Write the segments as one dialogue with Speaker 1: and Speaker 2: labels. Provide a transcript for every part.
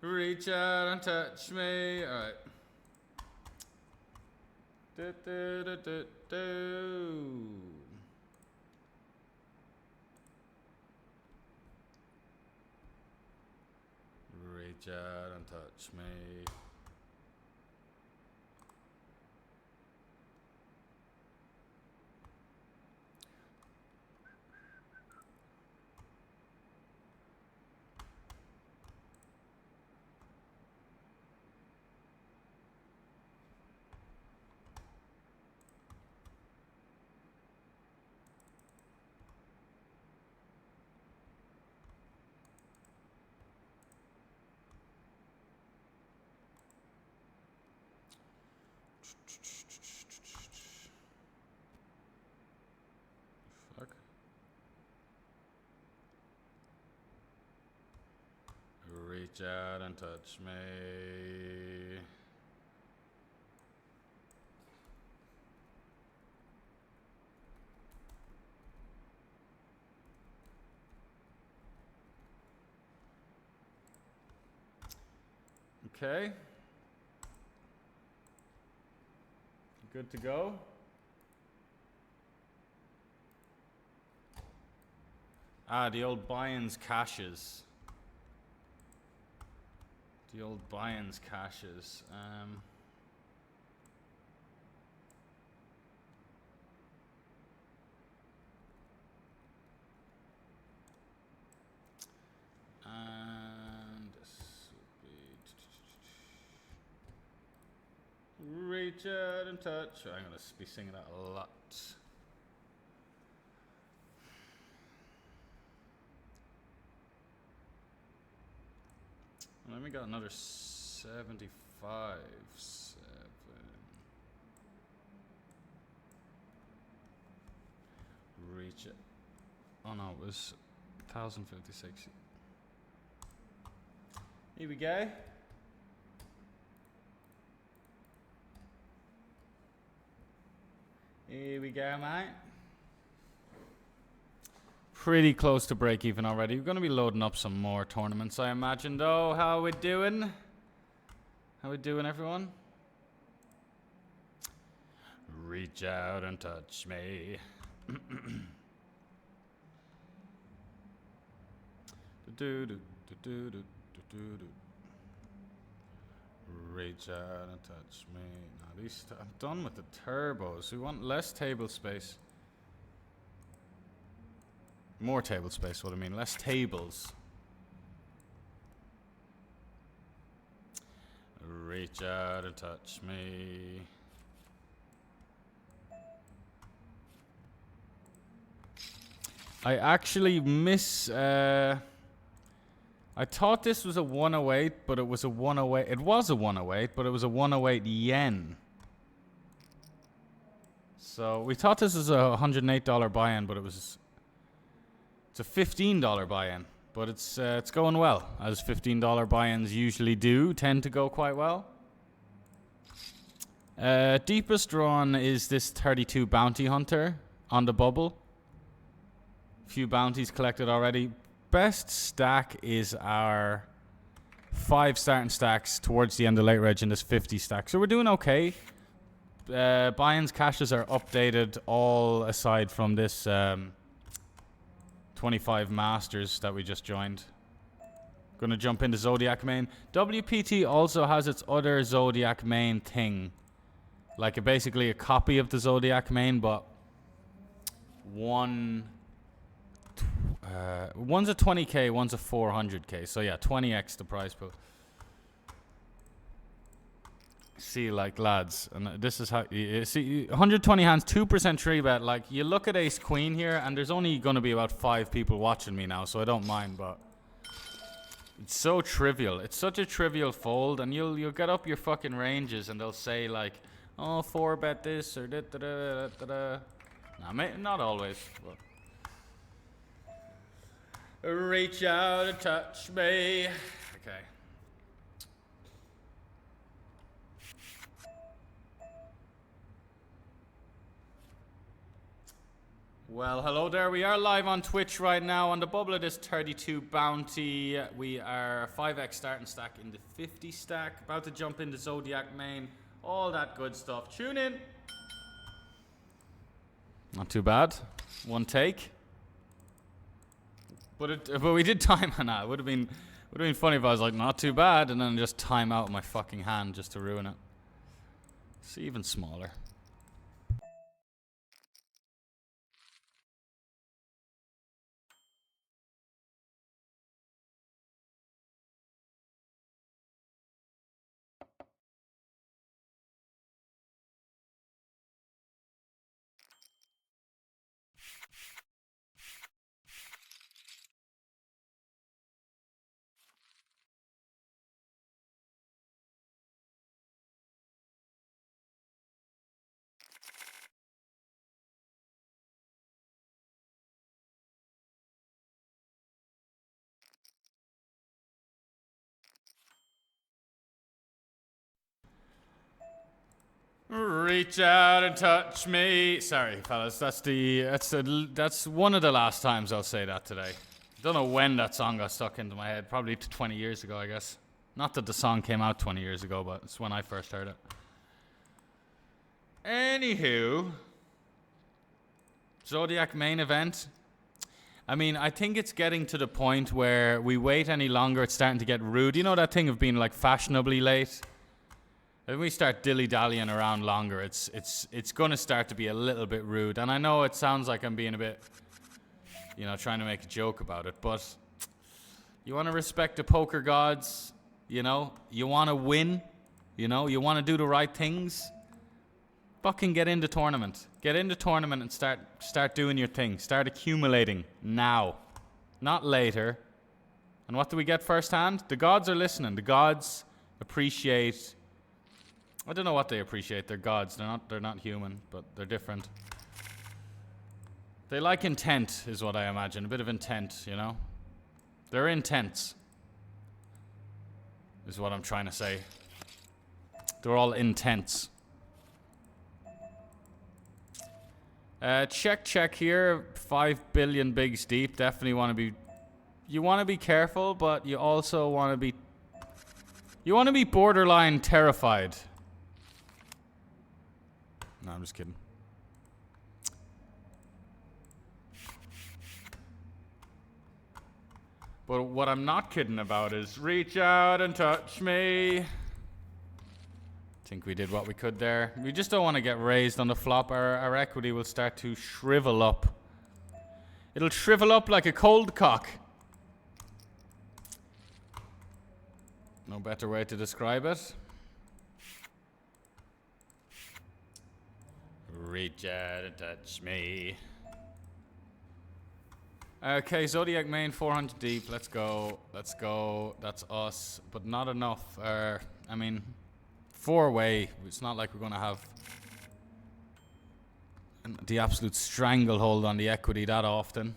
Speaker 1: Reach out and touch me. All right. Reach out and touch me. Fuck. Reach out and touch me. Okay. Good to go. Ah, the old buy-ins caches. The old buy-ins caches. And this would be reach out and touch. I'm gonna be singing that a lot. And then we got another 75. 7. Reach it. Oh no, it was 1056. Here we go. Here we go, mate. Pretty close to break even already. We're going to be loading up some more tournaments, I imagine, though. How are we doing? How we doing, everyone? Reach out and touch me. Reach out and touch me. Now these I'm done with the turbos. We want less table space. More table space, what I mean. Less tables. Reach out and touch me. I actually miss... I thought this was a 108, but it was a 108. It was a 108, but it was a 108 yen. So we thought this was a $108 buy-in, but it's a $15 buy-in. But it's going well, as $15 buy-ins usually do, tend to go quite well. Deepest run is this 32 bounty hunter on the bubble. Few bounties collected already. Best stack is our 5 starting stacks towards the end of late reg in this 50 stack. So we're doing okay. Buy-ins caches are updated all aside from this 25 masters that we just joined. Gonna jump into Zodiac main. WPT also has its other Zodiac main thing. Like basically a copy of the Zodiac main, but one's a 20k, one's a 400k. So yeah, 20x the prize pool. See, like, lads, and this is how you see 120 hands, 2% tree bet. Like, you look at ace queen here, and there's only going to be about 5 people watching me now, so I don't mind, but it's so trivial. It's such a trivial fold, and you'll get up your fucking ranges, and they'll say like, oh, 4 bet this or da da da da da. Nah, not always. But. Reach out and touch me. Okay. Well, hello there. We are live on Twitch right now. On the bubble of this 32 bounty, we are 5x starting stack in the 50 stack. About to jump into Zodiac main. All that good stuff. Tune in. Not too bad. One take. But we did time on that. It would have been funny if I was like, not too bad, and then just time out my fucking hand just to ruin it. It's even smaller. Reach out and touch me. Sorry, fellas. That's one of the last times I'll say that today. Don't know when that song got stuck into my head. Probably 20 years ago, I guess. Not that the song came out 20 years ago, but it's when I first heard it. Anywho, Zodiac main event. I mean, I think it's getting to the point where we wait any longer, it's starting to get rude. You know that thing of being like fashionably late? If we start dilly-dallying around longer, it's going to start to be a little bit rude. And I know it sounds like I'm being a bit, you know, trying to make a joke about it. But you want to respect the poker gods, you know? You want to win, you know? You want to do the right things. Fucking get into tournament. Get into tournament and start doing your thing. Start accumulating now, not later. And what do we get firsthand? The gods are listening. The gods appreciate... I don't know what they appreciate. They're gods. They're not human, but they're different. They like intent, is what I imagine. A bit of intent, you know? They're intense, is what I'm trying to say. They're all intense. Check here. 5 billion bigs deep. Definitely want to be... You want to be careful, but you also want to be... You want to be borderline terrified. No, I'm just kidding. But what I'm not kidding about is reach out and touch me. I think we did what we could there. We just don't want to get raised on the flop. Our equity will start to shrivel up. It'll shrivel up like a cold cock. No better way to describe it. Reach out and touch me. Okay, Zodiac main, 400 deep. Let's go. Let's go. That's us. But not enough. I mean, 4-way. It's not like we're going to have the absolute stranglehold on the equity that often.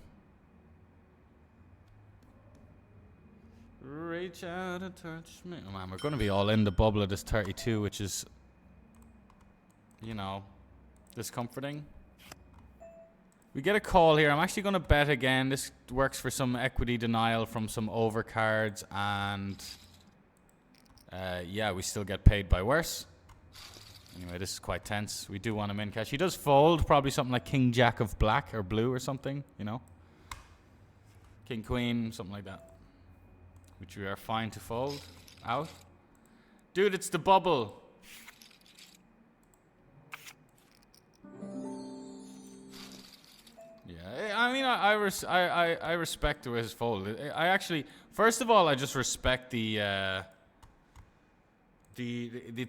Speaker 1: Reach out and touch me. Oh man, we're going to be all in the bubble of this 32, which is, you know, discomforting. We get a call here. I'm actually going to bet again. This works for some equity denial from some overcards, and yeah, we still get paid by worse. Anyway, this is quite tense. We do want him in cash. He does fold, probably something like King Jack of black or blue or something, you know. King Queen, something like that, which we are fine to fold out. Dude, it's the bubble. I mean, I respect his fold. I actually, first of all, I just respect the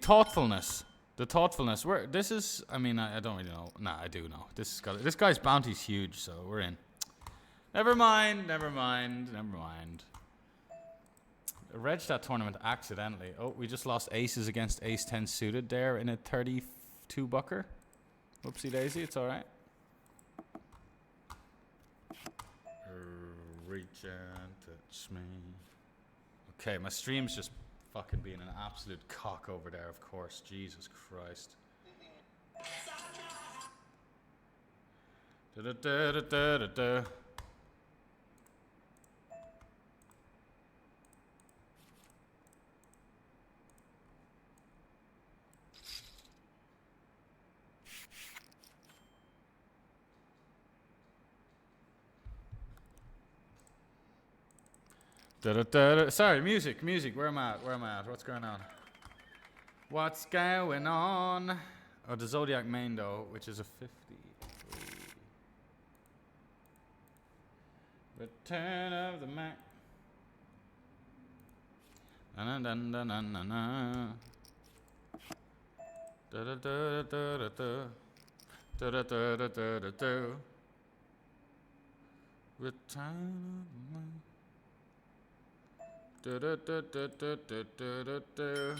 Speaker 1: thoughtfulness. The thoughtfulness. This is, I mean, I don't really know. Nah, I do know. This guy's bounty's huge, so we're in. Never mind. I regged that tournament accidentally. Oh, we just lost aces against ace 10 suited there in a 32 bucker. Whoopsie daisy, it's all right. Reach and touch me. Okay, my stream's just fucking being an absolute cock over there, of course. Jesus Christ. Da-da-da-da-da-da. Da-da-da-da. Sorry, music. Where am I at? What's going on? What's going on? Oh, the Zodiac main though, which is a 50. Return of the Mac. Na-na-na-na-na-na. Da-da-da-da-da-da. Da-da-da-da-da-da. Return of the Mac. Da-da-da-da-da-da-da-da.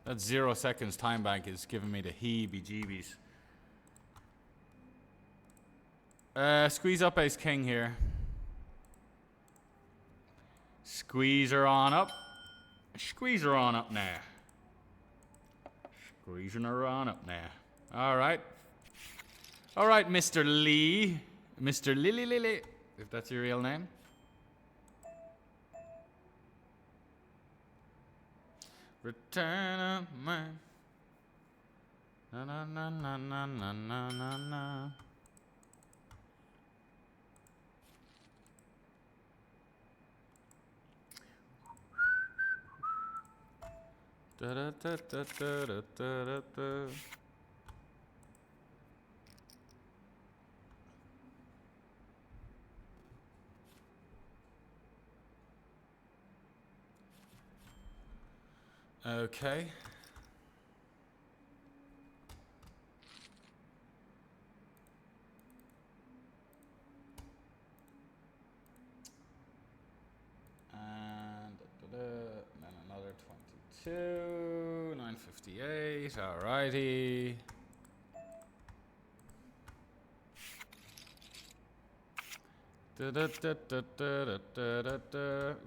Speaker 1: That 0 seconds time bank is giving me the heebie-jeebies. Squeeze up ace king here. Squeeze her on up. Squeeze her on up now. Squeezing her on up now. Alright. Alright, Mr. Lee. Mr. Lily, if that's your real name. Return of my. Na na na na na na na na na. Da da da da da da da da. Okay. And then another 22, 958. Alrighty.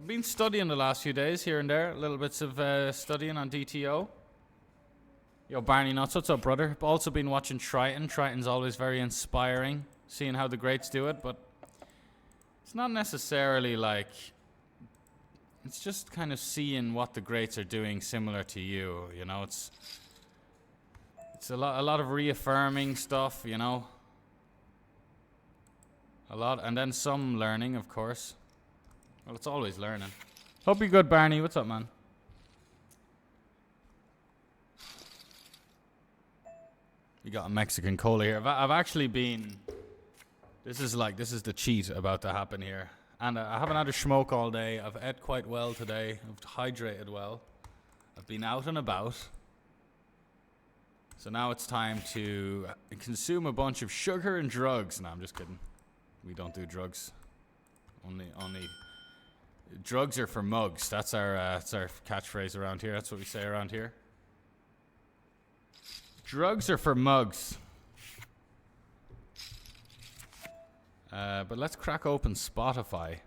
Speaker 1: Been studying the last few days here and there. Little bits of studying on DTO. Yo, Barney Nuts, what's up, brother? Also been watching Triton. Triton's always very inspiring, seeing how the greats do it, but it's not necessarily like... It's just kind of seeing what the greats are doing similar to you, you know? It's a lot of reaffirming stuff, you know? A lot, and then some learning, of course. Well, it's always learning. Hope you're good, Barney. What's up, man? You got a Mexican cola here. I've actually been... This is the cheat about to happen here. And I haven't had a smoke all day. I've ate quite well today. I've hydrated well. I've been out and about. So now it's time to consume a bunch of sugar and drugs. No, I'm just kidding. We don't do drugs. Only drugs are for mugs. That's our catchphrase around here. That's what we say around here. Drugs are for mugs. But let's crack open Spotify.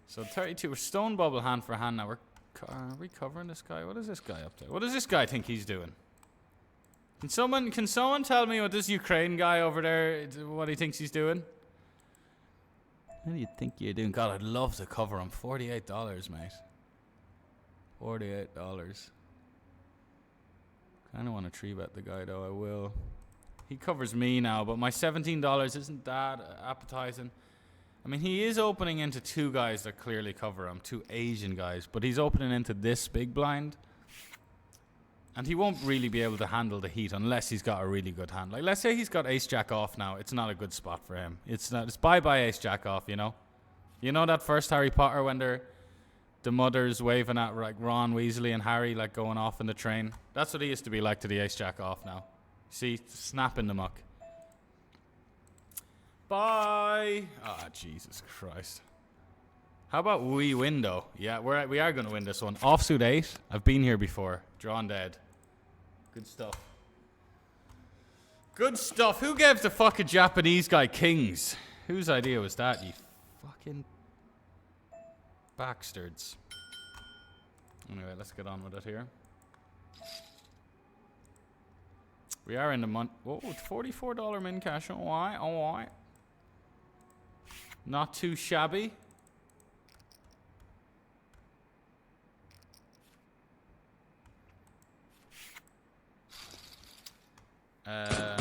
Speaker 1: So 32. We're stone bubble hand for hand now. Are we covering this guy? What is this guy up to? What does this guy think he's doing? Can someone tell me what this Ukraine guy over there, what he thinks he's doing? What do you think you're doing? God, I'd love to cover him. $48, mate. $48. Kind of want to 3-bet the guy, though. I will. He covers me now, but my $17 isn't that appetizing. I mean, he is opening into two guys that clearly cover him, two Asian guys, but he's opening into this big blind. And he won't really be able to handle the heat unless he's got a really good hand. Like, let's say he's got ace-jack off now. It's not a good spot for him. It's bye-bye ace-jack off, you know? You know that first Harry Potter when the mother's waving at, like, Ron Weasley and Harry, like, going off in the train? That's what he used to be like to the ace-jack off now. See? Snap in the muck. Bye! Ah, oh, Jesus Christ. How about we win, though? Yeah, we are going to win this one. Offsuit 8. I've been here before. Drawn dead. Good stuff. Good stuff. Who gave the fucking Japanese guy kings? Whose idea was that, you fucking bastards? Anyway, let's get on with it here. We are in the month. Oh, it's $44 min cash. Alright, alright. Not too shabby. I'm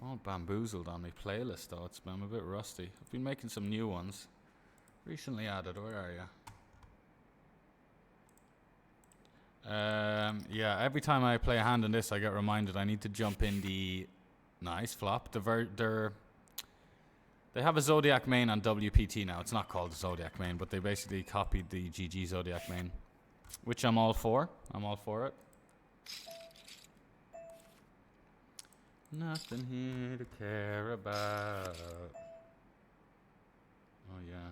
Speaker 1: all bamboozled on my playlist though. I'm a bit rusty. I've been making some new ones. Recently added. Where are you? Yeah, every time I play a hand in this, I get reminded I need to jump in the nice flop. They have a Zodiac main on WPT now. It's not called the Zodiac main, but they basically copied the GG Zodiac main, which I'm all for. I'm all for it. Nothing here to care about. Oh yeah.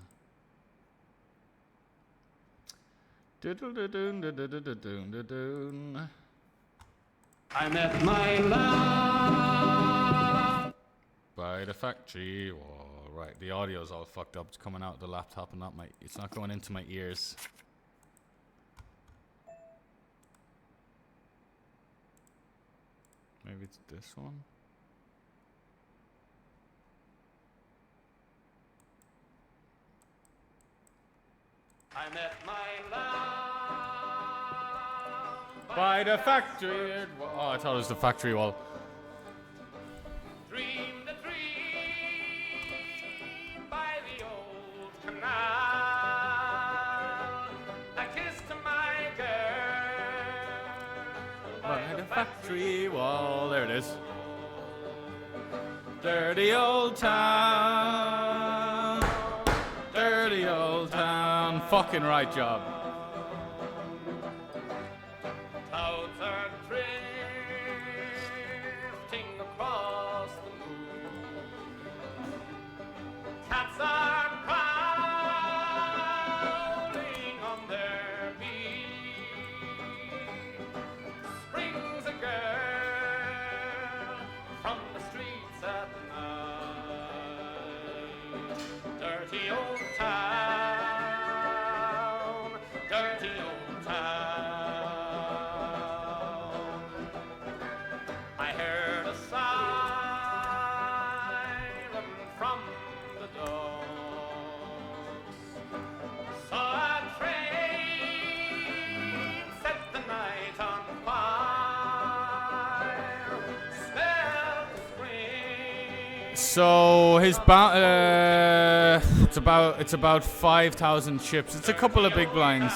Speaker 2: I met my love
Speaker 1: by the factory wall. Right, the audio's all fucked up. It's coming out of the laptop and not my. It's not going into my ears. Maybe it's this one.
Speaker 2: I met my love
Speaker 1: By the factory wall. Oh, I thought it was the factory wall.
Speaker 2: Dreamed a dream by the old canal. I kissed my girl
Speaker 1: By the factory wall. There it is. Dirty old town. Dirty old town. Fucking right job.
Speaker 2: Clouds are drifting across the moon. Cats are prowling on their beat. Springs a girl from the streets at night. Dirty old town, dirty old town. I heard a siren from the docks. Saw a train set the night on fire. Smelled the spring.
Speaker 1: So his it's about 5,000 chips. It's a couple of big blinds.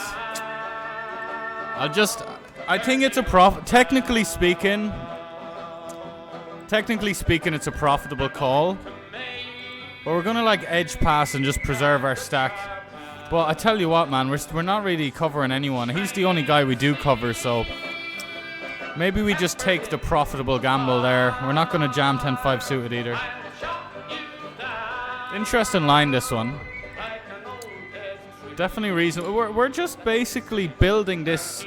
Speaker 1: I think it's a technically speaking, it's a profitable call. But we're gonna like edge pass and just preserve our stack. But I tell you what, man, we're not really covering anyone. He's the only guy we do cover, so maybe we just take the profitable gamble there. We're not gonna jam 10-5 suited either. Interesting line, this one. Definitely reasonable. We're just basically building this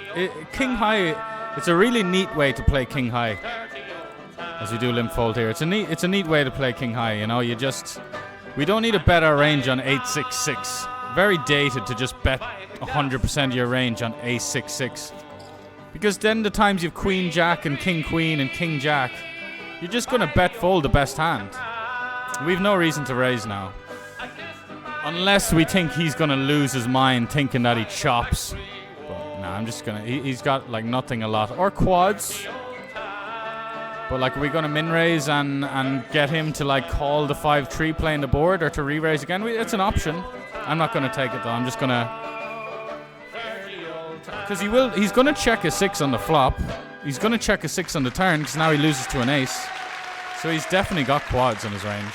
Speaker 1: king high. It's a really neat way to play king high. As we do limp fold here, it's a neat way to play king high. You know, we don't need to bet our range on 8-6-6. Very dated to just bet 100% of your range on ace-6-6. Because then the times you've queen jack and king queen and king jack, you're just gonna bet fold the best hand. We've no reason to raise now. Unless we think he's gonna lose his mind thinking that he chops. But nah, I'm just gonna. He's got like nothing a lot. Or quads. But like, are we gonna min raise and get him to like call the 5-3 playing the board or to re raise again? It's an option. I'm not gonna take it though. I'm just gonna. Because he's gonna check a 6 on the flop. He's gonna check a 6 on the turn because now he loses to an ace. So he's definitely got quads in his range.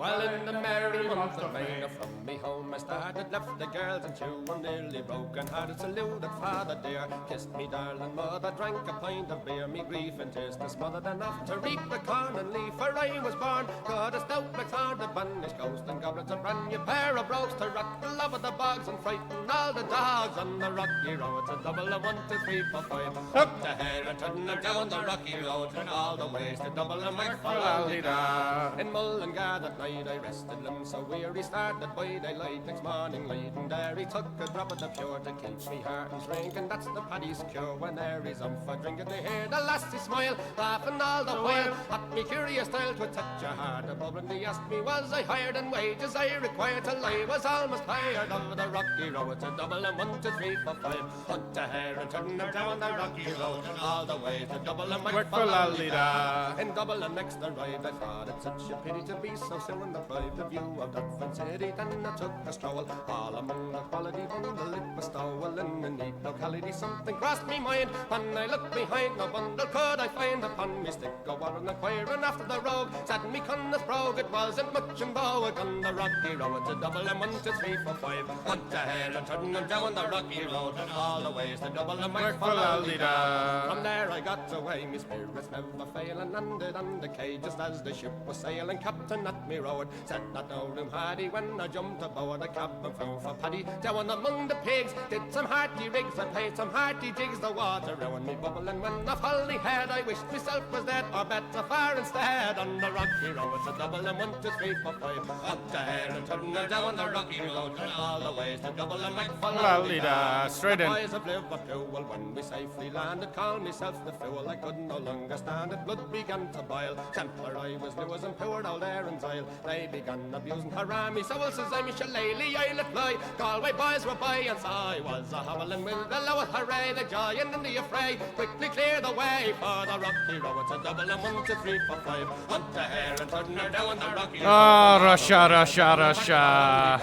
Speaker 3: Well, in the merry month of May, from me home I started, left the girls and two, and nearly broken hearted, saluted father dear, kissed me darling mother, drank a pint of beer, me grief and tears to smothered enough to reap the corn and leaf, for I was born, got a stout blackthorn, the banished ghost and goblins, a brand new pair of brogues to rock the love of the bogs and frighten all the dogs on the rocky road. It's a double of 1, 2, 3, 4, 5, up the hill and turn them down the rocky road, and all the ways to double and make for Aldida. In Mullingar that night I rested limbs so weary, started by daylight next morning light, and there he took a drop of the pure to keep me heart and drink, and that's the paddy's cure. When there is for drinking they hear the lassie smile, laughing all the while at me curious style to touch a heart. A bubble and he asked me was I hired and wages I required till I was almost tired of the rocky road. It's a double and 1, 2, 3, 4, 5, hunt a hare and turn them down the rocky road, and all the way to double and make for Aldida. In double and next arrived I thought it such a pity to be so soon deprived the view of Dublin City. Then I took a stroll all among the quality bundle, it was stowel in a neat locality. Something crossed me mind when I looked behind, no bundle could I find upon me stick. Go on inquiring after the rogue, said me cunna's brogue, it wasn't much in vogue on the rocky road. To double and 1, 2, 3, 4, 5, hunt ahead and turn them down the rocky road, and all the ways to double and make for Aldida. From there I got away, me spirits never failing, landed on the quay just as the ship was sailing. Captain at me road said not no room hardy when I jumped aboard a cabin flew for Paddy. Down among the pigs, did some hearty rigs, I played some hearty jigs, the water round me bubbling when I fully had. I wished myself was dead or better far instead. On the rocky road it's a double and 1, 2, 3, 4, 5, up the hill and turn her down the rocky road, and all the ways to double and make for Aldida.
Speaker 1: Straight in.
Speaker 3: Boys of Liverpool, when we safely landed, called myself the fool. I could no longer stand it, blood began to boil. Templar I was new as and poured all there in Zyle. They began abusing harami, so says I'm a shillelagh, I'll apply. Galway boys were by, and so I was a hobbling with the lowest hooray, the joy and in the affray. Quickly clear the way for the rocky road. It's a double and 1, 2, 3, 4, 5, hunt the hare and turn her down the rocky road.
Speaker 1: Oh, Russia, Russia, Russia.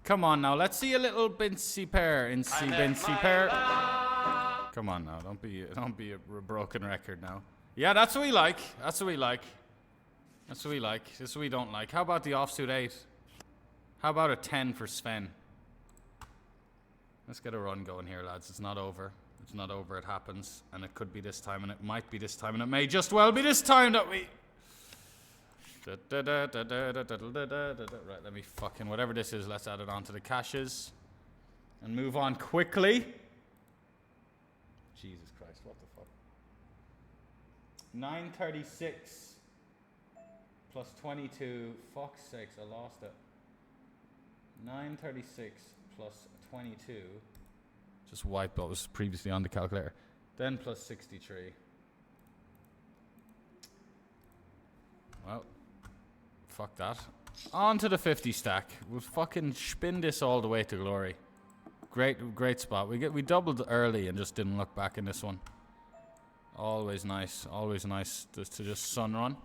Speaker 1: Come on now, let's see a little Bincy pair. Incy Bincy pair. Come on now, don't be a broken record now. Yeah, that's what we like. That's what we like. That's what we like. This is what we don't like. How about the offsuit 8? How about a 10 for Sven? Let's get a run going here, lads. It's not over. It's not over. It happens, and it could be this time, and it might be this time, and it may just well be this time that we. Right, let me fucking whatever this is. Let's add it onto the caches and move on quickly. Jesus Christ, what the fuck? 936 plus 22. Fuck's sakes, I lost it. 936 plus 22. Just wiped what was previously on the calculator. Then plus 63. Well, fuck that. On to the 50 stack. We'll fucking spin this all the way to glory. Great spot. We doubled early and just didn't look back in this one. Always nice just to just sun run.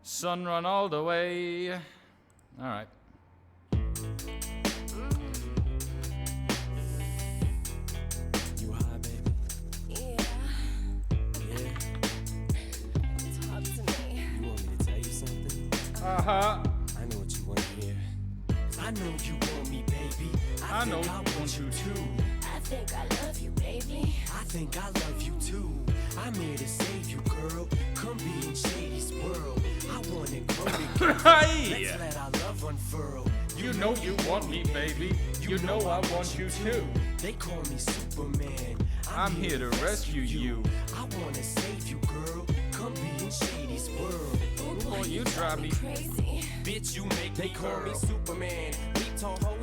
Speaker 1: Sun run all the way. All right.
Speaker 4: You high, baby?
Speaker 5: Yeah. Talk to me.
Speaker 4: You want me to tell you something?
Speaker 1: Uh-huh.
Speaker 4: I know what you want to hear. I know you want me, baby.
Speaker 1: I know
Speaker 4: think I want you too.
Speaker 5: I think I love you, baby.
Speaker 4: I think I love you too. I'm here to save you, girl. Come be in Shady's world. I want it grow together.
Speaker 1: Hey!
Speaker 4: Let's let our love unfurl.
Speaker 1: You know you want me, baby. You know I want you too.
Speaker 4: They call me Superman.
Speaker 1: I'm here to rescue you.
Speaker 4: I want to save you, girl. Come be in Shady's world.
Speaker 1: Boy, you drive me
Speaker 5: crazy.
Speaker 4: Bitch, you make they call me Superman.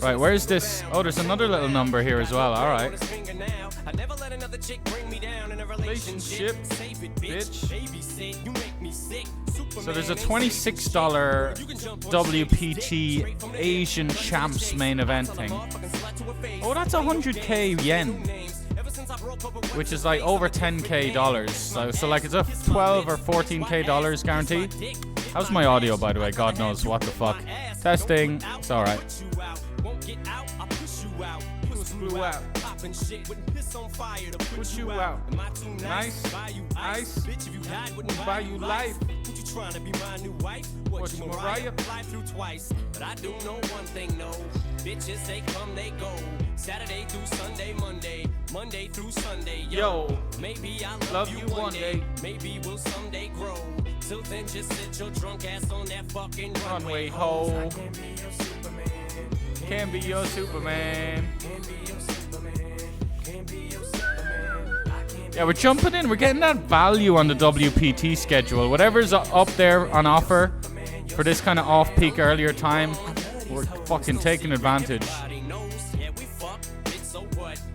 Speaker 1: Right, where's this? Oh, there's another little number here as well. All right.
Speaker 4: I never let another chick bring me down in a relationship. Save it, bitch. Babysit, you make me sick.
Speaker 1: So there's a $26 WPT Asian Champs main event thing. Oh, that's 100k yen, which is like over 10k dollars. So like it's a 12 or 14k dollars guarantee. How's my audio, by the way? God knows what the fuck. Testing. It's all right. Push you out. Nice. Ice. Buy you life.
Speaker 4: trying to be my new wife? What you Mariah? Fly through twice. But I do know one thing, no. Bitches, they come, they go. Saturday through Sunday, Monday through Sunday.
Speaker 1: Yo,
Speaker 4: maybe I'll
Speaker 1: love you one day.
Speaker 4: Maybe we'll someday grow. Till then, just sit your drunk ass on that fucking
Speaker 1: runway, ho. Can't be your Superman. Yeah, we're jumping in. We're getting that value on the WPT schedule. Whatever's up there on offer for this kind of off-peak earlier time, we're fucking taking advantage.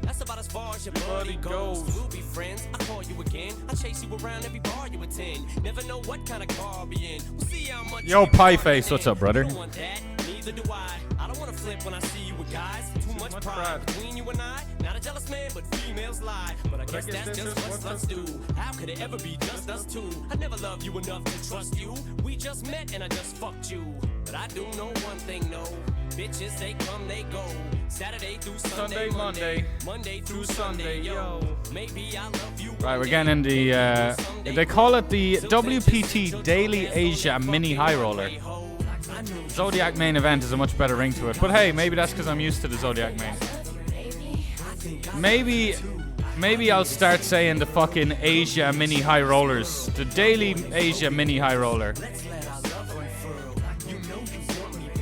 Speaker 4: That's about as far as your buddy goes. We'll be friends. I call you again. I chase you around every bar you attend. Never know what kind of car I'll be in. We'll see how much.
Speaker 1: Yo, Pie Face, what's up, brother?
Speaker 4: Neither do I. I don't want to flip when I see you with guys. Too much pride between you and I. Not a jealous man, but females lie. But I guess that's just what sluts do. How could it ever be just us two? I never loved you enough to trust you. We just met and I just fucked you. But I do know one thing, no. Bitches, they come, they go. Saturday through Sunday, Monday through Sunday, yo. Maybe I love you.
Speaker 1: Right, we're getting in the, they call it the WPT Daily Asia Mini High Roller. Zodiac main event is a much better ring to it. But hey, maybe that's because I'm used to the Zodiac main. Maybe I'll start saying the fucking Asia Mini High Rollers. The Daily Asia Mini High Roller.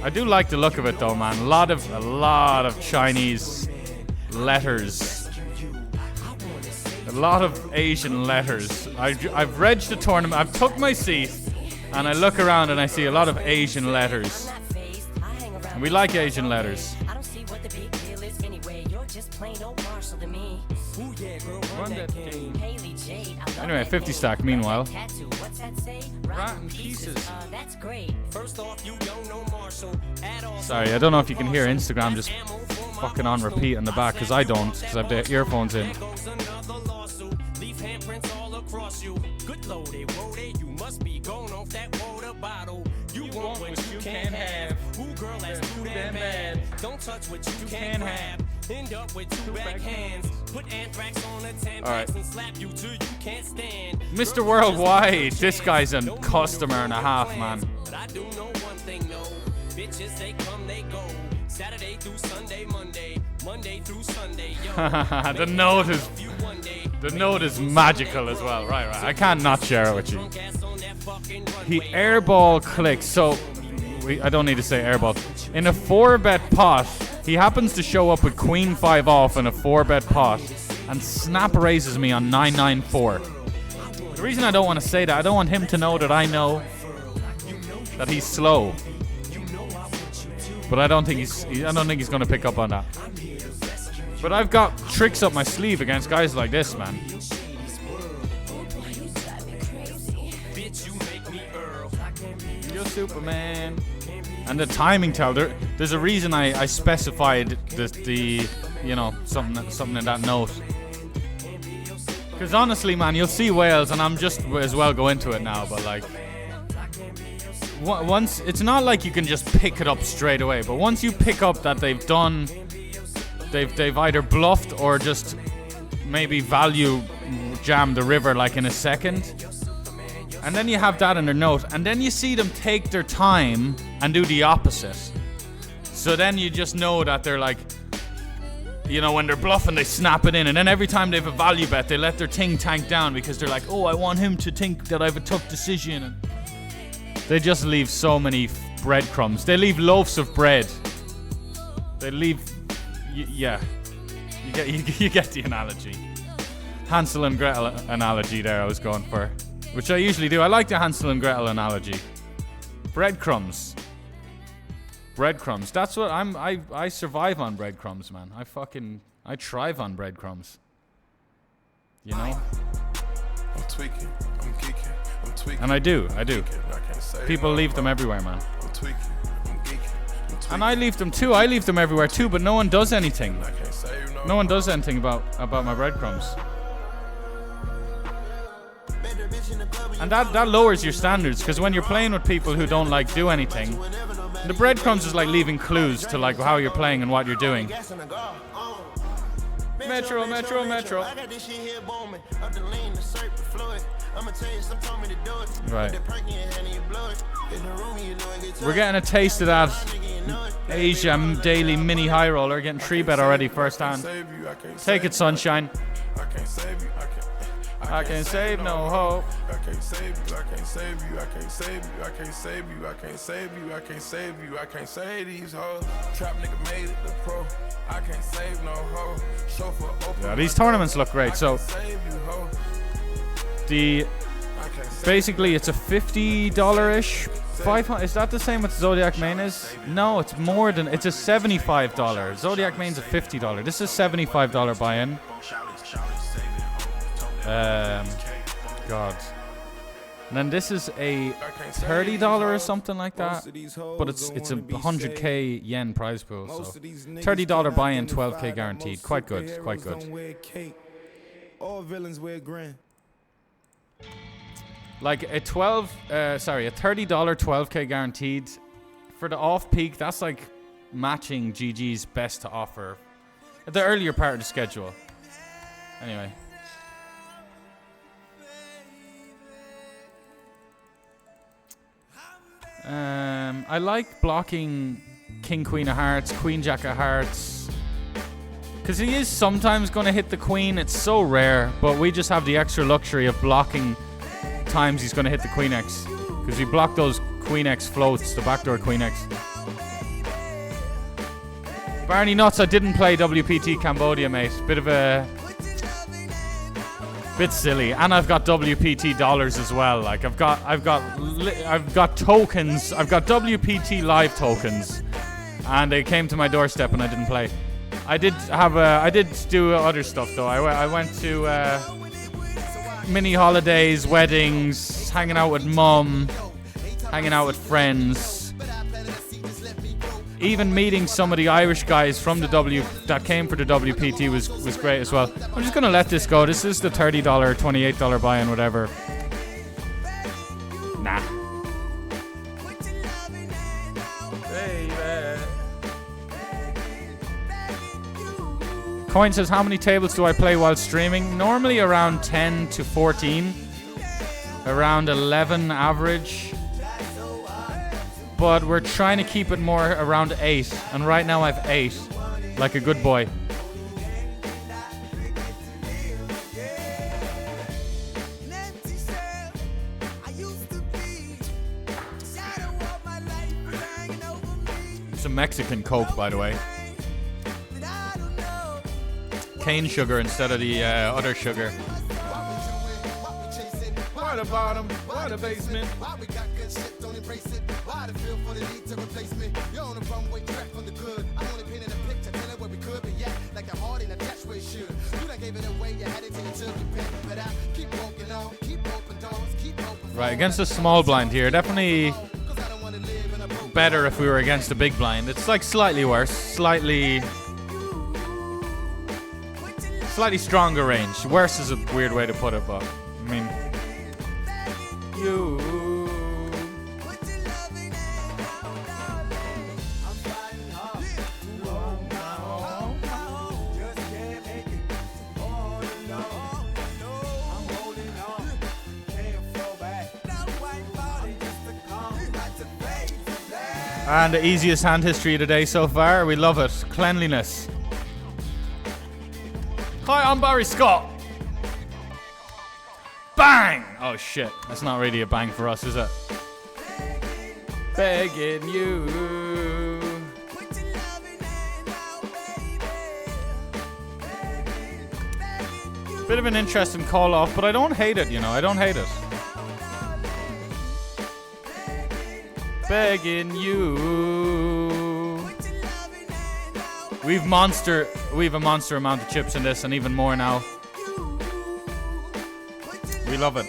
Speaker 1: I do like the look of it though, man. A lot of Chinese letters. A lot of Asian letters. I've regged the tournament. I've took my seat and I look around and I see a lot of Asian letters. And we like Asian letters.
Speaker 5: I don't see what the big deal is anyway. You're just plain old Marshall to me.
Speaker 4: Ooh, yeah, girl, run that game.
Speaker 5: Haley Jade, I love
Speaker 1: Anyway,
Speaker 5: that
Speaker 1: 50
Speaker 5: game.
Speaker 1: stack meanwhile.
Speaker 5: Tattoo, what's that say?
Speaker 1: Rotten pieces.
Speaker 5: That's great.
Speaker 4: First off, you don't know Marshall at all.
Speaker 1: Sorry, I don't know if you can hear Instagram just fucking on repeat in the back, because I don't, because I have the earphones in.
Speaker 4: Goes another lawsuit. Leave handprints all across you. Good loaded, woaded. You must be going off that water bottle. You want what you can't have. Ooh, girl, that's too damn bad. Don't touch what you can't have. End up with two backhands. Put anthrax on a Tampax and slap you till you can't stand.
Speaker 1: Mr. Worldwide, this guy's a customer and a half, man.
Speaker 4: But I do know one thing, no. Bitches, they come, they go. Saturday through Sunday, Monday through Sunday, yo.
Speaker 1: The note is magical as well. Right. I can't not share it with you. He airball clicks, so I don't need to say airball. In a 4-bet pot, he happens to show up with Queen 5 off in a 4-bet pot and snap raises me on 994. The reason I don't want to say that, I don't want him to know that I know that he's slow. But I don't think he's going to pick up on that. But I've got tricks up my sleeve against guys like this, man. You're Superman. And the timing tell, there's a reason I specified the you know, something in that note. Because honestly, man, you'll see Wales, and I'm just as well go into it now, but like, once, it's not like you can just pick it up straight away, but once you pick up that they've either bluffed or just maybe value jammed the river like in a second, and then you have that in their note, and then you see them take their time and do the opposite. So then you just know that they're like, you know, when they're bluffing, they snap it in, and then every time they have a value bet, they let their ting tank down because they're like, oh, I want him to think that I have a tough decision. And they just leave so many breadcrumbs. They leave loaves of bread. They leave, yeah. You get the analogy. Hansel and Gretel analogy there I was going for, which I usually do. I like the Hansel and Gretel analogy. Breadcrumbs. Breadcrumbs. That's what I survive on breadcrumbs, man. I thrive on breadcrumbs. You know?
Speaker 6: I'm tweaking, I'm geeking, I'm tweaking.
Speaker 1: And I do.
Speaker 6: Tweaking,
Speaker 1: People leave them everywhere, man.
Speaker 6: I'm tweaking, I'm geeking, I'm tweaking.
Speaker 1: And I leave them too. I leave them everywhere too, but no one does anything.
Speaker 6: I can't say
Speaker 1: No one does anything about my breadcrumbs. And that lowers your standards, because when you're playing with people who don't like do anything, the breadcrumbs is like leaving clues to like how you're playing and what you're doing. Metro.
Speaker 7: I got this shit here booming. Up the lean, the surf, the fluid.
Speaker 1: Right. We're getting a taste of that Asia Daily Mini High Roller. Getting 3-bet already first hand. Take it, sunshine. I can't save no hope.
Speaker 6: I can't save you, I can't save you, I can't save you, I can't save you, I can't save you, I can't save you, I can't save these hoes. Trap nigga made it the pro. I can't save no hoe. Chauffeur open.
Speaker 1: Yeah, these tournaments look great. So the basically it's a $50-ish. 500. Is that the same what Zodiac Main is? No, it's more than. It's a $75. Zodiac Main's a $50. This is $75 buy-in. God. And then this is a $30 or something like that. But it's a 100k yen prize pool. So $30 buy-in, 12k guaranteed. Quite good. Quite good.
Speaker 7: All villains wear grin.
Speaker 1: Like a $30 12k guaranteed for the off-peak. That's like matching GG's best to offer at the earlier part of the schedule. Anyway. I like blocking King Queen of Hearts, Queen Jack of Hearts, because he is sometimes going to hit the Queen. It's so rare, but we just have the extra luxury of blocking times he's going to hit the Queen X, because we block those Queen X floats, the backdoor Queen X. Barney Nuts, I didn't play WPT Cambodia, mate. Bit silly, and I've got WPT dollars as well. Like I've got tokens. I've got WPT live tokens, and they came to my doorstep, and I didn't play. I did do other stuff though. I went to mini holidays, weddings, hanging out with mum, hanging out with friends. Even meeting some of the Irish guys from the that came for the WPT was great as well. I'm just gonna let this go. This is the $30, $28 buy-in, whatever. Nah. Baby. Coin says, how many tables do I play while streaming? Normally around 10 to 14. Around 11 average. But we're trying to keep it more around 8. And right now I have 8. Like a good boy. It's a Mexican Coke, by the way. Cane sugar instead of the other sugar. Why the bottom? Why the basement? Right, against a small blind here. Definitely better if we were against a big blind. It's like slightly worse. Slightly stronger range. Worse is a weird way to put it, but I mean, you. And the easiest hand history of the day so far. We love it. Cleanliness. Hi, I'm Barry Scott. Bang! Oh shit. That's not really a bang for us, is it? Begging you. Bit of an interesting call off, but I don't hate it, you know. I don't hate it. Begging you. We've a monster amount of chips in this, and even more now. We love it.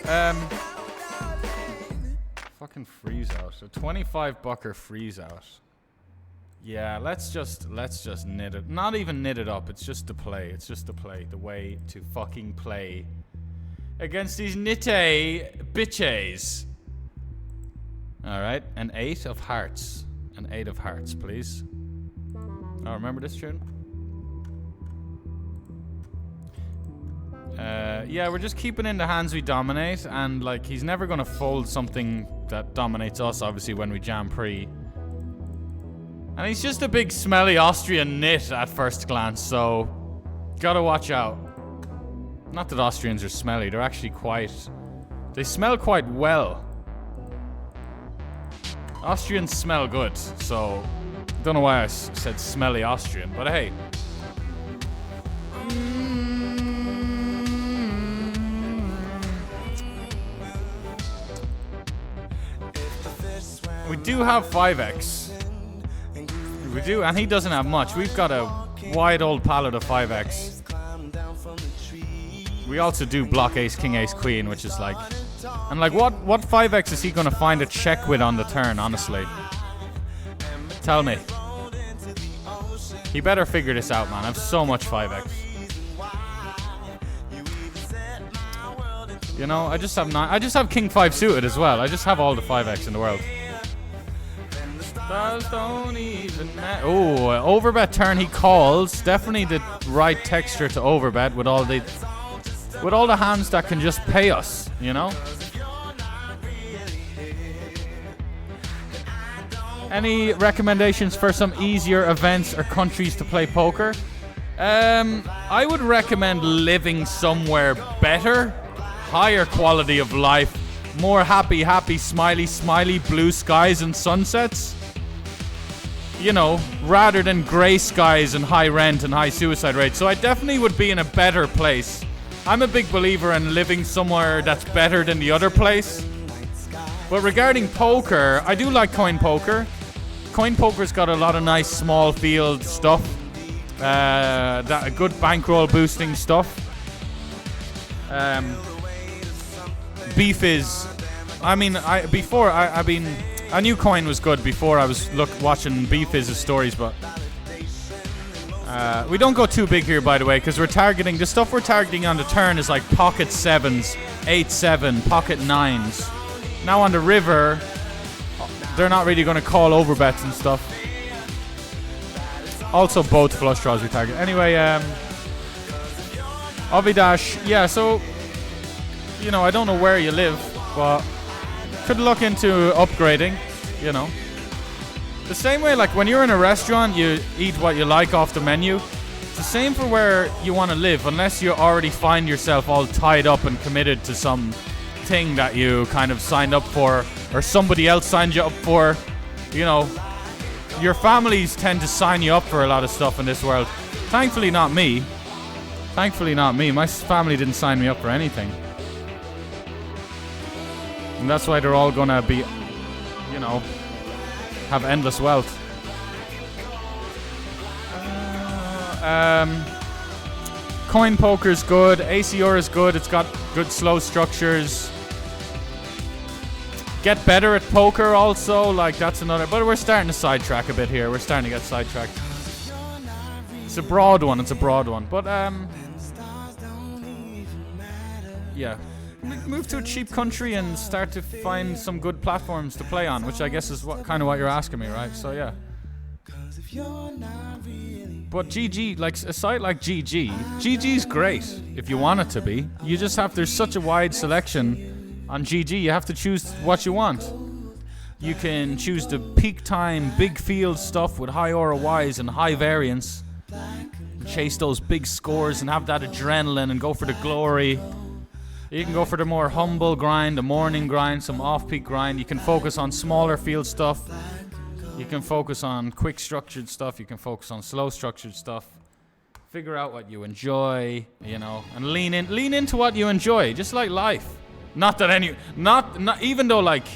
Speaker 1: Fucking freeze out. A 25 bucker freeze out. Yeah, let's just knit it. Not even knit it up. It's just to play. It's just to play. The way to fucking play against these nitte bitches. All right, an 8 of hearts. An 8 of hearts, please. Oh, remember this tune? Yeah, we're just keeping in the hands we dominate, and like he's never gonna fold something that dominates us, obviously, when we jam pre. And he's just a big smelly Austrian nit at first glance, so gotta watch out. Not that Austrians are smelly, they're actually they smell quite well. Austrians smell good, so don't know why I said smelly Austrian, but hey. We do have 5x. We do, and he doesn't have much. We've got a wide old palette of 5x. We also do block ace, king, ace, queen, which is like... And like, what 5x is he gonna find a check with on the turn, honestly? Tell me. He better figure this out, man. I have so much 5x. You know, I just have king 5 suited as well. I just have all the 5x in the world. Don't even oh, overbet turn he calls. Definitely the right texture to overbet with all the hands that can just pay us, you know? Any recommendations for some easier events or countries to play poker? I would recommend living somewhere better, higher quality of life, more happy, smiley blue skies and sunsets. You know, rather than grey skies and high rent and high suicide rates. So I definitely would be in a better place. I'm a big believer in living somewhere that's better than the other place. But regarding poker, I do like coin poker. Coin poker's got a lot of nice small field stuff. That a good bankroll boosting stuff. Beef is... I mean, I knew coin was good before I was watching B-Fizz's stories, but we don't go too big here, by the way, because the stuff we're targeting on the turn is like pocket 7s, 8-7, pocket 9s. Now on the river, they're not really going to call overbets and stuff. Also both flush draws we target. Anyway, Ovidash, yeah, so, you know, I don't know where you live, but could look into upgrading, you know. The same way, like when you're in a restaurant, you eat what you like off the menu. It's the same for where you want to live, unless you already find yourself all tied up and committed to some thing that you kind of signed up for, or somebody else signed you up for. You know, your families tend to sign you up for a lot of stuff in this world. Thankfully not me. My family didn't sign me up for anything. And that's why they're all gonna be, you know, have endless wealth. Coin poker's good. ACR is good. It's got good slow structures. Get better at poker also. Like, that's another... But we're starting to sidetrack a bit here. We're starting to get sidetracked. It's a broad one. But, yeah. Move to a cheap country and start to find some good platforms to play on, which I guess is what you're asking me, right? So yeah. But GG, like a site like GG's great if you want it to be. You just there's such a wide selection on GG. You have to choose what you want. You can choose the peak time, big field stuff with high ROIs and high variance. Chase those big scores and have that adrenaline and go for the glory. You can go for the more humble grind, the morning grind, some off-peak grind. You can focus on smaller field stuff. You can focus on quick structured stuff. You can focus on slow structured stuff. Figure out what you enjoy, you know, and lean into what you enjoy, just like life. Not even though like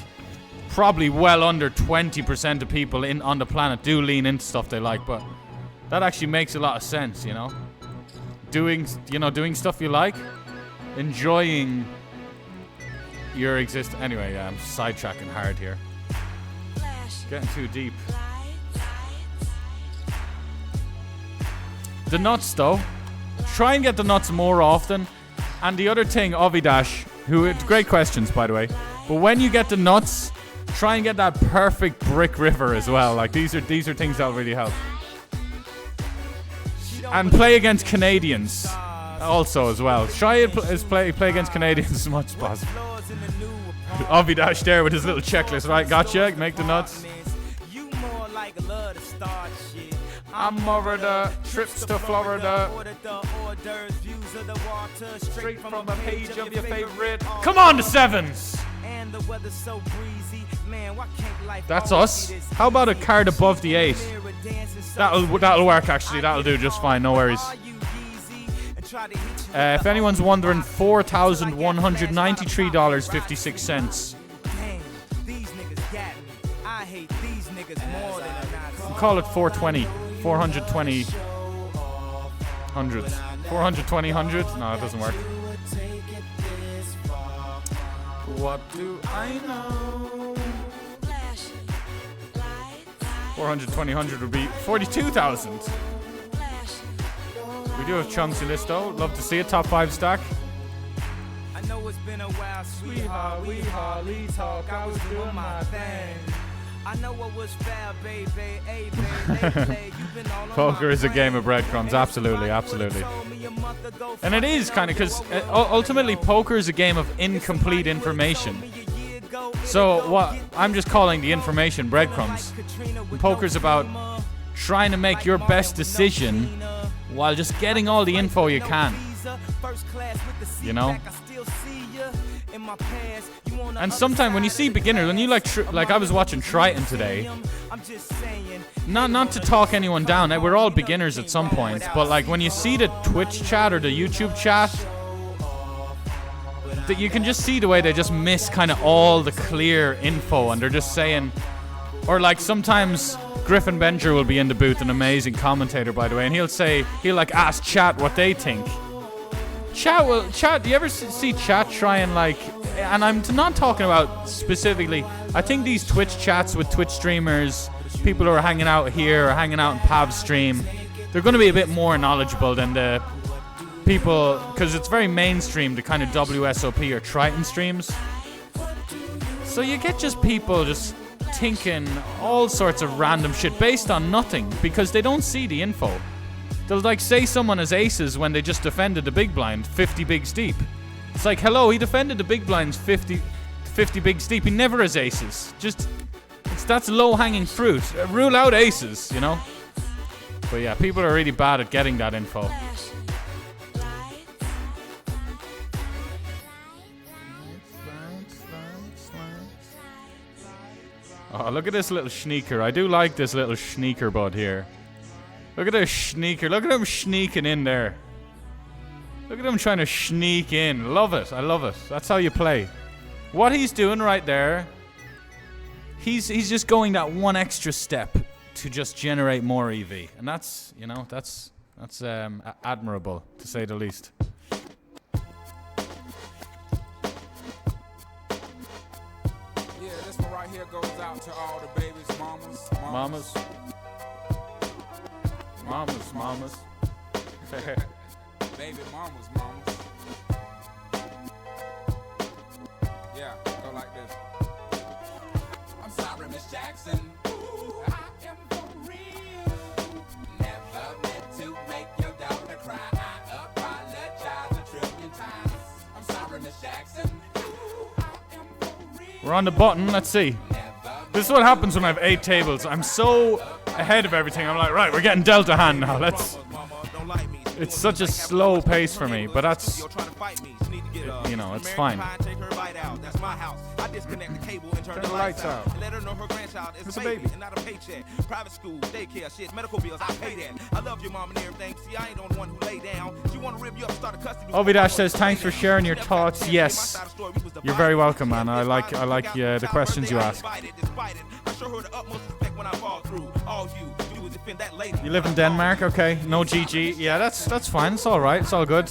Speaker 1: probably well under 20% of people on the planet do lean into stuff they like, but that actually makes a lot of sense, you know. Doing stuff you like. Enjoying your existence. Anyway, yeah, I'm sidetracking hard here. Getting too deep. The nuts, though. Try and get the nuts more often. And the other thing, Ovidash, great questions, by the way. But when you get the nuts, try and get that perfect brick river as well. Like, these are things that'll really help. And play against Canadians. also as well. Try play against Canadians as much as possible. Avi Dash there with his little checklist, right? Gotcha. Make the nuts.
Speaker 7: You more like love to start shit.
Speaker 1: I'm over the trips to Florida.
Speaker 7: Straight
Speaker 1: From a page of your favorite. Come on, the sevens.
Speaker 7: And the weather's so breezy. Man, why can't life
Speaker 1: That's
Speaker 7: always
Speaker 1: us.
Speaker 7: be this
Speaker 1: How about a card above the 8? That'll work actually. That'll do just fine. No worries. If anyone's wondering, $4,193.56.
Speaker 7: Damn, these niggas got me. I hate these niggas more than a Nazi.
Speaker 1: Call it 420. 420 hundreds. 420 hundreds? No, that doesn't work. What do I know? 420 hundred would be 42,000. We do have chunks in this though. Love to see it. Top 5 stack.
Speaker 7: I know it's been a while, sweetheart. We hardly talk. I was doing my thing. I know what was fair, baby. Hey, baby.
Speaker 1: Poker is a game of breadcrumbs. Absolutely, absolutely. And it is kind of because ultimately poker is a game of incomplete information. So what I'm just calling the information breadcrumbs. Poker's about trying to make your best decision while just getting all the info you can. You know? And sometimes when you see beginners, when you like I was watching Triton today, not to talk anyone down, we're all beginners at some point, but like when you see the Twitch chat or the YouTube chat, that you can just see the way they just miss kind of all the clear info, and they're just saying, or like sometimes Griffin Benger will be in the booth, an amazing commentator by the way, and he'll like ask chat what they think. Chat, do you ever see chat try and like, and I'm not talking about specifically, I think these Twitch chats with Twitch streamers, people who are hanging out here or hanging out in Pav's stream, they're going to be a bit more knowledgeable than the people, because it's very mainstream, the kind of WSOP or Triton streams. So you get just people just thinking all sorts of random shit based on nothing because they don't see the info. They'll like say someone has aces when they just defended the big blind 50 big steep. It's like, hello, he defended the big blinds 50 big steep. He never has aces. That's low hanging fruit. Rule out aces, you know. But yeah, people are really bad at getting that info. Oh, look at this little sneaker. I do like this little sneaker bud here. Look at this sneaker. Look at him sneaking in there. Look at him trying to sneak in. Love it. I love it. That's how you play. What he's doing right there, he's just going that one extra step to just generate more EV. And that's, you know, that's admirable, to say the least.
Speaker 8: Yeah, this one right here goes out to all the babies, mamas. Baby mamas. Yeah, go like this. I'm sorry, Miss Jackson. Ooh, I am for real. Never meant to make your daughter cry. I apologize a trillion times. I'm sorry, Miss Jackson. Ooh, I am for real.
Speaker 1: We're on the button. Let's see. This is what happens when I have 8 tables. I'm so ahead of everything. I'm like, right, we're getting dealt a hand now. It's such a slow pace for me, but that's, you know, it's fine.
Speaker 7: Turn
Speaker 1: the lights out.
Speaker 7: Let her know her grandchild is
Speaker 1: It's
Speaker 7: a
Speaker 1: a
Speaker 7: baby
Speaker 1: baby.
Speaker 7: and not a paycheck. Private school, daycare, shit, medical bills, I pay that. I love your mom and everything. See, I ain't the one who lay down. She wanna rip you up, start a custody.
Speaker 1: Ovidash says, thanks for sharing your thoughts. Yes. You're very welcome, man. I like the questions you ask. You live in Denmark? Okay. No GG. Yeah, that's fine. It's all right. It's all good.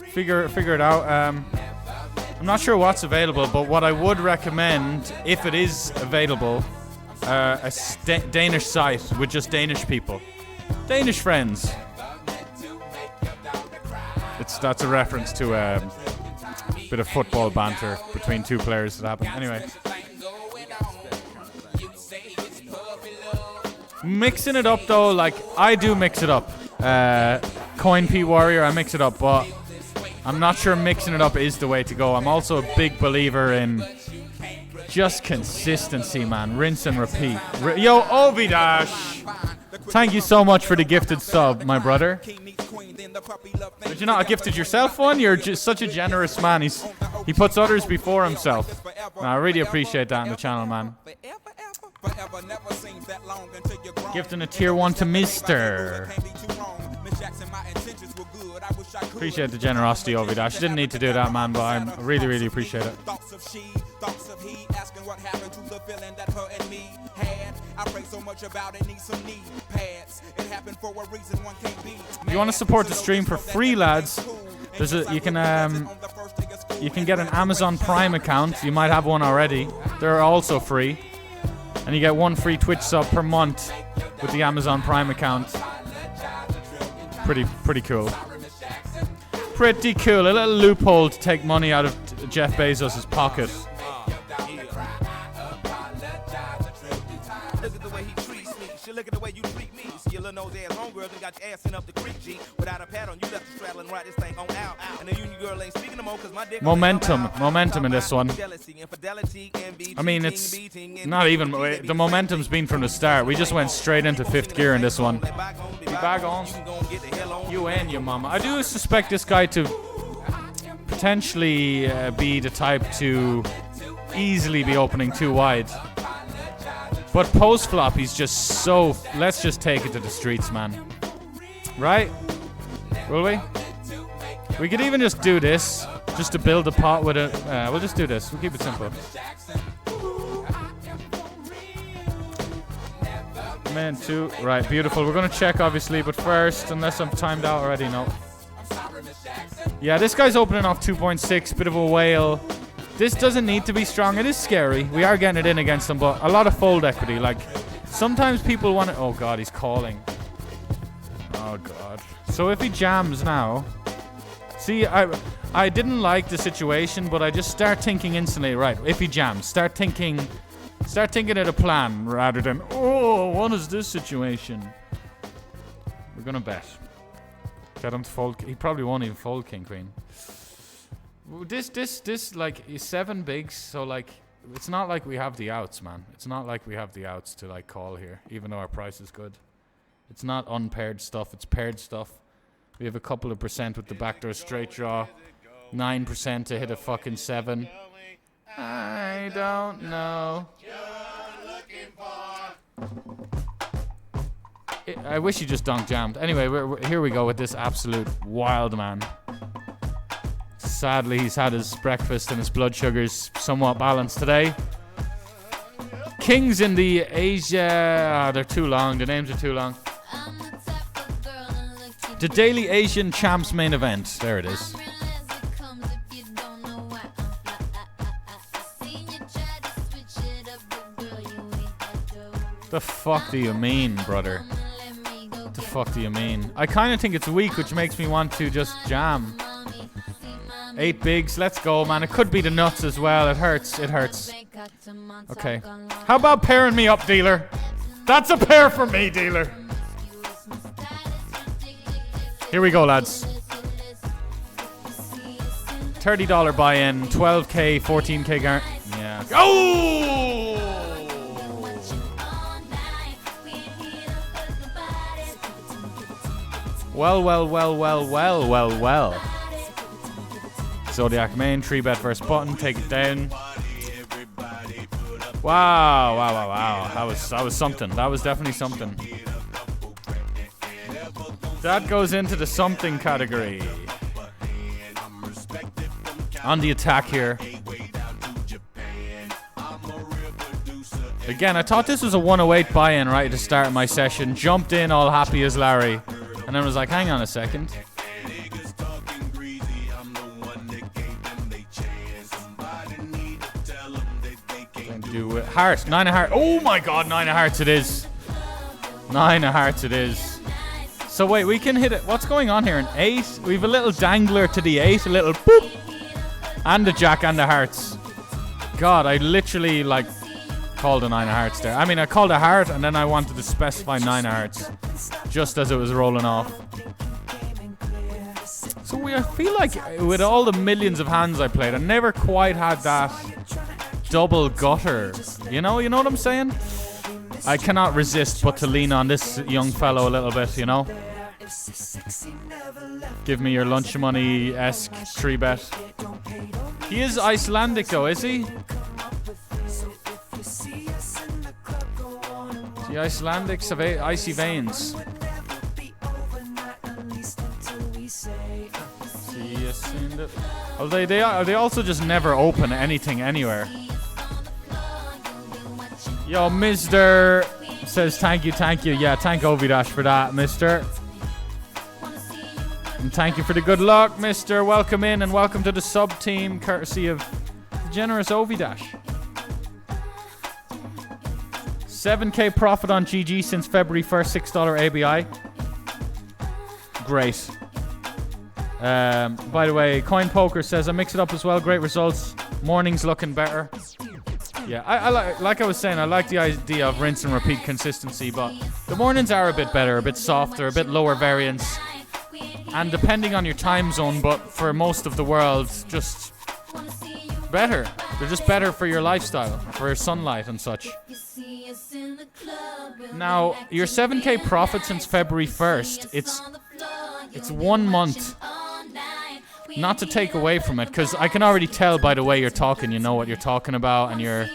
Speaker 1: Figure it out. I'm not sure what's available, but what I would recommend, if it is available, a Danish site with just Danish people, Danish friends. That's a reference to a bit of football banter between 2 players that happened. Anyway. Mixing it up though, like I do mix it up. Coin P Warrior, I mix it up, but I'm not sure mixing it up is the way to go. I'm also a big believer in just consistency, man. Rinse and repeat. Yo, Obi Dash, thank you so much for the gifted sub, my brother. Did you not gifted yourself one? You're just such a generous man. He puts others before himself. I really appreciate that in the channel, man. Gifting a tier 1 to Mr. Appreciate the generosity, Obi Dash. Didn't need to do that, man, but I really, really appreciate it. If you want to support the stream for free, lads, you can get an Amazon Prime account. You might have one already. They're also free. And you get 1 free Twitch sub per month with the Amazon Prime account. Pretty cool. Pretty cool. A little loophole to take money out of Jeff Bezos' pocket.
Speaker 7: Look at the way he treats me. She look at the way you treat me. See your little nose ass homegirl and got your ass in up the creek, G. Without a pad on, you left the straddle and ride this thing on out. And the union girl ain't speaking no more cause my dick.
Speaker 1: Momentum in this one. I mean, it's not even. The momentum's been from the start. We just went straight into 5th gear in this one. Be back on. You and your mama. I do suspect this guy to potentially be the type to easily be opening too wide. But post flop, he's just so. Let's just take it to the streets, man. Right? Will we? We could even just do this, just to build a pot with it. We'll just do this. We'll keep it simple. Man, 2. Right, beautiful. We're gonna check, obviously, but first, unless I'm timed out already, no. Yeah, this guy's opening off 2.6. Bit of a whale. This doesn't need to be strong. It is scary. We are getting it in against them, but a lot of fold equity. Like, sometimes people want to... Oh, God, he's calling. Oh, God. So if he jams now... See, I didn't like the situation, but I just start thinking instantly, right, if he jams, start thinking of a plan rather than, oh, what is this situation? We're going to bet. Get him to fold. He probably won't even fold king, queen. This, like, is 7 bigs, so, like, it's not like we have the outs, man. It's not like we have the outs to, like, call here, even though our price is good. It's not unpaired stuff, it's paired stuff. We have a couple of percent with the backdoor straight draw. 9% to hit a fucking 7. I don't know. I wish you just donk jammed. Anyway, here we go with this absolute wild man. Sadly, he's had his breakfast and his blood sugars somewhat balanced today. Kings in the Asia... they're too long. The names are too long. The Daily Asian Champs main event. There it is. The fuck do you mean, brother? The fuck do you mean? I kind of think it's weak, which makes me want to just jam. 8 bigs, let's go, man. It could be the nuts as well. It hurts, it hurts. Okay. How about pairing me up, dealer? That's a pair for me, dealer. Here we go, lads. $30 buy-in, 12k, 14k guarantee. Yeah. Oh! Well. Zodiac main, 3-bet first button, take it down. Wow. That was something. That was definitely something. That goes into the something category. On the attack here. Again, I thought this was a 108 buy-in right at the start of my session. Jumped in all happy as Larry. And then was like, hang on a second. Do it. Heart. 9 of hearts. Oh my god, 9 of hearts it is. 9 of hearts it is. So wait, we can hit it. What's going on here? An 8? We have a little dangler to the 8. A little boop. And the jack and the hearts. God, I literally like called a 9 of hearts there. I mean, I called a heart and then I wanted to specify 9 of hearts. Just as it was rolling off. So we I feel like with all the millions of hands I played, I never quite had that double gutter. You know what I'm saying? I cannot resist but to lean on this young fellow a little bit, you know? Give me your lunch money-esque 3-bet. He is Icelandic though, is he? The Icelandics have icy veins. Although they also just never open anything anywhere. Yo, Mr. says thank you. Yeah, thank Ovidash for that, Mr. And thank you for the good luck, Mr. Welcome in and welcome to the sub team, courtesy of generous Ovidash. 7k profit on GG since February 1st, $6 ABI. Great. By the way, Coin Poker says I mix it up as well. Great results. Morning's looking better. Yeah, I like I was saying, I like the idea of rinse and repeat consistency, but the mornings are a bit better, a bit softer, a bit lower variance. And depending on your time zone, but for most of the world, just better. They're just better for your lifestyle, for sunlight and such. Now, your 7k profit since February 1st, it's 1 month. Not to take away from it, because I can already tell by the way you're talking, you know what you're talking about, and you're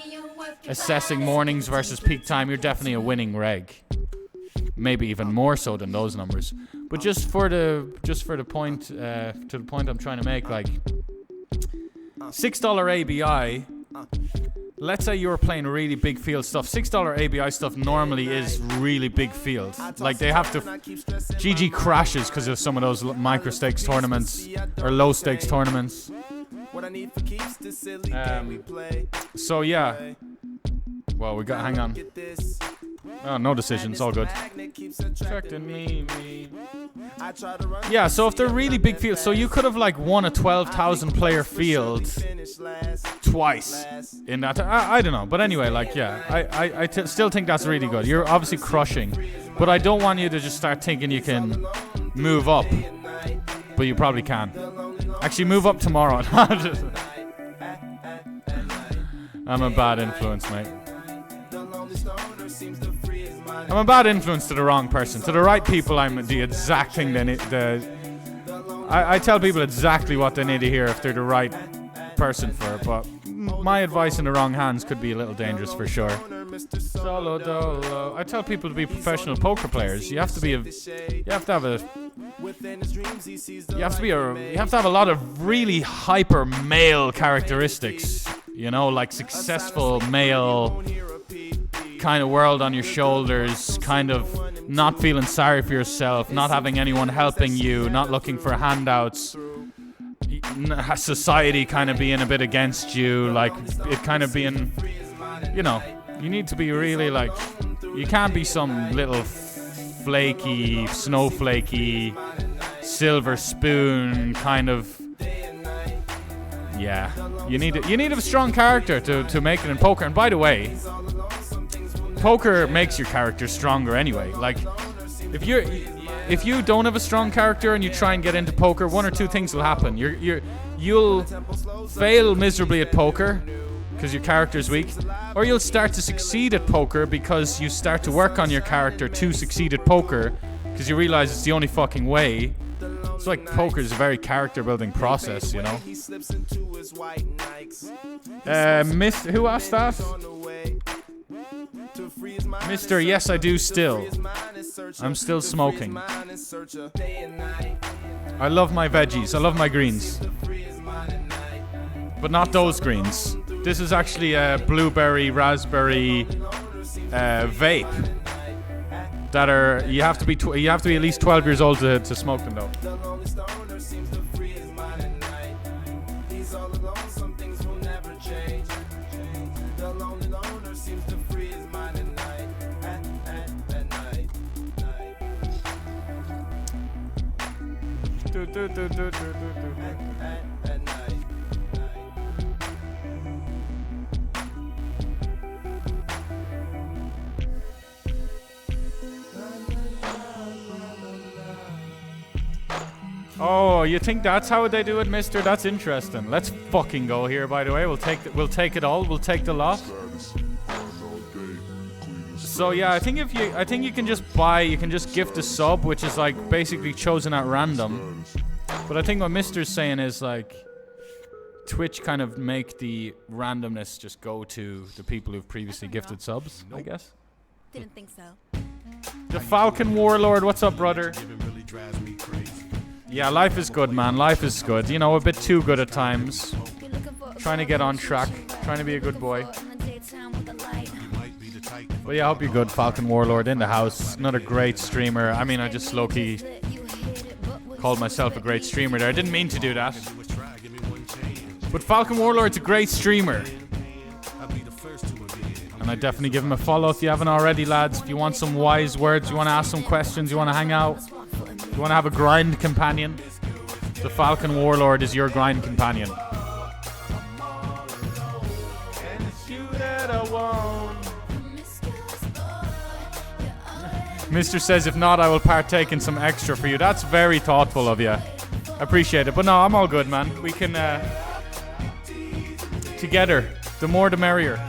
Speaker 1: assessing mornings versus peak time. You're definitely a winning reg. Maybe even more so than those numbers. But just for the point, to the point I'm trying to make, like $6 ABI. Let's say you were playing really big field stuff. $6 ABI stuff normally is really big field. Like they have to... GG crashes because of some of those micro stakes tournaments or low stakes tournaments. So yeah. Well, we got... Hang on. Oh, no decisions. All good. Yeah, so if they're really big fields, so you could have like won a 12,000 player field twice in that. I don't know, but anyway, like yeah, I still think that's really good. You're obviously crushing, but I don't want you to just start thinking you can move up, but you probably can. Actually, move up tomorrow. I'm a bad influence, mate. I'm a bad influence to the wrong person. To the right people, I'm the exact thing they need. I tell people exactly what they need to hear if they're the right person for it, but my advice in the wrong hands could be a little dangerous for sure. Solo dolo. I tell people to be professional poker players. You have to have a lot of really hyper male characteristics. You know, like successful male kind of world on your shoulders, kind of not feeling sorry for yourself, not having anyone helping you, not looking for handouts, society kind of being a bit against you, like it kind of being, you know, you need to be really like, you can't be some little flaky, snowflakey, silver spoon kind of. Yeah, you need a strong character to make it in poker. And by the way, poker makes your character stronger anyway. Like, if you don't have a strong character and you try and get into poker, one or two things will happen. You'll fail miserably at poker because your character's weak, or you'll start to succeed at poker because you start to work on your character to succeed at poker because you realize it's the only fucking way. It's like poker is a very character building process, you know. Who asked that? Mr. Yes, I do still. I'm still smoking. I love my veggies. I love my greens. But not those greens. This is actually a blueberry, raspberry vape. That are you have to be at least 12 years old to smoke them though. Oh, you think that's how they do it, mister? That's interesting. Let's fucking go here, by the way. We'll take it all. We'll take the lot. So yeah, I think you can just gift a sub, which is like basically chosen at random. But I think what mister's saying is like Twitch kind of make the randomness just go to the people who've previously gifted subs, I guess.
Speaker 9: Didn't think so.
Speaker 1: The Falcon Warlord, what's up, brother? Yeah, life is good, man. Life is good. You know, a bit too good at times. Trying to get on track. Trying to be a good boy. But yeah, I hope you're good, Falcon Warlord in the house. Not a great streamer. I mean, I just low-key called myself a great streamer there. I didn't mean to do that. But Falcon Warlord's a great streamer. And I definitely give him a follow if you haven't already, lads. If you want some wise words, you want to ask some questions, you want to hang out, you want to have a grind companion, the Falcon Warlord is your grind companion. Mister says, if not, I will partake in some extra for you. That's very thoughtful of you. Appreciate it. But no, I'm all good, man. We can, together, the more the merrier.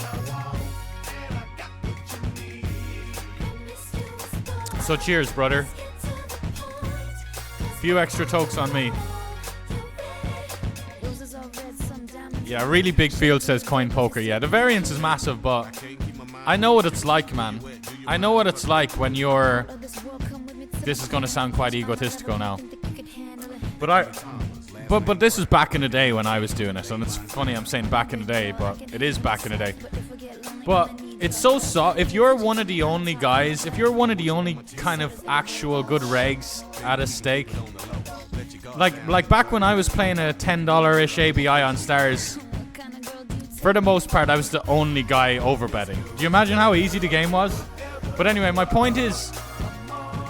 Speaker 1: So cheers, brother. Few extra tokes on me. Yeah, really big field, says Coin Poker. Yeah, the variance is massive, but I know what it's like, man. I know what it's like when you're... This is going to sound quite egotistical now. But this was back in the day when I was doing it. And it's funny I'm saying back in the day, but it is back in the day. But it's so soft. If you're one of the only guys, if you're one of the only kind of actual good regs at a stake, like back when I was playing a $10-ish ABI on Stars, for the most part, I was the only guy overbetting. Do you imagine how easy the game was? But anyway, my point is,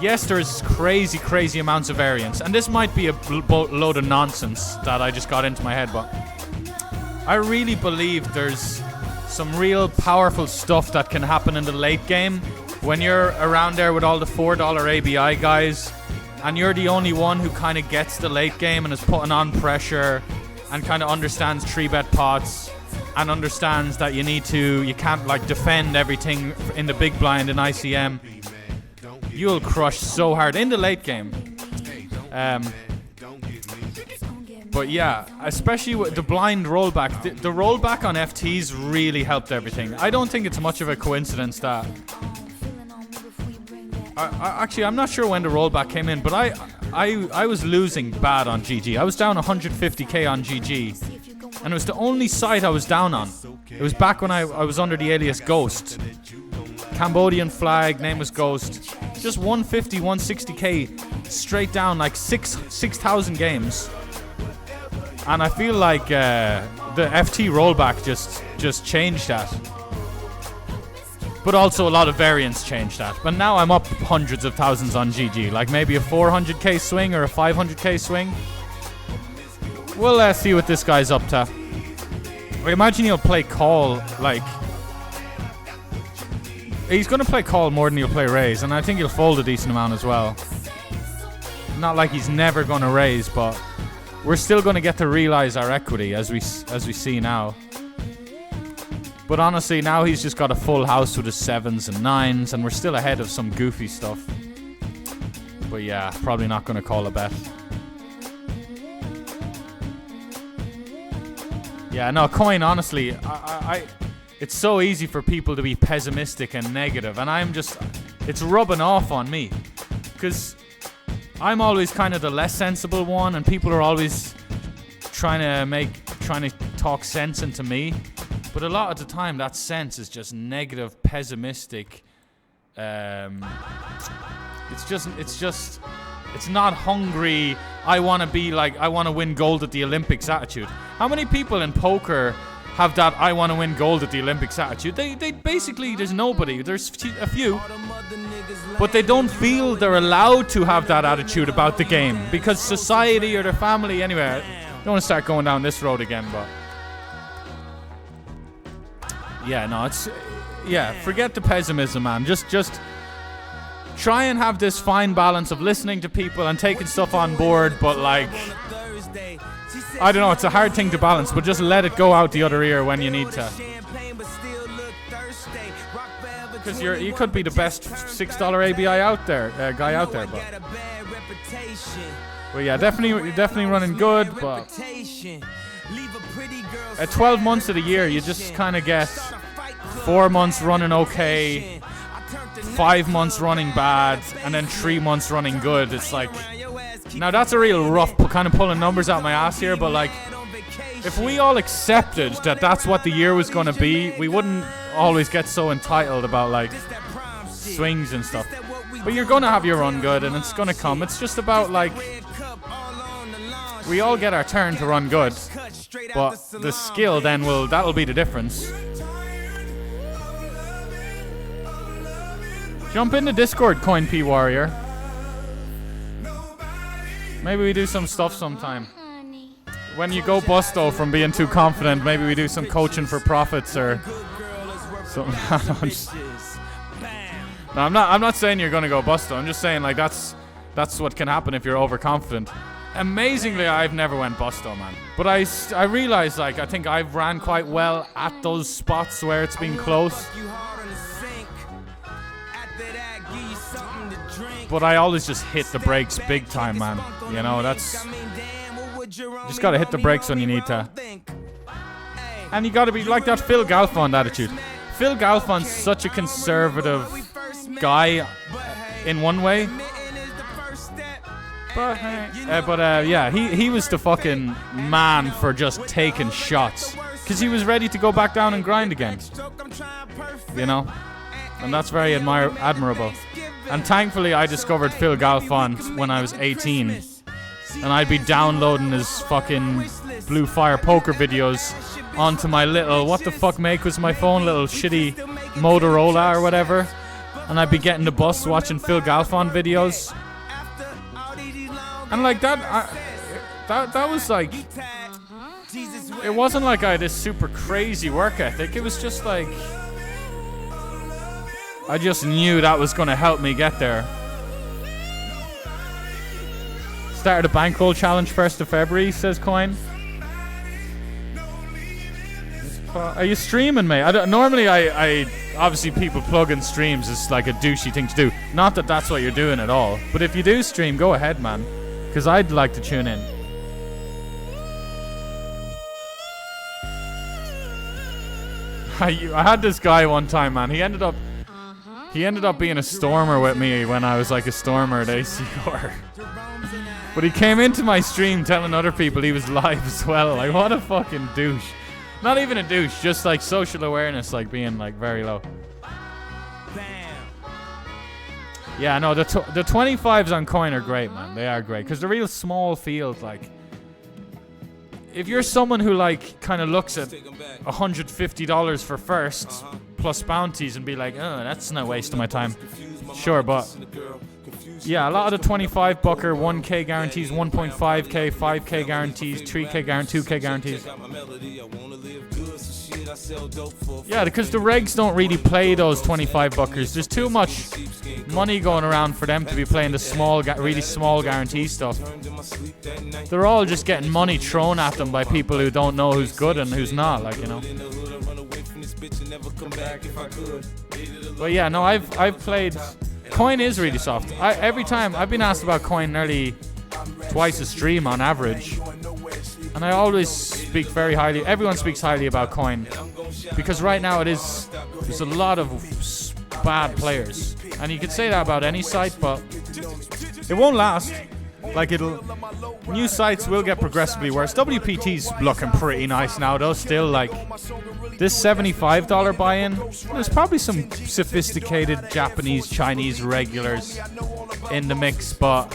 Speaker 1: yes, there's crazy amounts of variance. And this might be a load of nonsense that I just got into my head, but I really believe there's some real powerful stuff that can happen in the late game when you're around there with all the $4 ABI guys and you're the only one who kind of gets the late game and is putting on pressure and kind of understands 3-bet pots and understands that you can't like defend everything in the big blind in ICM. You'll crush so hard in the late game. But yeah, especially with the blind rollback. The rollback on FTs really helped everything. I don't think it's much of a coincidence that... Actually, I'm not sure when the rollback came in, but I was losing bad on GG. I was down 150k on GG. And it was the only site I was down on. It was back when I was under the alias Ghost. Cambodian flag, name was Ghost. Just 150, 160k straight down, like 6,000 games. And I feel like the FT rollback just changed that. But also a lot of variance changed that. But now I'm up hundreds of thousands on GG. Like maybe a 400k swing or a 500k swing. We'll see what this guy's up to. I imagine he'll play call, like... He's going to play call more than he'll play raise. And I think he'll fold a decent amount as well. Not like he's never going to raise, but... We're still going to get to realize our equity as we see now. But honestly, now he's just got a full house with his 7s and 9s, and we're still ahead of some goofy stuff. But yeah, probably not going to call a bet. Yeah, no, Coin, honestly, it's so easy for people to be pessimistic and negative, and it's rubbing off on me. Because I'm always kind of the less sensible one, and people are always trying to talk sense into me. But a lot of the time, that sense is just negative, pessimistic. It's not hungry. I want to win gold at the Olympics attitude. How many people in poker have that I want to win gold at the Olympics attitude? They basically, there's nobody. There's a few. But they don't feel they're allowed to have that attitude about the game because society or their family. Anyway, I don't want to start going down this road again, but yeah, no, forget the pessimism, man. Just try and have this fine balance of listening to people and taking stuff on board, but like, I don't know, it's a hard thing to balance, but just let it go out the other ear when you need to. Because you could be the best $6 ABI out there, guy out there, but yeah, definitely running good, but at 12 months of the year, you just kind of get 4 months running okay, 5 months running bad, and then 3 months running good. It's like, now that's a real rough kind of pulling numbers out my ass here, but like, if we all accepted that that's what the year was going to be, we wouldn't always get so entitled about like swings and stuff. But you're going to have your run good, and it's going to come. It's just about like, we all get our turn to run good, but the skill then that'll be the difference. Jump into Discord, Coin P Warrior. Maybe we do some stuff sometime. When you go bust though from being too confident, maybe we do some coaching for profits or something. No, I'm not saying you're gonna go bust though. I'm just saying like that's what can happen if you're overconfident. Amazingly, I've never went bust though, man. But I realized like I think I've ran quite well at those spots where it's been close. But I always just hit the brakes big time, man. You know, that's... Just gotta hit the brakes when you need to. And you gotta be like that Phil Galfond attitude. Phil Galfond's such a conservative guy in one way. But yeah, he was the fucking man for just taking shots. Because he was ready to go back down and grind again. You know? And that's very admirable. And thankfully I discovered Phil Galfond when I was 18. And I'd be downloading his fucking Blue Fire poker videos onto my little, what the fuck make was my phone, little shitty Motorola or whatever. And I'd be getting the bus watching Phil Galfond videos. And like that was like, it wasn't like I had this super crazy work ethic. It was just like, I just knew that was going to help me get there. Started a bankroll challenge 1st of February, says Coin. Are you streaming, mate? Normally, I obviously people plugging streams is like a douchey thing to do. Not that that's what you're doing at all. But if you do stream, go ahead, man. Because I'd like to tune in. I had this guy one time, man. He ended up being a stormer with me when I was like a stormer at ACR. But he came into my stream telling other people he was live as well. Like, what a fucking douche. Not even a douche, just like social awareness, like being like very low. Yeah, no, the 25s on Coin are great, man. They are great. Because they're real small field, like. If you're someone who like kind of looks at $150 for firsts plus bounties and be like, oh, that's no waste of my time. Sure, but yeah, a lot of the 25 bucker 1k guarantees, 1.5k, 5k guarantees, 3k guarantees, 2k guarantees. Yeah, because the regs don't really play those 25 buckers. There's too much money going around for them to be playing the small, really small guarantee stuff. They're all just getting money thrown at them by people who don't know who's good and who's not, like, you know. But yeah, no, I've played. Coin is really soft. Every time I've been asked about Coin nearly twice a stream on average, and I always speak very highly. Everyone speaks highly about Coin because right now there's a lot of bad players, and you could say that about any site, but it won't last. Like, new sites will get progressively worse. WPT's looking pretty nice now though. Still, like, this $75 buy-in, there's probably some sophisticated Japanese, Chinese regulars in the mix, but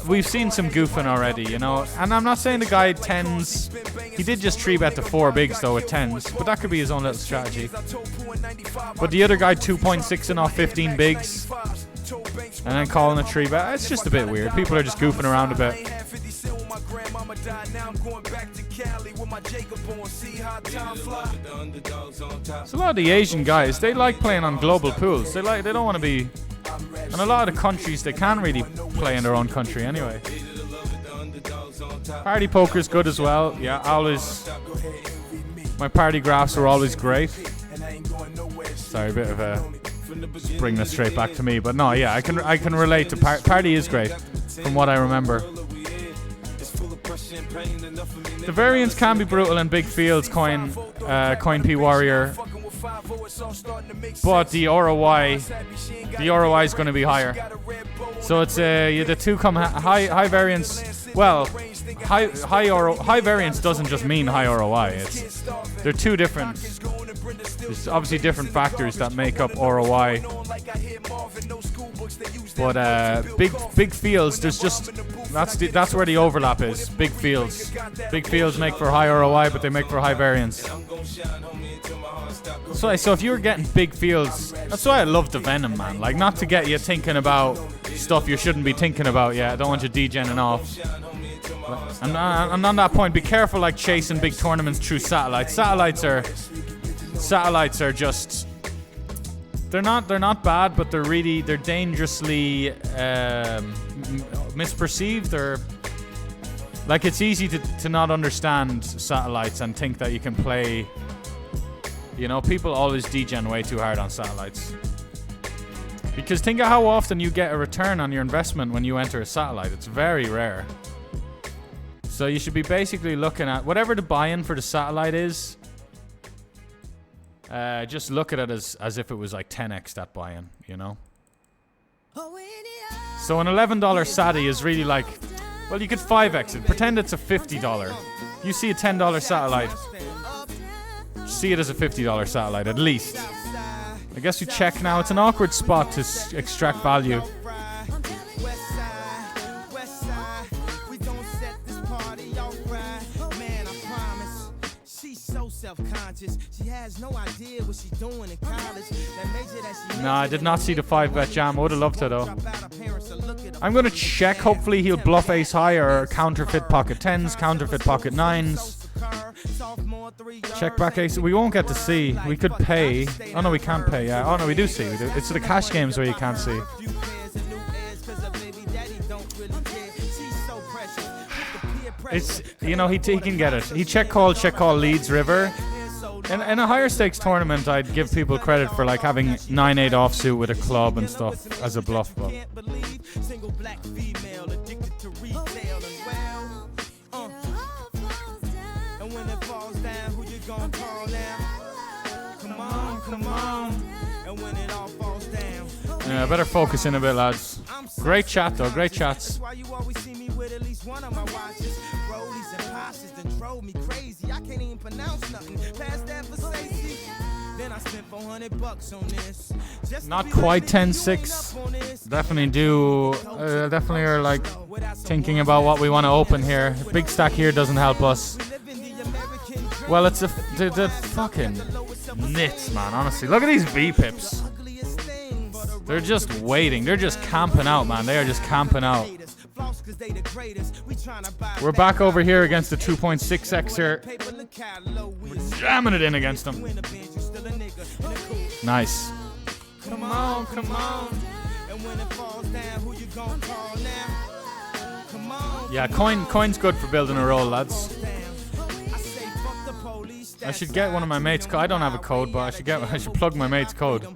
Speaker 1: we've seen some goofing already, you know. And I'm not saying the guy 10s. He did just 3-bet the 4 bigs though with 10s, but that could be his own little strategy. But the other guy 2.6ing off 15 bigs and then calling a 3-bet, it's just a bit weird. People are just goofing around a bit. So a lot of the Asian guys, they like playing on global pools. They don't want to be. And a lot of the countries, they can't really play in their own country anyway. Party poker's good as well. Yeah, always. My party graphs are always great. Sorry, a bit of a bring this straight back to me, but no, yeah, I can relate to party is great from what I remember. The variance can be brutal in big fields, Coin P Warrior, but the ROI is going to be higher. So it's the two come high variance. Well, high variance doesn't just mean high ROI. They're two different. There's obviously different factors that make up ROI. But big fields, there's just that's where the overlap is. Big fields make for high ROI, but they make for high variance. So if you were getting big fields, that's why I love the Venom, man. Like, not to get you thinking about stuff you shouldn't be thinking about. Yeah, I don't want you degenning off. And on that point, be careful, like, chasing big tournaments through satellites. Satellites are just. They're not bad, but they're dangerously misperceived. They're like, it's easy to not understand satellites and think that you can play. You know, people always degen way too hard on satellites. Because think of how often you get a return on your investment when you enter a satellite. It's very rare. So you should be basically looking at whatever the buy-in for the satellite is. Just look at it as if it was like 10x that buy-in, you know? So an $11 SATI is really like, well, you could 5x it. Pretend it's a $50. You see a $10 satellite, see it as a $50 satellite, at least. I guess we check now. It's an awkward spot to extract value. Self-conscious. She has no idea what she's doing in college. That major that she No, I did not see the 5-bet jam. I would have loved to, though. I'm going to check. Hopefully he'll bluff ace high or counterfeit pocket 10s, counterfeit pocket 9s. Check back ace. We won't get to see. We could pay. Oh, no, we can't pay. Yeah. Oh, no, we do see. We do. It's the cash games where you can't see. It's, you know, he can get it. He check call leads river. In a higher stakes tournament, I'd give people credit for like having 9-8 offsuit with a club and stuff as a bluff. But yeah, I better focus in a bit, lads. Great chat though, great chats. One of my watches, rollies and passes, then drove me crazy. I can't even pronounce nothing past that for safety. Then I spent $400 on this. Not quite 10-6. Definitely are like thinking about what we want to open here. Big stack here doesn't help us. Well, it's the fucking nits, man. Honestly, look at these V pips. They're just waiting. They're just camping out, man. They are just camping out. We're back over here against the 2.6xer. We're jamming it in against them. Nice. Come on. Yeah, coin's good for building a roll, lads. I should get one of my mates' I don't have a code, but I should plug my mate's code.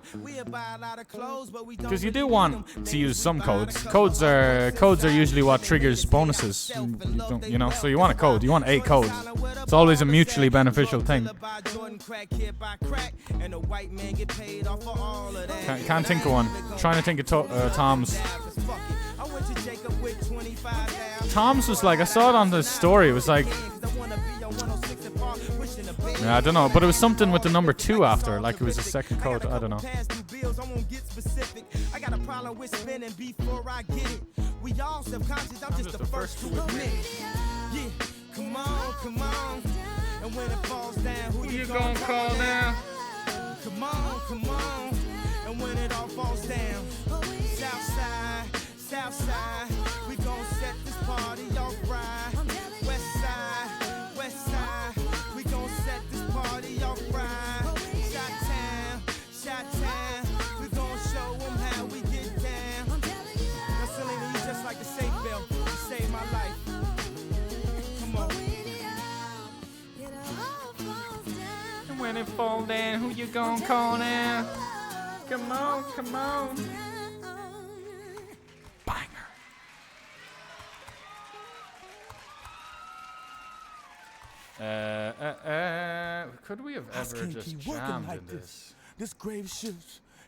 Speaker 1: Because you do want to use some codes. Codes are usually what triggers bonuses. You know, so you want a code. You want 8 codes. It's always a mutually beneficial thing. Can't think of one. Trying to think of Tom's. Tom's was like, I saw it on the story. It was like, yeah, I don't know, but it was something with the number 2 after, like it was a second code. I don't know. I got a problem with spinning before I get it. We all self-conscious, I'm just the first to admit it. Yeah, come on. And when it falls down, who you gonna call now? Come on. And when it all falls down, Southside, we gon' set this party off right. West side.
Speaker 7: town. We gon' show them how we get down. Now, Selena, you just like the safe belt. You saved my life. Come on.
Speaker 1: And when it fall down, who you gon' call now? Come on, come on. Banger. Could we have ever just jammed in this?
Speaker 6: This grave ship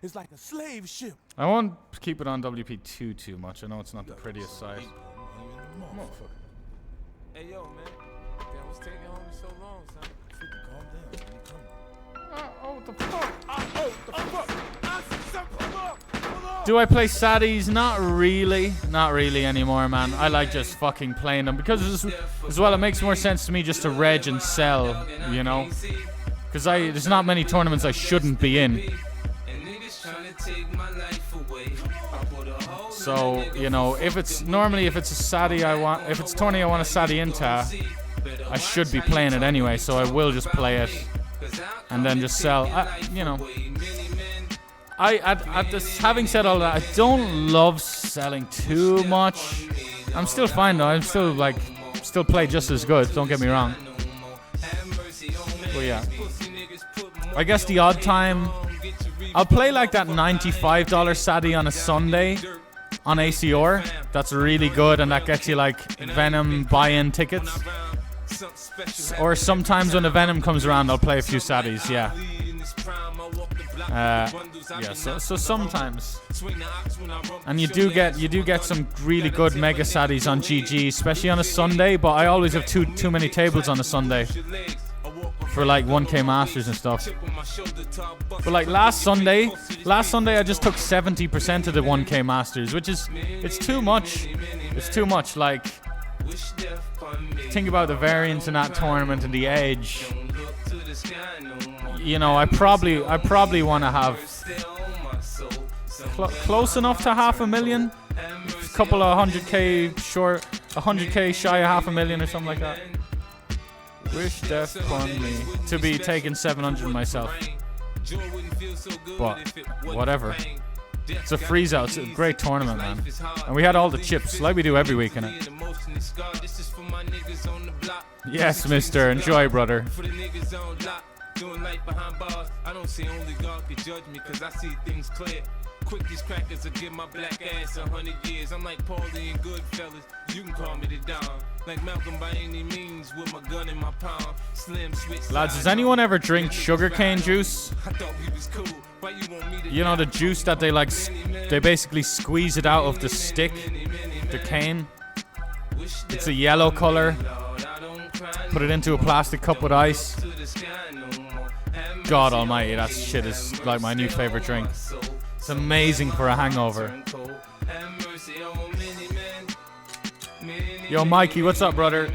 Speaker 6: is like a slave ship.
Speaker 1: I won't keep it on WP2 too much. I know it's not the prettiest site.
Speaker 6: Motherfucker.
Speaker 8: Hey, yo, man. Damn, what's taking homie so long, son?
Speaker 6: Calm down.
Speaker 1: Do I play saddies? Not really. Not really anymore, man. I like just fucking playing them because as well it makes more sense to me just to reg and sell, you know? Because there's not many tournaments I shouldn't be in. So, you know, if it's a saddie if it's tourney I want a saddie into, I should be playing it anyway, so I will just play it and then just sell. You know, having said all that, I don't love selling too much. I'm still fine though. I'm still still play just as good. Don't get me wrong. But yeah, I guess the odd time I'll play like that $95 saddie on a Sunday on ACR. That's really good, and that gets you like Venom buy-in tickets. Or sometimes when the Venom comes around, I'll play a few saddies. Yeah. So sometimes, and you do get some really good mega saddies on GG, especially on a Sunday. But I always have too many tables on a Sunday for like 1K Masters and stuff. But like last Sunday I just took 70% of the 1K Masters, which is it's too much. It's too much. Like, think about the variance in that tournament and the edge. You know, I probably want to have close enough to 500,000, a couple of 100K short, 100K shy of 500,000 or something like that. Wish death upon me to be taking 700 myself, but whatever. It's a freeze out. It's a great tournament, man, and we had all the chips like we do every week in it. Yes, mister. Enjoy, brother.
Speaker 9: Doing life behind bars, I don't see only God can judge me, cause I see things clear. Quick these crackers will give my black ass 100 years. I'm like Paulie and Goodfellas, you can call me the Don. Like Malcolm by any means, with my gun in my palm. Slim switch.
Speaker 1: Lads, does anyone ever drink sugarcane juice?
Speaker 9: I thought we was cool. Why you want me to
Speaker 1: You know the juice that they basically squeeze it out of the stick, the cane. It's a yellow color. Put it into a plastic cup with ice. God almighty, that shit is like my new favorite drink. It's amazing for a hangover. Yo, Mikey, what's up, brother?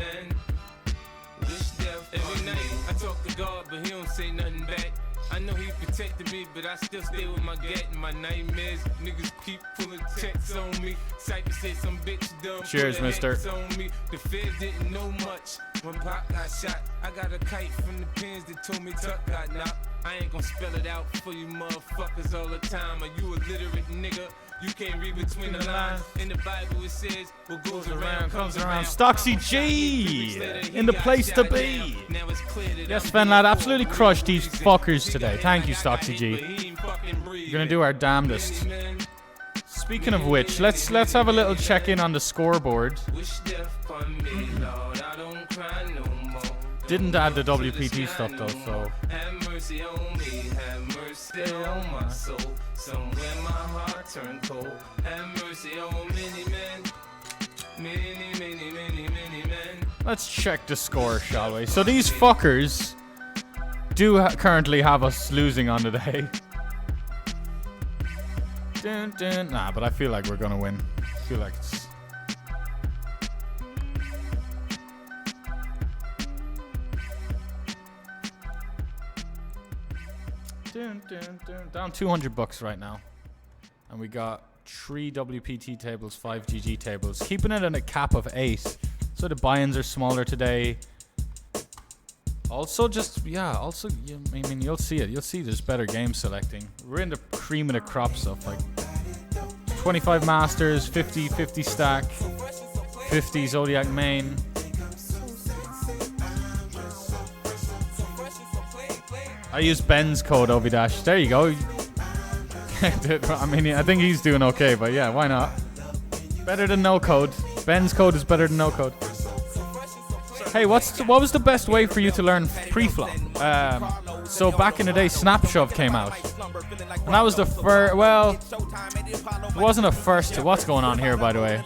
Speaker 9: Every night I talk to God, but he don't say nothing back. I know he protected me, but I still stay with my gat and my nightmares. Niggas keep pulling checks on me. Cypher said some bitch dumb.
Speaker 1: Cheers, mister.
Speaker 9: On me. The feds didn't know much. When Pop got shot, I got a kite from the pins that told me Tuck got knocked. I ain't gon' spell it out for you motherfuckers all the time. Are you a literate nigga? You can't read between the lines. In the Bible it says, what goes around comes around.
Speaker 1: Stocksy G in the place to be. Yes, Sven lad, absolutely crushed these fuckers today. Thank you, Stocksy G. We're gonna do our damnedest. Speaking of which, let's have a little check in on the scoreboard. Didn't add the WPT stuff though, so.
Speaker 9: Have mercy on me, have mercy on my soul. Somewhere my heart turned cold. Have mercy on many men, many men.
Speaker 1: Let's check the score, shall we? So these fuckers do currently have us losing on the day. Dun, dun. Nah, but I feel like we're gonna win. I feel like it's. Dun, dun, dun. Down $200 right now, and we got 3 WPT tables, 5 GG tables, keeping it at a cap of 8. So the buy-ins are smaller today. Also, I mean, you'll see it. You'll see there's better game selecting. We're in the cream of the crop stuff, like 25 Masters, 50 stack, 50 Zodiac main. I use Ben's code Ovidash. There you go. I mean, I think he's doing okay, but yeah, why not? Better than no code. Ben's code is better than no code. Hey, what was the best way for you to learn pre-flop? So back in the day, Snapshove came out. And that was the first, well, it wasn't a first. What's going on here, by the way?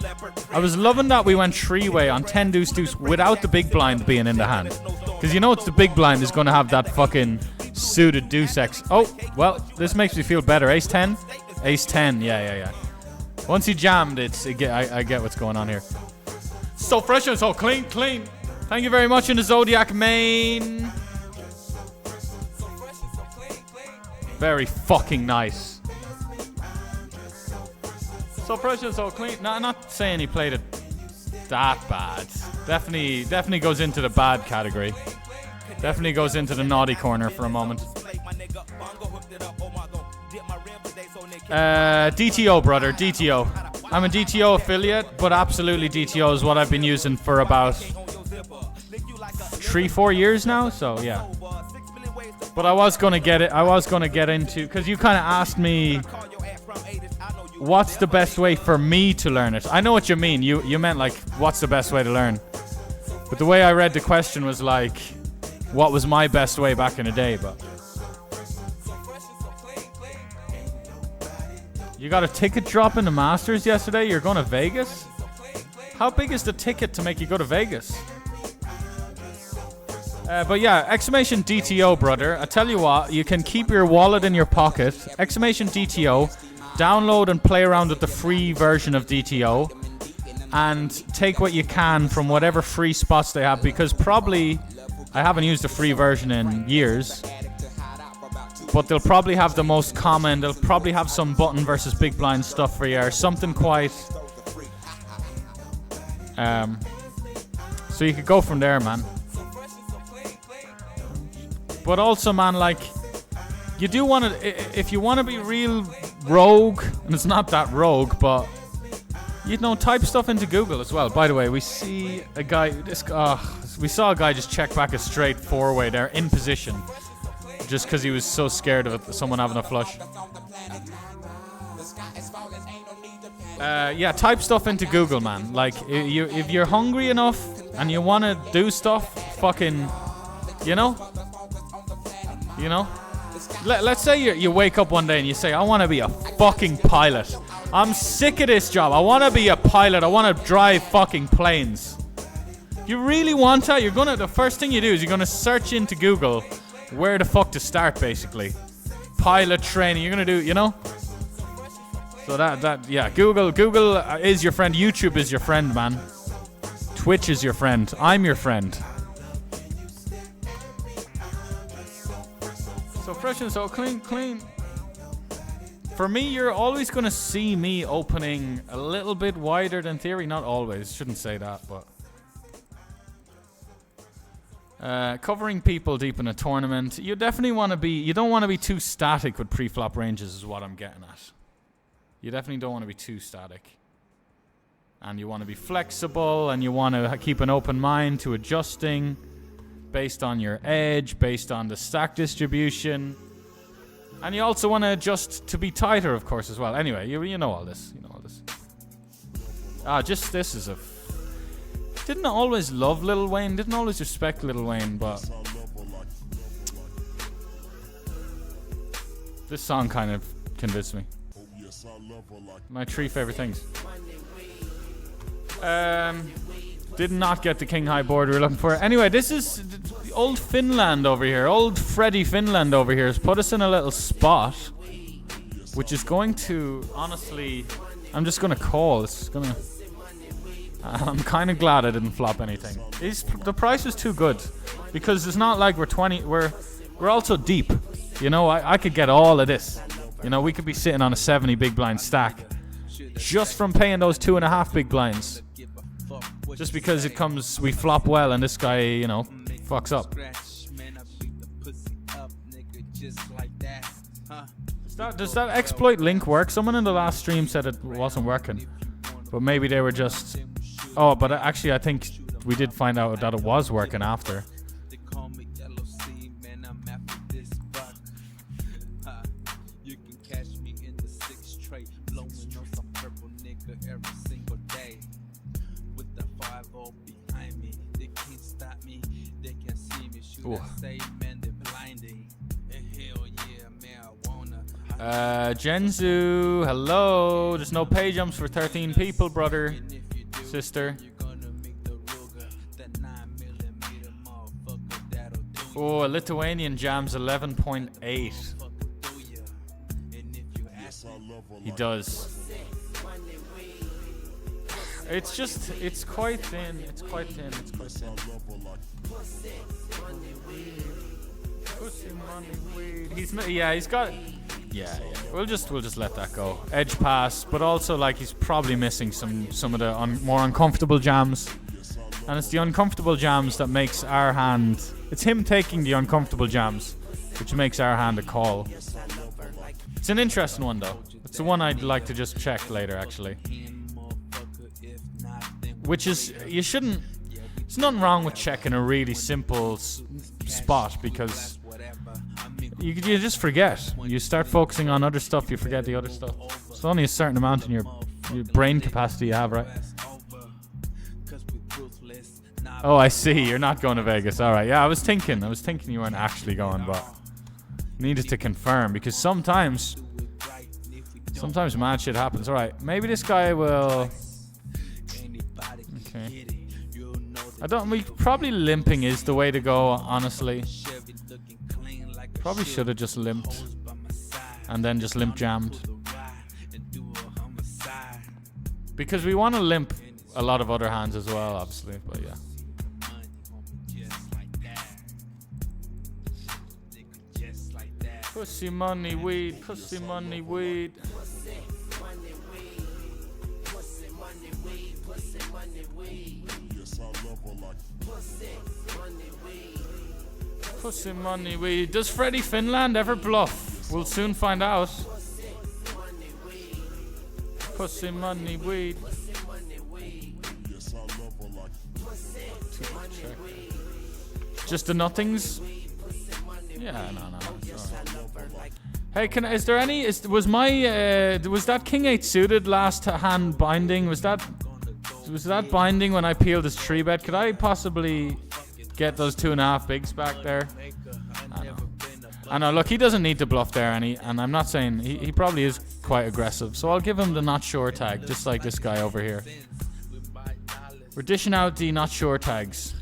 Speaker 1: I was loving that we went three-way on 10 deuce deuce without the big blind being in the hand. Because you know it's the big blind is going to have that fucking suited deuce X. Oh, well, this makes me feel better. Ace 10? Ace 10, yeah. Once he jammed, I get what's going on here. So fresh and so clean. Thank you very much in the Zodiac main. Very fucking nice. So fresh and so clean. No, I'm not saying he played it that bad. Definitely goes into the bad category. Definitely goes into the naughty corner for a moment. DTO, brother. DTO. I'm a DTO affiliate, but absolutely DTO is what I've been using for about 3-4 years now, so yeah. But I was gonna get into, because you kind of asked me what's the best way for me to learn it. I know what you mean. You meant like what's the best way to learn, but the way I read the question was like what was my best way back in the day. But you got a ticket drop in the Masters yesterday. You're going to Vegas? How big is the ticket to make you go to Vegas? But yeah, exclamation DTO, brother. I tell you what, you can keep your wallet in your pocket. Exclamation DTO. Download and play around with the free version of DTO. And take what you can from whatever free spots they have. Because probably, I haven't used the free version in years. But they'll probably have the most common. They'll probably have some button versus big blind stuff for you. Or something quite... so you could go from there, man. But also, man, like, you do want to, if you want to be real rogue, and it's not that rogue, but, you know, type stuff into Google as well. By the way, we see a guy, we saw a guy just check back a straight four-way there in position, just because he was so scared of someone having a flush. Yeah, type stuff into Google, man. Like, if you're hungry enough and you want to do stuff, fucking, you know? Let's say you wake up one day and you say, I want to be a fucking pilot. I'm sick of this job. I want to be a pilot. I want to drive fucking planes. If you really want that, the first thing you do is you're going to search into Google where the fuck to start, basically. Pilot training. You're going to do, you know? So yeah, Google is your friend. YouTube is your friend, man. Twitch is your friend. I'm your friend. So fresh and so clean. For me, you're always going to see me opening a little bit wider than theory. Not always. Shouldn't say that, but... covering people deep in a tournament. You definitely want to be... You don't want to be too static with pre-flop ranges is what I'm getting at. You definitely don't want to be too static. And you want to be flexible, and you want to keep an open mind to adjusting based on your edge, based on the stack distribution. And you also want to adjust to be tighter, of course, as well. Anyway, you know all this. Just this is a... Didn't always love Lil Wayne, didn't always respect Lil Wayne, but... This song kind of convinced me. My 3 favorite things. Did not get the king high board we were looking for. Anyway, this is old Finland over here. Old Freddy Finland over here has put us in a little spot, which is going to, honestly, I'm just going to call. It's going to... I'm kind of glad I didn't flop anything. The price was too good, because it's not like we're also deep. You know, I could get all of this. You know, we could be sitting on a 70 big blind stack just from paying those 2.5 big blinds. Just because we flop well and this guy, you know, fucks up.
Speaker 7: just like that. Huh?
Speaker 1: Does that exploit link work? Someone in the last stream said it wasn't working. But maybe they were just... Oh, but actually I think we did find out that it was working after.
Speaker 7: They call me Yellow Sea, man, I'm after this buck. You can catch me in the 6 tray, blowing on some purple nigga every single day. With the 5-0 behind me, they can't stop me, they can see me. Shoot, I say, man, they're blinding. And hell yeah, man, I wanna.
Speaker 1: Genzu, hello. There's no pay jumps for 13 people, brother, sister. Oh, a Lithuanian jams 11.8. He does. It's just, it's quite thin. It's quite thin. It's quite thin. Pussy, money, weed. He's got. Yeah. We'll just let that go. Edge pass, but also like he's probably missing some of the more uncomfortable jams, and it's the uncomfortable jams that makes our hand. It's him taking the uncomfortable jams, which makes our hand a call. It's an interesting one though. It's the one I'd like to just check later actually. Which is, you shouldn't. There's nothing wrong with checking a really simple spot because you just forget. You start focusing on other stuff, you forget the other stuff. It's only a certain amount in your brain capacity you have, right? Oh, I see. You're not going to Vegas. All right. Yeah, I was thinking you weren't actually going, but needed to confirm because sometimes mad shit happens. All right. Maybe this guy will. Okay. Probably limping is the way to go, honestly. Probably should have just limped and then just limp jammed. Because we want to limp a lot of other hands as well, obviously, but yeah. Pussy, money, weed, pussy, money, weed. Pussy, money, weed. Does Freddie Finland ever bluff? We'll soon find out. Pussy, money, weed. Just the nothings? Yeah, no. Hey, was that King 8 suited last hand binding? Was that binding when I peeled his tree bed? Could I possibly get those 2.5 bigs back there? I know. Look, he doesn't need to bluff there, and I'm not saying he probably is quite aggressive. So I'll give him the not sure tag, just like this guy over here. We're dishing out the not sure tags.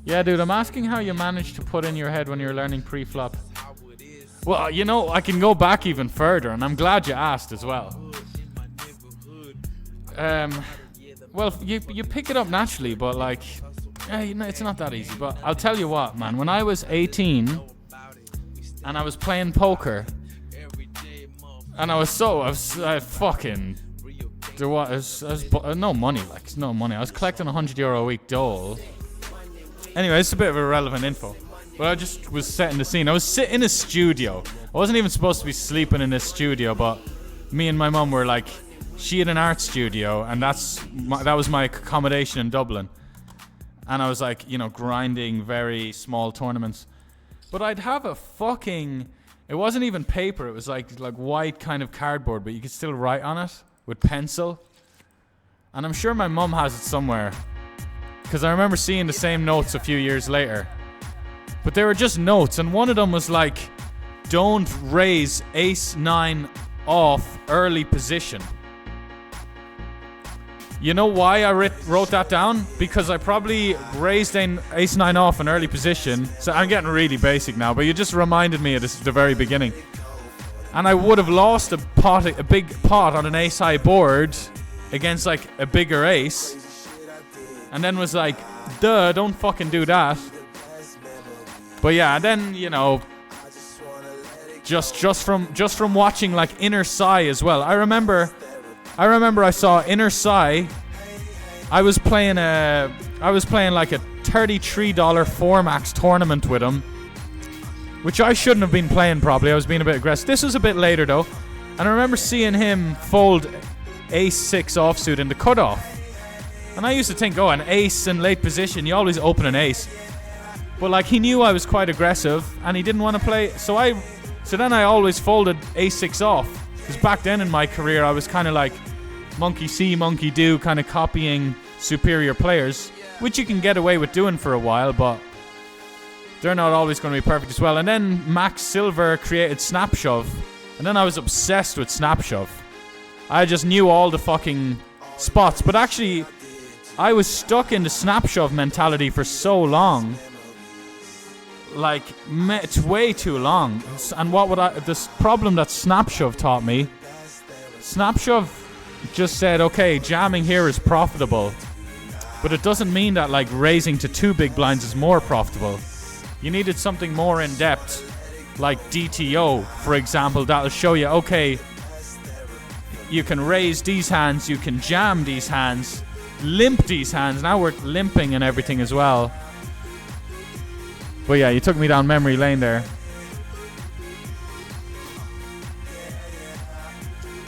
Speaker 1: Yeah, dude, I'm asking how you managed to put in your head when you're learning pre-flop. Well, you know, I can go back even further, and I'm glad you asked as well. Well, you pick it up naturally, but like, it's not that easy. But I'll tell you what, man. When I was 18 and I was playing poker, and there was no money, like no money. I was collecting €100 a week dole. Anyway, it's a bit of irrelevant info. But I just was setting the scene. I was sitting in a studio. I wasn't even supposed to be sleeping in this studio, but me and my mum were like, she had an art studio, and that was my accommodation in Dublin. And I was like, grinding very small tournaments. But I'd have a fucking... It wasn't even paper. It was like white kind of cardboard, but you could still write on it with pencil. And I'm sure my mum has it somewhere. Because I remember seeing the same notes a few years later. But they were just notes, and one of them was like, don't raise ace-9 off early position. You know why I wrote that down? Because I probably raised ace-9 off an early position. So I'm getting really basic now, but you just reminded me of the very beginning. And I would have lost a big pot on an ace-high board against like a bigger ace. And then was like, duh, don't fucking do that. But yeah, and then, just from watching like Inner Sai as well. I remember I saw Inner Sai I was playing like a $33 4-max tournament with him, which I shouldn't have been playing probably. I was being a bit aggressive. This was a bit later though, and I remember seeing him fold ace-6 offsuit in the cutoff, and I used to think, oh, an ace in late position, you always open an ace. But like he knew I was quite aggressive, and he didn't want to play. So then I always folded ace-6 off, because back then in my career I was kind of like monkey see, monkey do, kind of copying superior players, which you can get away with doing for a while, but they're not always going to be perfect as well. And then Max Silver created Snap Shove, and then I was obsessed with Snap Shove. I just knew all the fucking spots, but actually I was stuck in the Snap Shove mentality for so long, like it's way too long. And this problem that Snap Shove taught me, Snap Shove just said, okay, jamming here is profitable, but it doesn't mean that like raising to 2 big blinds is more profitable. You needed something more in depth, like DTO, for example, that'll show you, okay, you can raise these hands, you can jam these hands, limp these hands. Now we're limping and everything as well. But yeah, you took me down memory lane there.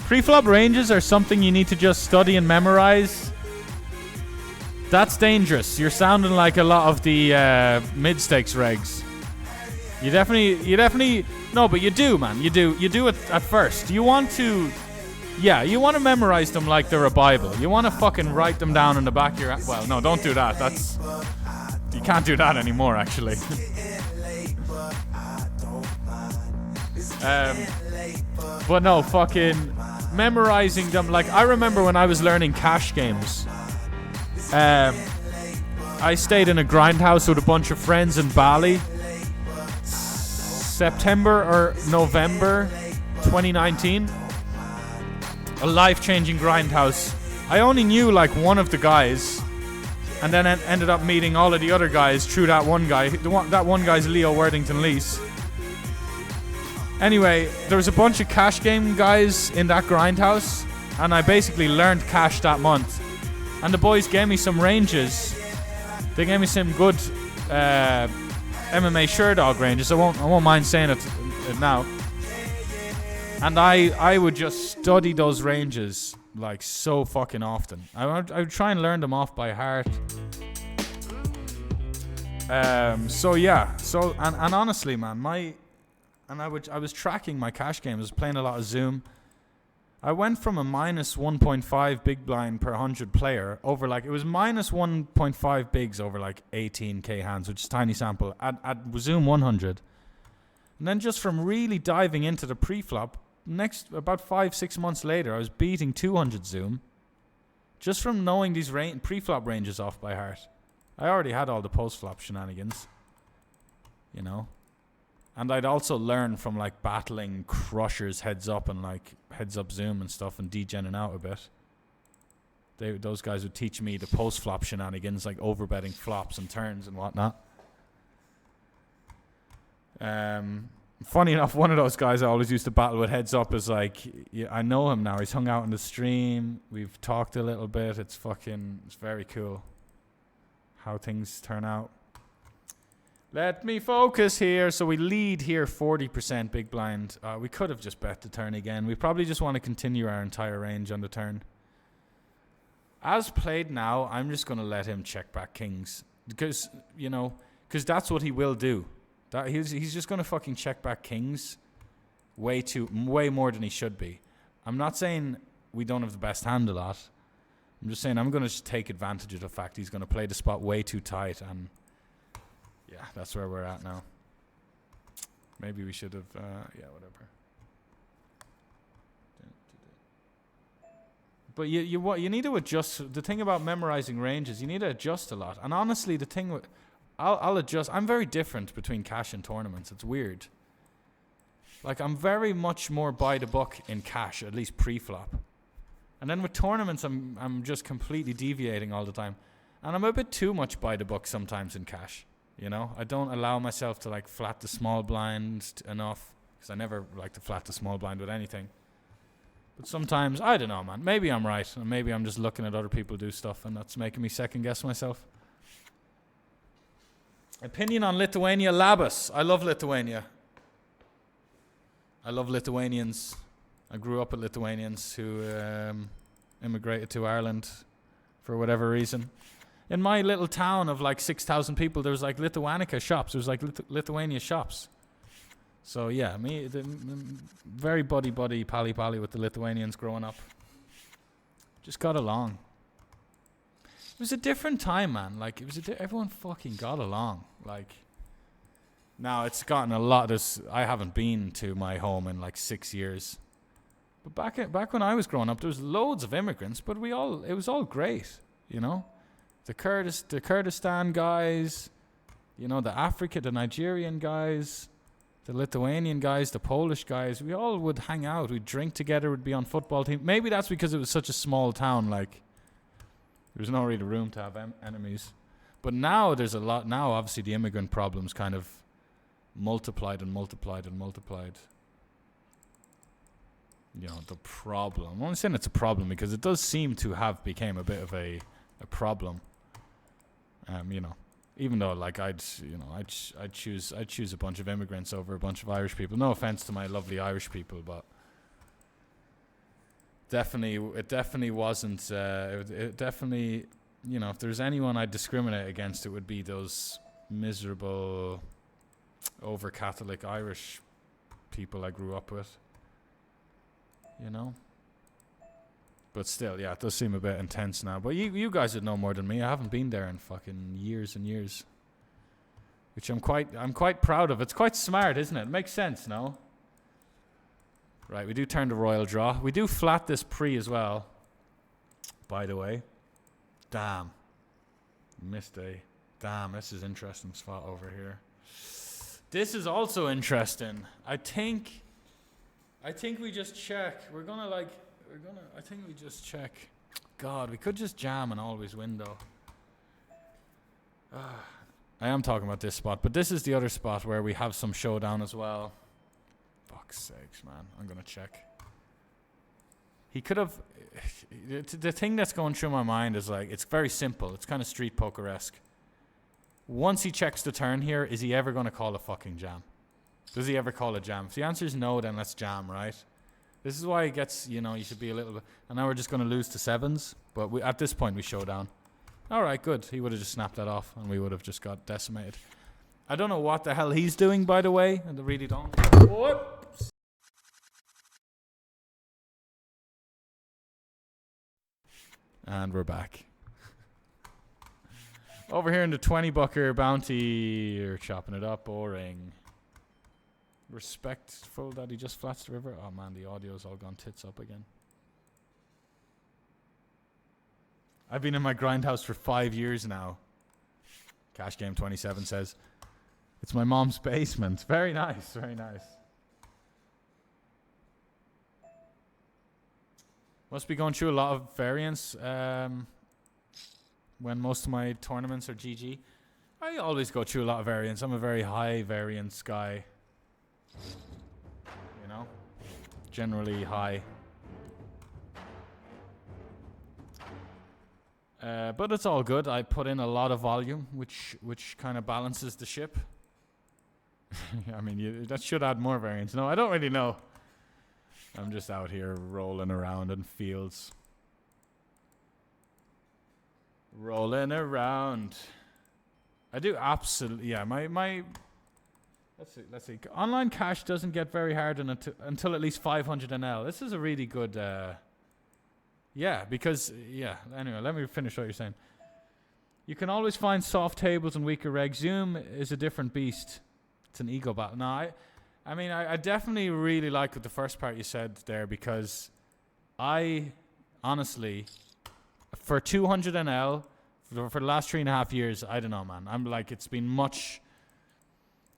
Speaker 1: Pre-flop ranges are something you need to just study and memorize. That's dangerous. You're sounding like a lot of the mid-stakes regs. You definitely, no, but you do, man. You do it at first. You want to memorize them like they're a Bible. You want to fucking write them down in the back of your, well, no, don't do that. You can't do that anymore, actually. But no, fucking memorizing them. Like, I remember when I was learning cash games, I stayed in a grindhouse with a bunch of friends in Bali. September or November 2019. A life-changing grindhouse. I only knew like one of the guys, and then ended up meeting all of the other guys through that one guy. That one guy's Leo Worthington Lease. Anyway, there was a bunch of cash game guys in that grindhouse, and I basically learned cash that month. And the boys gave me some ranges. They gave me some good MMA Sherdog ranges. I won't mind saying it now. And I would just study those ranges like so fucking often. I would try and learn them off by heart. So yeah. So and honestly, man, I was tracking my cash game. I was playing a lot of Zoom. I went from a minus 1.5 big blind per 100 player over like, it was minus 1.5 bigs over like 18k hands, which is tiny sample at Zoom 100. And then just from really diving into the pre-flop, about 5-6 months later, I was beating 200 Zoom just from knowing these pre-flop ranges off by heart. I already had all the post-flop shenanigans, you know. And I'd also learn from like battling crushers heads up and like heads up Zoom and stuff and degenning out a bit. Those guys would teach me the post-flop shenanigans, like overbetting flops and turns and whatnot. Funny enough, one of those guys I always used to battle with heads up is like, I know him now. He's hung out in the stream. We've talked a little bit. It's very cool how things turn out. Let me focus here. So we lead here 40% big blind. We could have just bet the turn again. We probably just want to continue our entire range on the turn. As played now, I'm just going to let him check back kings. Because that's what he will do. He's just going to fucking check back kings way more than he should be. I'm not saying we don't have the best hand a lot. I'm just saying I'm going to just take advantage of the fact he's going to play the spot way too tight, and yeah, that's where we're at now. Maybe we should have, whatever. But you need to adjust. The thing about memorizing ranges, you need to adjust a lot. And honestly, the thing with, I'll adjust. I'm very different between cash and tournaments. It's weird. Like, I'm very much more by the book in cash, at least pre-flop. And then with tournaments, I'm just completely deviating all the time. And I'm a bit too much by the book sometimes in cash. You know, I don't allow myself to like flat the small blind enough, because I never like to flat the small blind with anything. But sometimes, I don't know, man. Maybe I'm right, and maybe I'm just looking at other people do stuff, and that's making me second guess myself. Opinion on Lithuania, Labas. I love Lithuania. I love Lithuanians. I grew up with Lithuanians who immigrated to Ireland for whatever reason. In my little town of like 6,000 people, there was like Lithuanica shops. There was like Lithuania shops. So yeah, very buddy, pally with the Lithuanians growing up. Just got along. It was a different time, man. Like, it was everyone fucking got along. Like, now it's gotten a lot. I haven't been to my home in like 6 years. But back when I was growing up, there was loads of immigrants, but it was all great, you know? The Kurdistan guys, you know, the Nigerian guys, the Lithuanian guys, the Polish guys, we all would hang out. We'd drink together. We'd be on football team. Maybe that's because it was such a small town. Like, there was no really room to have enemies. But now there's a lot. Now, obviously, the immigrant problem's kind of multiplied. You know, the problem. I'm only saying it's a problem because it does seem to have become a bit of a problem. You know. Even though, like, I'd choose a bunch of immigrants over a bunch of Irish people. No offense to my lovely Irish people, but it definitely wasn't. It definitely, you know, if there's anyone I'd discriminate against, it would be those miserable, over Catholic Irish people I grew up with. You know. But still, yeah, it does seem a bit intense now. But you guys would know more than me. I haven't been there in fucking years and years. Which I'm quite proud of. It's quite smart, isn't it? It makes sense, no? Right, we do turn the royal draw. We do flat this pre as well. By the way. Damn. Missed a. Damn, this is interesting spot over here. This is also interesting. I think we just check. I think we just check. God, we could just jam and always window. I am talking about this spot, but this is the other spot where we have some showdown as well. Fuck's sakes, man. I'm going to check. He could have... The thing that's going through my mind is like, it's very simple. It's kind of street poker-esque. Once he checks the turn here, is he ever going to call a fucking jam? Does he ever call a jam? If the answer is no, then let's jam, right? This is why it gets, you know, you should be a little bit... And now we're just going to lose to sevens. But at this point, we show down. All right, good. He would have just snapped that off, and we would have just got decimated. I don't know what the hell he's doing, by the way. I really don't. Whoops. And we're back. Over here in the 20-bucker bounty, you're chopping it up. Boring. Respectful that he just flats the river. Oh man, the audio's all gone tits up again. I've been in my grindhouse for 5 years now. Cash Game 27 says, it's my mom's basement. Very nice, very nice. Must be going through a lot of variance when most of my tournaments are GG. I always go through a lot of variance. I'm a very high variance guy. You know? Generally high. But it's all good. I put in a lot of volume, which kind of balances the ship. I mean, that should add more variance. No, I don't really know. I'm just out here rolling around in fields. Rolling around. I do absolutely, yeah, my let's see. Online cash doesn't get very hard until at least 500 NL. This is a really good, yeah, because, yeah, anyway, let me finish what you're saying. You can always find soft tables and weaker regs. Zoom is a different beast. It's an ego battle. No, I mean, I definitely really like what the first part you said there, because I, honestly, for 200 NL, for the last 3.5 years, I don't know, man. I'm like, it's been much...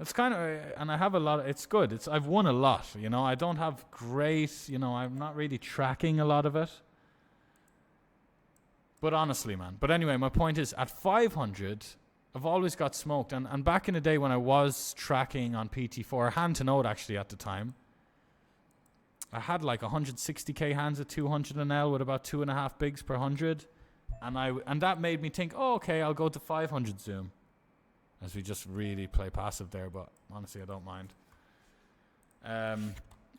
Speaker 1: It's kind of, and I have a lot, it's good. I've won a lot, you know. I don't have great, you know, I'm not really tracking a lot of it. But honestly, man. But anyway, my point is, at 500, I've always got smoked. And back in the day when I was tracking on PT4, hand to note actually at the time, I had like 160k hands at 200 an L with about 2.5 bigs per 100. And that made me think, oh, okay, I'll go to 500 zoom. As we just really play passive there, but honestly, I don't mind.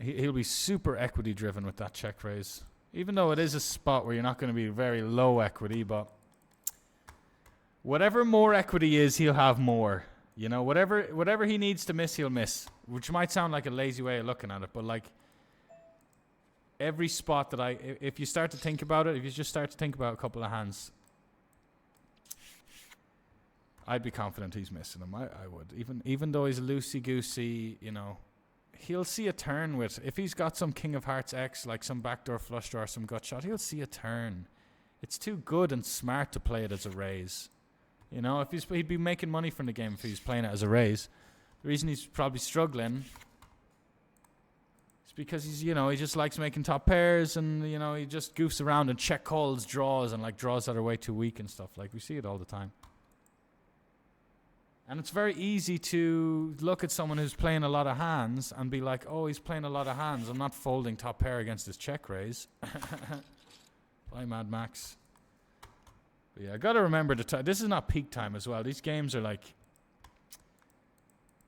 Speaker 1: He'll be super equity driven with that check raise. Even though it is a spot where you're not going to be very low equity, but whatever more equity is, he'll have more. You know, whatever he needs to miss, he'll miss. Which might sound like a lazy way of looking at it, but like every spot that if you start to think about it, if you just start to think about a couple of hands, I'd be confident he's missing them. I would. Even though he's loosey-goosey, you know, he'll see a turn with... If he's got some King of Hearts X, like some backdoor flush draw or some gut shot, he'll see a turn. It's too good and smart to play it as a raise. You know, he'd be making money from the game if he's playing it as a raise. The reason he's probably struggling is because he's, you know, he just likes making top pairs and, you know, he just goofs around and check calls draws and like draws that are way too weak and stuff. Like, we see it all the time. And it's very easy to look at someone who's playing a lot of hands and be like, oh, he's playing a lot of hands. I'm not folding top pair against his check raise. Bye, Mad Max. But yeah, I got to remember the time. This is not peak time as well. These games are like...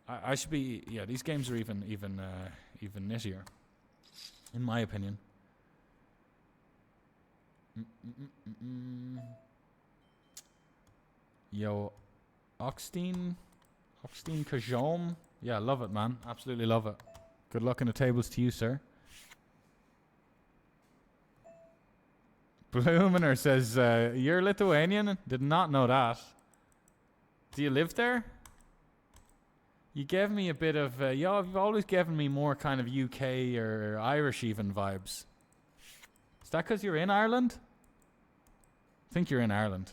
Speaker 1: I should be... Yeah, these games are even nittier, in my opinion. Yo... Oxteen Kajom. Yeah, love it, man. Absolutely love it. Good luck in the tables to you, sir. Bluminer says, you're Lithuanian? Did not know that. Do you live there? You gave me a bit of... you've always given me more kind of UK or Irish even vibes. Is that because you're in Ireland? I think you're in Ireland.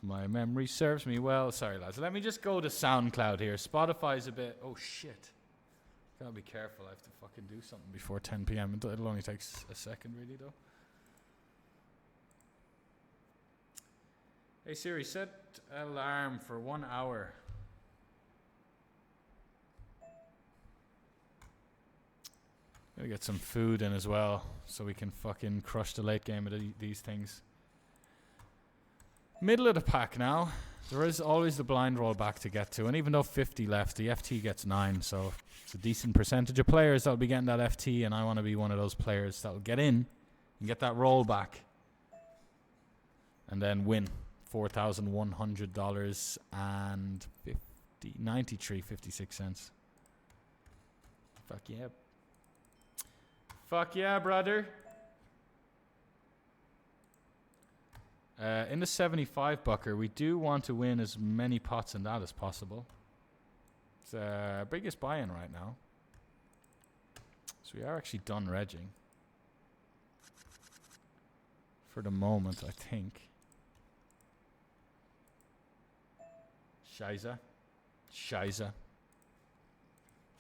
Speaker 1: My memory serves me well. Sorry, lads. Let me just go to SoundCloud here. Spotify's a bit... Oh, shit. Gotta be careful. I have to fucking do something before 10 p.m. It'll only take a second, really, though. Hey, Siri, set alarm for 1 hour. Gotta get some food in as well, so we can fucking crush the late game of these things. Middle of the pack now. There is always the blind roll back to get to, and even though 50 left, the FT gets 9, so it's a decent percentage of players that'll be getting that FT, and I want to be one of those players that'll get in and get that roll back and then win $4,100 and 93.56 cents. Fuck yeah. Fuck yeah, brother. In the 75 bucker, we do want to win as many pots in that as possible. It's our biggest buy-in right now. So we are actually done regging. For the moment, I think. Shiza. Shiza.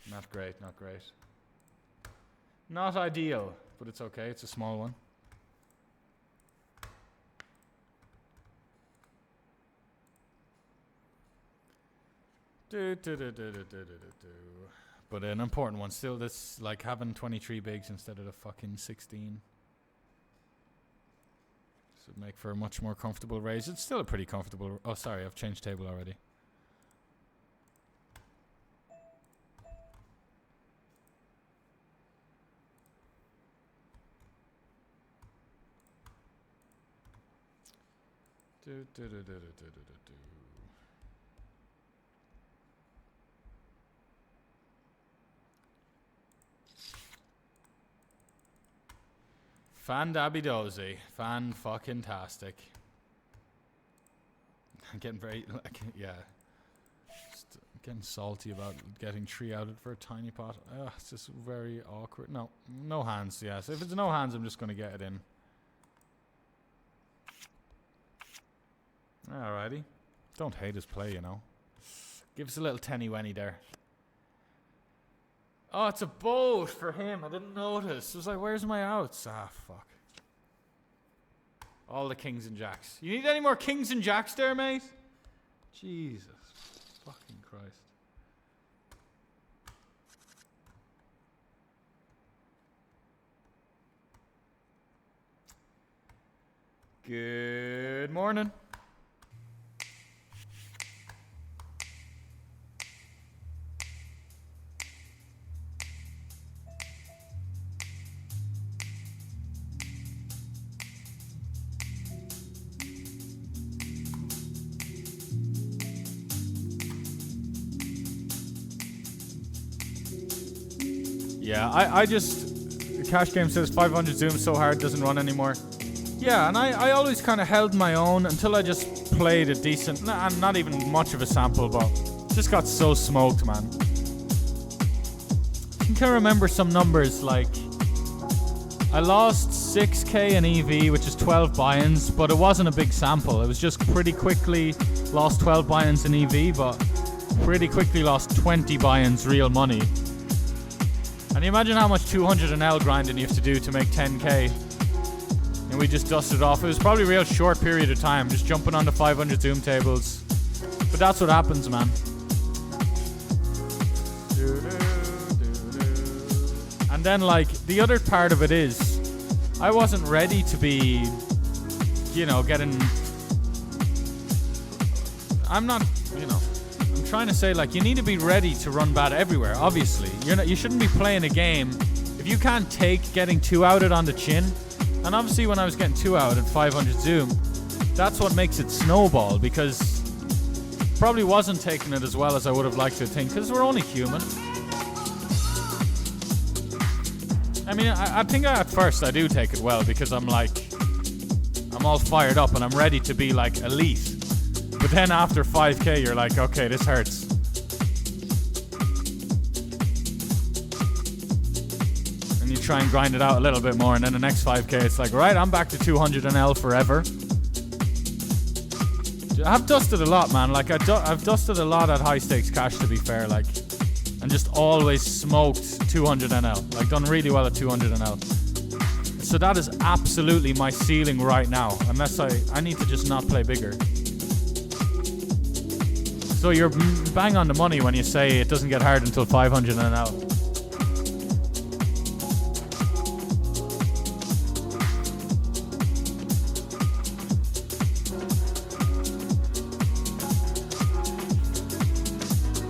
Speaker 1: Not great, not great. Not ideal, but it's okay. It's a small one. But an important one still. This like having 23 bigs instead of the fucking 16. This would make for a much more comfortable raise. It's still a pretty comfortable... Oh, sorry, I've changed table already. Fan Dabidozi. Fan fucking tastic. I'm getting very, like, yeah. Just getting salty about getting 3 outed for a tiny pot. It's just very awkward. No, no hands, yes. If it's no hands, I'm just going to get it in. Alrighty. Don't hate his play, you know. Give us a little tenny-wenny there. Oh, it's a boat for him. I didn't notice. I was like, where's my outs? Ah, fuck. All the kings and jacks. You need any more kings and jacks there, mate? Jesus fucking Christ. Good morning. Yeah, I just... Cash Game says 500 zoom so hard doesn't run anymore. Yeah, and I always kind of held my own until I just played a decent... not even much of a sample, but just got so smoked, man. I can remember some numbers, like... I lost 6k in EV, which is 12 buy-ins, but it wasn't a big sample. It was just pretty quickly lost 12 buy-ins in EV, but pretty quickly lost 20 buy-ins real money. And you imagine how much 200 and L grinding you have to do to make 10k. And we just dusted off. It was probably a real short period of time, just jumping on the 500 zoom tables. But that's what happens, man. And then, like, the other part of it is, I wasn't ready to be, you know, getting... I'm not, you know... I'm trying to say, like, you need to be ready to run bad everywhere, obviously. You shouldn't be playing a game if you can't take getting 2-outed on the chin. And obviously when I was getting 2-out at 500 zoom, that's what makes it snowball, because probably wasn't taking it as well as I would have liked to think, because we're only human. I mean, I think at first I do take it well, because I'm all fired up and I'm ready to be, like, elite. But then after 5k, you're like, okay, this hurts. And you try and grind it out a little bit more, and then the next 5k, it's like, right, I'm back to 200 and L forever. I've dusted a lot, man. Like, I've dusted a lot at high stakes cash, to be fair, like, and just always smoked 200 NL. Like, done really well at 200 NL. So that is absolutely my ceiling right now, unless I need to just not play bigger. So you're bang on the money when you say it doesn't get hard until 500 and out.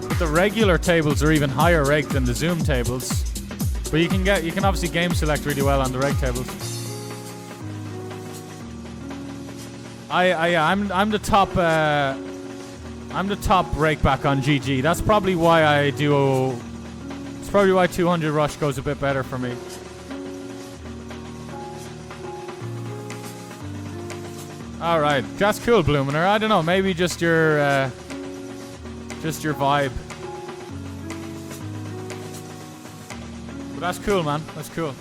Speaker 1: But the regular tables are even higher reg than the Zoom tables. But you can obviously game select really well on the reg tables. I'm the top. I'm the top rakeback on GG. That's probably why I do. It's probably why 200 rush goes a bit better for me. All right, that's cool, Bluminer. I don't know, maybe just your vibe. But that's cool, man. That's cool.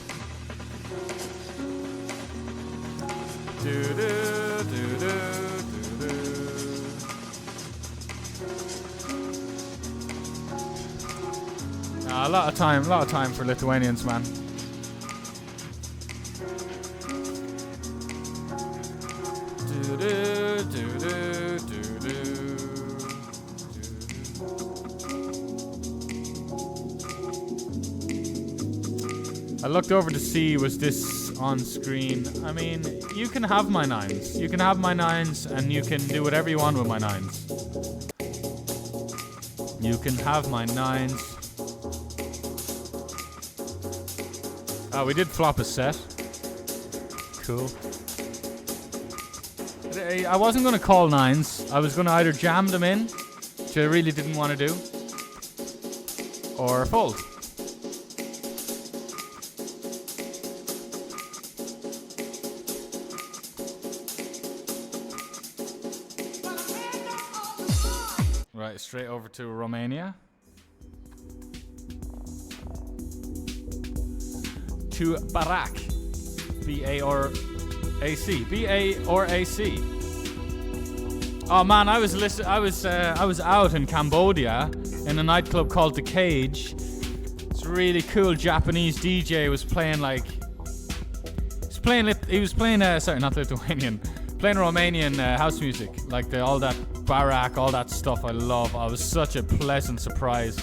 Speaker 1: A lot of time for Lithuanians, man. I looked over to see, was this on screen? I mean, you can have my 9s. You can have my 9s, and you can do whatever you want with my 9s. You can have my 9s. Oh, we did flop a set. Cool. I wasn't going to call 9s. I was going to either jam them in, which I really didn't want to do, or fold. Right, straight over to Romania. To Barak, B-A or A-C, B-A or A-C. Oh man, I was out in Cambodia in a nightclub called The Cage. It's a really cool Japanese DJ was playing like, he was playing sorry, not Lithuanian, playing Romanian house music, like all that Barak, all that stuff I love. I was such a pleasant surprise.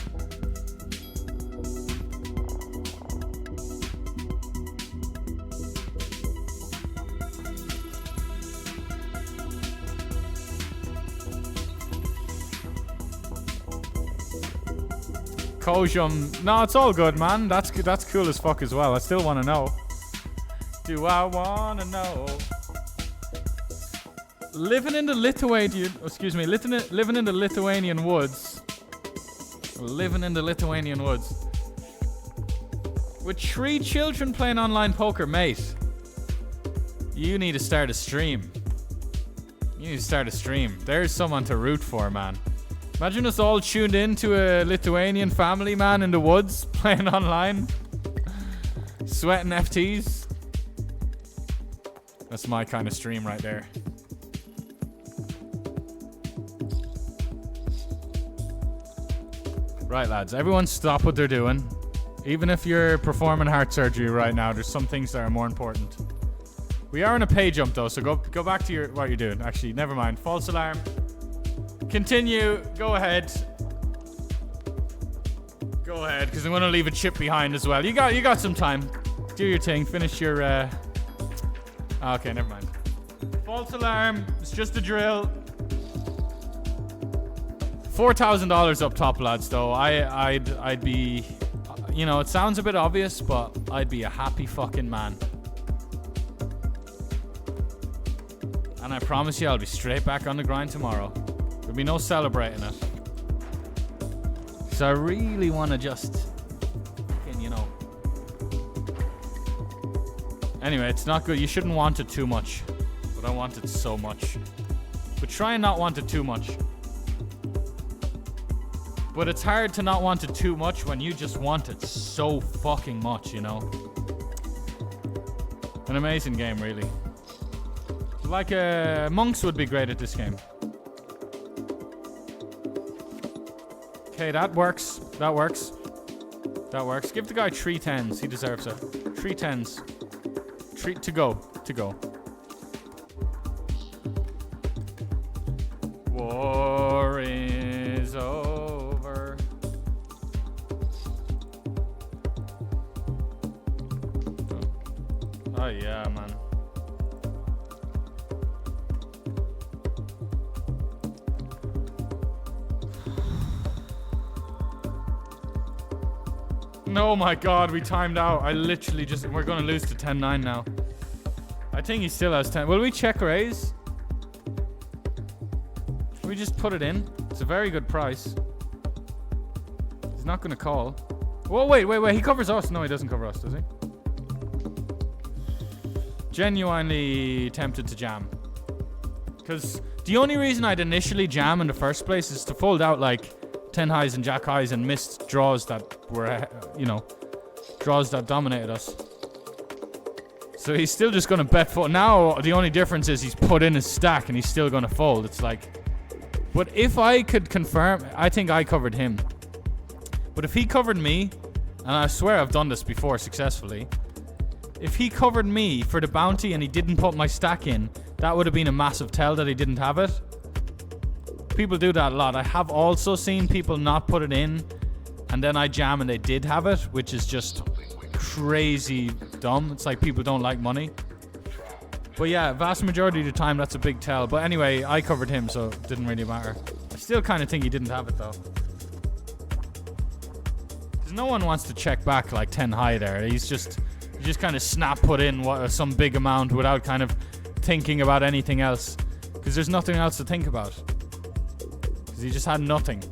Speaker 1: Kojum. No, it's all good, man. That's cool as fuck as well. I still want to know. Do I want to know? Living in the Lithuanian woods. Living in the Lithuanian woods. With 3 children playing online poker, mate. You need to start a stream. There's someone to root for, man. Imagine us all tuned in to a Lithuanian family, man, in the woods, playing online. Sweating FTs. That's my kind of stream right there. Right, lads. Everyone stop what they're doing. Even if you're performing heart surgery right now, there's some things that are more important. We are in a pay jump, though, so go back to what you're doing. Actually, never mind. False alarm. Continue. Go ahead. Go ahead, because I'm going to leave a chip behind as well. You got some time. Do your thing. Finish your... Okay, never mind. False alarm. It's just a drill. $4,000 up top, lads, though. I'd be... You know, it sounds a bit obvious, but I'd be a happy fucking man. And I promise you I'll be straight back on the grind tomorrow. There'll be no celebrating it. So I really want to just... You know... Anyway, it's not good. You shouldn't want it too much. But I want it so much. But try and not want it too much. But it's hard to not want it too much when you just want it so fucking much, you know? An amazing game, really. Like, Monks would be great at this game. Okay, that works. That works. That works. Give the guy 3 10s. He deserves it. 3 10s. 3 to go. To go. War is over. Oh yeah, man. Oh my god, we timed out. I literally just... We're going to lose to 10-9 now. I think he still has 10. Will we check raise? We just put it in. It's a very good price. He's not going to call. Whoa, wait. He covers us. No, he doesn't cover us, does he? Genuinely tempted to jam. Because the only reason I'd initially jam in the first place is to fold out like 10 highs and jack highs and missed draws that were, you know, draws that dominated us. So he's still just going to bet fold. Now the only difference is he's put in his stack and he's still going to fold. It's like... But if I could confirm... I think I covered him. But if he covered me, and I swear I've done this before successfully, if he covered me for the bounty and he didn't put my stack in, that would have been a massive tell that he didn't have it. People do that a lot. I have also seen people not put it in, and then I jam and they did have it, which is just crazy dumb. It's like people don't like money. But yeah, vast majority of the time that's a big tell. But anyway, I covered him, so it didn't really matter. I still kind of think he didn't have it though. Because no one wants to check back like 10 high there. He just kind of snap put in some big amount without kind of thinking about anything else. Because there's nothing else to think about. Because he just had nothing.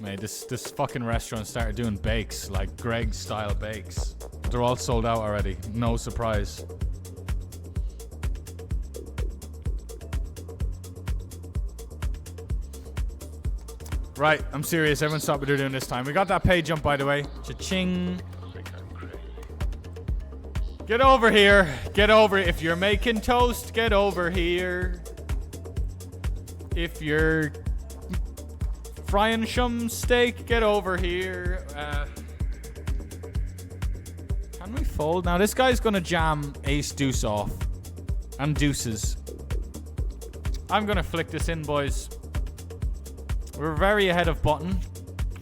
Speaker 1: Mate, this fucking restaurant started doing bakes, like Greg's style bakes. They're all sold out already. No surprise. Right, I'm serious. Everyone stop what they're doing this time. We got that pay jump, by the way. Cha-ching. Get over here. Get over. If you're making toast, get over here. If you're frying some steak, get over here. Can we fold? Now, this guy's going to jam ace deuce off. And deuces. I'm going to flick this in, boys. We're very ahead of button.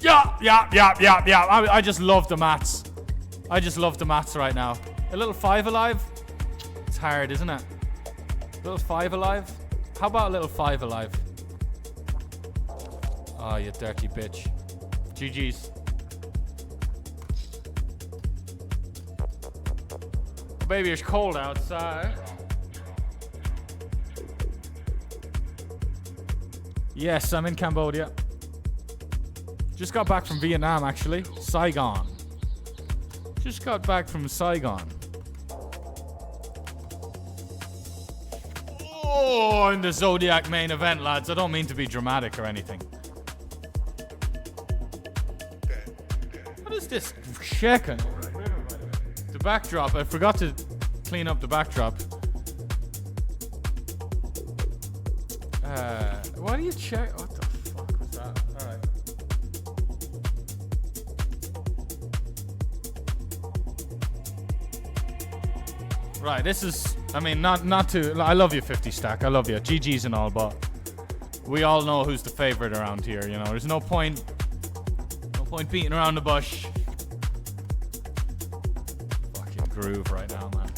Speaker 1: Yeah. I just love the mats. I just love the mats right now. A little 5 alive. It's hard, isn't it? A little 5 alive. How about a little 5 alive? Oh, you dirty bitch. GG's. Baby, it's cold outside. Yes, I'm in Cambodia. Just got back from Vietnam, actually. Saigon. Just got back from Saigon. Oh, in the Zodiac main event, lads. I don't mean to be dramatic or anything. What is this shaking? The backdrop. I forgot to clean up the backdrop. What do you check? What the fuck was that? Alright. Right, this is, I mean, not to, I love you 50 stack, I love you, GG's and all, but we all know who's the favorite around here, you know, there's no point beating around the bush. Fucking groove right now, man.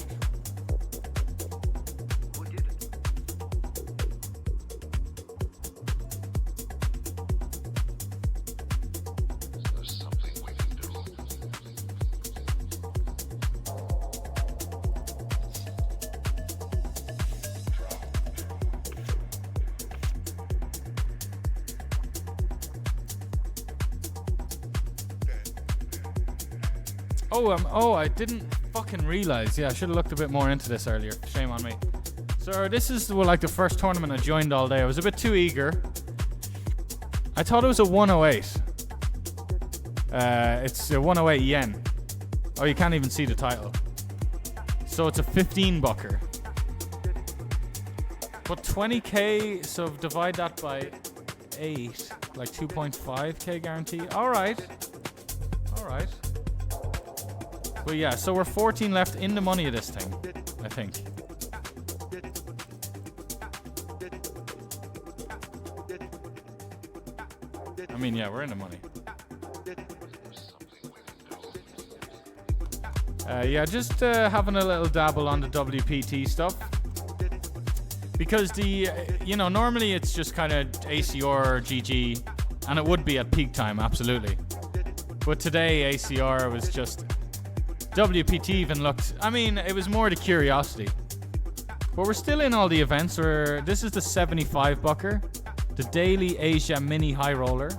Speaker 1: Oh, I didn't fucking realize. Yeah, I should have looked a bit more into this earlier. Shame on me. So this is like the first tournament I joined all day. I was a bit too eager. I thought it was a 108. It's a 108 yen. Oh, you can't even see the title. So it's a 15 bucker. But 20k, so divide that by 8, like 2.5k guarantee. All right. But yeah, so we're 14 left in the money of this thing, I think. I mean, yeah, we're in the money. Yeah, just having a little dabble on the WPT stuff. Because normally it's just kind of ACR, GG, and it would be at peak time, absolutely. But today, ACR was just... WPT even looked... I mean, it was more the curiosity. But we're still in all the events. This is the 75 bucker. The Daily Asia Mini High Roller.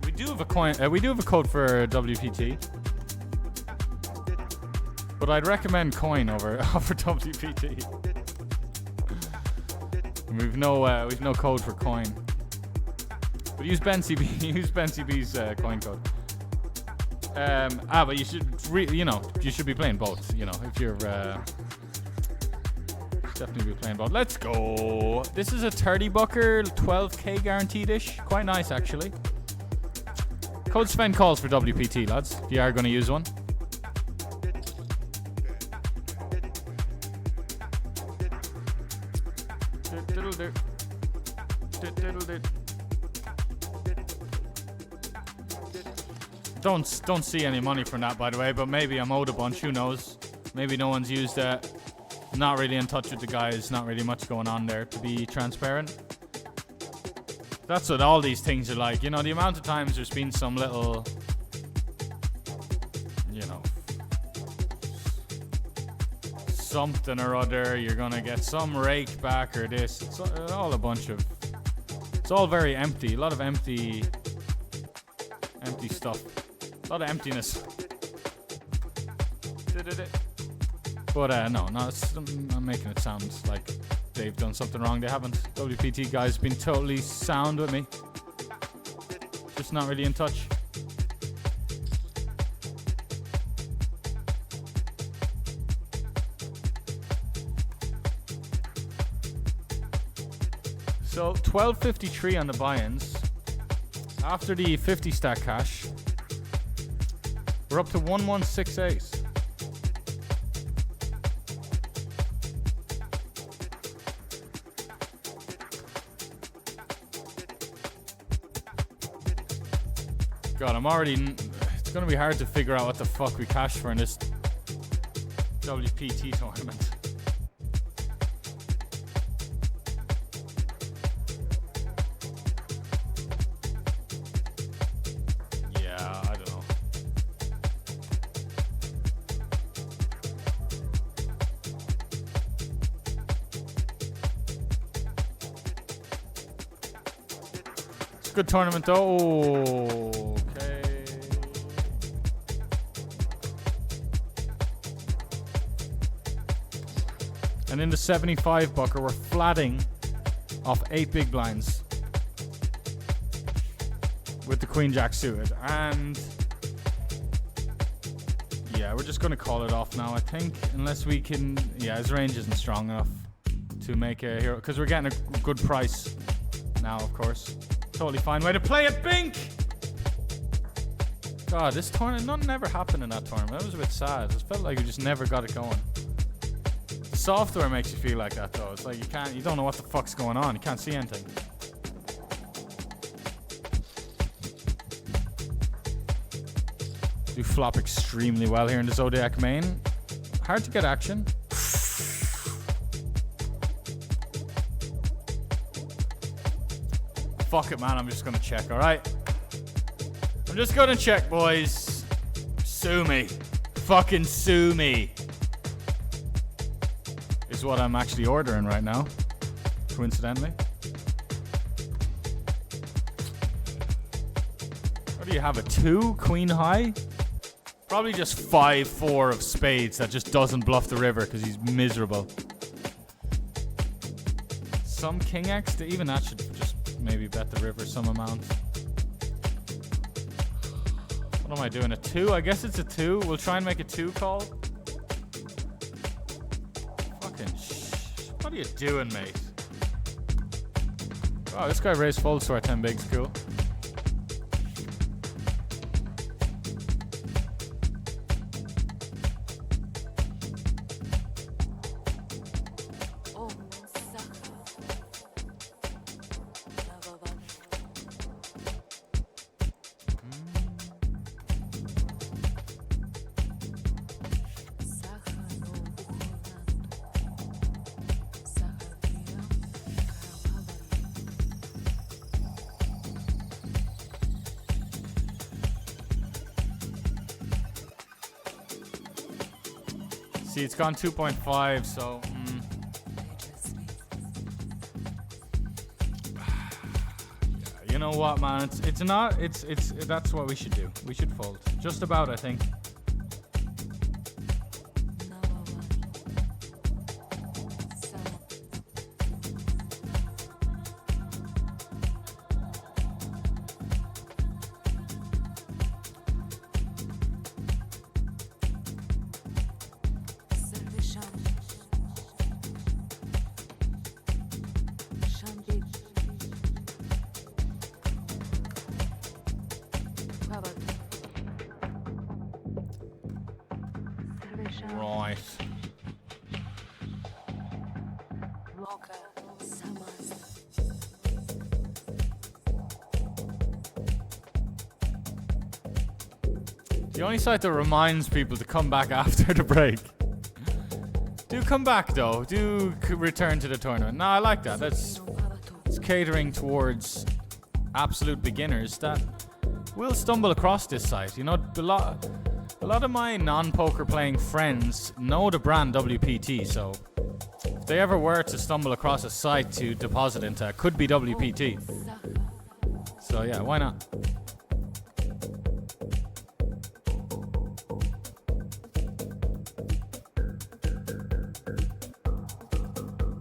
Speaker 1: We do have a coin. We do have a code for WPT. But I'd recommend coin over WPT. We've no code for coin. But use BenCB. Use BenCB's coin code. But you should you should be playing both. You know, if you're definitely be playing both. Let's go. This is a 30 bucker, 12k guaranteed-ish. Quite nice actually. Code SvenCalls for WPT, lads. If you are going to use one. Don't see any money from that, by the way, but maybe I'm owed a bunch, who knows. Maybe no one's used it. Not really in touch with the guys, not really much going on there, to be transparent. That's what all these things are like, you know, the amount of times there's been some little, something or other, you're gonna get some rake back or this. It's all a bunch of... It's all very empty. A lot of empty stuff. A lot of emptiness. But no, I'm making it sound like they've done something wrong. They haven't. WPT guys been totally sound with me. Just not really in touch. So 1253 on the buy-ins. After the 50 stack cash, We're up to 1168. God, I'm already... It's going to be hard to figure out what the fuck we cashed for in this WPT tournament. Yeah, I don't know. It's a good tournament though. Okay. And in the 75 bucker, we're flatting off 8 big blinds with the queen jack suited. And yeah, we're just going to call it off now, I think. Unless we can... Yeah, his range isn't strong enough to make a hero. Because we're getting a good price now, of course. Totally fine way to play it, Bink! God, this tournament... Nothing ever happened in that tournament. That was a bit sad. It felt like we just never got it going. The software makes you feel like that, though. It's like you don't know what the fuck's going on. You can't see anything. Do flop extremely well here in the Zodiac main. Hard to get action. Fuck it, man. I'm just gonna check, alright? I'm just gonna check, boys. Sue me. Fucking sue me. Is what I'm actually ordering right now. Coincidentally. What do you have? A 2? Queen high? Probably just 5-4 of spades that just doesn't bluff the river because he's miserable. Some king X, even that should just maybe bet the river some amount. What am I doing? A 2? I guess it's a 2. We'll try and make a 2 call. Fucking what are you doing, mate? Oh, this guy raised folds to our 10 bigs. Cool. See, it's gone 2.5, so... Yeah, you know what, man? It's not... That's what we should do. We should fold. Just about, I think. Right. The only site that reminds people to come back after the break. Do come back though. Do return to the tournament. No, I like that. It's catering towards absolute beginners that will stumble across this site. You know, a lot of my non-poker playing friends know the brand WPT, so if they ever were to stumble across a site to deposit into, it could be WPT. So yeah, why not?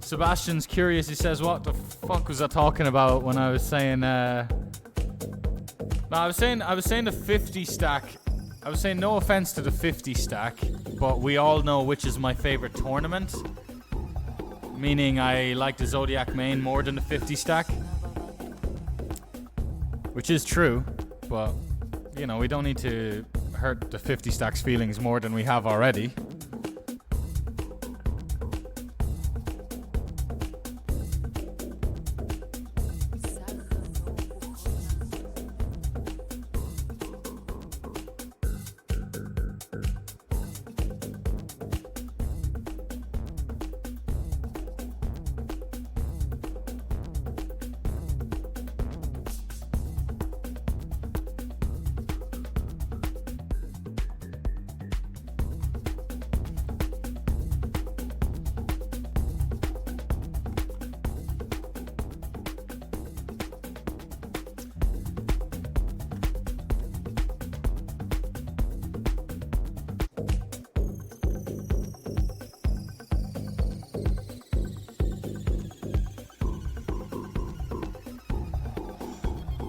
Speaker 1: Sebastian's curious. He says, "What the fuck was I talking about when I was saying?" No, I was saying the 50 stack. I was saying no offense to the 50 stack, but we all know which is my favorite tournament. Meaning I like the Zodiac main more than the 50 stack. Which is true, but you know, we don't need to hurt the 50 stacks feelings more than we have already.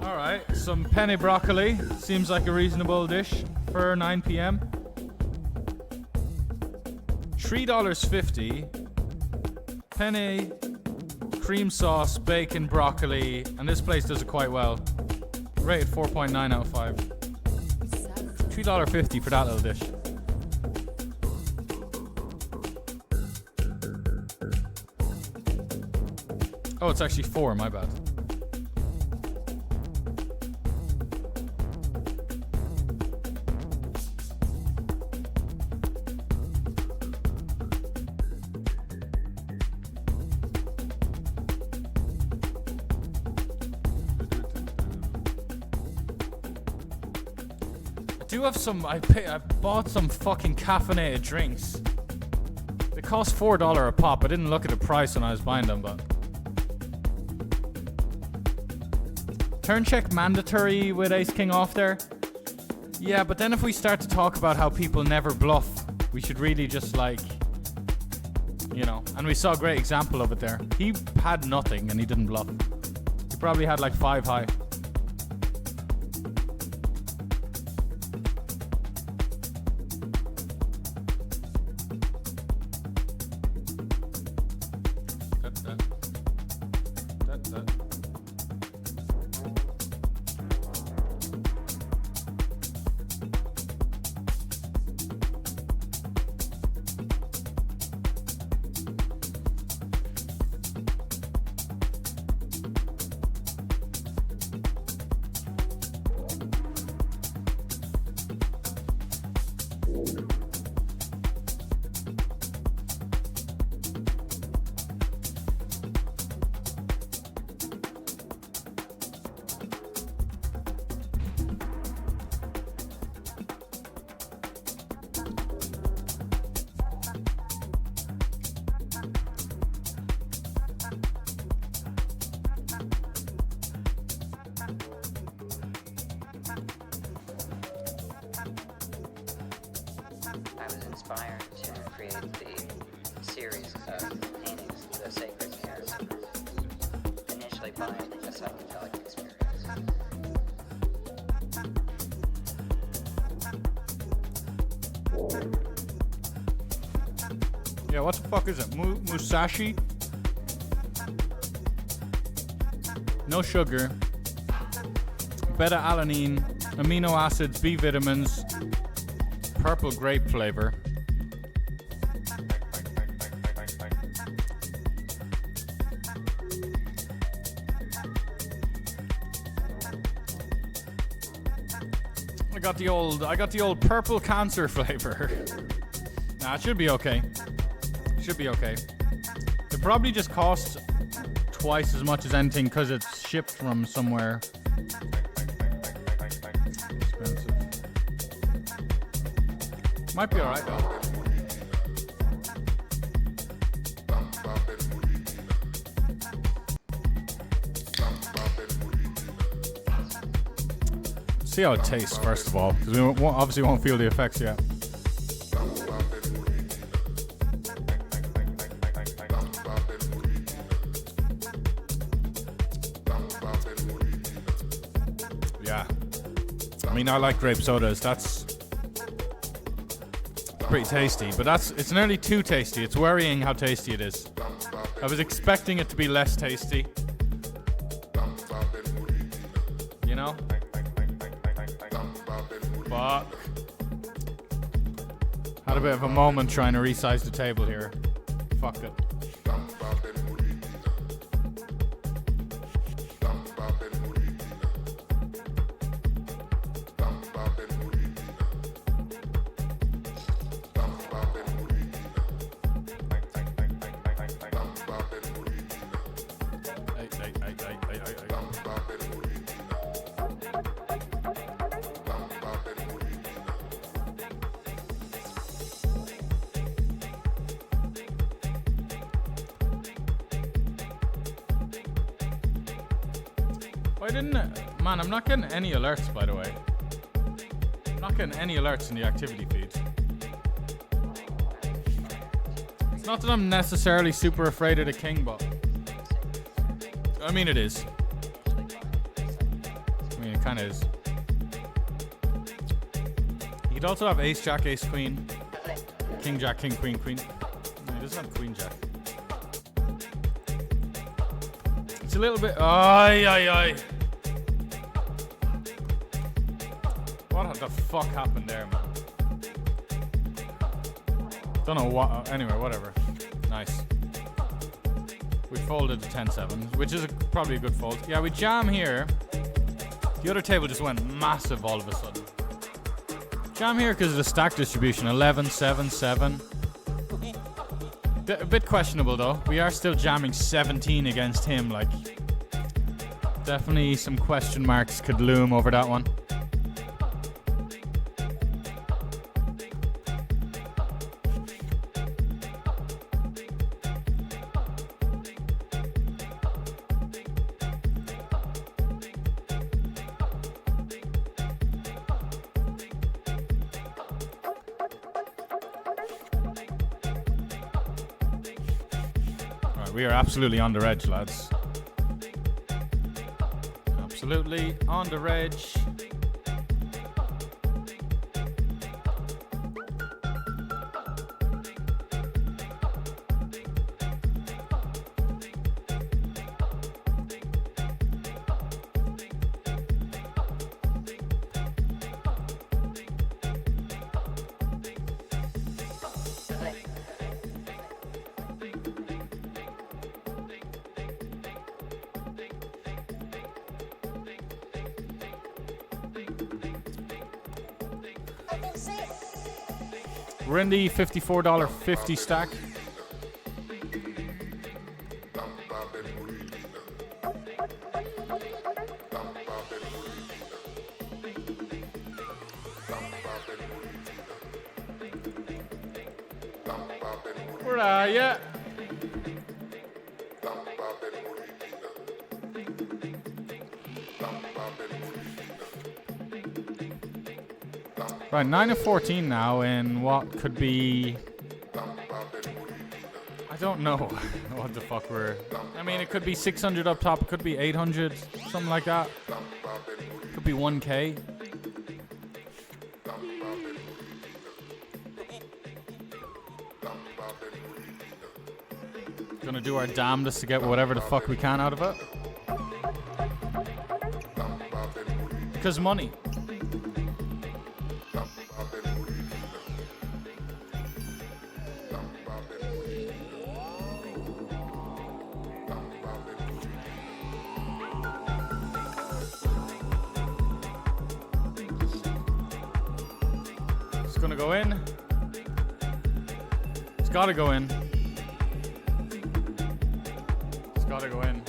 Speaker 1: Alright, some penne broccoli. Seems like a reasonable dish for 9 p.m. $3.50. Penne, cream sauce, bacon, broccoli. And this place does it quite well. Rated 4.9 out of 5. $3.50 for that little dish. Oh, it's actually 4, my bad. I bought some fucking caffeinated drinks. They cost $4 a pop. I didn't look at the price when I was buying them, but turn check mandatory with Ace King off there. Yeah, but then if we start to talk about how people never bluff, we should really just like, you know. And we saw a great example of it there. He had nothing and he didn't bluff. He probably had like 5 high. Yeah, what the fuck is it? Musashi? No sugar. Beta-alanine, amino acids, B vitamins, purple grape flavor. I got the old purple cancer flavor. Nah, it should be okay. Should be okay. It probably just costs twice as much as anything because it's shipped from somewhere expensive. Might be alright though. See how it tastes first of all, because we obviously won't feel the effects yet. Yeah, I mean I like grape sodas. That's pretty tasty, but it's nearly too tasty. It's worrying how tasty it is. I was expecting it to be less tasty. You know? Fuck. Had a bit of a moment trying to resize the table here. Fuck it. Why didn't it? Man, I'm not getting any alerts, by the way. I'm not getting any alerts in the activity feed. It's not that I'm necessarily super afraid of the king, but I mean it is. I mean it kind of is. You could also have ace, jack, ace, queen, king, jack, king, queen, queen. No, he doesn't have queen, jack. It's a little bit. Ay, ay, ay. What the fuck happened there, man? Don't know what. Anyway, whatever. Nice. We folded to 10-7, which is probably a good fold. Yeah, we jam here. The other table just went massive all of a sudden. Jam here because of the stack distribution. 11, 7, 7. A bit questionable though. We are still jamming 17 against him. Like, definitely some question marks could loom over that one. We are absolutely on the edge, lads. Absolutely on the edge. We're in the $54.50 stack. Where are ya? Right, 9 of 14 now in what could be... I don't know what the fuck we're... I mean, it could be 600 up top, it could be 800, something like that. Could be 1K. Gonna do our damnedest to get whatever the fuck we can out of it. Because money. It's gonna go in. It's gotta go in. It's gotta go in.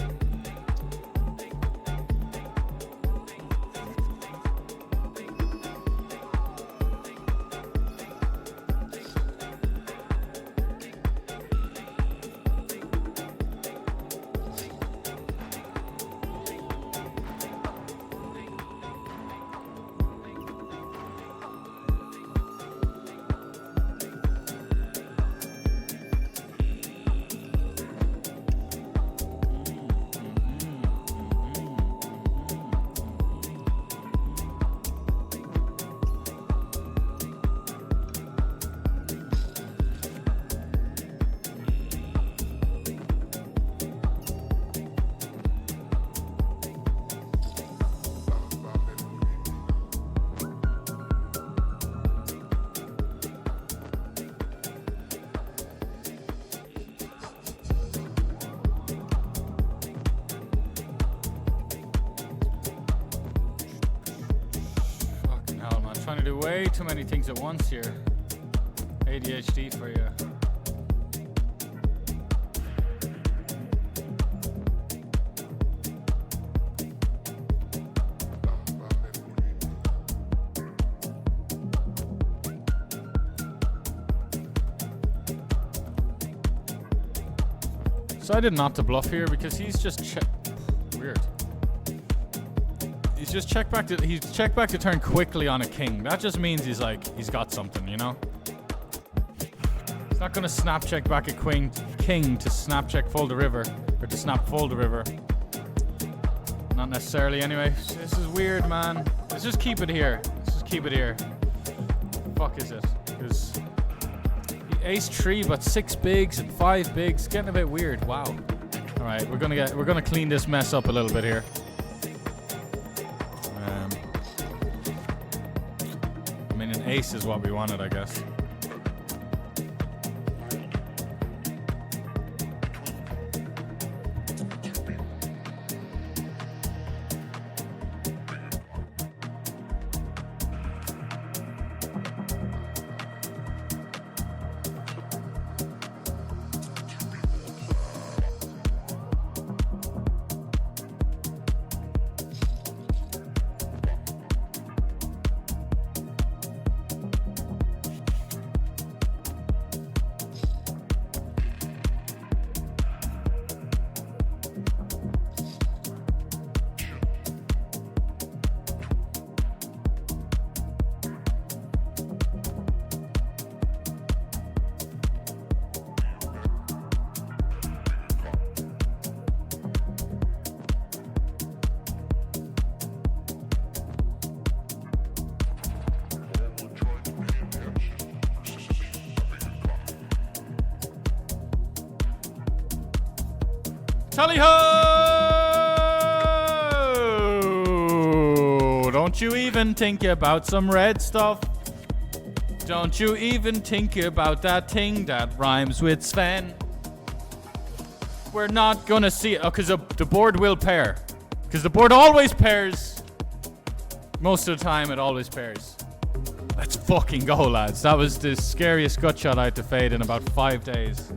Speaker 1: trying to do way too many things at once here. ADHD for you. Decided not to bluff here because he's just weird. He's just checked back to turn quickly on a king. That just means he's got something, you know? He's not gonna snap check back a king to snap check fold the river, or to snap fold the river. Not necessarily anyway. This is weird, man. Let's just keep it here. Fuck is it? Because ace 3 but 6 bigs and 5 bigs, getting a bit weird. Wow. All right, we're gonna clean this mess up a little bit here. I mean, an ace is what we wanted, I guess. Tally ho! Don't you even think about some red stuff? Don't you even think about that thing that rhymes with Sven? We're not gonna see it. Oh, because the board will pair. Because the board always pairs. Most of the time, it always pairs. Let's fucking go, lads. That was the scariest gut shot I had to fade in about 5 days.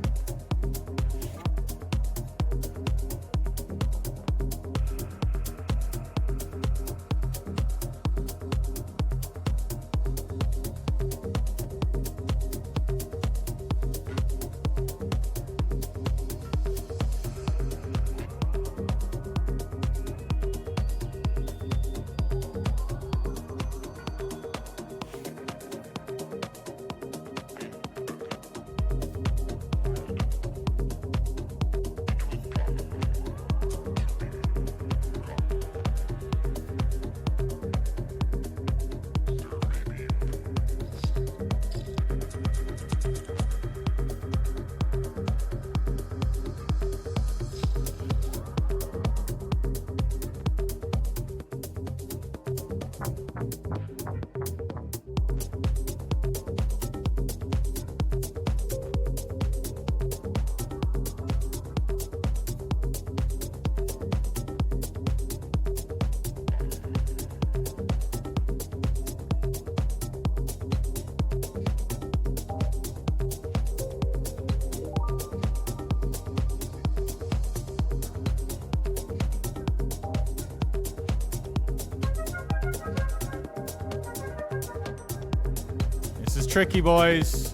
Speaker 1: Tricky, boys.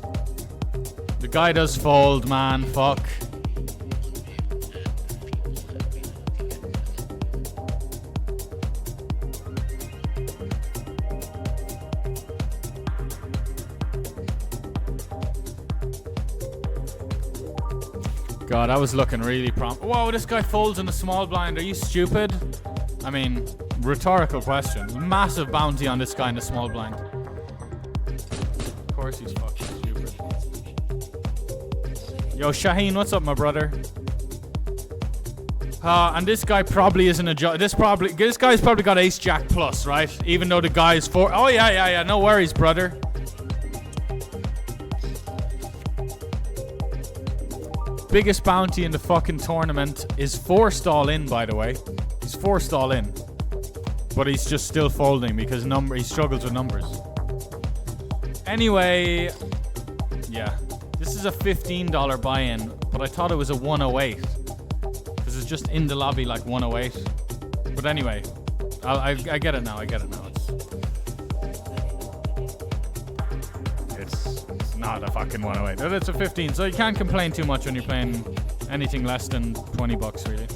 Speaker 1: The guy does fold, man. Fuck. God, I was looking really Whoa, this guy folds in the small blind. Are you stupid? I mean, rhetorical question. Massive bounty on this guy in the small blind. Of course he's fucking stupid. Yo, Shaheen, what's up, my brother? And this guy probably isn't a this guy's probably got ace jack plus, right? Even though the guy's oh yeah, no worries, brother. Biggest bounty in the fucking tournament is forced all in, by the way. He's forced all in. But he's just still folding because he struggles with numbers. Anyway, yeah. This is a $15 buy-in, but I thought it was a 108. Because it's just in the lobby like 108. But anyway, I get it now. I get it now. It's not a fucking 108. But it's a 15, so you can't complain too much when you're playing anything less than $20 really.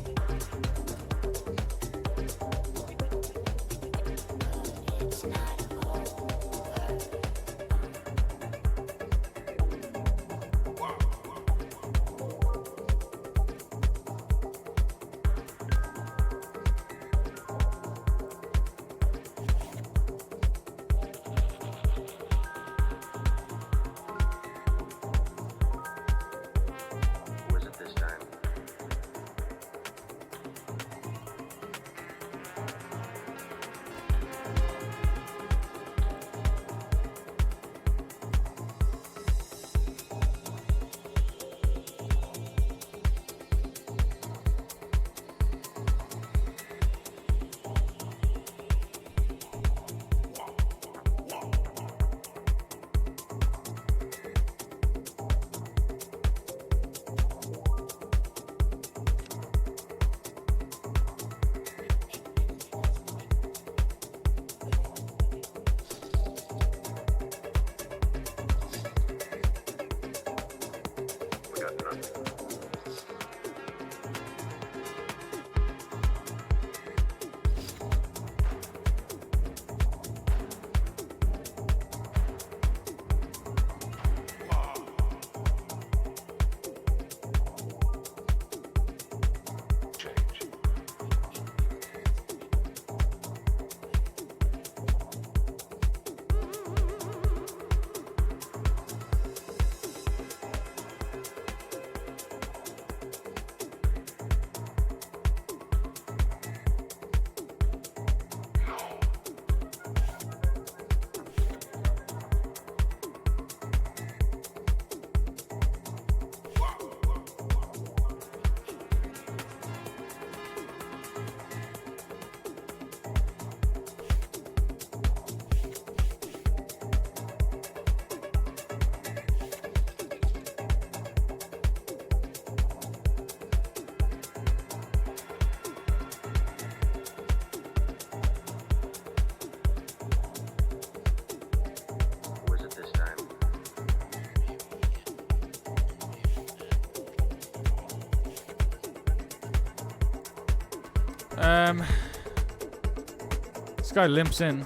Speaker 1: This guy limps in.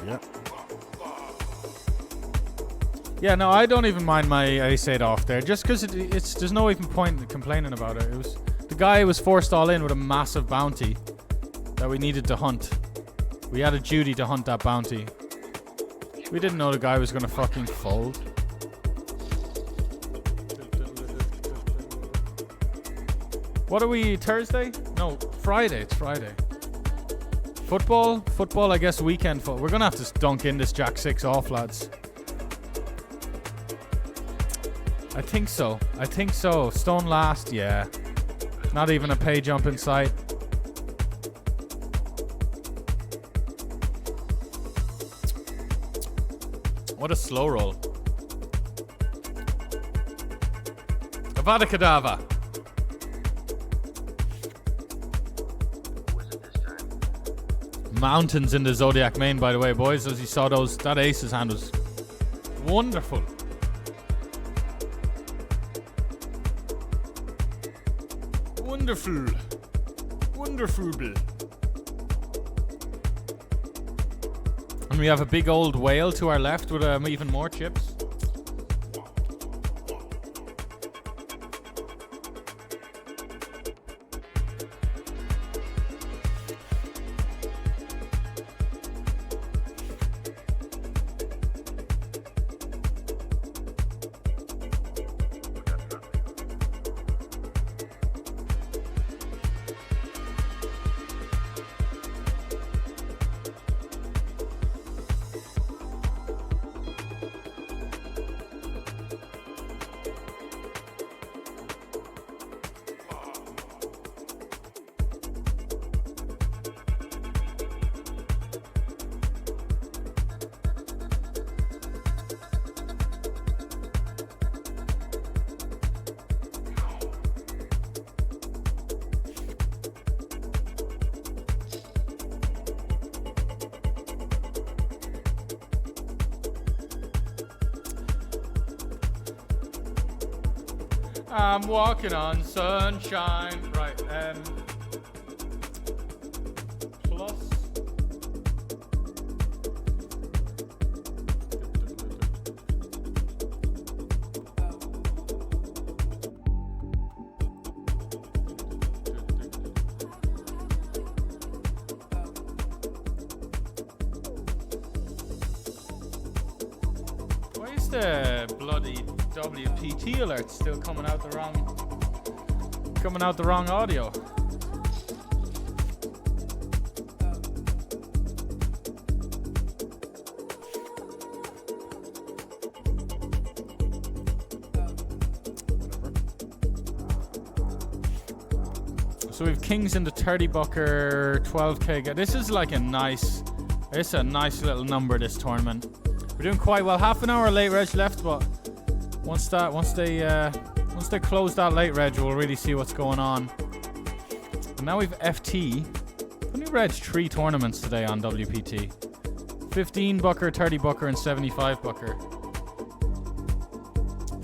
Speaker 10: Yep.
Speaker 1: Yeah, no, I don't even mind my ace-8 off there. Just because it's there's no even point in complaining about it. It was the guy was forced all in with a massive bounty that we needed to hunt. We had a duty to hunt that bounty. We didn't know the guy was gonna fucking fold. What are we, Thursday? No, Friday. It's Friday. Football, I guess weekend football. We're gonna have to dunk in this Jack 6 off, lads. I think so. Stone last, yeah. Not even a pay jump in sight. What a slow roll. Avada Kedavra. Mountains in the Zodiac main, by the way, boys. As you saw those, that ace's hand was wonderful. Wonderful. And we have a big old whale to our left with even more chips. I'm walking on sunshine. Right, plus. Why is the bloody WPT alert still coming out the wrong audio? So we've kings in the 30 bucker 12k. This is like a nice little number, this tournament. We're doing quite well. Half an hour late reg left, but once they close that late reg, we'll really see what's going on. And now we've FT. Only reg 3 tournaments today on WPT. 15 bucker, 30 bucker, and 75 bucker.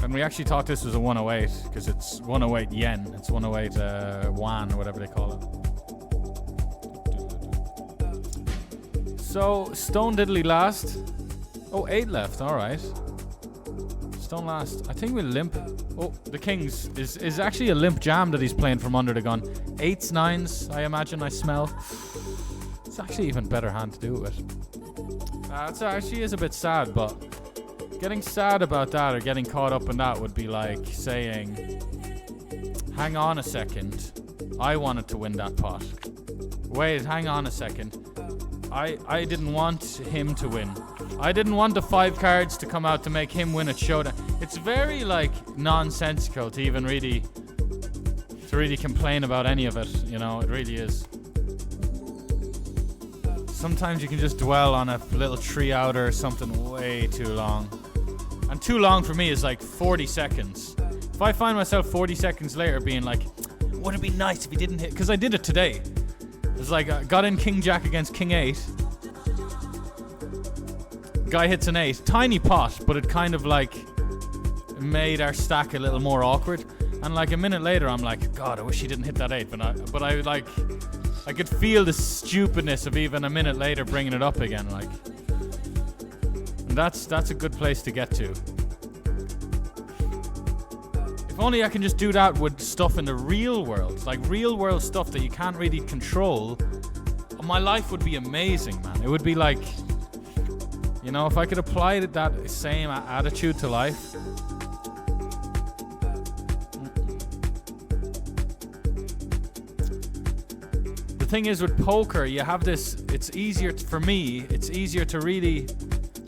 Speaker 1: And we actually thought this was a 108 because it's 108 yen. It's 108 won or whatever they call it. So Stone Diddley last. Oh, 8 left. All right. Stone last. I think we'll limp. Oh, the Kings is actually a limp jam that he's playing from under the gun. 8s, 9s, I imagine. I smell. It's actually even better hand to do it with. It actually is a bit sad, but getting sad about that or getting caught up in that would be like saying, hang on a second, I wanted to win that pot. Wait, hang on a second. I didn't want him to win. I didn't want the 5 cards to come out to make him win at showdown. It's very like nonsensical to even really complain about any of it. You know, it really is. Sometimes you can just dwell on a little tree outer or something way too long. And too long for me is like 40 seconds. If I find myself 40 seconds later being like, would it be nice if he didn't hit? Because I did it today. It's like I got in King Jack against King 8. Guy hits an 8. Tiny pot, but it kind of like made our stack a little more awkward. And like a minute later, I'm like, God, I wish he didn't hit that 8. But I like, I could feel the stupidness of even a minute later bringing it up again. Like, and that's a good place to get to. If only I can just do that with stuff in the real world, like real world stuff that you can't really control. My life would be amazing, man. It would be like, you know, if I could apply that same attitude to life. The thing is with poker, you have this, it's easier for me, it's easier to really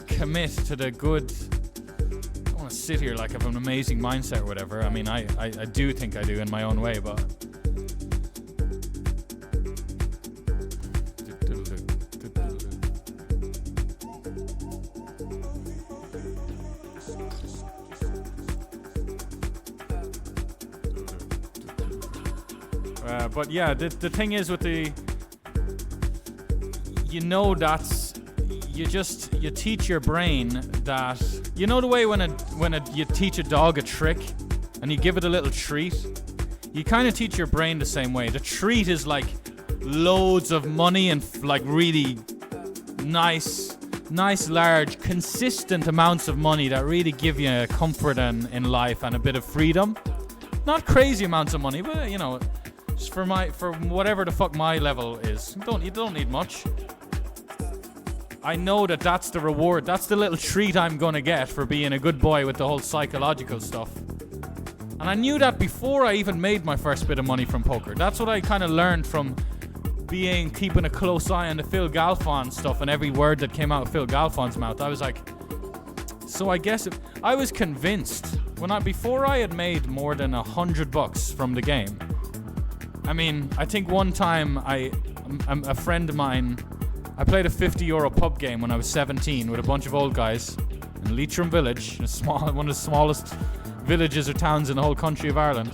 Speaker 1: commit to the good. I don't want to sit here like I have an amazing mindset or whatever. I mean, I do think I do in my own way, but but yeah, the thing is with the, you know, that's, you teach your brain that, you know the way when you teach a dog a trick and you give it a little treat, you kind of teach your brain the same way. The treat is like loads of money and like really nice large consistent amounts of money that really give you comfort in life and a bit of freedom. Not crazy amounts of money, but you know, just for whatever the fuck my level is. You don't need much. I know that's the reward. That's the little treat I'm gonna get for being a good boy with the whole psychological stuff. And I knew that before I even made my first bit of money from poker. That's what I kind of learned from keeping a close eye on the Phil Galfond stuff and every word that came out of Phil Galfond's mouth. I was like, so I guess I was convinced before I had made more than $100 from the game. I mean, I think one time a friend of mine, I played a €50 pub game when I was 17 with a bunch of old guys in Leitrim Village, one of the smallest villages or towns in the whole country of Ireland.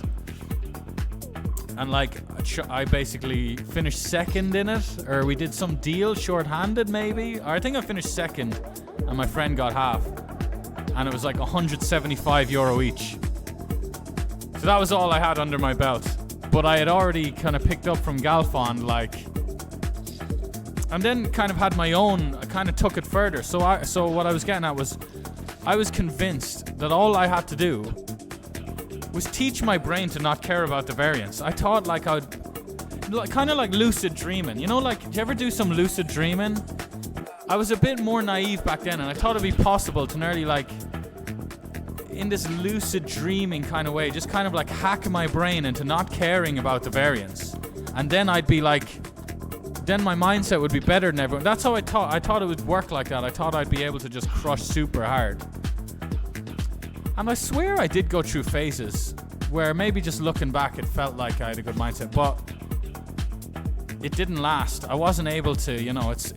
Speaker 1: And like, I basically finished second in it, or we did some deal short-handed maybe. Or I think I finished second and my friend got half. And it was like €175 each. So that was all I had under my belt. But I had already kind of picked up from Galfond, like, and then kind of had my own. I kind of took it further. So what I was getting at was, I was convinced that all I had to do was teach my brain to not care about the variance. I thought like kind of like lucid dreaming. You know, like, do you ever do some lucid dreaming? I was a bit more naive back then, and I thought it'd be possible to nearly like, in this lucid dreaming kind of way, just kind of like hack my brain into not caring about the variance. And then I'd be like, then my mindset would be better than everyone. That's how I thought it would work like that. I thought I'd be able to just crush super hard. And I swear I did go through phases where maybe just looking back it felt like I had a good mindset, but it didn't last. I wasn't able to, you know, it's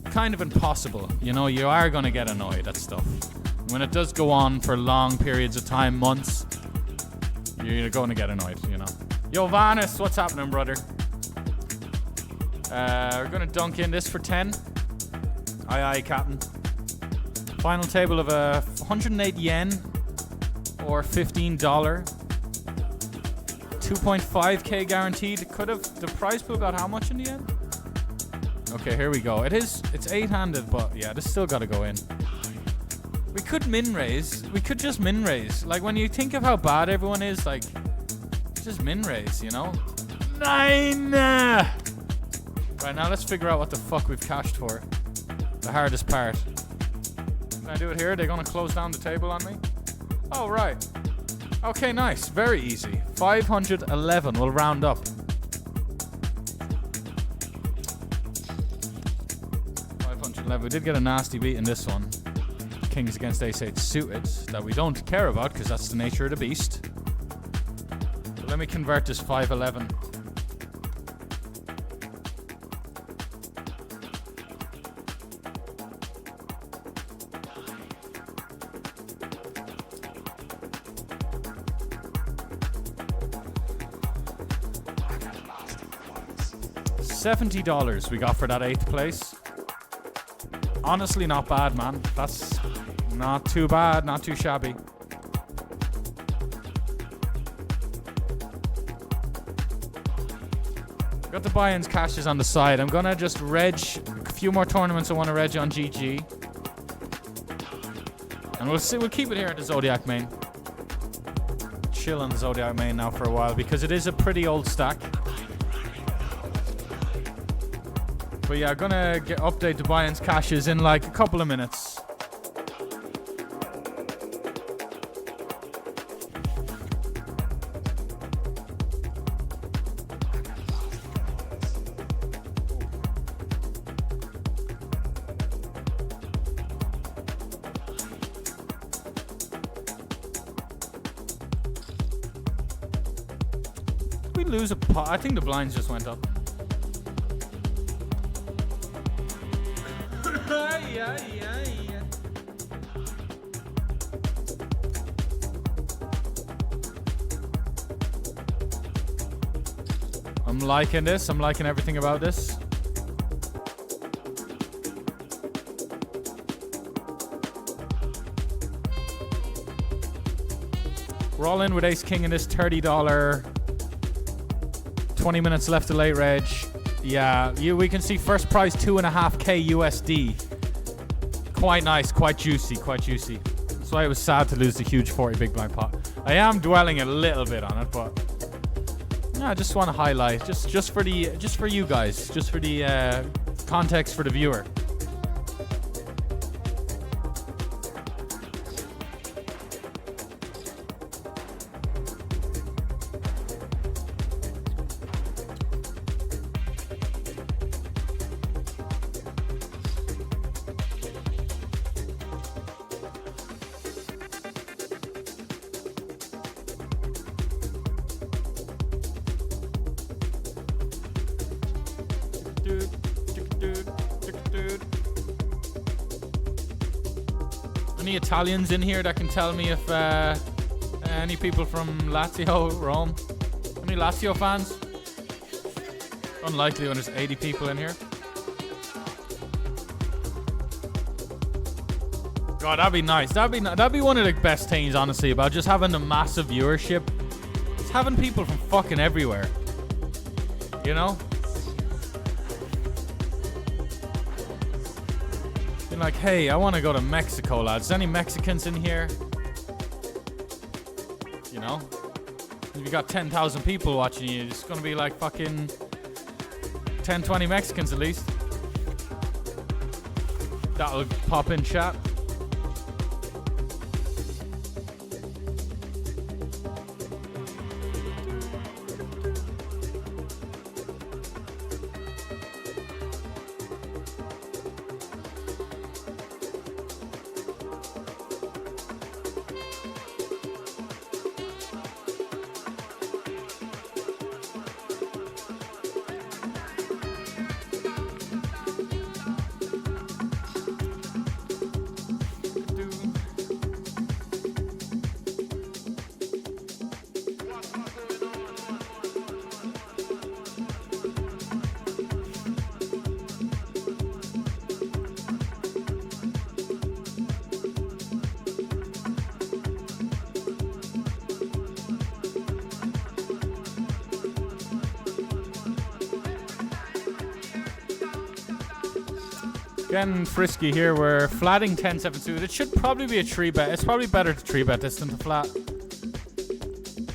Speaker 1: kind of impossible. You know, you are going to get annoyed at stuff. When it does go on for long periods of time, months, you're going to get annoyed, you know. Yo, Vanis, what's happening, brother? We're going to dunk in this for 10. Aye, Captain. Final table of 108 yen or $15. 2.5k guaranteed. The prize pool got how much in the end? Okay, here we go. It's 8-handed, but yeah, this still got to go in. We could min raise. We could just min raise. Like, when you think of how bad everyone is, like, just min raise, you know? 9! Right, now let's figure out what the fuck we've cashed for. The hardest part. Can I do it here? They're gonna close down the table on me? Oh, right. Okay, nice. Very easy. 511. We'll round up. 511. We did get a nasty beat in this one. Kings against ace-8 suited. That we don't care about because that's the nature of the beast. But let me convert this 511. $70 we got for that 8th place. Honestly, not bad, man. That's not too bad, not too shabby. Got the buy-ins cashes on the side. I'm gonna just reg a few more tournaments I want to reg on GG. And we'll keep it here at the Zodiac main. Chill on the Zodiac main now for a while because it is a pretty old stack. But yeah, I'm gonna update the buy-ins caches in like a couple of minutes. Did we lose a pot? I think the blinds just went up. I'm liking this. I'm liking everything about this. We're all in with Ace King in this $30. 20 minutes left to late reg. Yeah, we can see first prize 2.5k USD. Quite nice, quite juicy, quite juicy. That's why it was sad to lose the huge 40 big blind pot. I am dwelling a little bit on it, but yeah, I just want to highlight just for you guys, just for the context for the viewer. Any Italians in here that can tell me if any people from Lazio, Rome? Any Lazio fans? Unlikely when there's 80 people in here. God, that'd be nice. That'd be one of the best things, honestly, about just having a massive viewership having people from fucking everywhere. You know? Being like, hey, I want to go to Mexico, lads. Any Mexicans in here? You know? If you got 10,000 people watching you, it's gonna be like fucking 10, 20 Mexicans at least. That'll pop in chat. Getting frisky here. We're flatting 10-7-2. It should probably be a 3-bet. It's probably better to 3-bet this than to flat.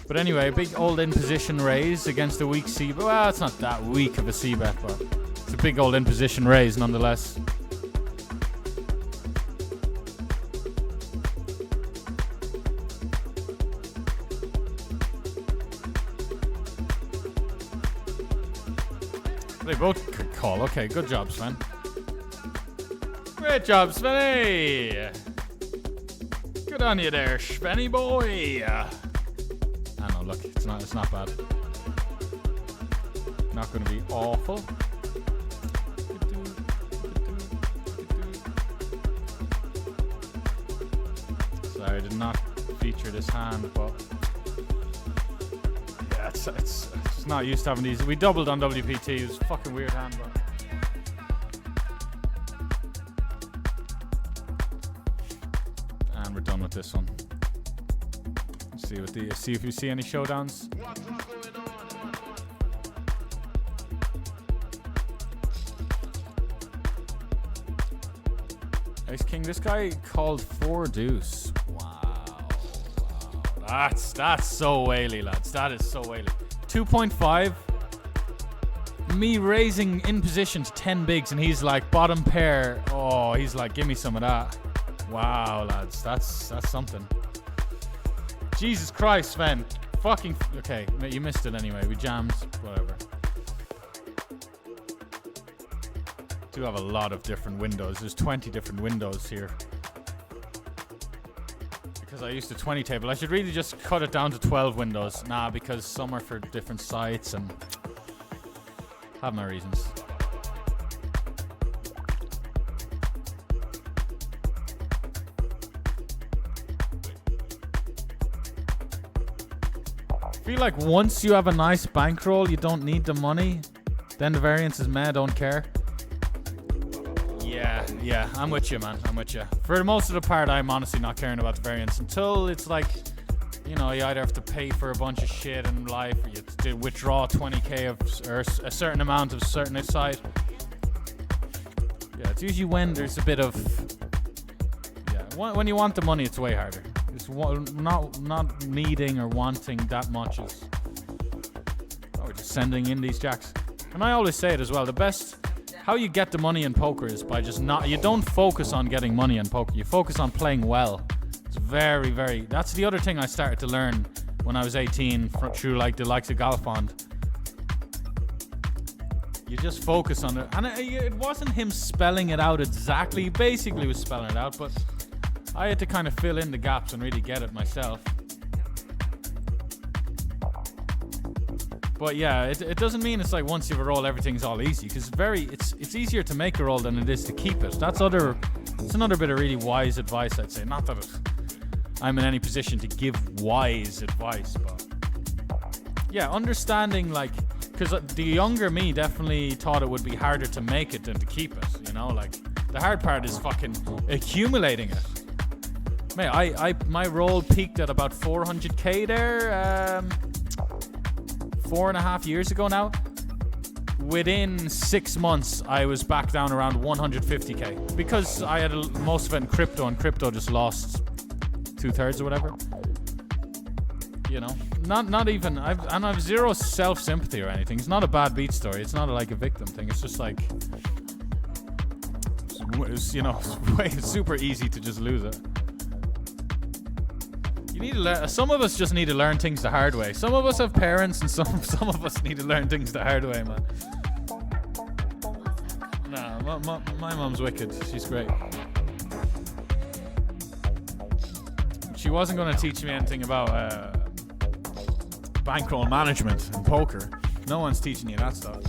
Speaker 1: But anyway, big old in position raise against a weak C-bet. Well, it's not that weak of a C-bet, but it's a big old in position raise nonetheless. They both could call. Okay, good job, Sven. Great job, Svenny! Good on you there, Svenny boy! I know, look, it's not bad. Not gonna be awful. Sorry, I did not feature this hand, but yeah, it's not used to having these. We doubled on WPT, it was a fucking weird hand, but we're done with this one. Let's see if we see any showdowns. Ace King, this guy called 4 deuce. Wow. That's so whaley, lads. That is so whaley. 2.5. Me raising in position to 10 bigs, and he's like bottom pair. Oh, he's like, give me some of that. Wow, lads, that's something. Jesus Christ, Sven. Fucking okay, you missed it anyway. We jammed, whatever. Do have a lot of different windows. There's 20 different windows here. Because I used a 20 table. I should really just cut it down to 12 windows. Nah, because some are for different sites and have my reasons. I feel like once you have a nice bankroll, you don't need the money. Then the variance is meh, don't care. Yeah, I'm with you, man. I'm with you. For most of the part, I'm honestly not caring about the variance until it's like, you know, you either have to pay for a bunch of shit in life, or you have to withdraw 20k or a certain amount of certain side. Yeah, it's usually when there's a bit of, when you want the money, it's way harder. It's not needing or wanting that much is. Oh, we're just sending in these jacks. And I always say it as well. The best, how you get the money in poker is by just you don't focus on getting money in poker. You focus on playing well. It's very, very. That's the other thing I started to learn when I was 18 through like the likes of Galfond. You just focus on it, and it wasn't him spelling it out exactly. He basically was spelling it out, but I had to kind of fill in the gaps and really get it myself. But yeah, it doesn't mean it's like once you have a roll, everything's all easy. Because it's easier to make a roll than it is to keep it. It's another bit of really wise advice, I'd say. Not that I'm in any position to give wise advice, but yeah, understanding like, because the younger me definitely thought it would be harder to make it than to keep it. You know, like the hard part is fucking accumulating it. Mate, my roll peaked at about 400k there. 4.5 years ago now. Within 6 months, I was back down around 150k because I had most of it in crypto, and crypto just lost 2/3 or whatever. You know, not even. I've zero self-sympathy or anything. It's not a bad beat story. It's not like a victim thing. It's just like, it's, you know, it's super easy to just lose it. You need to learn. Some of us just need to learn things the hard way. Some of us have parents, and some of us need to learn things the hard way, man. Nah, my mom's wicked. She's great. She wasn't going to teach me anything about bankroll management and poker. No one's teaching you that stuff.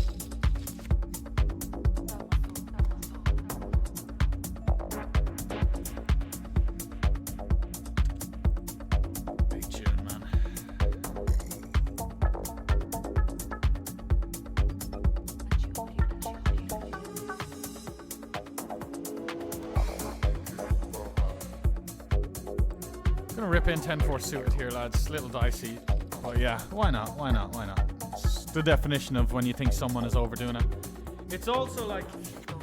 Speaker 1: Rip in 10-4 suited here, lads. A little dicey, but yeah, why not? Why not? Why not? It's the definition of when you think someone is overdoing it. It's also like,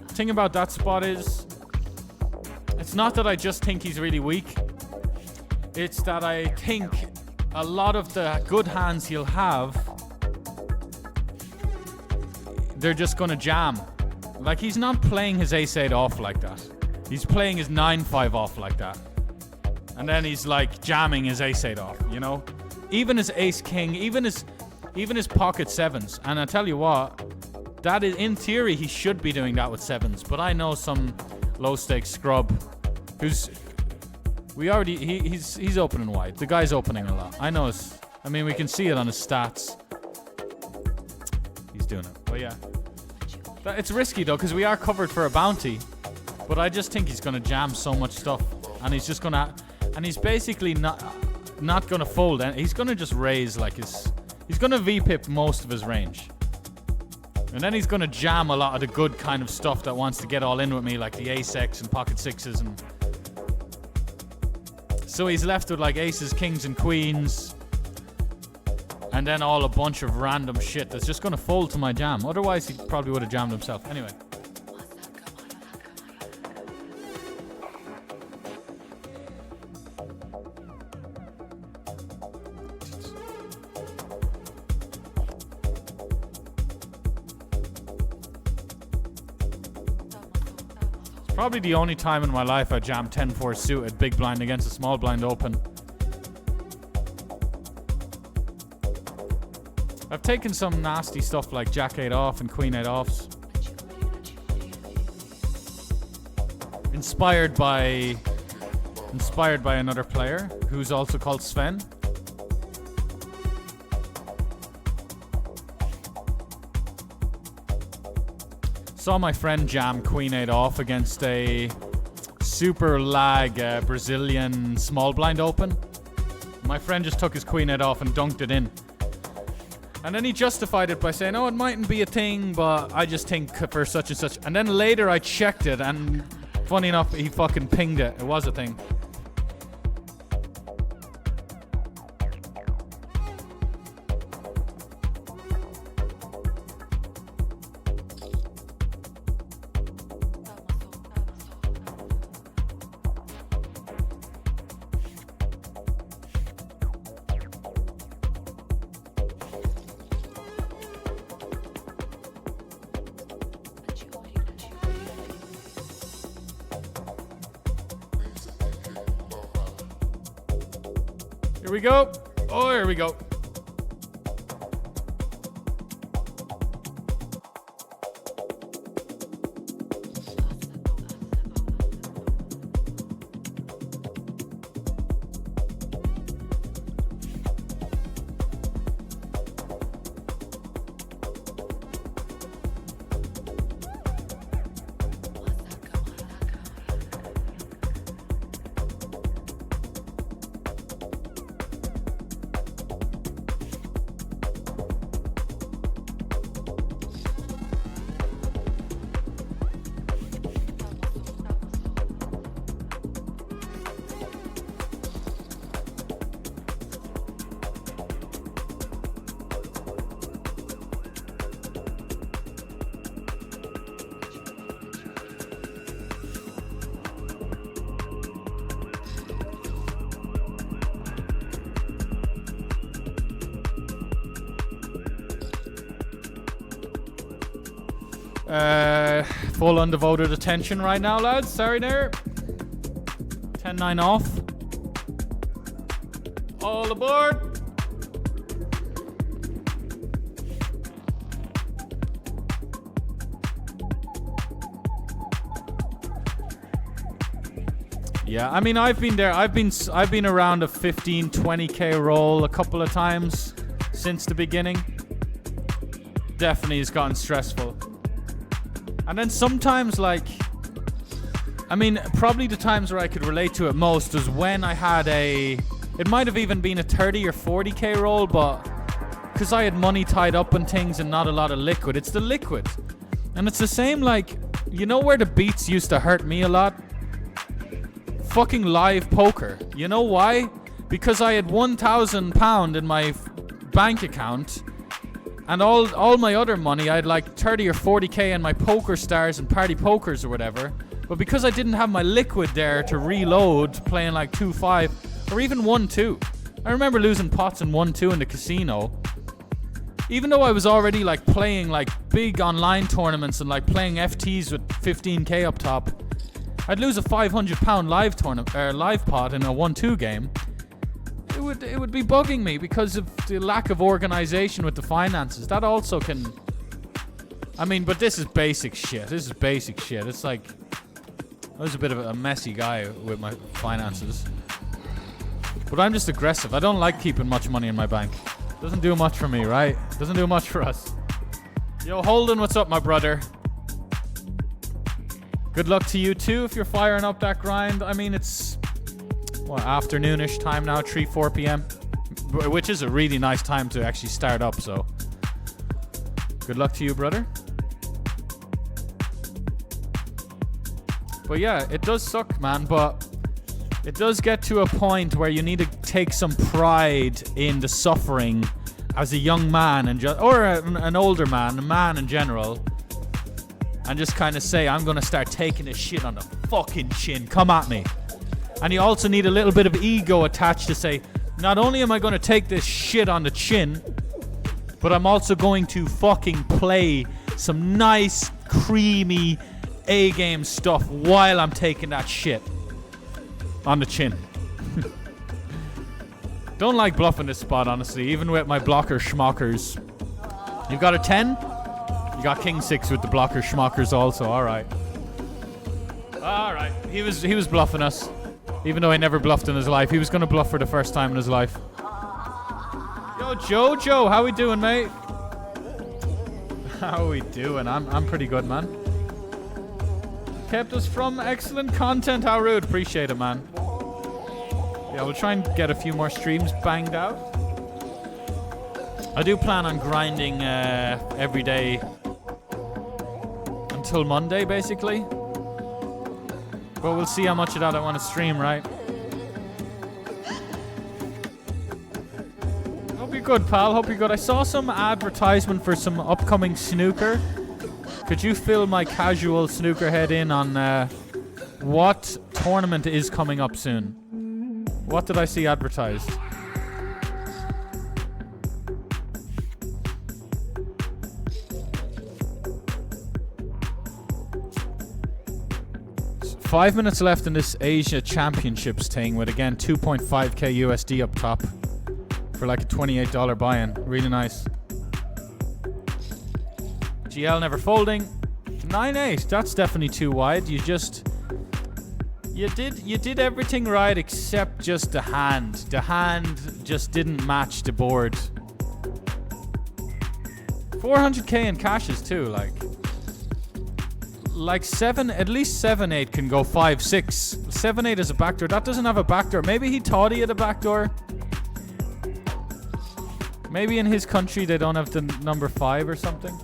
Speaker 1: the thing about that spot is, it's not that I just think he's really weak. It's that I think a lot of the good hands he'll have, they're just gonna jam. Like, he's not playing his ace-8 off like that. He's playing his 9-5 off like that. And then he's like jamming his ace-8 off, you know? Even his ace-king, even his pocket 7s. And I tell you what, that is, in theory, he should be doing that with 7s. But I know some low-stakes scrub who's... He's opening wide. The guy's opening a lot. I know his... I mean, we can see it on his stats. He's doing it. But yeah. It's risky, though, because we are covered for a bounty. But I just think he's going to jam so much stuff. And he's just going to... And he's basically not going to fold. And he's going to just raise like his... He's going to V-pip most of his range. And then he's going to jam a lot of the good kind of stuff that wants to get all in with me, like the ace-X and pocket 6s. And so he's left with like aces, kings, and queens. And then all a bunch of random shit that's just going to fold to my jam. Otherwise, he probably would have jammed himself. Anyway. Probably the only time in my life I jammed 10-4 suited big blind against a small blind open. I've taken some nasty stuff like Jack-8 off and Queen-8 offs. Inspired by another player who's also called Sven. Saw my friend jam Queen-8 off against a super lag Brazilian small blind open. My friend just took his Queen-8 off and dunked it in. And then he justified it by saying, oh, it mightn't be a thing, but I just think for such and such. And then later I checked it, and funny enough, he fucking pinged it. It was a thing. Here we go. Oh, here we go. Full undevoted attention right now, lads. Sorry there. 10-9 off. All aboard. Yeah, I mean, I've been there. I've been around a 15, 20k roll a couple of times since the beginning. Definitely has gotten stressful. And then sometimes, like, I mean, probably the times where I could relate to it most was when I had it might have even been a 30 or 40k roll, but because I had money tied up in things and not a lot of liquid. It's the liquid. And it's the same, like, you know where the beats used to hurt me a lot? Fucking live poker. You know why? Because I had £1,000 in my bank account, and all my other money, I had like 30 or 40k in my poker stars and party pokers or whatever. But because I didn't have my liquid there to reload, playing like 2-5 or even 1-2. I remember losing pots in 1-2 in the casino. Even though I was already like playing like big online tournaments and like playing FTs with 15k up top, I'd lose a £500 live pot in a 1-2 game. It would be bugging me because of the lack of organization with the finances. That also can... I mean, but this is basic shit. This is basic shit. It's like... I was a bit of a messy guy with my finances. But I'm just aggressive. I don't like keeping much money in my bank. Doesn't do much for me, right? Doesn't do much for us. Yo, Holden, what's up, my brother? Good luck to you too if you're firing up that grind. I mean, it's afternoonish time now, 3-4 p.m. Which is a really nice time to actually start up, so good luck to you, brother. But yeah, it does suck, man, but it does get to a point where you need to take some pride in the suffering as a young man or an older man, a man in general, and just kind of say, I'm going to start taking this shit on the fucking chin. Come at me. And you also need a little bit of ego attached to say, not only am I going to take this shit on the chin, but I'm also going to fucking play some nice, creamy A-game stuff while I'm taking that shit on the chin. Don't like bluffing this spot, honestly, even with my blocker schmockers. You got a 10? You got King 6 with the blocker schmockers also. Alright. Alright. He was bluffing us. Even though he never bluffed in his life. He was going to bluff for the first time in his life. Yo, Jojo, how we doing, mate? How we doing? I'm pretty good, man. Kept us from excellent content. How rude. Appreciate it, man. Yeah, we'll try and get a few more streams banged out. I do plan on grinding every day until Monday, basically. But we'll see how much of that I want to stream, right? Hope you're good, pal. Hope you're good. I saw some advertisement for some upcoming snooker. Could you fill my casual snooker head in on what tournament is coming up soon? What did I see advertised? So 5 minutes left in this Asia Championships thing with, again, 2.5k USD up top for like a $28 buy-in. Really nice. GL never folding. 9-8. That's definitely too wide. You did everything right except just the hand. The hand just didn't match the board. 400k in cashes too, like 7, at least 7-8 can go 5-6. 7-8 is a backdoor. That doesn't have a backdoor. Maybe he thought he had a backdoor. Maybe in his country they don't have the number 5 or something.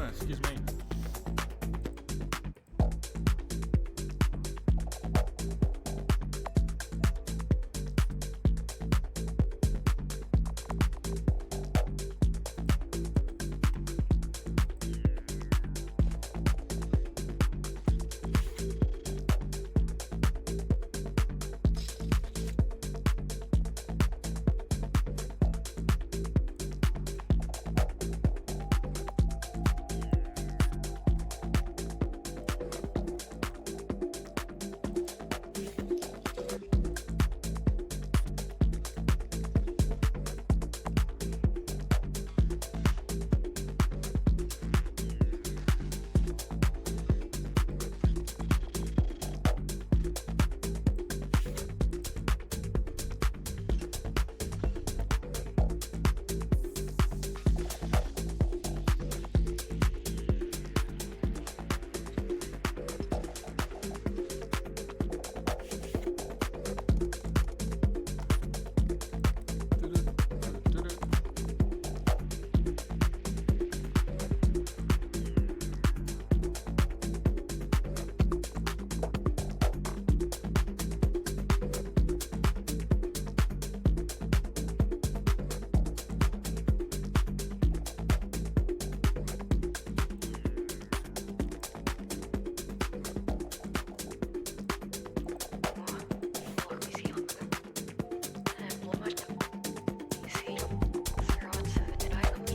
Speaker 1: Excuse me.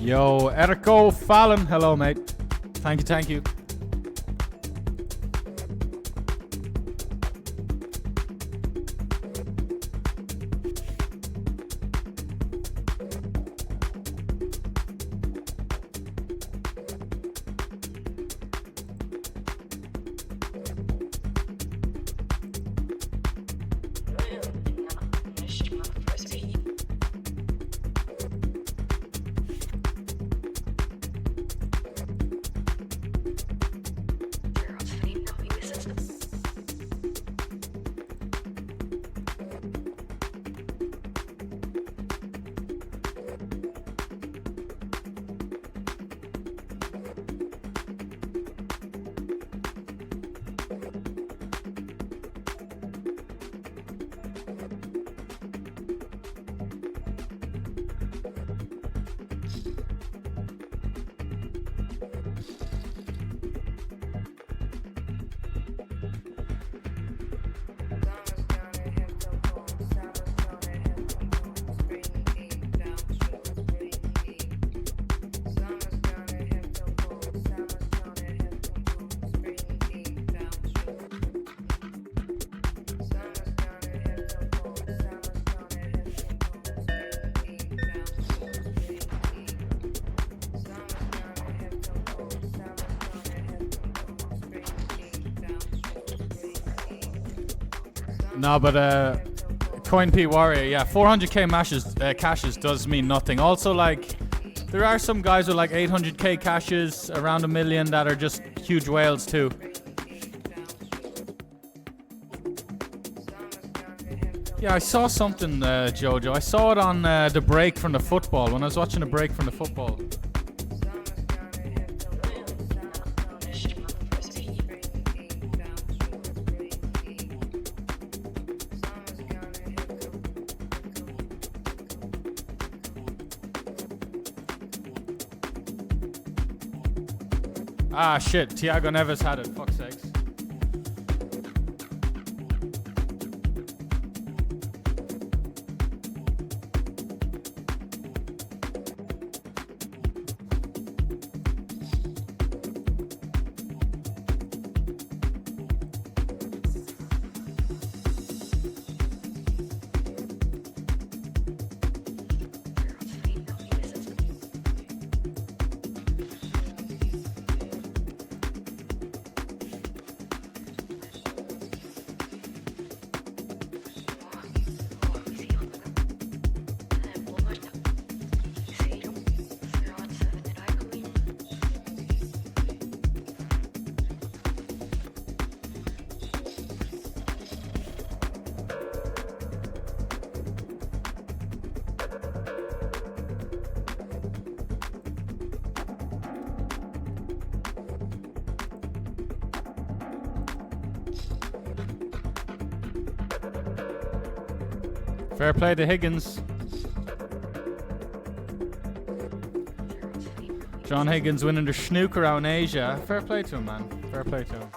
Speaker 1: Yo, Erko Fallon, hello mate. Thank you. No, but Coin P Warrior, yeah, 400k caches does mean nothing. Also, like, there are some guys with like 800k caches, around 1 million, that are just huge whales too. Yeah, I saw something, Jojo. I saw it on the break from the football, when I was watching the break from the football. Ah, shit. Thiago Neves had it. Fuck's sakes. Fair play to Higgins. John Higgins winning the schnook around Asia. Fair play to him, man. Fair play to him.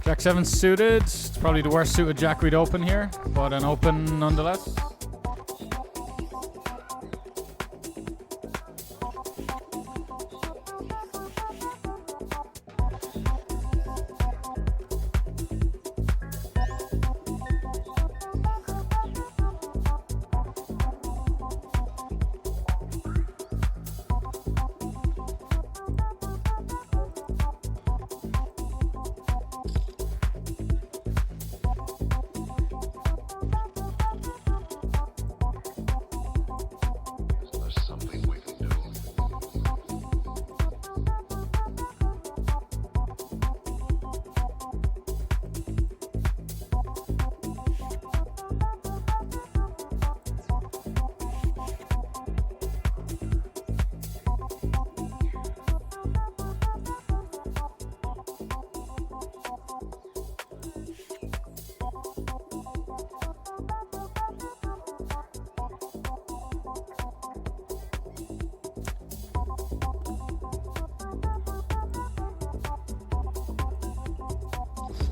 Speaker 1: Jack 7 suited. It's probably the worst suited Jack we'd open here, but an open nonetheless.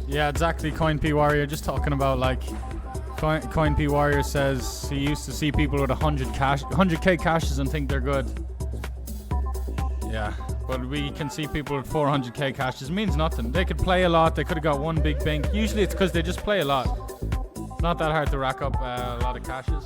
Speaker 1: Yeah, exactly. CoinP Warrior just talking about like CoinP Warrior says he used to see people with 100k caches and think they're good. Yeah, but we can see people with 400k caches. Means nothing. They could play a lot. They could have got one big bank. Usually it's because they just play a lot. It's not that hard to rack up a lot of caches.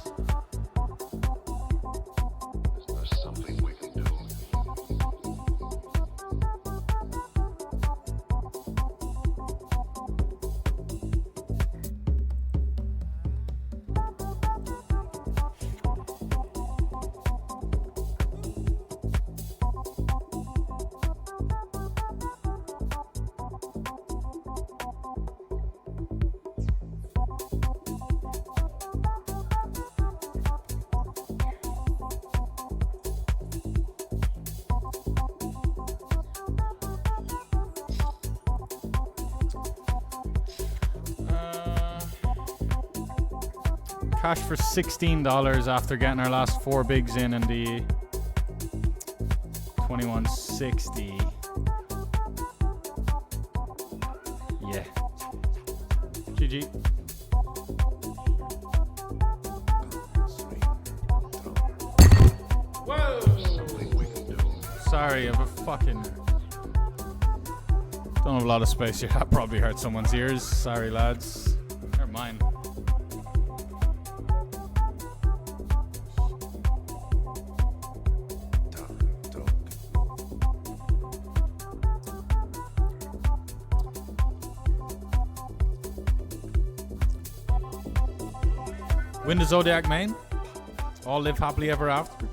Speaker 1: Cash for $16 after getting our last 4 bigs in the 2160. Yeah. GG. Sorry, I have a fucking... Don't have a lot of space here. That probably hurt someone's ears. Sorry, lads. They're mine. Win the Zodiac main. All live happily ever after.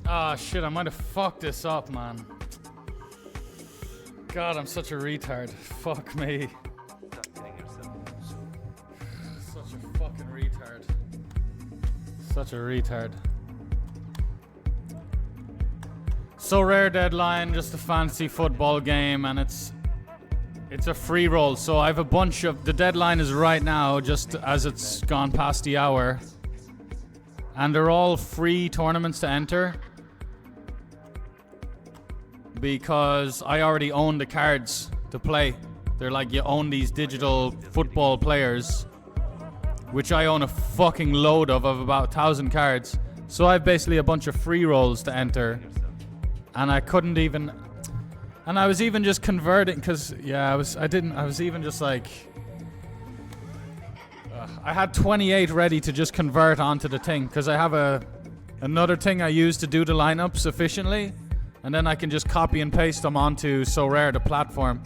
Speaker 1: Ah, shit, I might have fucked this up, man. God, I'm such a retard. Fuck me. Such a fucking retard. Such a retard. So Rare deadline, just a fancy football game, and it's a free roll. So I have a bunch of, the deadline is right now, just as it's gone past the hour. And they're all free tournaments to enter. Because I already own the cards to play. They're like, you own these digital football players, which I own a fucking load of about 1,000 cards. So I have basically a bunch of free rolls to enter. And I couldn't even, and I was even just converting, cause yeah, I was even just like, I had 28 ready to just convert onto the thing, cause I have another thing I use to do the lineups efficiently. And then I can just copy and paste them onto So Rare, the platform.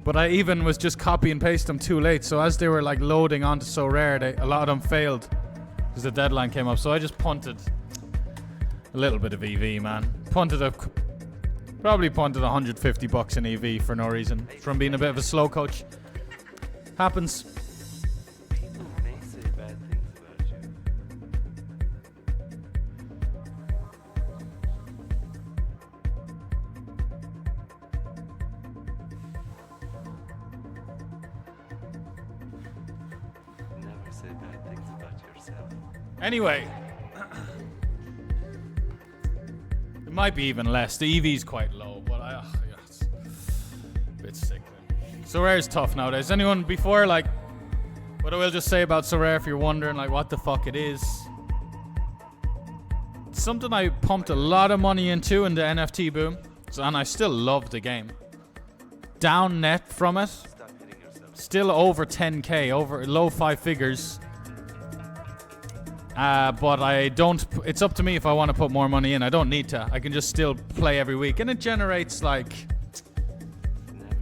Speaker 1: But I even was just copy and paste them too late. So as they were like loading onto So Rare, a lot of them failed because the deadline came up. So I just punted a little bit of EV, man. Probably punted $150 in EV for no reason. From being a bit of a slow coach. Happens.
Speaker 10: People may say bad things about you. Never say bad things about yourself.
Speaker 1: Anyway. It might be even less. The EV's quite low, but yeah, it's a bit sick. So Rare is tough nowadays. Anyone before, like, what I will just say about So Rare, if you're wondering, like, what the fuck it is. It's something I pumped a lot of money into in the NFT boom, and I still love the game. Down net from it, still over 10k, over low 5 figures. But I don't, it's up to me if I want to put more money in. I don't need to. I can just still play every week. And it generates like,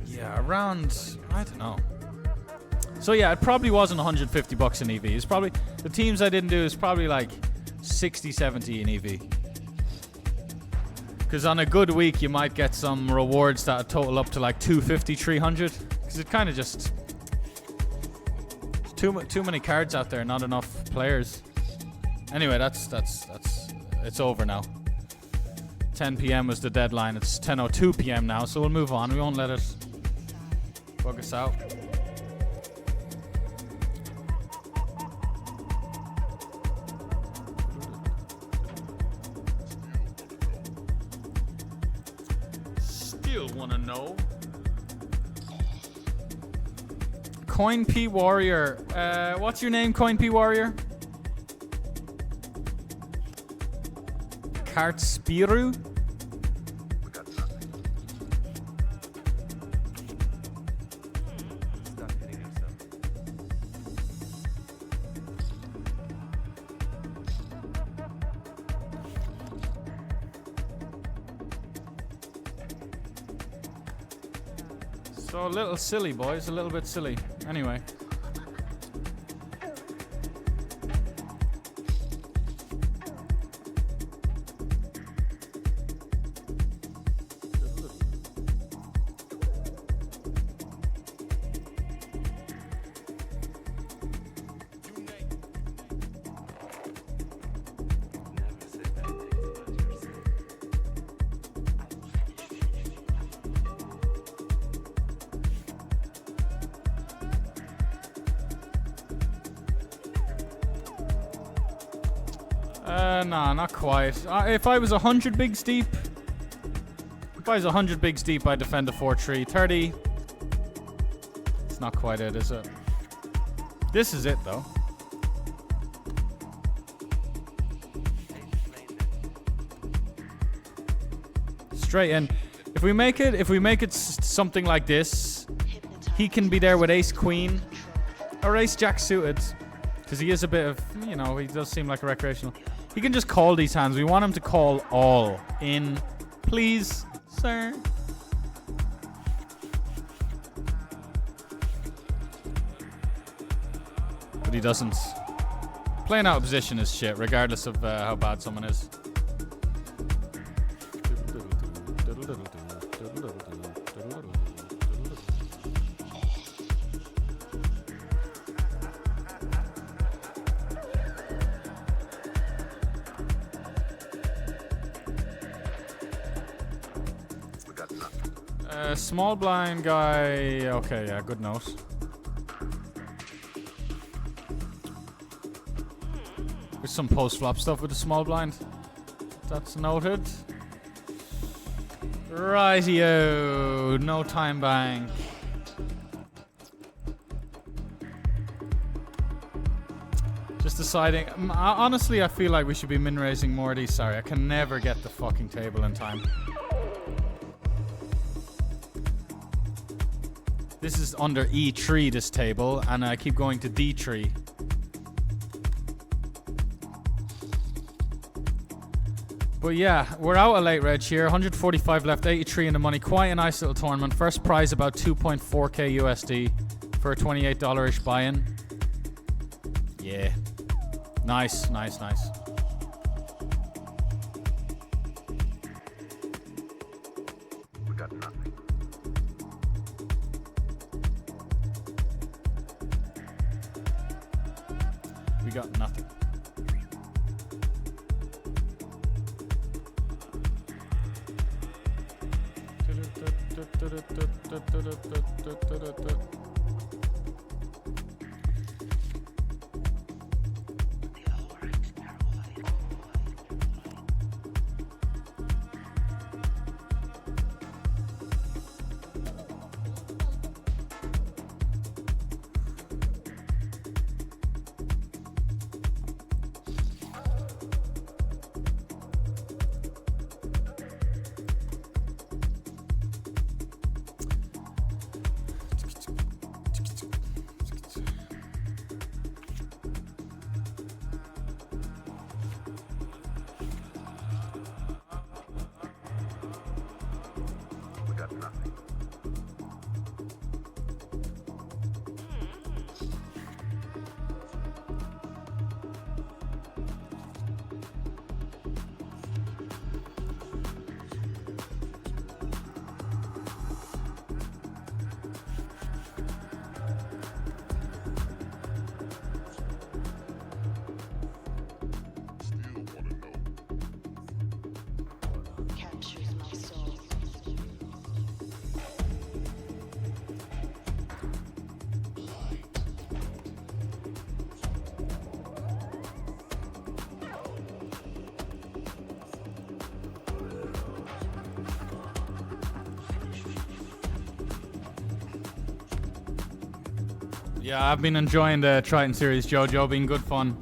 Speaker 1: yeah, around, I don't know. So yeah, it probably wasn't $150 in EV. It's probably, the teams I didn't do is probably like 60, 70 in EV. Because on a good week, you might get some rewards that total up to like 250, 300. Because it kind of just, too many cards out there, not enough players. Anyway, that's it's over now. 10 p.m. was the deadline. It's 10:02 p.m. now, so we'll move on. We won't let it bug us out. Still wanna know. Coin P Warrior. What's your name, Coin P Warrior? Kartspiru?
Speaker 10: Stop hitting yourself.
Speaker 1: So a little silly, boys. A little bit silly. Anyway.
Speaker 10: Never say bad things about yourself.
Speaker 1: Nah, not quite. If I was 100 big steep, I'd defend a 4-3. 30. It's not quite it, is it? This is it, though. Straight in. If we make it something like this, he can be there with ace queen or ace jack suited, because he is a bit of, you know, he does seem like a recreational. He can just call these hands. We want him to call all in, please, sir. But he doesn't. Playing out of position is shit, regardless of how bad someone is. Small blind guy. Okay, yeah, good note. There's some post-flop stuff with the small blind. That's noted. Rightio. No time bank. Just deciding. Honestly, I feel like we should be min-raising more of these. Sorry, I can never get the fucking table in time. This is under E3, this table, and I keep going to D3. But yeah, we're out a late reg here. 145 left, 83 in the money. Quite a nice little tournament. First prize about 2.4k USD for a $28-ish buy-in. Yeah. Nice, nice, nice.
Speaker 11: We got nothing.
Speaker 1: We got nothing.
Speaker 11: We got nothing.
Speaker 5: Captures my soul.
Speaker 1: Yeah, I've been enjoying the Triton series, Jojo. Been good fun.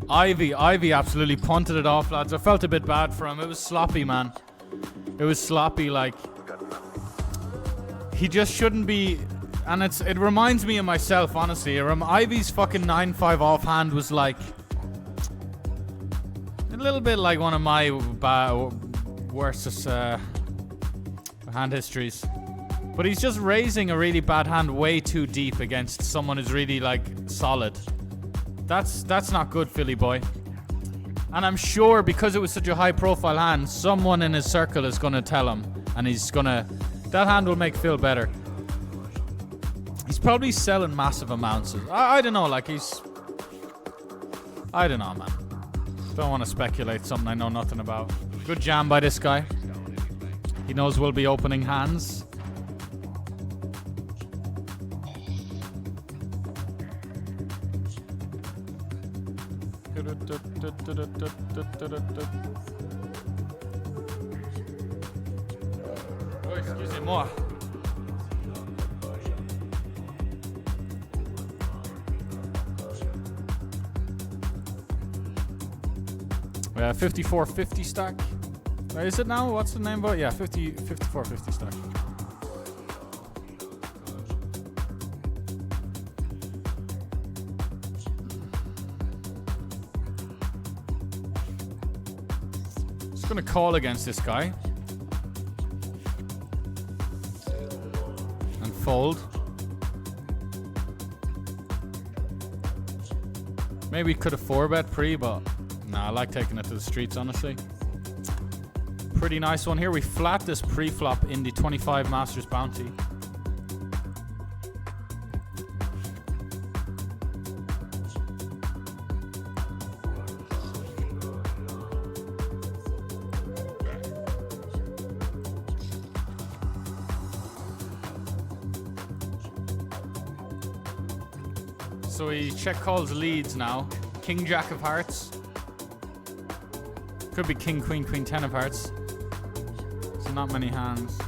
Speaker 1: Ivy absolutely punted it off, lads. I felt a bit bad for him. It was sloppy, man. It was sloppy, like... He just shouldn't be... And it reminds me of myself, honestly. Ivy's fucking 9-5 offhand was like... A little bit like one of my worst hand histories. But he's just raising a really bad hand way too deep against someone who's really, like, solid. That's not good, Philly boy. And I'm sure because it was such a high-profile hand, someone in his circle is going to tell him. And he's going to... That hand will make Phil better. He's probably selling massive amounts. I don't know, like, he's... I don't know, man. Don't want to speculate something I know nothing about. Good jam by this guy. He knows we'll be opening hands. Oh, excusez-moi. We have 5450 stack. Is it now? What's the name of it? Yeah, 5450 stack. Just gonna call against this guy. And fold. Maybe could have 4-bet pre, but nah, I like taking it to the streets, honestly. Pretty nice one here. We flat this pre-flop in the 25 Masters bounty. So we check calls leads now. King, Jack of Hearts. Could be King, Queen, Queen, 10 of Hearts. So not many hands.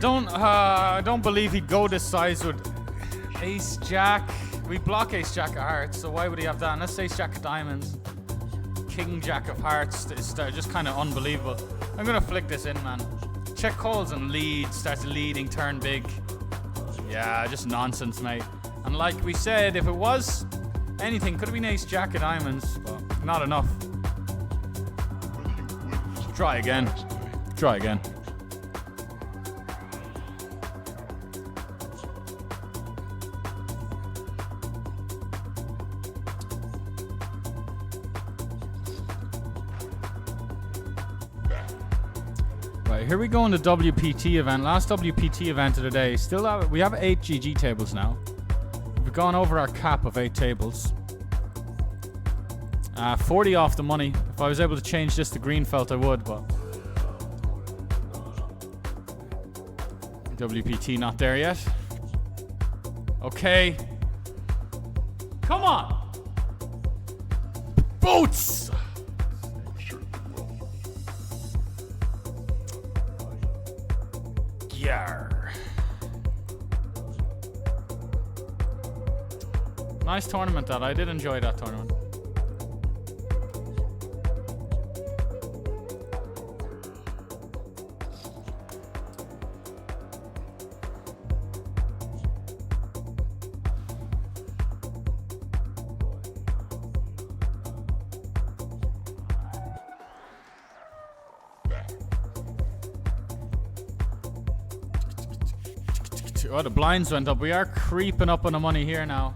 Speaker 1: I don't believe he'd go this size with Ace Jack. We block Ace Jack of Hearts, so why would he have that? Unless Ace Jack of Diamonds. King Jack of Hearts is just kind of unbelievable. I'm gonna flick this in, man. Check calls and leads, starts leading, turn big. Yeah, just nonsense, mate. And like we said, if it was anything, could have been Ace Jack of Diamonds, but not enough. Try again. Try again. Here we go in the WPT event. Last WPT event of the day. We have 8 GG tables now. We've gone over our cap of 8 tables. 40 off the money. If I was able to change this to green felt, I would, but WPT not there yet. Okay. Come on. Boots. Nice tournament that. I did enjoy that tournament. Oh, the blinds went up. We are creeping up on the money here now.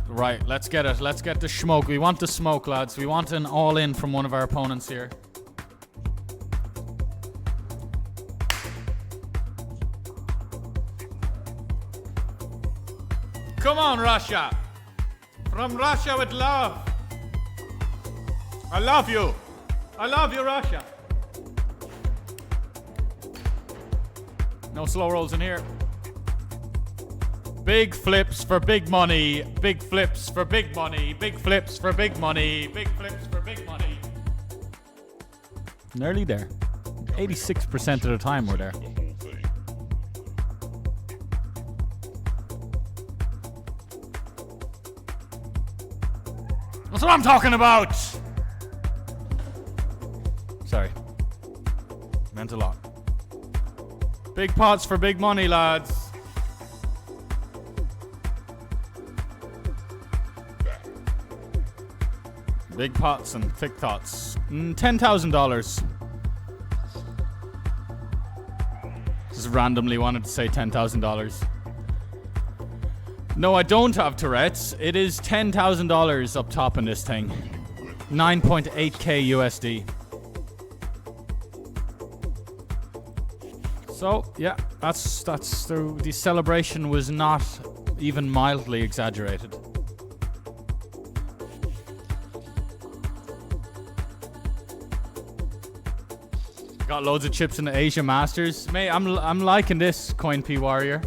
Speaker 1: Right, let's get it. Let's get the smoke. We want the smoke, lads. We want an all-in from one of our opponents here. Come on, Russia. From Russia with love. I love you. I love you, Russia. No slow rolls in here. Big flips for big money. Big flips for big money. Big flips for big money. Big flips for big money. Nearly there. 86% of the time we're there. That's what I'm talking about! Sorry. Meant a lot. Big pots for big money, lads. Big pots and thick thoughts. $10,000. Just randomly wanted to say $10,000. No, I don't have Tourette's. It is $10,000 up top in this thing. 9.8k USD. So, yeah, that's the celebration was not even mildly exaggerated. Got loads of chips in the Asia Masters. Mate, I'm liking this, Coin P Warrior.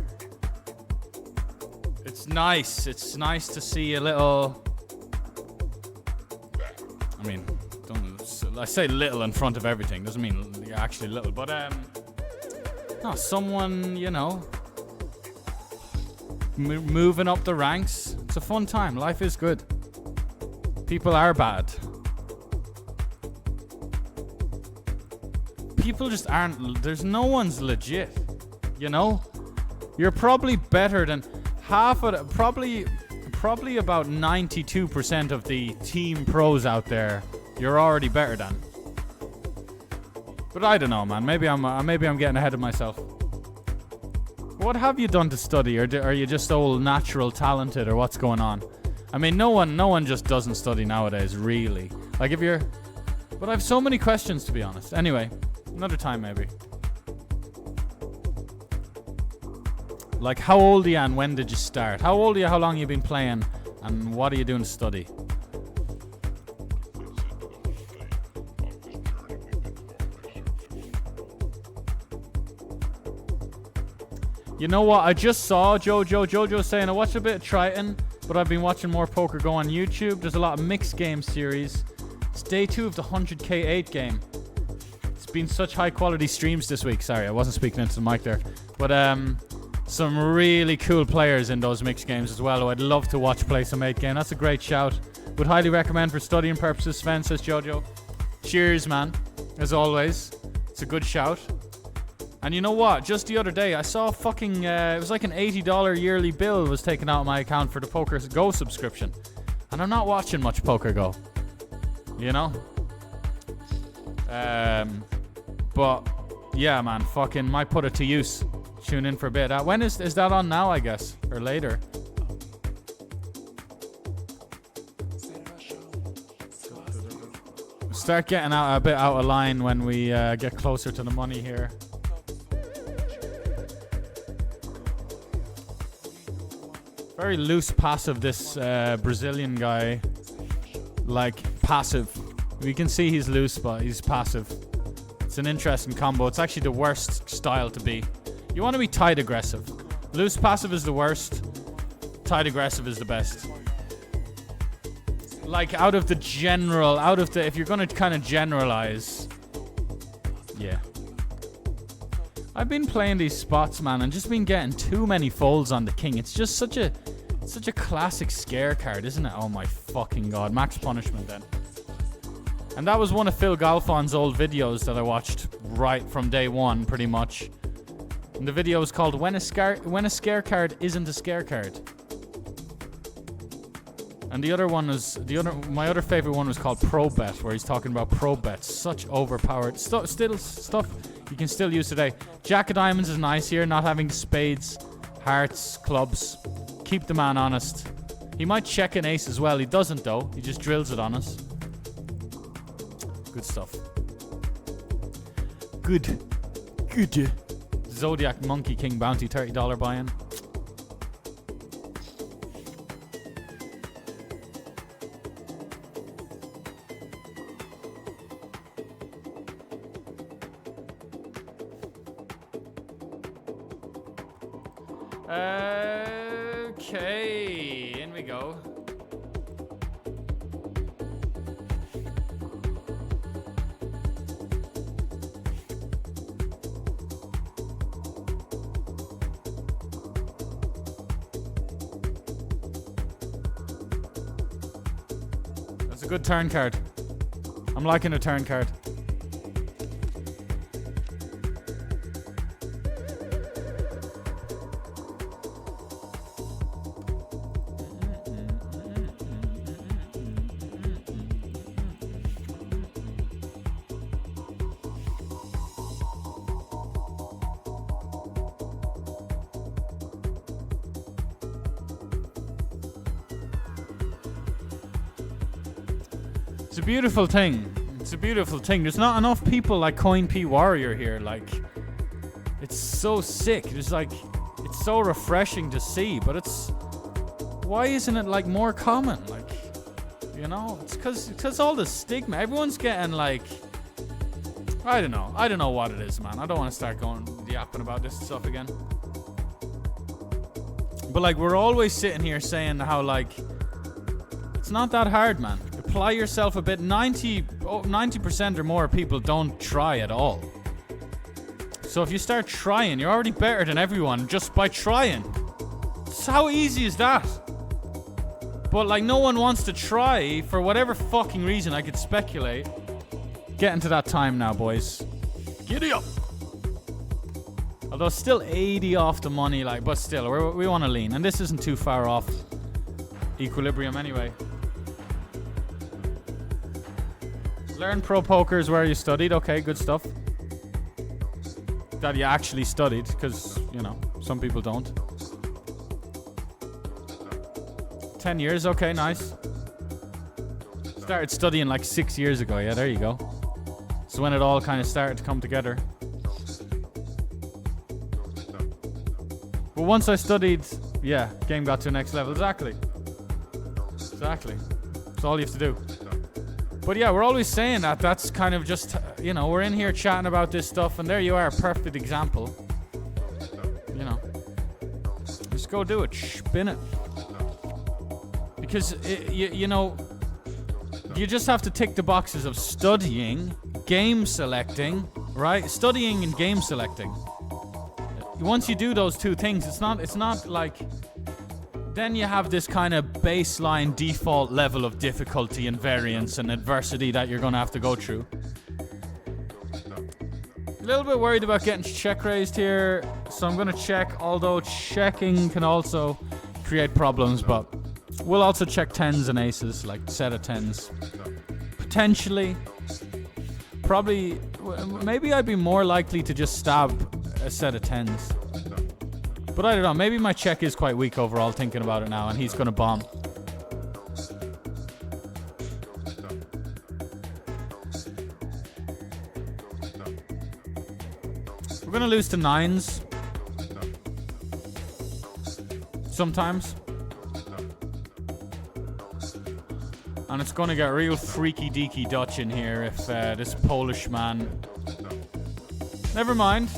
Speaker 1: It's nice. It's nice to see a little. I mean, I say little in front of everything. Doesn't mean you're actually little, but no, someone, you know, moving up the ranks. It's a fun time. Life is good. People are bad. People just aren't. There's no one's legit. You know? You're probably better than half of the, probably about 92% of the team pros out there. You're already better than. But I don't know, man. Maybe I'm getting ahead of myself. What have you done to study, or are you just all natural talented, or what's going on? I mean, no one just doesn't study nowadays, really. Like if you're, but I have so many questions, to be honest. Anyway, another time maybe. Like, how old are you and when did you start? How old are you? How long have you been playing? And what are you doing to study? You know what? I just saw Jojo saying I watched a bit of Triton, but I've been watching more Poker Go on YouTube. There's a lot of mixed game series. It's day 2 of the 100k8 game. It's been such high quality streams this week. Sorry, I wasn't speaking into the mic there. But some really cool players in those mixed games as well, who I'd love to watch play some 8 game. That's a great shout. Would highly recommend for studying purposes, Sven, says Jojo. Cheers, man. As always. It's a good shout. And you know what? Just the other day, I saw fucking... it was like an $80 yearly bill was taken out of my account for the Poker Go subscription. And I'm not watching much Poker Go. You know? But, yeah, man. Fucking might put it to use. Tune in for a bit. When is that on now, I guess? Or later? Start getting a bit out of line when we get closer to the money here. Very loose passive, this Brazilian guy. Like, passive. We can see he's loose, but he's passive. It's an interesting combo. It's actually the worst style to be. You want to be tight aggressive. Loose passive is the worst. Tight aggressive is the best. Like, if you're going to kind of generalize. Yeah. I've been playing these spots, man, and just been getting too many folds on the king. It's just such a classic scare card, isn't it? Oh my fucking god. Max punishment then. And that was one of Phil Galfon's old videos that I watched right from day one, pretty much. And the video was called When a Scare Card Isn't a Scare Card. And the other one was my other favorite one was called Pro Bet, where he's talking about pro bets. Such overpowered stuff you can still use today. Jack of Diamonds is nice here, not having spades, hearts, clubs. Keep the man honest. He might check an ace as well. He doesn't though. He just drills it on us. Good stuff. Good. Zodiac Monkey King Bounty, $30 buy-in. Okay, in we go. That's a good turn card. I'm liking a turn card. It's a beautiful thing. It's a beautiful thing. There's not enough people like Coin P Warrior here. Like, it's so sick. It's like, it's so refreshing to see. But it's, why isn't it like more common? Like, you know, it's because all the stigma. Everyone's getting like, I don't know what it is, man. I don't want to start going yapping about this stuff again. But like, we're always sitting here saying how like, it's not that hard, man. Apply yourself a bit. 90% or more people don't try at all. So if you start trying, you're already better than everyone just by trying. how easy is that? But like no one wants to try for whatever fucking reason. I could speculate. Getting to that time now, boys. Giddy up. Although still 80 off the money, like, but still we want to lean, and this isn't too far off equilibrium anyway. Learn pro poker is where you studied. Okay, good stuff. That you actually studied, because you know some people don't. 10 years, okay, nice. Started studying like 6 years ago. Yeah, there you go. So when it all kind of started to come together. But once I studied, yeah, game got to the next level. Exactly. That's all you have to do. But yeah, we're always saying that. That's kind of just, you know, we're in here chatting about this stuff, and there you are, a perfect example. You know, just go do it, spin it. Because, you know, you just have to tick the boxes of studying, game selecting, right? Studying and game selecting. Once you do those two things, it's not like then you have this kind of baseline default level of difficulty and variance and adversity that you're going to have to go through. A little bit worried about getting check raised here, so I'm going to check, although checking can also create problems, but we'll also check 10s and aces, like set of 10s. Potentially. Probably, maybe I'd be more likely to just stab a set of 10s. But I don't know, maybe my check is quite weak overall thinking about it now, and he's going to bomb. We're going to lose to 9s. Sometimes. And it's going to get real freaky deaky Dutch in here if this Polish man... Never mind.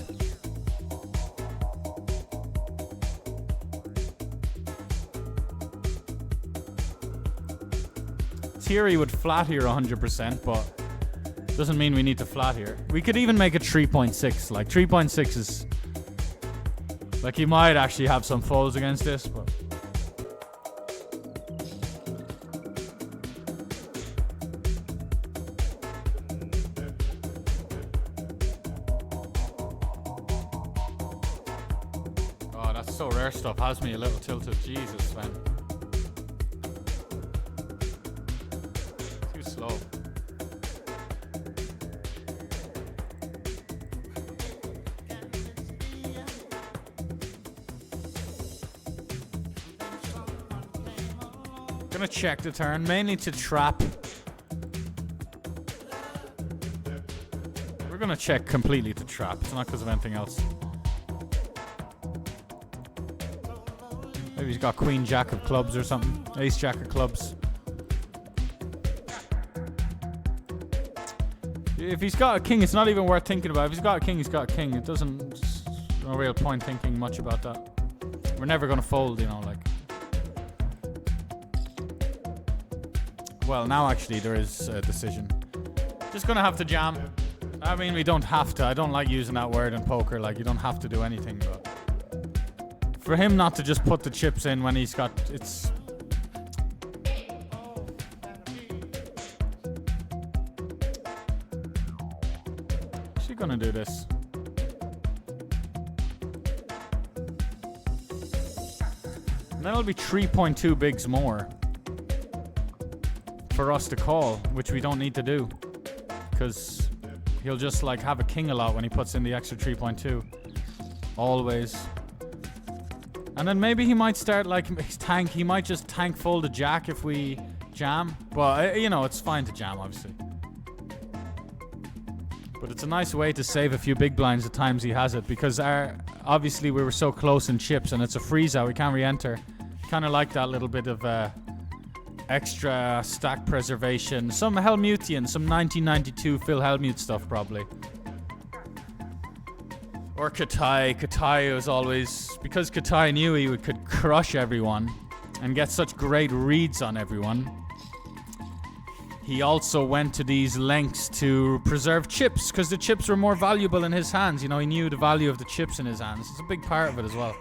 Speaker 1: Theory would flat here 100%, but doesn't mean we need to flat here. We could even make it 3.6. Like 3.6 is... Like he might actually have some folds against this, but... Oh, that's so rare stuff. Has me a little tilted. Jesus, man. Too slow. Gonna check the turn, mainly to trap. We're gonna check completely to trap. It's not because of anything else. Maybe he's got Queen Jack of clubs or something. Ace Jack of clubs. If he's got a king, it's not even worth thinking about. If he's got a king, he's got a king. It doesn't... No real point thinking much about that. We're never gonna fold, you know, like... Well, now actually there is a decision. Just gonna have to jam. I mean, we don't have to. I don't like using that word in poker. Like, you don't have to do anything, but... For him not to just put the chips in when he's got... It's... Is she gonna do this? And then it'll be 3.2 bigs more for us to call, which we don't need to do, because he'll just like have a king a lot when he puts in the extra 3.2. Always. And then maybe he might start like his tank. He might just tank fold a jack if we jam. But you know, it's fine to jam, obviously. But it's a nice way to save a few big blinds the times he has it, because obviously we were so close in chips and it's a freeze out. We can't re-enter. Kind of like that little bit of extra stack preservation. Some Helmutian, some 1992 Phil Hellmuth stuff probably. Or Katai. Katai was always... Because Katai knew he could crush everyone and get such great reads on everyone, he also went to these lengths to preserve chips, because the chips were more valuable in his hands. You know, he knew the value of the chips in his hands. It's a big part of it as well.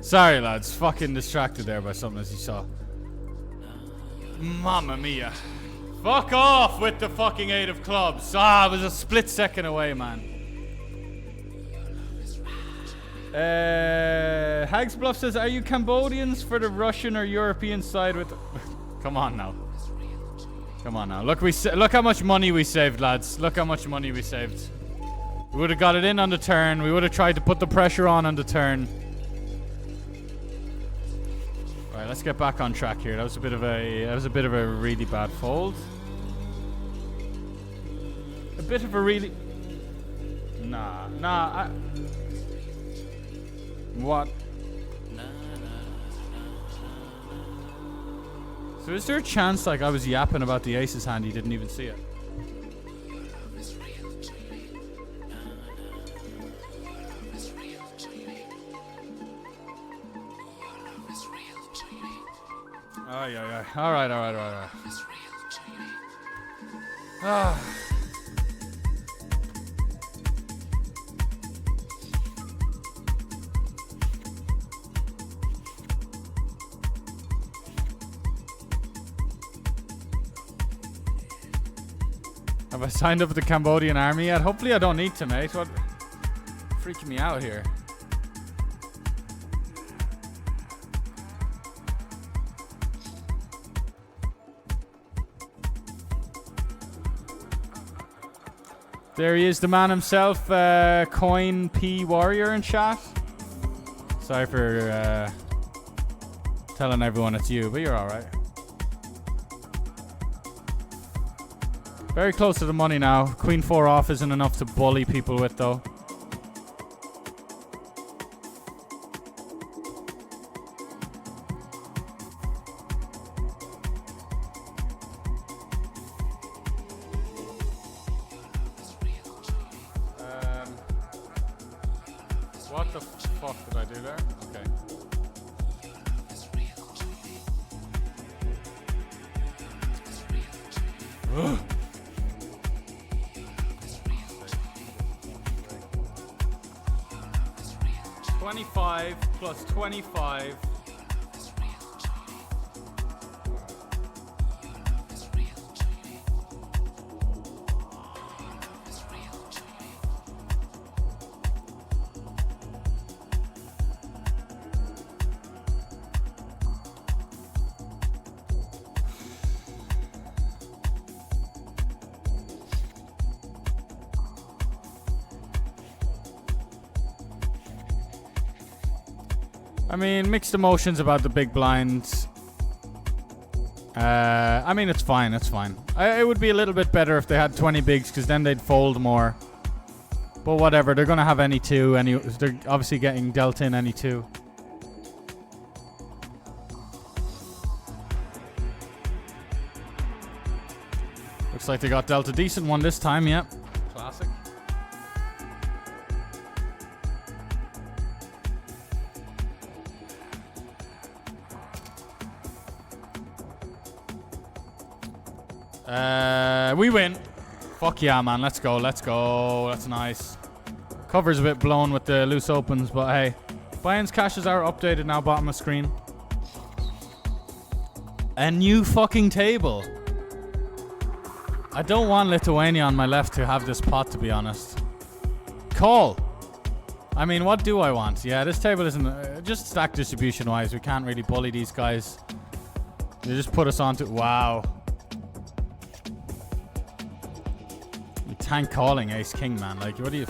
Speaker 1: Sorry, lads. Fucking distracted there by something as you saw. Mamma mia. Fuck off with the fucking 8 of clubs. Ah, it was a split second away, man. Hags Bluff says, are you Cambodians for the Russian or European side with... Come on now. Come on now. Look, look how much money we saved, lads. Look how much money we saved. We would have got it in on the turn. We would have tried to put the pressure on the turn. Alright, let's get back on track here. That was a bit of a really bad fold. A bit of a really... Nah. What? So is there a chance like I was yapping about the aces hand, you didn't even see it? Oh, yeah. Alright. Ah. Have I signed up with the Cambodian army yet? Hopefully I don't need to, mate. What? Freaking me out here. There he is, the man himself, Coin P Warrior in chat. Sorry for telling everyone it's you, but you're alright. Very close to the money now. Queen 4 off isn't enough to bully people with, though. What the fuck did I do there? Okay. Ugh. 25 plus 25. I mean, mixed emotions about the big blinds. I mean, it's fine. It's fine. It would be a little bit better if they had 20 bigs, because then they'd fold more. But whatever. They're going to have any two. They're obviously getting dealt in any two. Looks like they got dealt a decent one this time. Yep. Classic. We win. Fuck yeah, man. Let's go. Let's go. That's nice. Cover's a bit blown with the loose opens, but hey. Buy-ins caches are updated now, bottom of screen. A new fucking table. I don't want Lithuania on my left to have this pot, to be honest. Call. I mean, what do I want? Yeah, this table isn't... just stack distribution-wise, we can't really bully these guys. They just put us onto... Wow. Tank calling ace king, man. Like, what do you...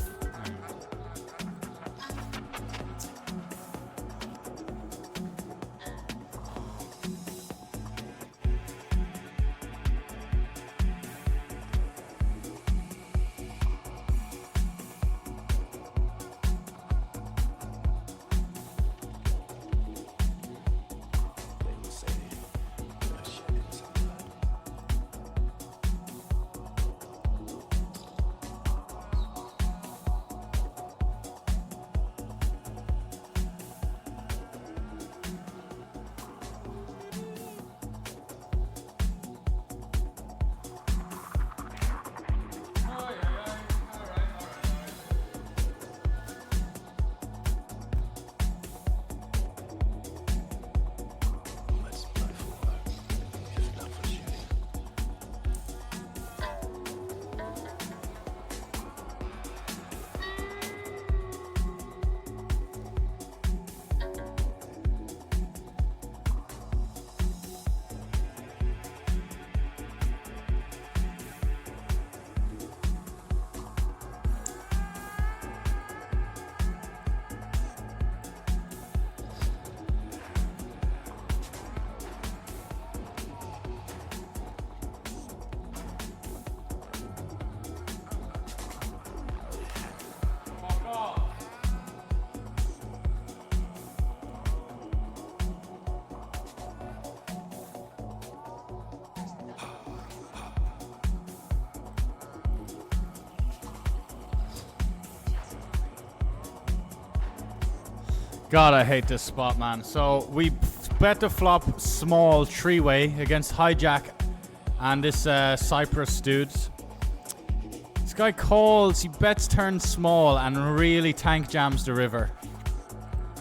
Speaker 1: God, I hate this spot, man. So we bet the flop small three-way against Hijack and this Cyprus dudes. This guy calls, he bets turn small and really tank jams the river.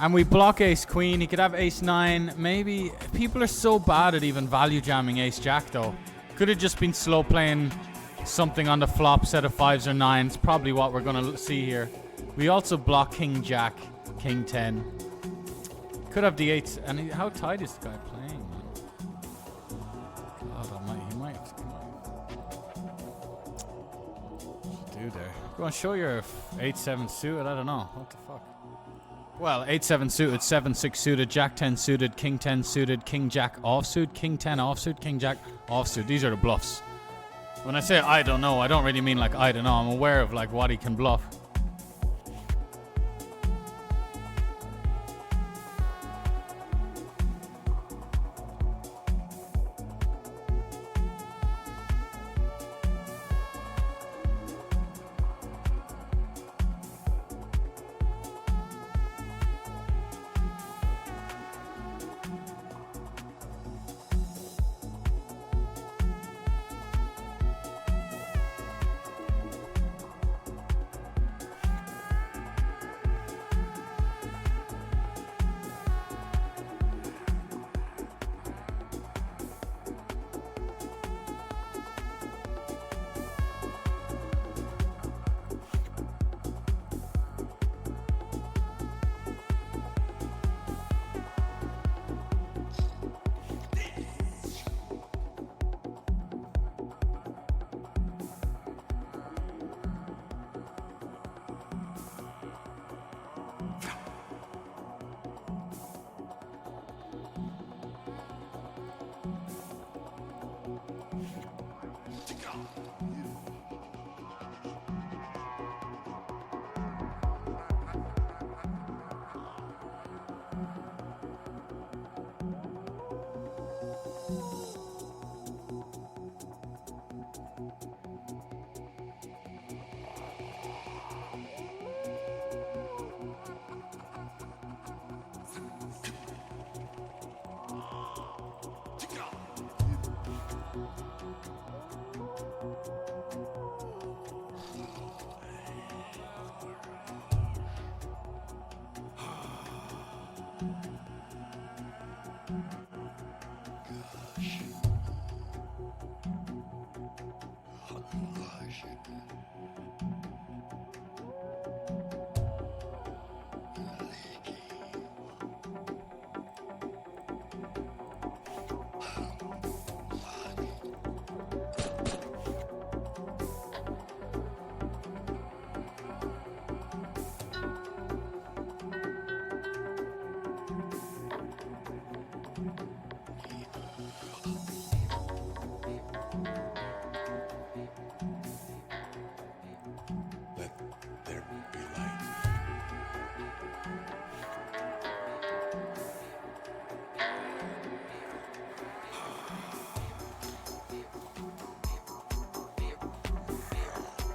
Speaker 1: And we block ace queen, he could have ace nine, maybe. People are so bad at even value jamming ace jack though. Could have just been slow playing something on the flop, set of fives or nines, probably what we're gonna see here. We also block king jack, king 10. Could have the eights, and how tight is the guy playing, man? God almighty, he might. What's he do there? Go on, show your 8-7 suited, I don't know. What the fuck? Well, 8-7 suited, 7-6 suited, jack 10 suited, king 10 suited, king jack offsuit, king 10 offsuit, king jack offsuit. These are the bluffs. When I say I don't know, I don't really mean like I don't know. I'm aware of like what he can bluff.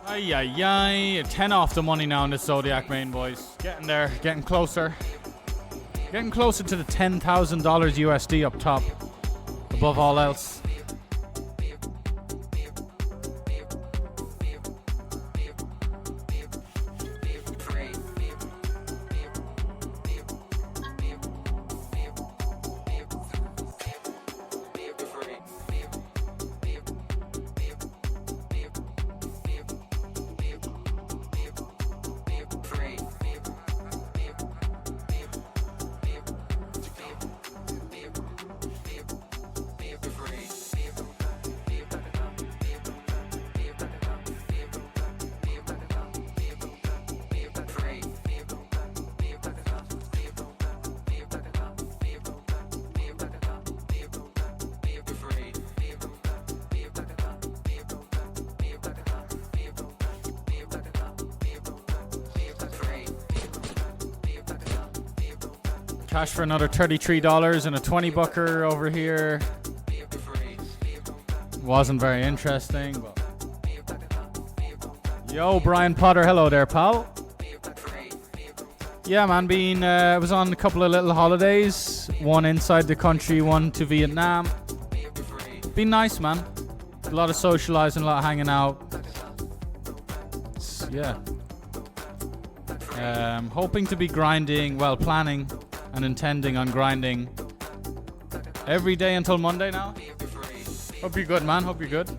Speaker 1: Ay, ay, ay. 10 off the money now in the Zodiac main, boys. Getting there, getting closer. Getting closer to the $10,000 USD up top. Above all else. Cash for another $33 and a 20 bucker over here. Wasn't very interesting, but yo, Brian Potter, hello there, pal. Yeah, man. Was on a couple of little holidays. One inside the country, one to Vietnam. Been nice, man. A lot of socializing, a lot of hanging out. Yeah. Hoping to be grinding, well, planning and intending on grinding every day until Monday now. Hope you're good, man. Hope you're good.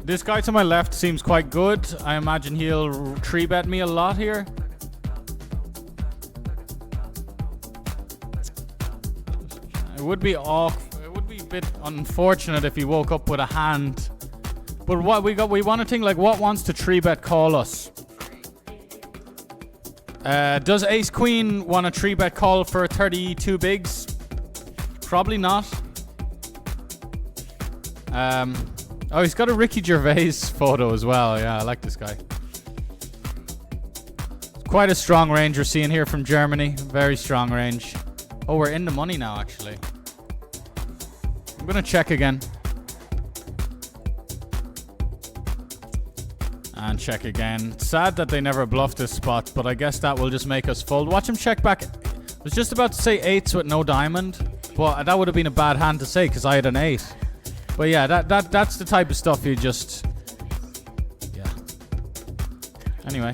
Speaker 1: This guy to my left seems quite good. I imagine he'll 3-bet me a lot here. It would be awkward. It would be a bit unfortunate if he woke up with a hand. But what we want to think like, what wants to 3-bet call us? Does Ace Queen want a 3-bet call for 32 bigs? Probably not. Oh, he's got a Ricky Gervais photo as well. Yeah, I like this guy. Quite a strong range we're seeing here from Germany. Very strong range. Oh, we're in the money now, actually. I'm going to check again. And check again. Sad that they never bluffed this spot, but I guess that will just make us fold. Watch him check back. I was just about to say 8s with no diamond, but that would have been a bad hand to say because I had an 8. But yeah, that's the type of stuff you just... Yeah. Anyway.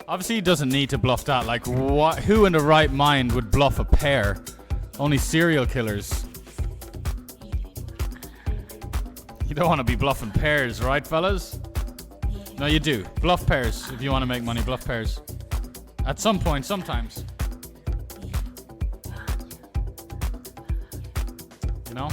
Speaker 1: Obviously he doesn't need to bluff that. Like, what? Who in the right mind would bluff a pair? Only serial killers. You don't want to be bluffing pairs, right, fellas? No, you do. Bluff pairs if you want to make money. Bluff pairs. At some point, sometimes. You know?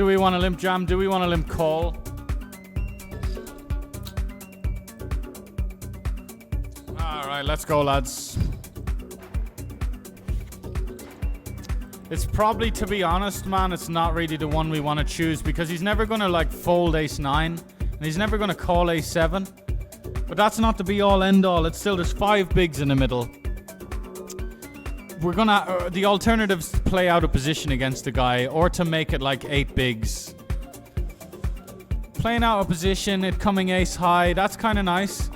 Speaker 1: Do we want to limp jam? Do we want to limp call? Alright, let's go, lads. It's probably, to be honest, man, it's not really the one we want to choose because he's never going to like fold ace-9 and he's never going to call ace-7. But that's not the be-all, end-all. It's still, there's 5 bigs in the middle. We're gonna, the alternatives to play out a position against the guy or to make it like 8 bigs. Playing out a position, it coming ace-high, that's kind of nice.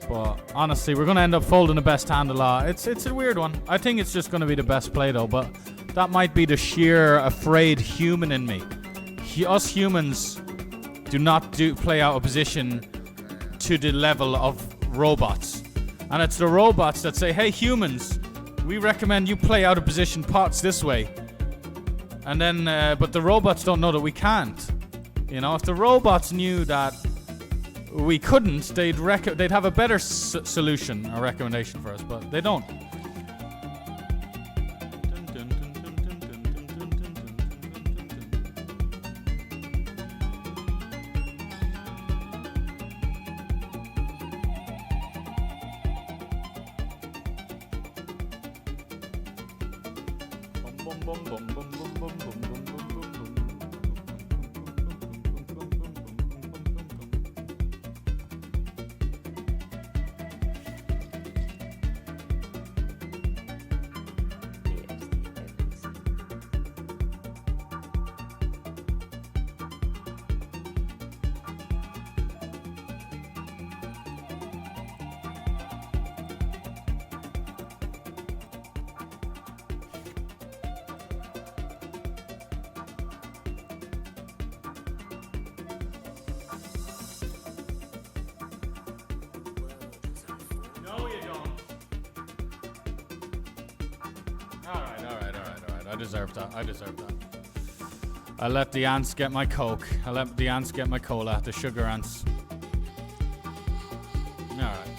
Speaker 1: But honestly, we're going to end up folding the best hand a lot. It's a weird one. I think it's just going to be the best play though, but that might be the sheer afraid human in me. Us humans do not play out a position to the level of robots. And it's the robots that say, hey humans, we recommend you play out a position pots this way. And then, but the robots don't know that we can't. You know, if the robots knew that we couldn't, they'd have a better solution or recommendation for us, but they don't. I deserve that. I let the ants get my coke. I let the ants get my cola, the sugar ants. Alright.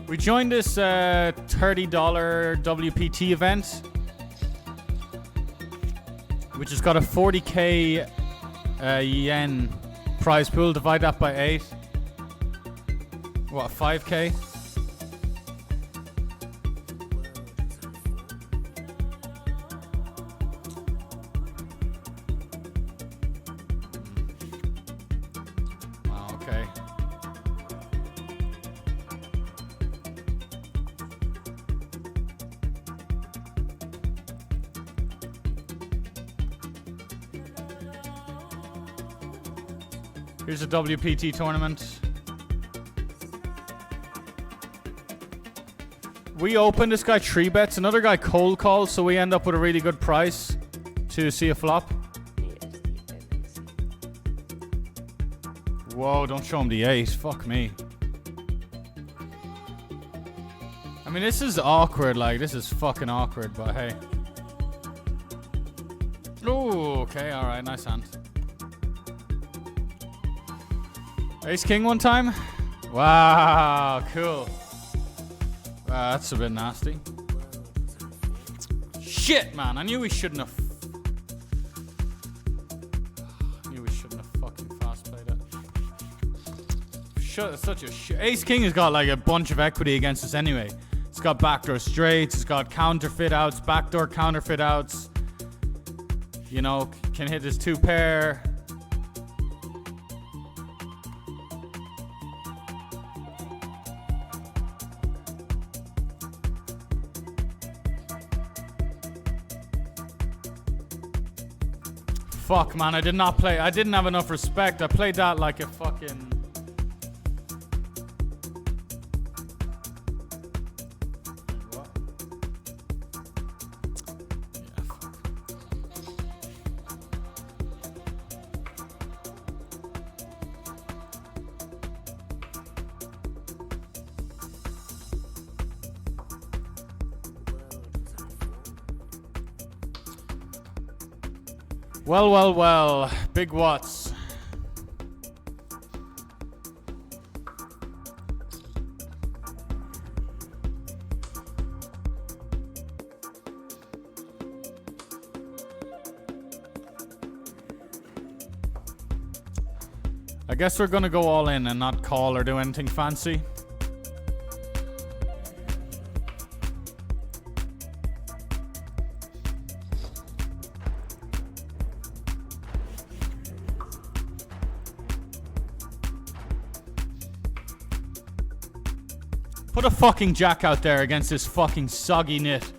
Speaker 1: We joined this $30 WPT event, which has got a 40k yen prize pool. Divide that by 8. What, 5k? Okay. Here's a WPT tournament. We open, this guy 3-bets, another guy cold calls, so we end up with a really good price to see a flop. Whoa, don't show him the 8. Fuck me. I mean, this is awkward, like, this is fucking awkward, but hey. Ooh, okay, alright, nice hand. Ace King one time? Wow, cool. Wow, that's a bit nasty. Shit, man, I knew we shouldn't have. I knew we shouldn't have fucking fast played it. Such a shit. Ace King has got like a bunch of equity against us anyway. It's got backdoor straights, it's got counterfeit outs, backdoor counterfeit outs. You know, can hit his 2-pair. Fuck, man, I did not play. I didn't have enough respect. I played that like a fucking. What? Yeah, fuck. Well, well, well. Big Watts. I guess we're gonna go all in and not call or do anything fancy. Put a fucking jack out there against this fucking soggy knit.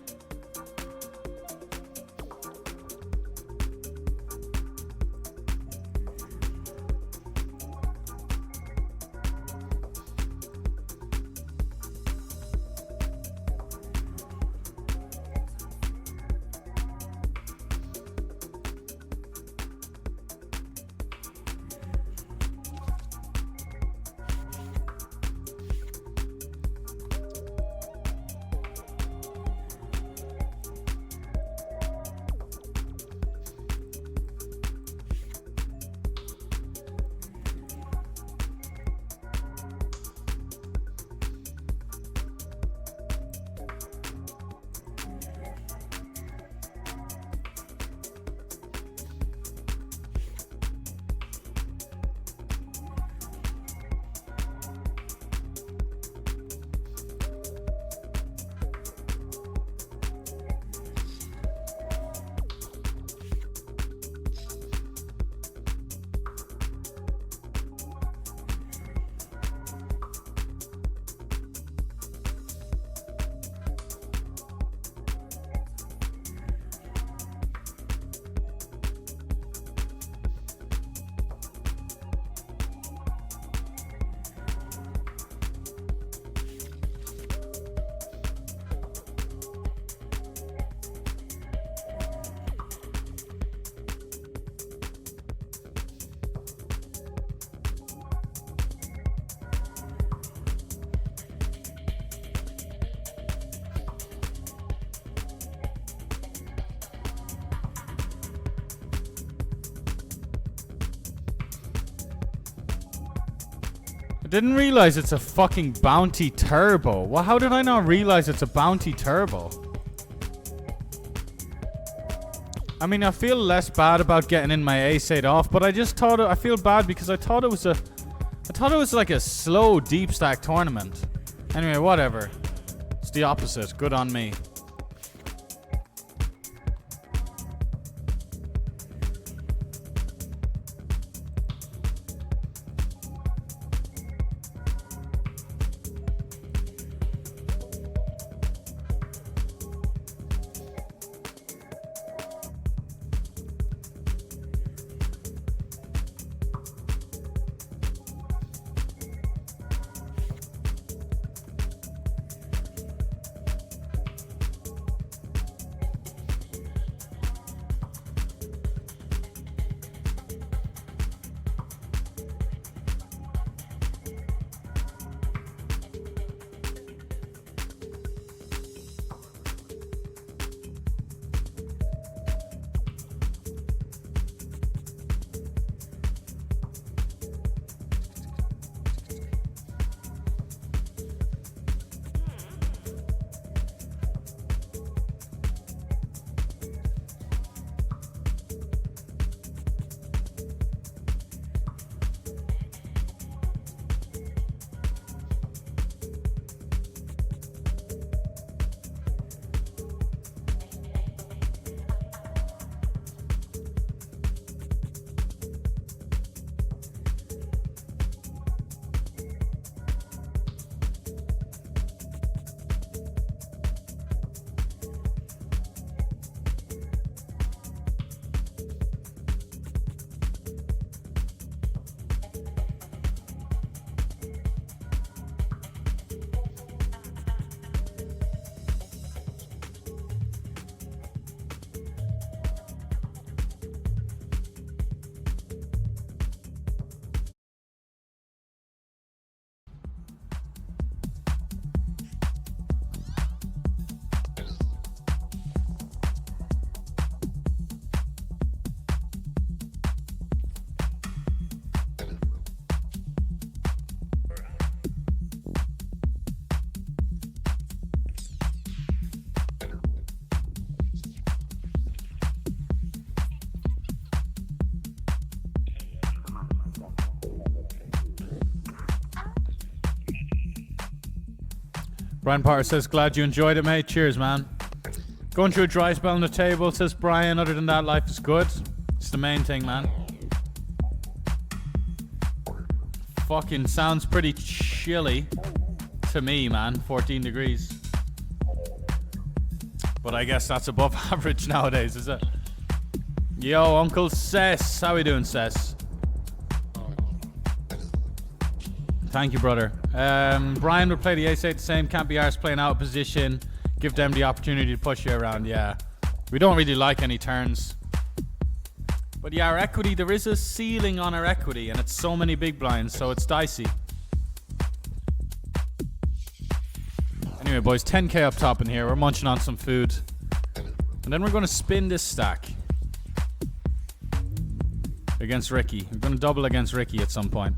Speaker 1: Didn't realize it's a fucking bounty turbo. Well, how did I not realize it's a bounty turbo? I mean, I feel less bad about getting in my ace-8 off, but I just thought I feel bad because I thought it was like a slow deep stack tournament. Anyway, whatever. It's the opposite. Good on me. Brian Potter says, glad you enjoyed it, mate. Cheers, man. Going through a dry spell on the table, says Brian. Other than that, life is good. It's the main thing, man. Fucking sounds pretty chilly to me, man. 14 degrees. But I guess that's above average nowadays, is it? Yo, Uncle Cess. How we doing, Cess? Thank you, brother. Brian would play the ace-8 the same. Can't be arsed playing out of position. Give them the opportunity to push you around. Yeah. We don't really like any turns. But yeah, our equity, there is a ceiling on our equity, and it's so many big blinds, so it's dicey. Anyway, boys, 10k up top in here. We're munching on some food. And then we're going to spin this stack against Ricky. We're going to double against Ricky at some point.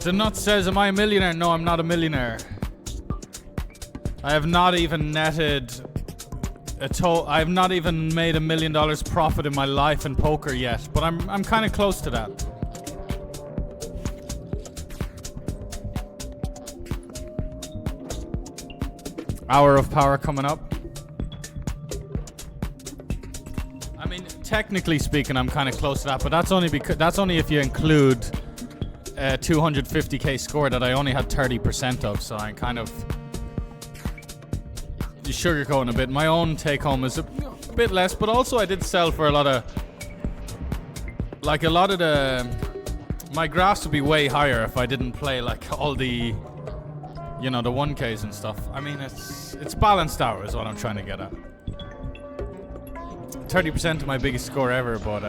Speaker 1: The nut says, am I a millionaire? No, I'm not a millionaire. I have not even netted I have not even made $1 million profit in my life in poker yet, but I'm kind of close to that. Hour of power coming up. I mean, technically speaking, I'm kind of close to that, but that's only if you include a 250k score that I only had 30% of, so I kind of sugarcoating a bit. My own take home is a bit less, but also I did sell for a lot of the my graphs would be way higher if I didn't play like all the, you know, the 1Ks and stuff. I mean, it's balanced out is what I'm trying to get at. 30% of my biggest score ever, but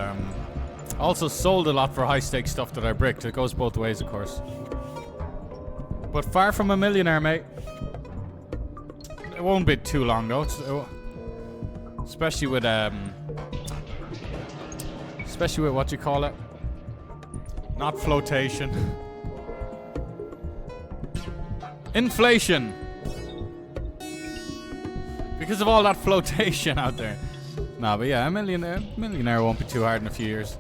Speaker 1: also sold a lot for high stakes stuff that I bricked. It goes both ways, of course. But far from a millionaire, mate. It won't be too long though. Especially with what you call it. Not flotation. Inflation. Because of all that flotation out there. Nah, but yeah, a millionaire won't be too hard in a few years.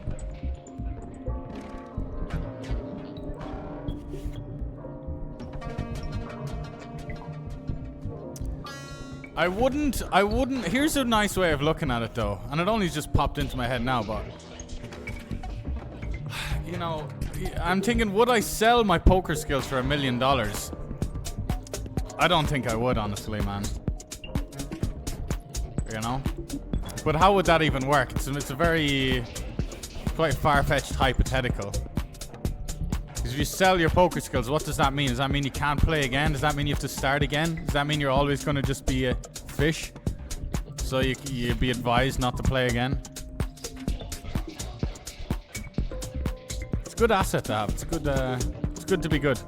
Speaker 1: I wouldn't, here's a nice way of looking at it though, and it only just popped into my head now, but you know, I'm thinking, would I sell my poker skills for $1 million? I don't think I would, honestly, man. You know? But how would that even work? It's a very, quite far-fetched hypothetical. Because if you sell your poker skills, what does that mean? Does that mean you can't play again? Does that mean you have to start again? Does that mean you're always going to just be a fish? So you'd be advised not to play again? It's a good asset to have. It's good to be good.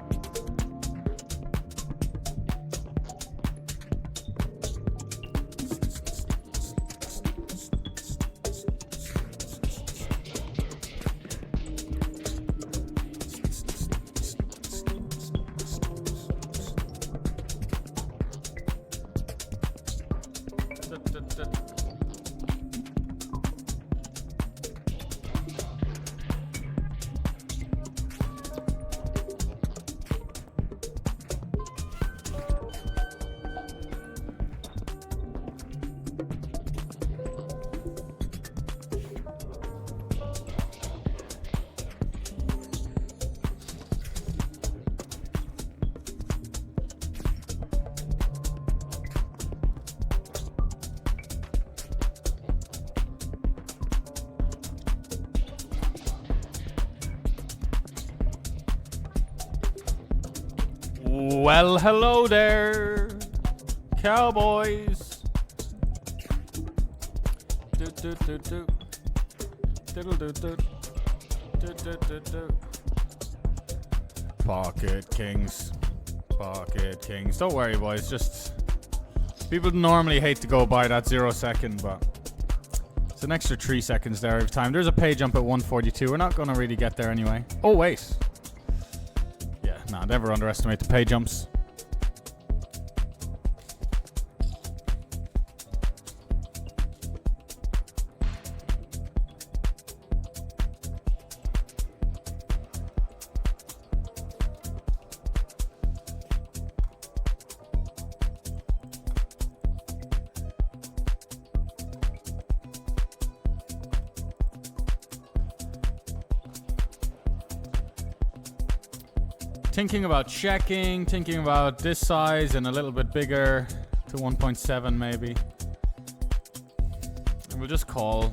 Speaker 1: Well, hello there, cowboys. Pocket kings. Pocket kings. Don't worry, boys. Just people normally hate to go by that 0 second, but it's an extra 3 seconds there every time. There's a pay jump at 142. We're not going to really get there anyway. Oh, wait. Nah, never underestimate the pay jumps. Thinking about checking, thinking about this size and a little bit bigger to 1.7 maybe. And we'll just call.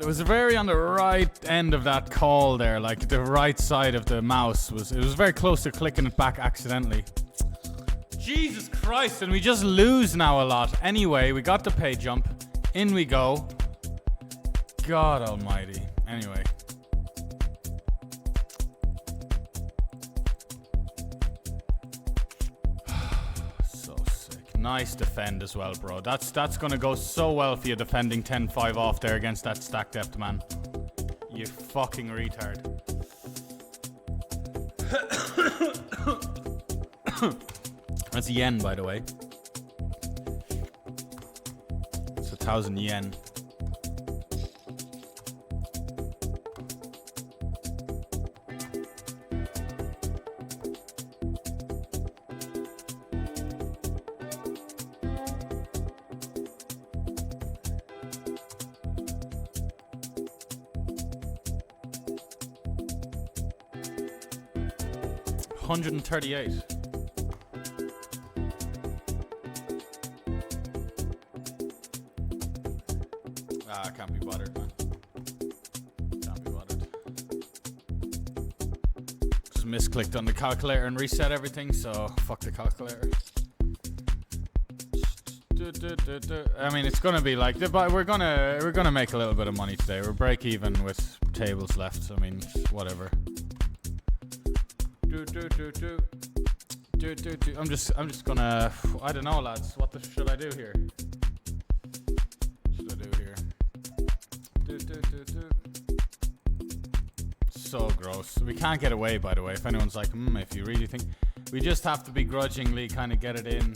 Speaker 1: It was very on the right end of that call there, like the right side of the mouse was very close to clicking it back accidentally. Jesus Christ, and we just lose now a lot. Anyway, we got the pay jump. In we go. God almighty. Anyway. So sick. Nice defend as well, bro. That's gonna go so well for you defending 10-5 off there against that stack depth, man. You fucking retard. That's yen, by the way. It's 1,000 yen. $138. I can't be bothered, man. Can't be bothered. Just misclicked on the calculator and reset everything, so fuck the calculator. I mean, it's gonna be like, we're gonna make a little bit of money today. We're break even with tables left. I mean, whatever. I'm just gonna. I don't know, lads. What should I do here? Should I do here? So gross. We can't get away, by the way. If anyone's like, if you really think, we just have to begrudgingly kind of get it in.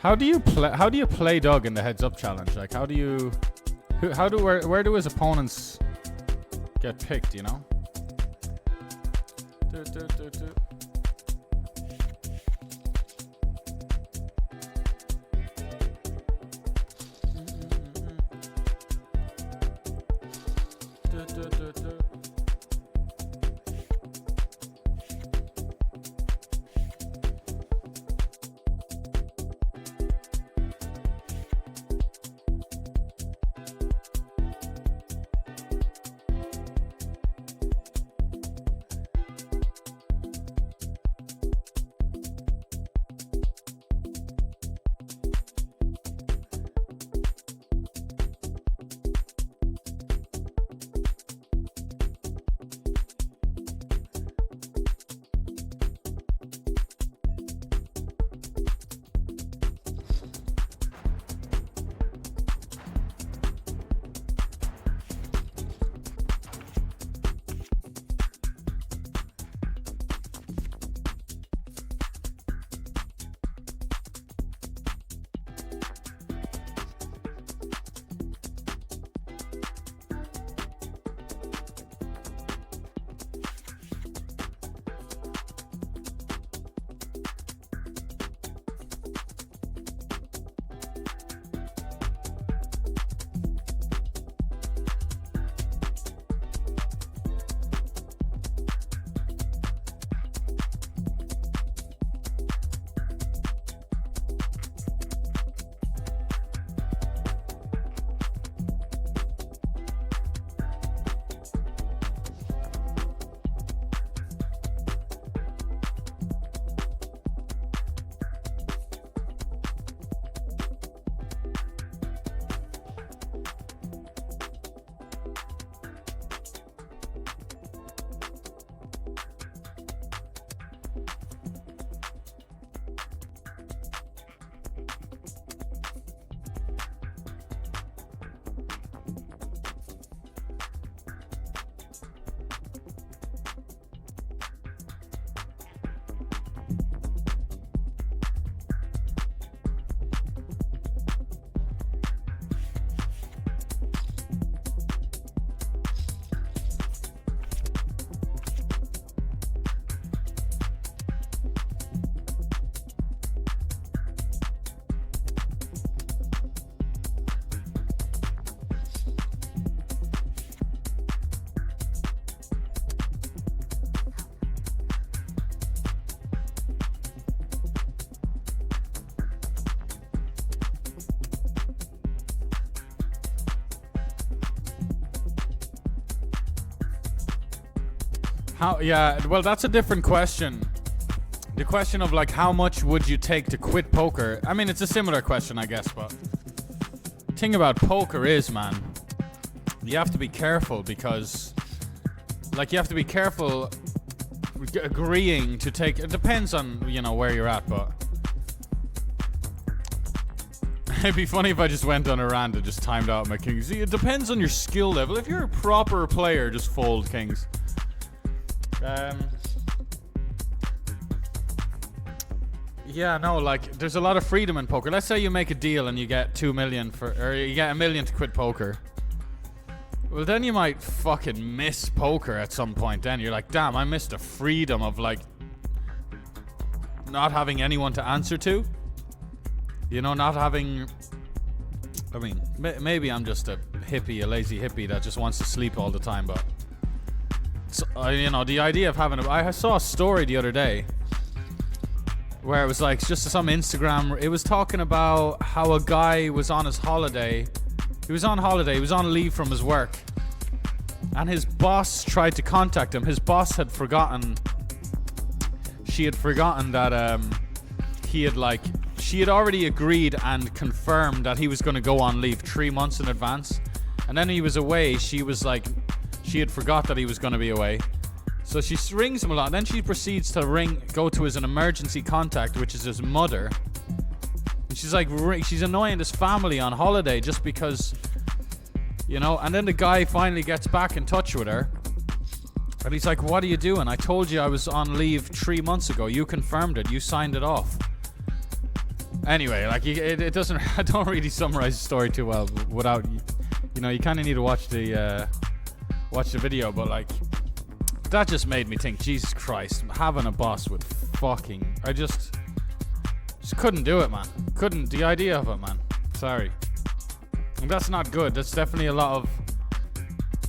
Speaker 1: How do you play Doug in the heads up challenge? Like, where do his opponents get picked, you know? How? Yeah. Well, that's a different question. The question of like how much would you take to quit poker? I mean, it's a similar question, I guess, but the thing about poker is, man, you have to be careful because, like, you have to be careful agreeing to take. It depends on, you know, where you're at, but it'd be funny if I just went on a rant and just timed out my kings. See, it depends on your skill level. If you're a proper player, just fold kings. Yeah, no, like, there's a lot of freedom in poker. Let's say you make a deal and you get 2 million or you get $1 million to quit poker. Well, then you might fucking miss poker at some point. Then you're like, damn, I missed the freedom of, like, not having anyone to answer to. You know, not having... I mean, maybe I'm just a hippie, a lazy hippie that just wants to sleep all the time, but... So, you know, the idea of having I saw a story the other day where it was like just some Instagram. It was talking about how a guy was on his holiday. He was on holiday. He was on leave from his work, and his boss tried to contact him. His boss had forgotten. She had forgotten that she had already agreed and confirmed that he was going to go on leave 3 months in advance, and then he was away. She had forgot that he was going to be away. So she rings him a lot, and then she proceeds to go to an emergency contact, which is his mother. And she's like, she's annoying his family on holiday just because, you know. And then the guy finally gets back in touch with her, and he's like, "What are you doing? I told you I was on leave 3 months ago. You confirmed it. You signed it off." Anyway, like, it doesn't. I don't really summarize the story too well without, you know, you kind of need to watch the video, but like. That just made me think, Jesus Christ, having a boss with fucking... I just couldn't do it, man. Couldn't. The idea of it, man. Sorry. And that's not good. That's definitely a lot of,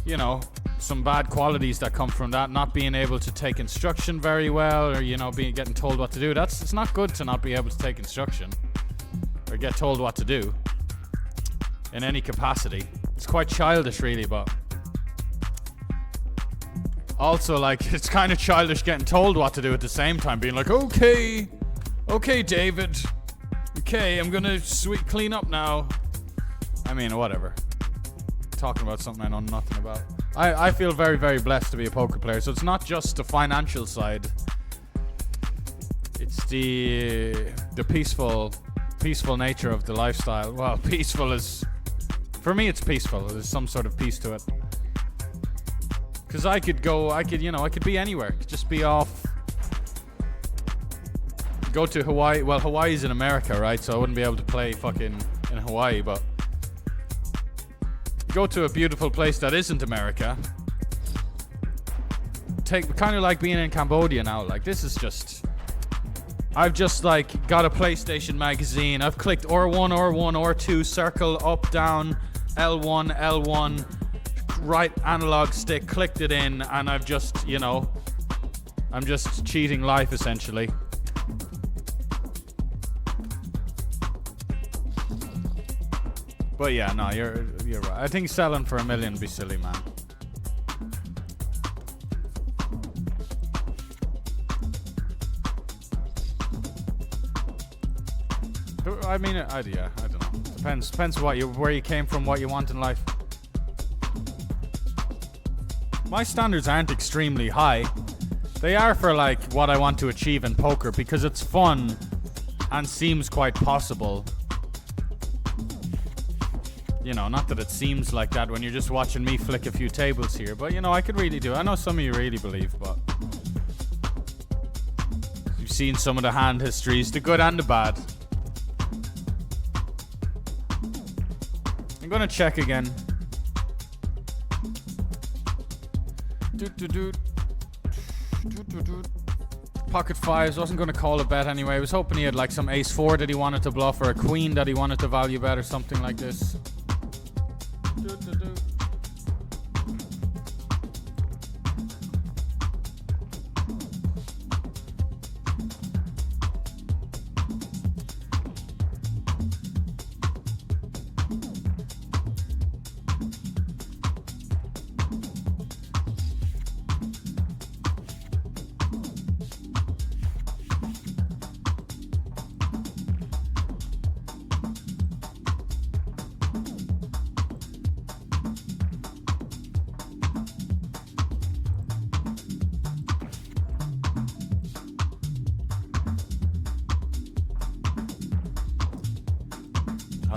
Speaker 1: you know, some bad qualities that come from that. Not being able to take instruction very well, or, you know, getting told what to do. It's not good to not be able to take instruction or get told what to do in any capacity. It's quite childish, really, but... Also, like, it's kind of childish getting told what to do at the same time, being like, okay, David, okay, I'm gonna clean up now. I mean, whatever. Talking about something I know nothing about. I feel very, very blessed to be a poker player, so it's not just the financial side. It's the peaceful nature of the lifestyle. Well, peaceful is... For me, it's peaceful. There's some sort of peace to it. Because I could be anywhere. Could just be off. Go to Hawaii. Well, Hawaii's in America, right? So I wouldn't be able to play fucking in Hawaii, but go to a beautiful place that isn't America. Kind of like being in Cambodia now. Like, this is just... I've just, like, got a PlayStation magazine. I've clicked R1, R1, R2, circle, up, down, L1, L1... right analog stick, clicked it in, and I've just, you know, I'm just cheating life essentially. But yeah, no, you're right. I think selling for $1 million would be silly, man. I mean, I don't know. Depends where you came from, what you want in life. My standards aren't extremely high. They are for, like, what I want to achieve in poker because it's fun and seems quite possible. You know, not that it seems like that when you're just watching me flick a few tables here, but, you know, I could really do it. I know some of you really believe, but you've seen some of the hand histories, the good and the bad. I'm gonna check again. Pocket fives. Wasn't going to call a bet anyway. I was hoping he had like some ace 4 that he wanted to bluff, or a queen that he wanted to value bet, or something like this.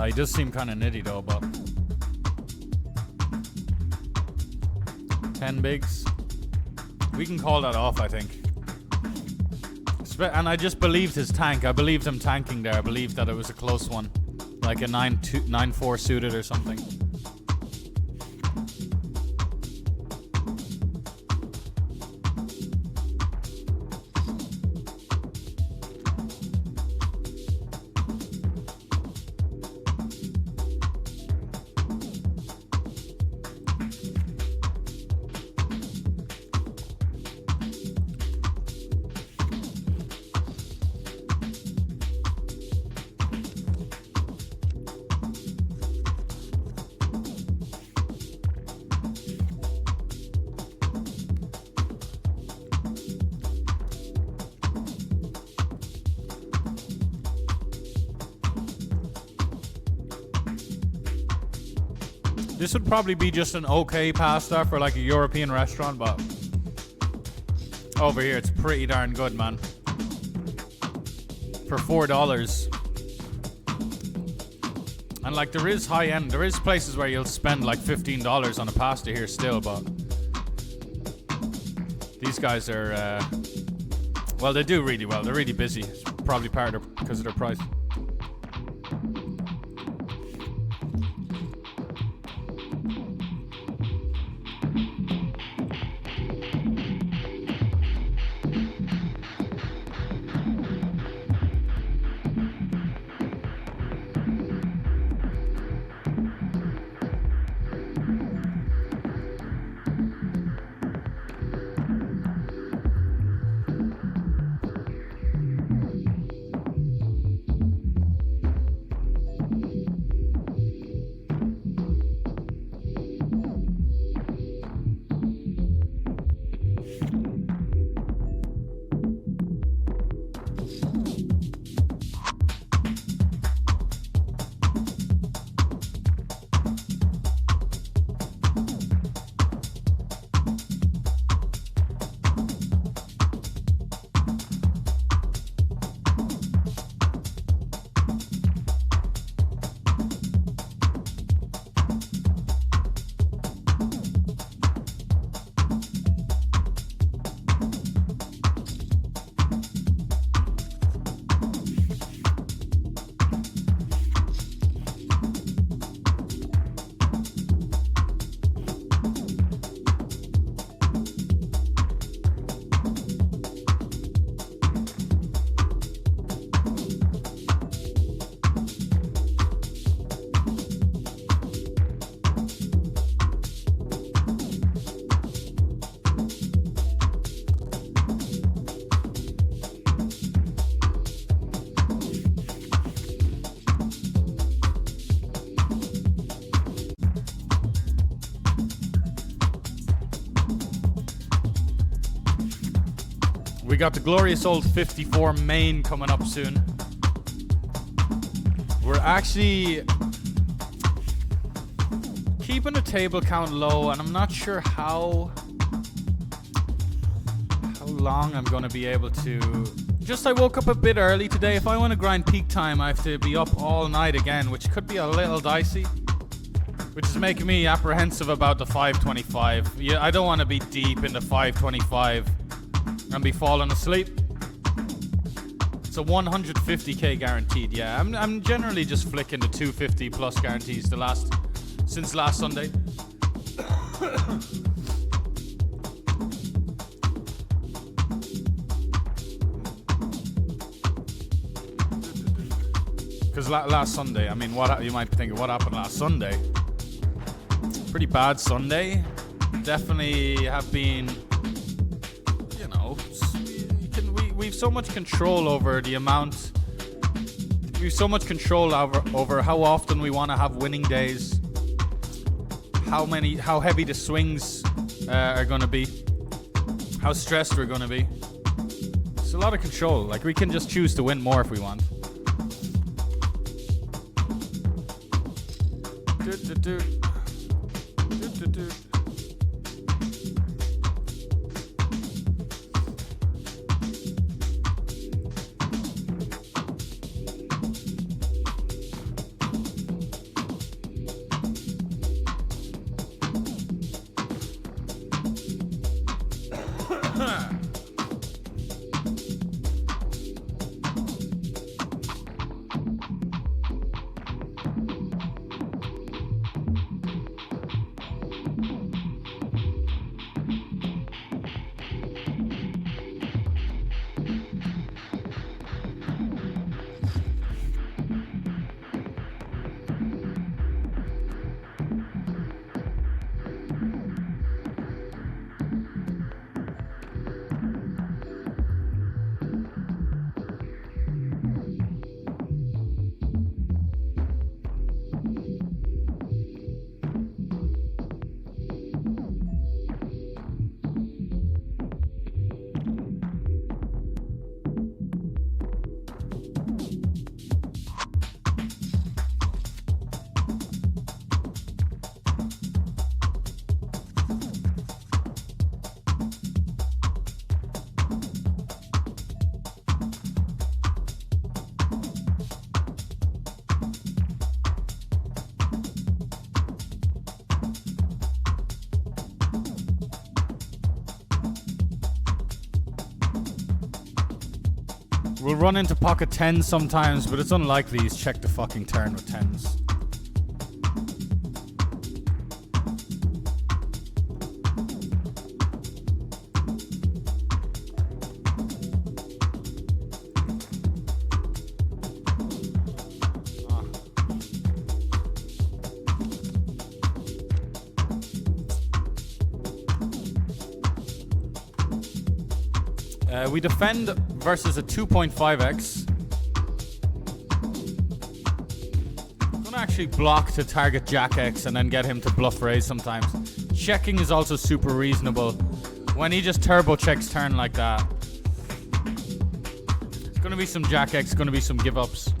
Speaker 1: He does seem kind of nitty though, but 10 bigs. We can call that off, I think. And I just believed his tank. I believed him tanking there. I believed that it was a close one. Like a 9-4 suited or something. This would probably be just an okay pasta for like a European restaurant, but over here it's pretty darn good, man. For $4. And like there is high end, there is places where you'll spend like $15 on a pasta here still, but these guys are, well, they do really well. They're really busy. It's probably part of because of their price. We got the glorious old 54 main coming up soon. We're actually keeping the table count low, and I'm not sure how long I'm going to be able to. I woke up a bit early today. If I want to grind peak time, I have to be up all night again, which could be a little dicey, which is making me apprehensive about the 525. Yeah, I don't want to be deep in the 525 and be falling asleep. It's a 150k guaranteed. Yeah, I'm generally just flicking the 250 plus guarantees since last Sunday. Because last Sunday, I mean, what you might be thinking, what happened last Sunday? Pretty bad Sunday. Definitely have been. We've so much control over the amount. We've so much control over how often we want to have winning days. How heavy the swings are going to be. How stressed we're going to be. It's a lot of control. Like, we can just choose to win more if we want. We'll run into pocket 10s sometimes, but it's unlikely he's checked the fucking turn with 10s. We defend versus a 2.5x. Gonna actually block to target Jack X and then get him to bluff raise sometimes. Checking is also super reasonable. When he just turbo checks turn like that, it's gonna be some Jack X, gonna be some give ups.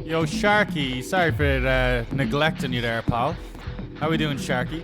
Speaker 1: Yo, Sharky, sorry for neglecting you there, pal. How we doing, Sharky?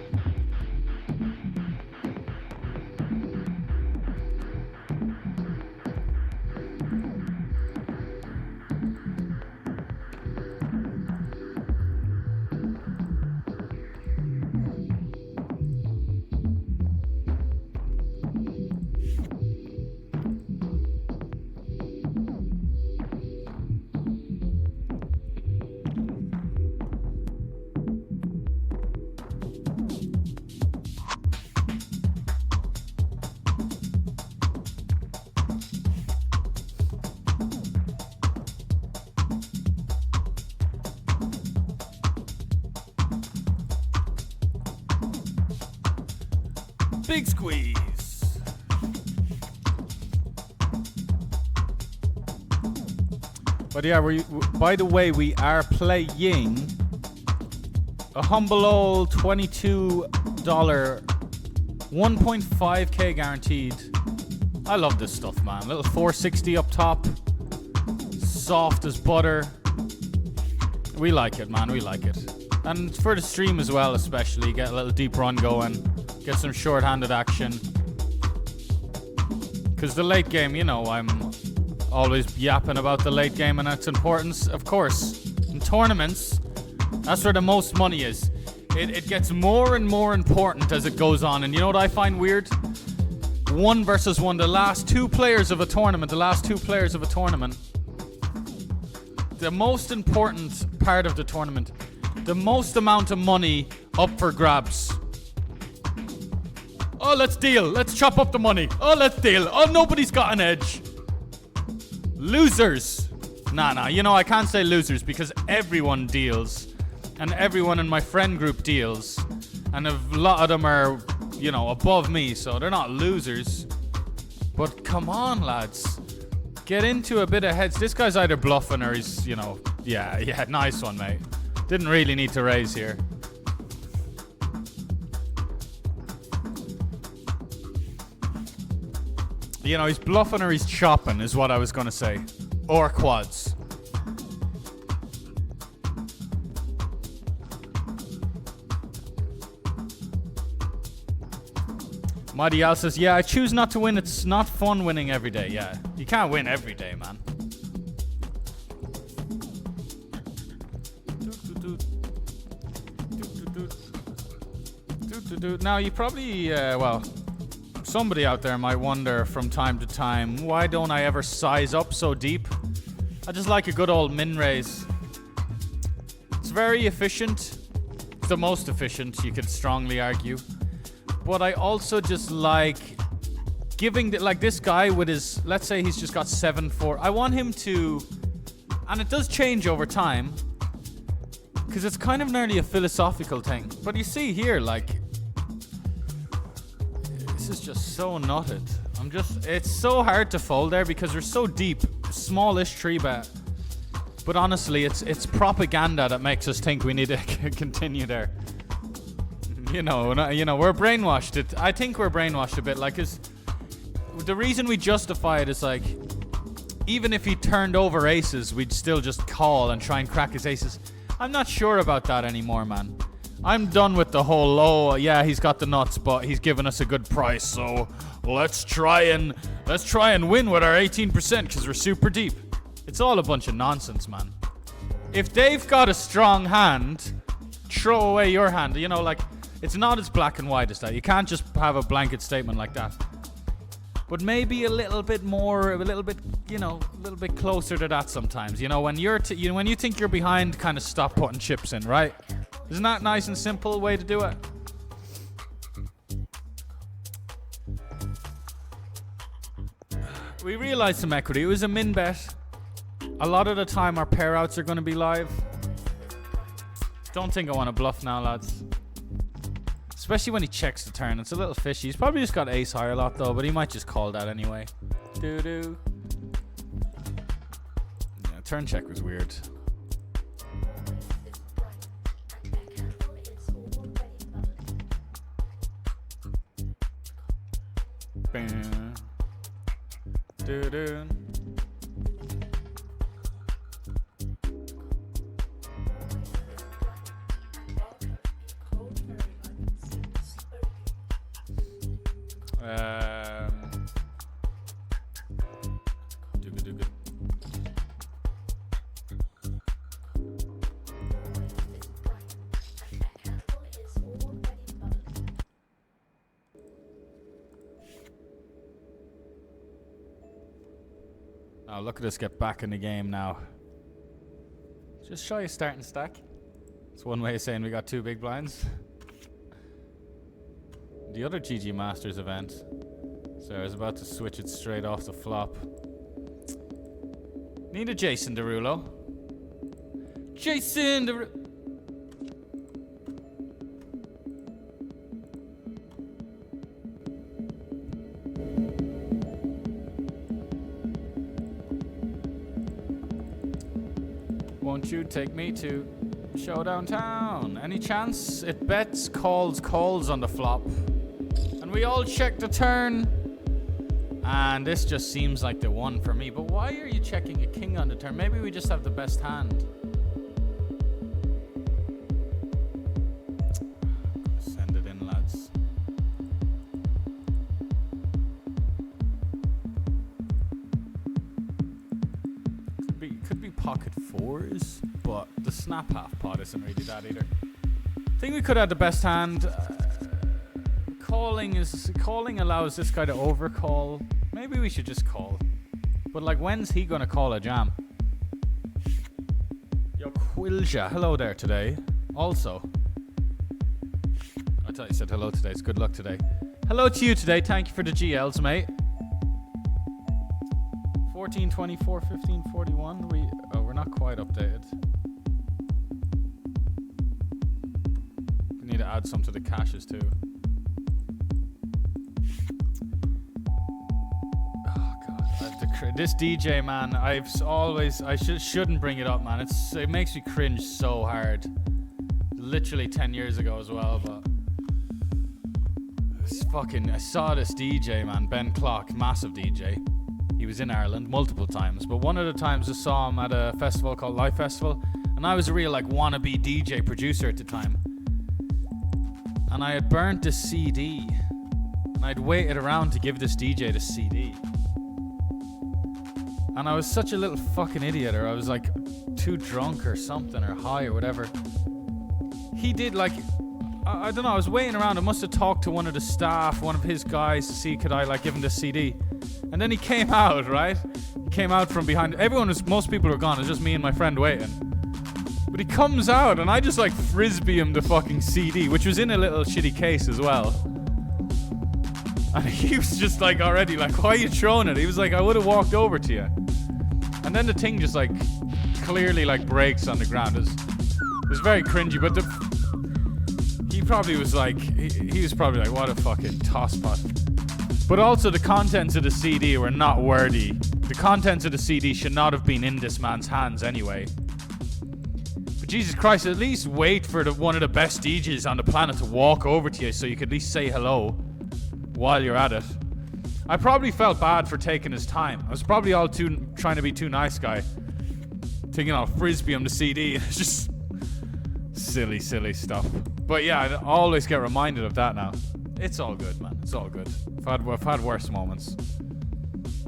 Speaker 1: big squeeze. But yeah, by the way, we are playing a humble old $22 1.5k guaranteed. I love this stuff, man. Little 460 up top, soft as butter. We like it, man. We like it. And for the stream as well, especially. Get a little deep run going. Get some short-handed action. Because the late game, you know, I'm always yapping about the late game and its importance. Of course, in tournaments, that's where the most money is. It gets more and more important as it goes on. And you know what I find weird? 1 versus 1. The last two players of a tournament. The most important part of the tournament. The most amount of money up for grabs. Oh, let's deal. Let's chop up the money. Oh, let's deal. Oh, nobody's got an edge. Losers. Nah. You know, I can't say losers because everyone deals. And everyone in my friend group deals. And a lot of them are, you know, above me. So they're not losers. But come on, lads. Get into a bit of heads. This guy's either bluffing or he's, you know... Yeah, nice one, mate. Didn't really need to raise here. You know, he's bluffing or he's chopping is what I was going to say. Or quads. Mighty Al says, yeah, I choose not to win. It's not fun winning every day. Yeah, you can't win every day, man. Now, you probably, well, somebody out there might wonder from time to time, why don't I ever size up so deep? I just like a good old min raise. It's very efficient. It's the most efficient, you could strongly argue. But I also just like giving, like this guy with his, let's say he's just got 7-4. I want him to, and it does change over time, because it's kind of nearly a philosophical thing. But you see here, like, this is just so nutted. It's so hard to fold there because we're so deep. Smallish tree bet. But honestly, it's propaganda that makes us think we need to continue there. You know, we're brainwashed. I think we're brainwashed a bit. Like, the reason we justify it is like, even if he turned over aces, we'd still just call and try and crack his aces. I'm not sure about that anymore, man. I'm done with the whole, oh, yeah, he's got the nuts, but he's given us a good price, so let's try and win with our 18% because we're super deep. It's all a bunch of nonsense, man. If they've got a strong hand, throw away your hand. You know, like, it's not as black and white as that. You can't just have a blanket statement like that. But maybe a little bit more, a little bit closer to that sometimes. You know, when when you think you're behind, kind of stop putting chips in, right? Isn't that a nice and simple way to do it? We realized some equity. It was a min bet. A lot of the time our pair outs are going to be live. Don't think I want to bluff now, lads. Especially when he checks the turn. It's a little fishy. He's probably just got ace high a lot though, but he might just call that anyway. Yeah, turn check was weird. Oh, look at us get back in the game now. Just shy of starting stack. It's one way of saying we got 2 big blinds. The other GG Masters event. So I was about to switch it straight off the flop. Need a Jason Derulo. Jason Derulo. Won't you take me to Showdown Town? Any chance? It bets calls on the flop. And we all check the turn. And this just seems like the one for me. But why are you checking a king on the turn? Maybe we just have the best hand. Send it in, lads. Could be pocket fours, but the snap half pot isn't really that either. I think we could have the best hand. Calling allows this guy to overcall. Maybe we should just call. But like, when's he gonna call a jam? Yo, Quilja, hello there today. Also, I thought you said hello today. It's good luck today. Hello to you today. Thank you for the GLs, mate. 1424, 1541. We're not quite updated. We need to add some to the caches too. Oh god, this DJ man, I shouldn't bring it up, man. It makes me cringe so hard. Literally 10 years ago as well, but I saw this DJ, man, Ben Clock, massive DJ. He was in Ireland multiple times, but one of the times I saw him at a festival called Live Festival, and I was a real like wannabe DJ producer at the time. And I had burnt the CD, and I'd waited around to give this DJ the CD. And I was such a little fucking idiot, or I was like too drunk or something, or high or whatever. He did like, I don't know, I was waiting around. I must have talked to one of the staff, one of his guys, to see could I like give him the CD. And then he came out, right? He came out from behind. Most people were gone. It was just me and my friend waiting. But he comes out, and I just like frisbee him the fucking CD, which was in a little shitty case as well. And he was just like already like, why are you throwing it? He was like, I would have walked over to you. And then the thing just like clearly like breaks on the ground. It was very cringy, but he probably was like, he was probably like, what a fucking tosspot. But also the contents of the CD were not worthy. The contents of the CD should not have been in this man's hands anyway. But Jesus Christ, at least wait for one of the best DJs on the planet to walk over to you so you could at least say hello while you're at it. I probably felt bad for taking his time. I was probably trying to be too nice guy. Thinking I'll frisbee him the CD. It's just silly stuff. But yeah, I always get reminded of that now. It's all good, man. It's all good. I've had worse moments.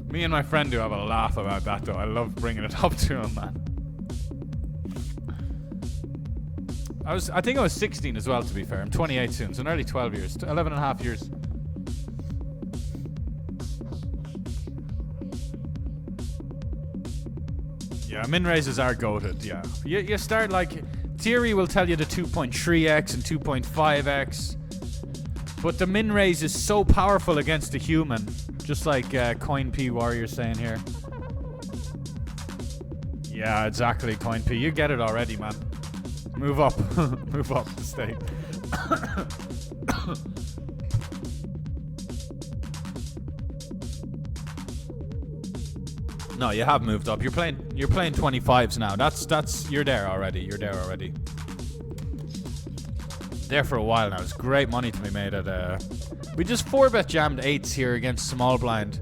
Speaker 1: Me and my friend do have a laugh about that, though. I love bringing it up to him, man. I think I was 16 as well, to be fair. I'm 28 soon, so nearly 12 years. 11 and a half years. Yeah, min raises are goated, yeah. You start like... Theory will tell you the 2.3x and 2.5x. But the min raise is so powerful against the human. Just like Coin P Warrior's saying here. Yeah, exactly, Coin P. You get it already, man. Move up. Move up the state. No, you have moved up. You're playing 25s now. You're there already. You're there already. There for a while now. It's great money to be made at we just 4-bet jammed 8s here against small blind.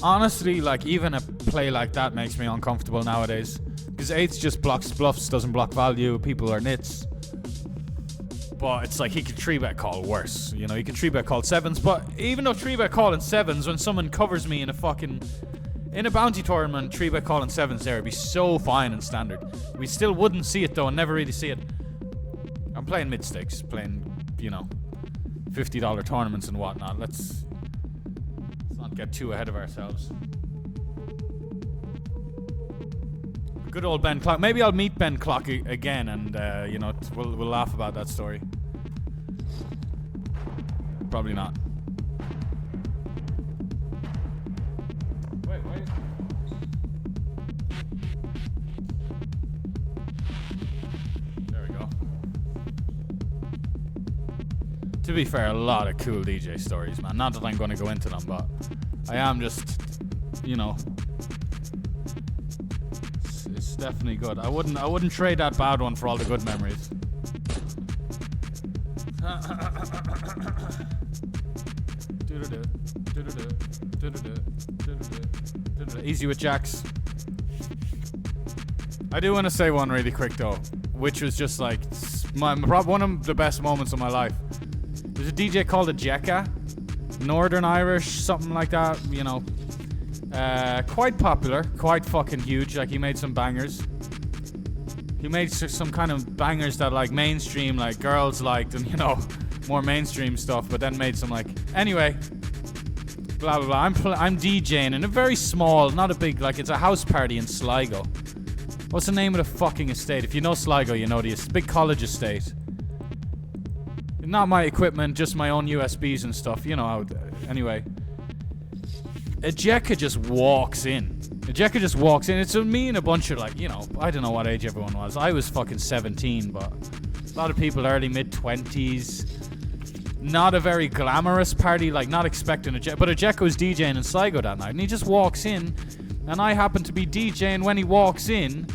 Speaker 1: Honestly, like even a play like that makes me uncomfortable nowadays. Because 8s just blocks bluffs, doesn't block value, people are nits. But it's like he could 3-bet call worse. You know, he can 3-bet call 7s, but even though 3-bet call in 7s, when someone covers me in a bounty tournament, 3-bet call in 7s there would be so fine and standard. We still wouldn't see it though, and never really see it. I'm playing mid-stakes, playing, you know, $50 tournaments and whatnot. Let's not get too ahead of ourselves. Good old Ben Clock. Maybe I'll meet Ben Clock again, and you know, we'll laugh about that story. Probably not. Wait. There we go. To be fair, a lot of cool DJ stories, man. Not that I'm going to go into them, but I am just, you know, It's definitely good. I wouldn't trade that bad one for all the good memories. Easy with jacks. I do want to say one really quick though, which was just like one of the best moments of my life. There's a DJ called Ejeka, Northern Irish, something like that, you know. Quite popular, quite fucking huge. Like he made some bangers. He made some kind of bangers that like mainstream, like girls liked, and you know, more mainstream stuff. But then made some like anyway. Blah blah blah. I'm DJing in a very small, not a big, like it's a house party in Sligo. What's the name of the fucking estate? If you know Sligo, you know the big college estate. Not my equipment, just my own USBs and stuff. You know how. Anyway. Ejeka just walks in. It's me and a bunch of like, you know, I don't know what age everyone was. I was fucking 17, but a lot of people early mid-20s. Not a very glamorous party, like not expecting Ejeka. But Ejeka was DJing in Sligo that night, and he just walks in, and I happen to be DJing when he walks in,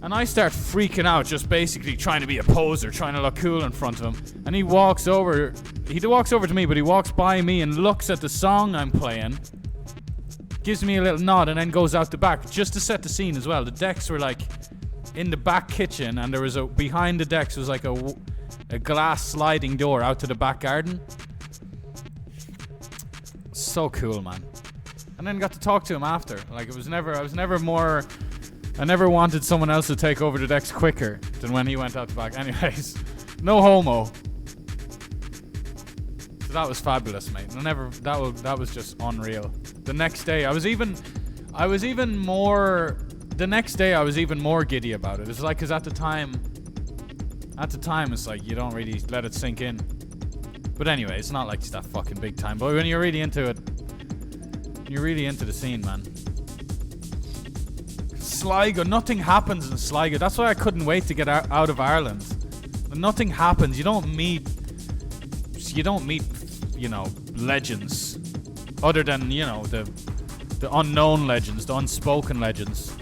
Speaker 1: and I start freaking out, just basically trying to be a poser, trying to look cool in front of him. And he walks over to me, but he walks by me and looks at the song I'm playing, gives me a little nod, and then goes out the back, just to set the scene as well. The decks were like in the back kitchen, and there was behind the decks was like a glass sliding door out to the back garden. So cool, man. And then got to talk to him after. Like I never wanted someone else to take over the decks quicker than when he went out the back. Anyways, no homo. So that was fabulous, mate. That was just unreal. The next day I was even more giddy about it. It's like, cause at the time it's like you don't really let it sink in. But anyway, it's not like it's that fucking big time. But when you're really into it, you're really into the scene, man. Sligo, nothing happens in Sligo. That's why I couldn't wait to get out of Ireland. Nothing happens. You don't meet, you know, legends. Other than, you know, the unknown legends, the unspoken legends.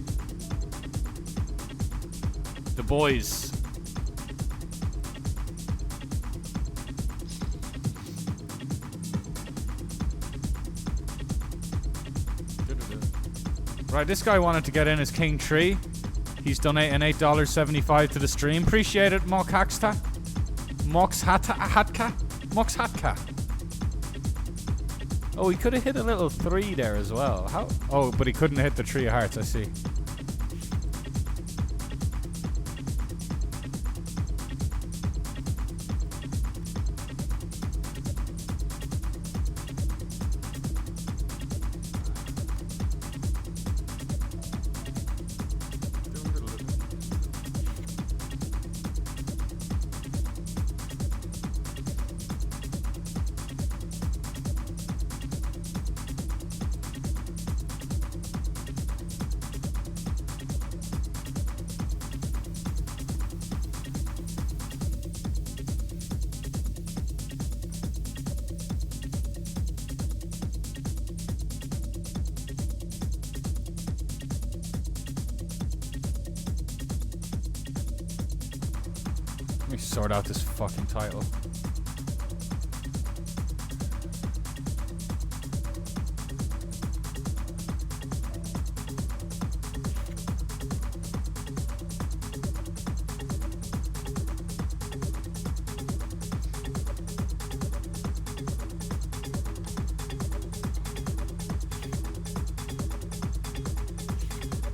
Speaker 1: The boys. Right, this guy wanted to get in as King Tree. He's donated an $8.75 to the stream. Appreciate it, Mox Hatka. Oh, he could have hit a little 3 there as well. How? Oh, but he couldn't hit the 3 of hearts, I see. Let me sort out this fucking title.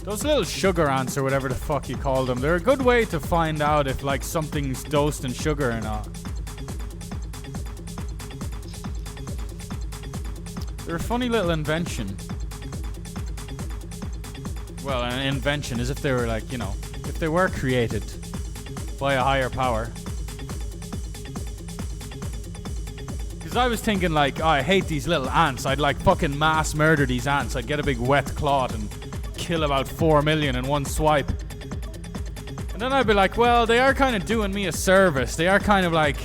Speaker 1: Those little sugar ants or whatever the fuck you call them, they're a good way to find out if like something's dosed in sugar or not. They're a funny little invention. Well, an invention is if they were like, you know, if they were created by a higher power. Because I was thinking like, oh, I hate these little ants. I'd like fucking mass murder these ants. I'd get a big wet cloth and kill about 4 million in one swipe. And then I'd be like, well, they are kind of doing me a service. They are kind of like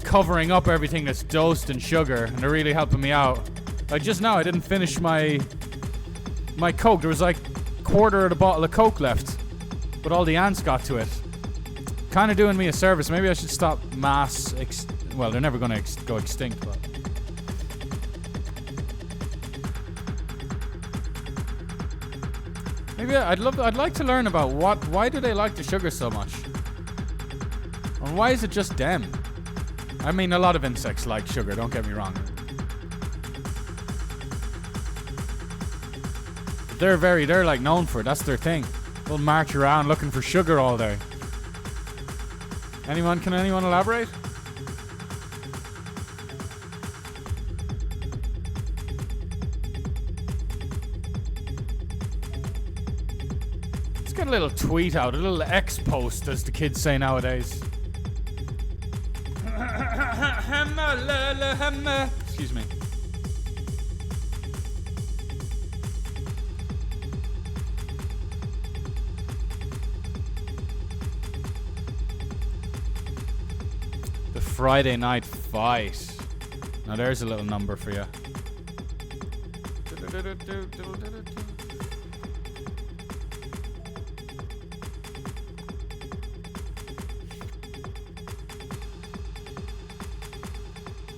Speaker 1: covering up everything that's dosed in sugar, and they're really helping me out. Like just now, I didn't finish my Coke. There was like quarter of the bottle of Coke left, but all the ants got to it. Kind of doing me a service. Maybe I should stop well, they're never gonna go extinct, but. Maybe I'd like to learn about why do they like the sugar so much? And why is it just them? I mean, a lot of insects like sugar, don't get me wrong. They're like known for it, that's their thing. They'll march around looking for sugar all day. Can anyone elaborate? Let's get a little tweet out, a little X post, as the kids say nowadays. Excuse me. The Friday night fight. Now there's a little number for you.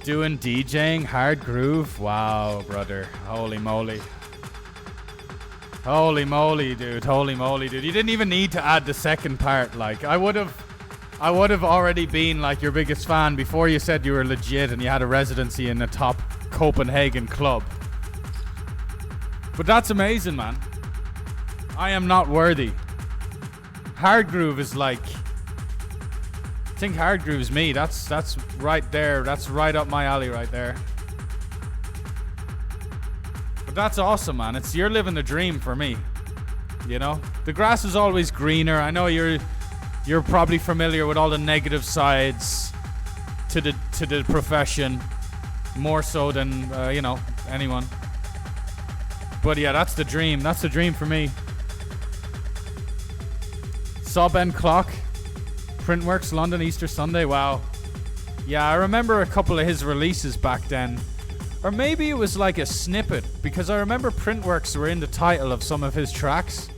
Speaker 1: Doing DJing, hard groove. Wow, brother. Holy moly. Holy moly, dude. Holy moly, dude. You didn't even need to add the second part. Like, I would have already been like your biggest fan before you said you were legit and you had a residency in a top Copenhagen club. But that's amazing, man. I am not worthy. Hard groove is like, I think hard groove's me. That's right there. That's right up my alley right there. But that's awesome, man. You're living the dream for me. You know? The grass is always greener. I know you're probably familiar with all the negative sides to the profession, more so than anyone. But yeah, that's the dream. That's the dream for me. Saw Ben Clock, Printworks, London, Easter Sunday. Wow. Yeah, I remember a couple of his releases back then. Or maybe it was like a snippet, because I remember Printworks were in the title of some of his tracks.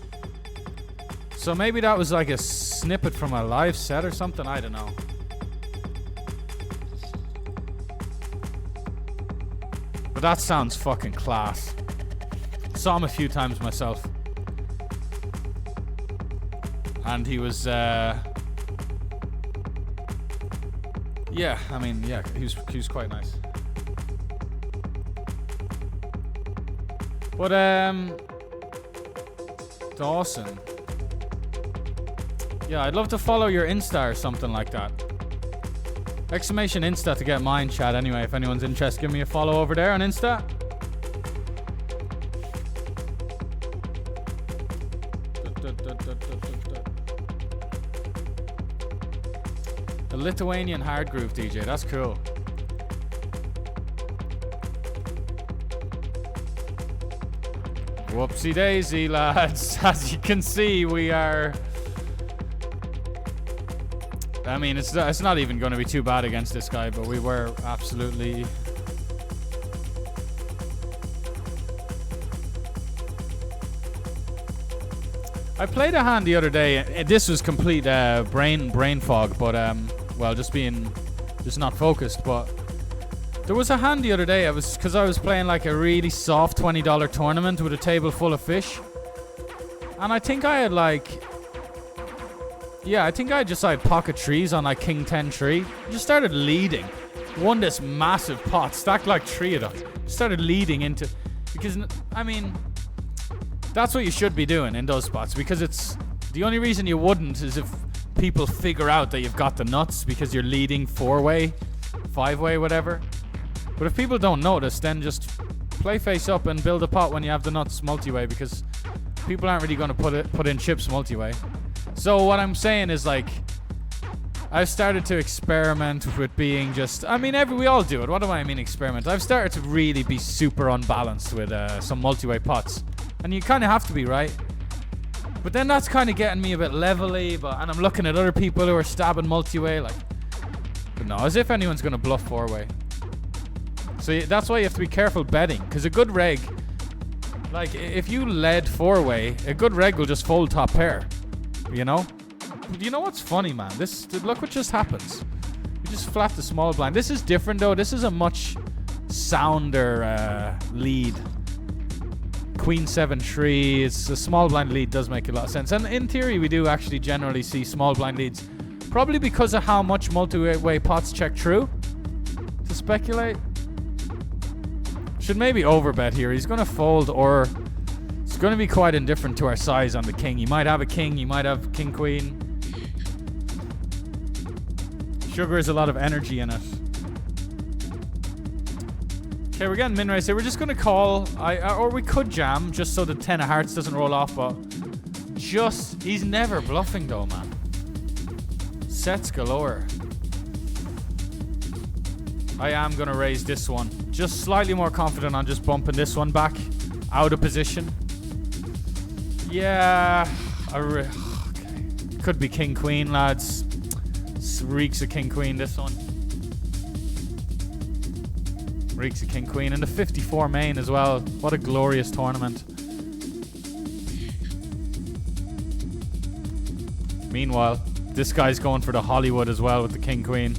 Speaker 1: So maybe that was like a snippet from a live set or something. I don't know. But that sounds fucking class. Saw him a few times myself. And he was, yeah, I mean, yeah, he was quite nice. But, Dawson. Yeah, I'd love to follow your Insta or something like that. Exclamation Insta to get mine, chat. Anyway, if anyone's interested, give me a follow over there on Insta. The Lithuanian hard groove DJ, that's cool. Whoopsie daisy, lads. As you can see, we are... I mean, it's not even going to be too bad against this guy, but we were absolutely... I played a hand the other day. This was complete brain fog, but well, just not focused. But there was a hand the other day. Because I was playing like a really soft $20 tournament with a table full of fish, and I think I had like, yeah, I think I just had pocket trees on like King 10 tree. Just started leading, won this massive pot, stacked like 3 of them. Started leading into, because I mean, that's what you should be doing in those spots, because it's the only reason you wouldn't is if people figure out that you've got the nuts because you're leading 4-way, 5-way, whatever. But if people don't notice, then just play face up and build a pot when you have the nuts multi-way, because people aren't really going to put in chips multi-way. So what I'm saying is, like, I've started to experiment with being just, I mean, we all do it. What do I mean experiment? I've started to really be super unbalanced with some multi-way pots. And you kind of have to be, right? But then that's kind of getting me a bit levely, and I'm looking at other people who are stabbing multi-way, like, but no, as if anyone's going to bluff 4-way. So that's why you have to be careful betting, because a good reg, Like, if you led 4-way, a good reg will just fold top pair. You know? You know what's funny, man? Look what just happens. You just flat the small blind. This is different, though. This is a much sounder lead. Queen 7-3. It's a small blind lead. Does make a lot of sense. And in theory, we do actually generally see small blind leads. Probably because of how much multi-way pots check through. To speculate. Should maybe overbet here. He's going to fold, or it's going to be quite indifferent to our size on the king. He might have a king. He might have king queen. Sugar has a lot of energy in it. Okay, we're getting min raise here. We're just going to call, or we could jam just so the 10 of hearts doesn't roll off, but he's never bluffing though, man. Sets galore. I am going to raise this one. Just slightly more confident on just bumping this one back out of position. Yeah. Okay. Could be king queen, lads. Reeks of king queen, this one. Reeks of king queen. And the 54 main as well. What a glorious tournament. Meanwhile, this guy's going for the Hollywood as well with the king queen.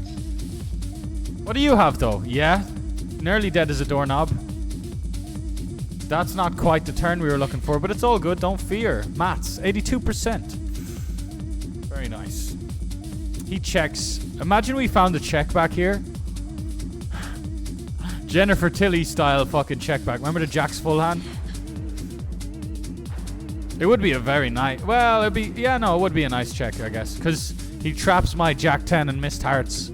Speaker 1: What do you have though? Yeah? Nearly dead as a doorknob. That's not quite the turn we were looking for, but it's all good. Don't fear. Mats, 82%. Very nice. He checks. Imagine we found a check back here. Jennifer Tilly style fucking check back. Remember the Jack's full hand? It would be a very nice... Well, it'd be... Yeah, no, it would be a nice check, I guess. Because he traps my Jack 10 and missed hearts.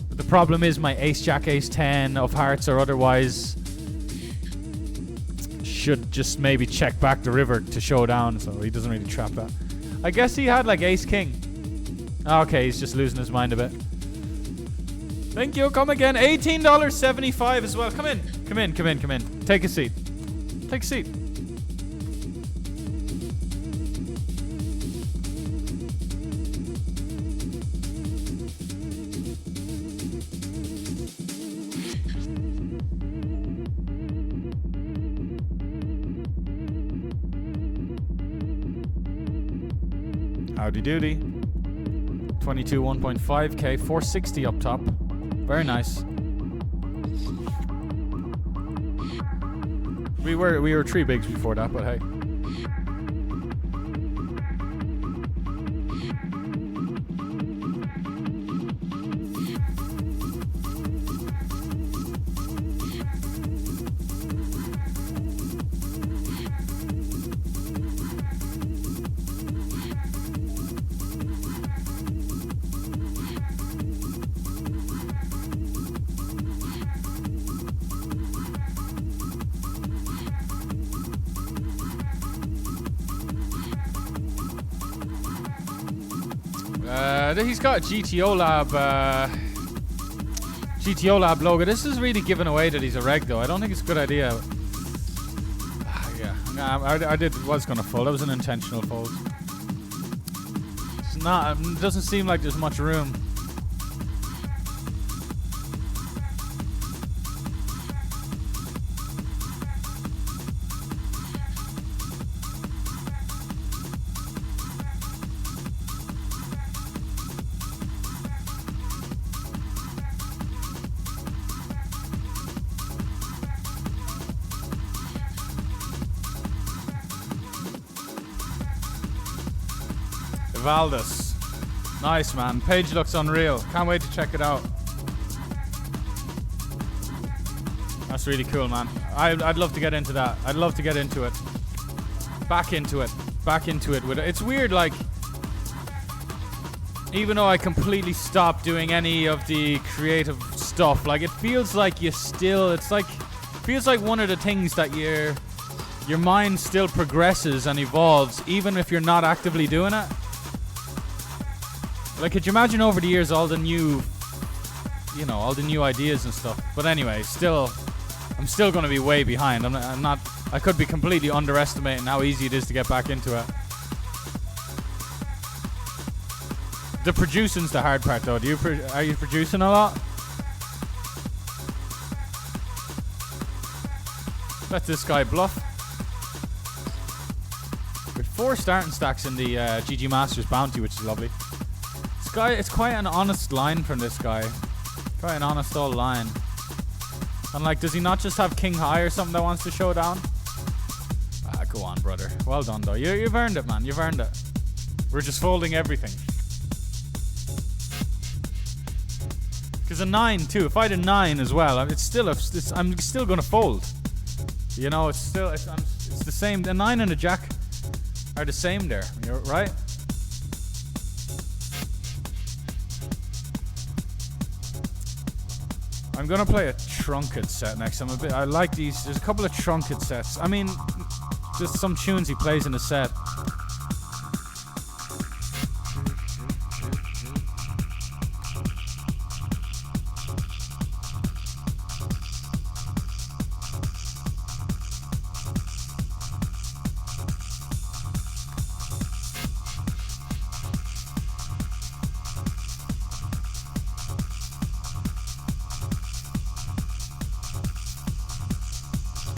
Speaker 1: But the problem is my Ace Jack Ace 10 of hearts or otherwise should just maybe check back the river to show down. So he doesn't really trap that. I guess he had like Ace King. Okay, he's just losing his mind a bit. Thank you. Come again. $18.75 as well. Come in. Come in. Come in. Come in. Take a seat. Take a seat. Howdy doody. 22 1.5k, 460 up top. Very nice. We were 3 bigs before that, but hey. He's got a GTO Lab logo. This is really giving away that he's a reg though. I don't think it's a good idea. Yeah, I was gonna fold. That was an intentional fold. It's not. It doesn't seem like there's much room. Valdez. Nice, man. Page looks unreal. Can't wait to check it out. That's really cool, man. I'd love to get into that. I'd love to get into it. Back into it. Back into it. It's weird, like, even though I completely stopped doing any of the creative stuff, like, it feels like you still, feels like one of the things that your mind still progresses and evolves, even if you're not actively doing it. Like, could you imagine over the years all the new, all the new ideas and stuff? But anyway, I'm still going to be way behind. I could be completely underestimating how easy it is to get back into it. The producing's the hard part, though. Are you producing a lot? Let this guy bluff. 4 starting stacks in the GG Masters bounty, which is lovely. This guy, it's quite an honest line from this guy. Quite an honest old line. And like, does he not just have King High or something that wants to show down? Ah, go on, brother. Well done, though. You've earned it, man. You've earned it. We're just folding everything. Because a 9 too. If I had a 9 as well, I'm still gonna fold. You know, it's the same. A 9 and a Jack are the same there. You're right. I'm gonna play a trunket set next. I like these. There's a couple of trunket sets. I mean, just some tunes he plays in a set.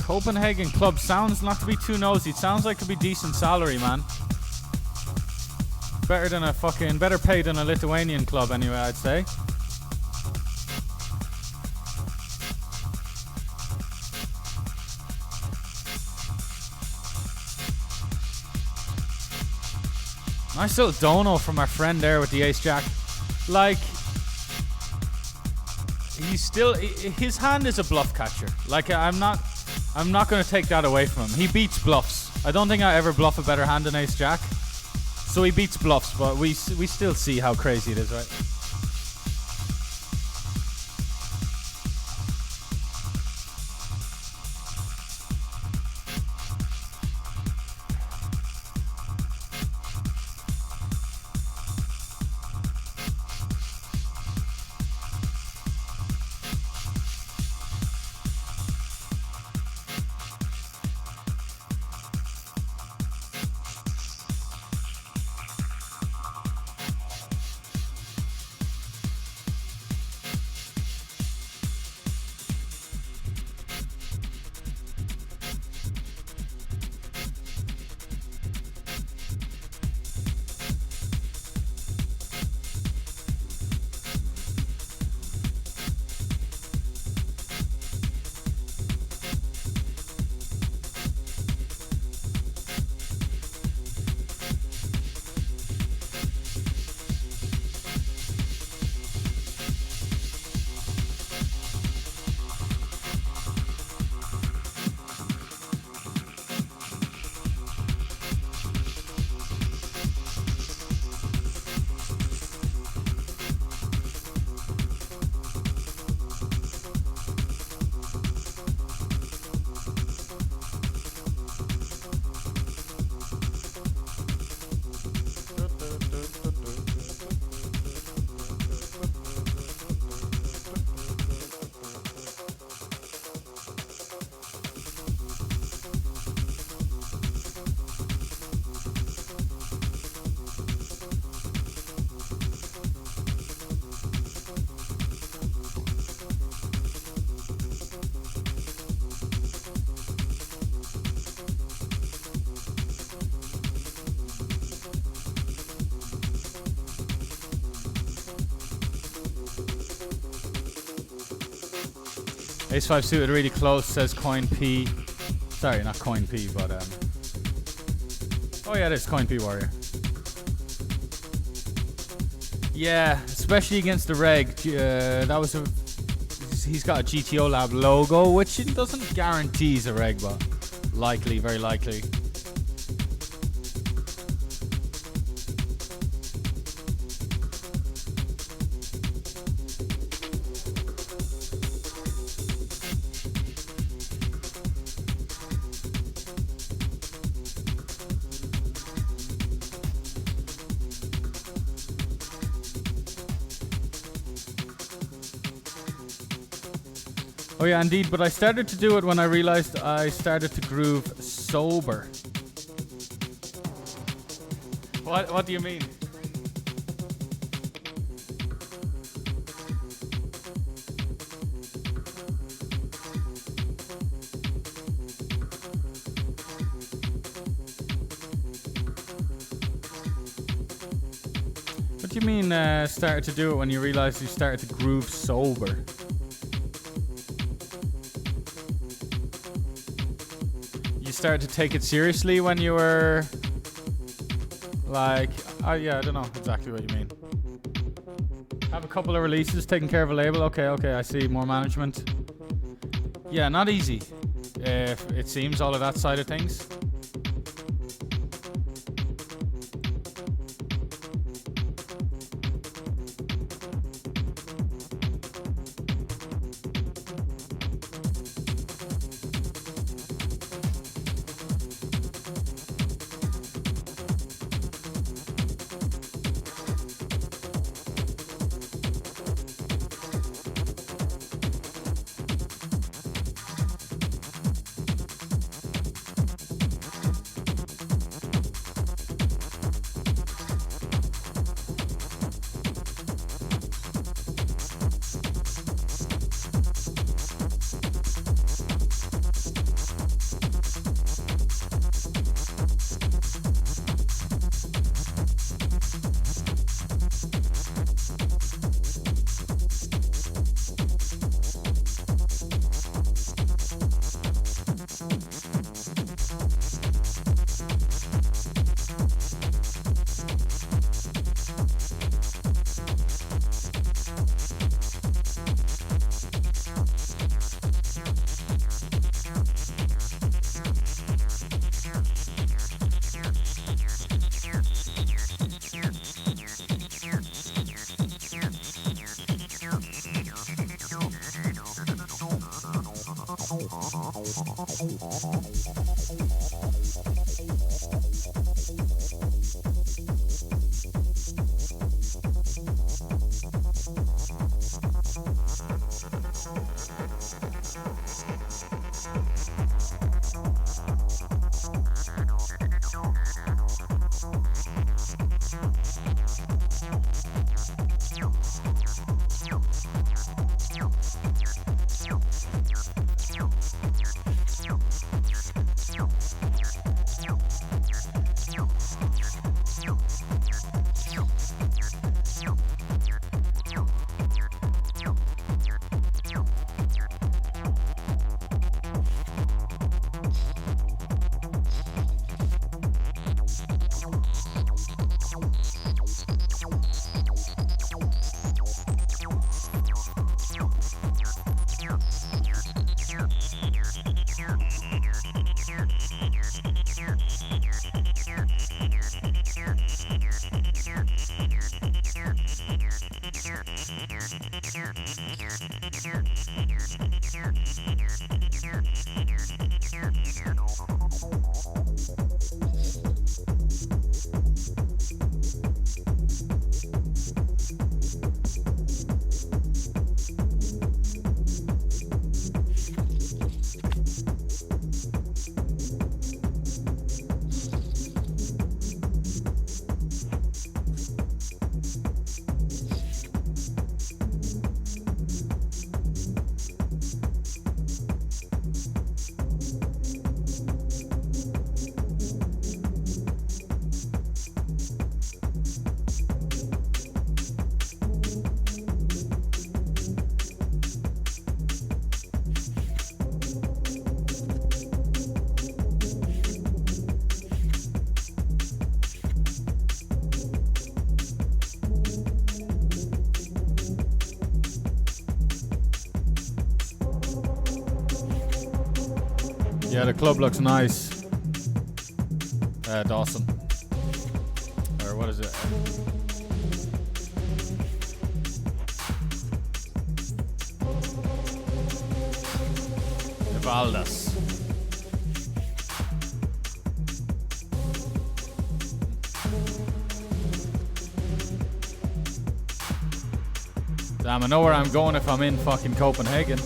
Speaker 1: Copenhagen club sounds not to be too nosy. It sounds like it could be decent salary, man. Better paid than a Lithuanian club anyway, I'd say. Nice little dono from our friend there with the ace jack. Like, his hand is a bluff catcher. Like, I'm not going to take that away from him. He beats bluffs. I don't think I ever bluff a better hand than ace jack. So he beats bluffs, but we still see how crazy it is, right? Ace 5 suited really close, says Coin P. Sorry, not Coin P, but oh yeah, it is Coin P Warrior. Yeah, especially against the reg. He's got a GTO Lab logo, which doesn't guarantee he's a reg, but likely, very likely. Oh yeah, indeed, but I started to do it when I realized I started to groove sober. What do you mean? What do you mean started to do it when you realized you started to groove sober? You started to take it seriously when you were like, yeah, I don't know exactly what you mean. Have a couple of releases, taking care of a label. Okay, I see. More management. Yeah, not easy. It seems all of that side of things. Yeah, the club looks nice. Dawson. Or what is it? Valdas. Damn, I know where I'm going if I'm in fucking Copenhagen.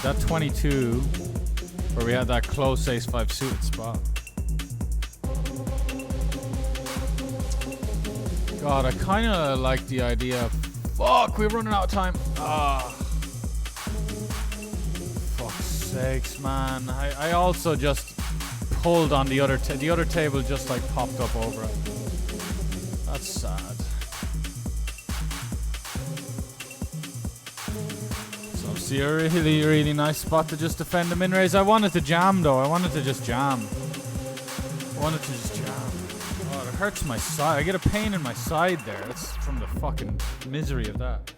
Speaker 1: That 22, where we had that close ace 5 suited spot. God, I kind of like the idea of... Fuck, we're running out of time. Ah. Fuck's sakes, man. I also just pulled on the other table just like popped up over it. That's sad. So see a really, really nice spot to just defend the min raise. I wanted to jam though. I wanted to just jam. Oh, it hurts my side. I get a pain in my side there. That's from the fucking misery of that.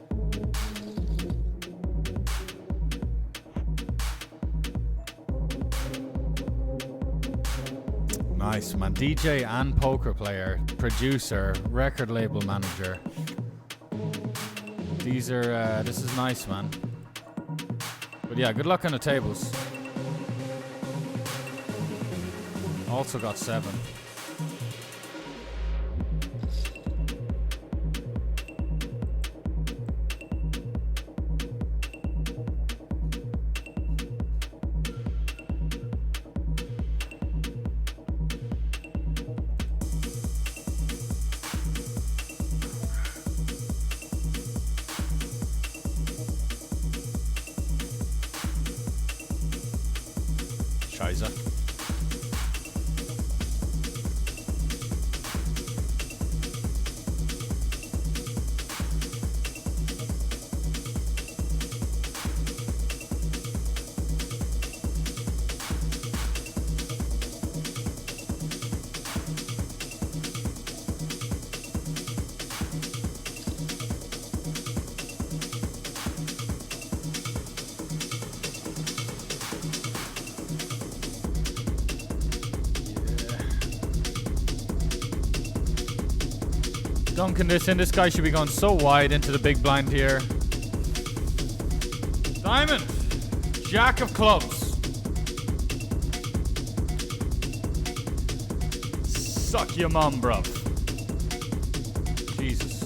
Speaker 1: Nice, man. DJ and poker player, producer, record label manager. These are, this is nice, man. But yeah, good luck on the tables. Also got 7. Scheiße. Dunking this in. This guy should be going so wide into the big blind here. Diamond. Jack of clubs. Suck your mum, bruv. Jesus.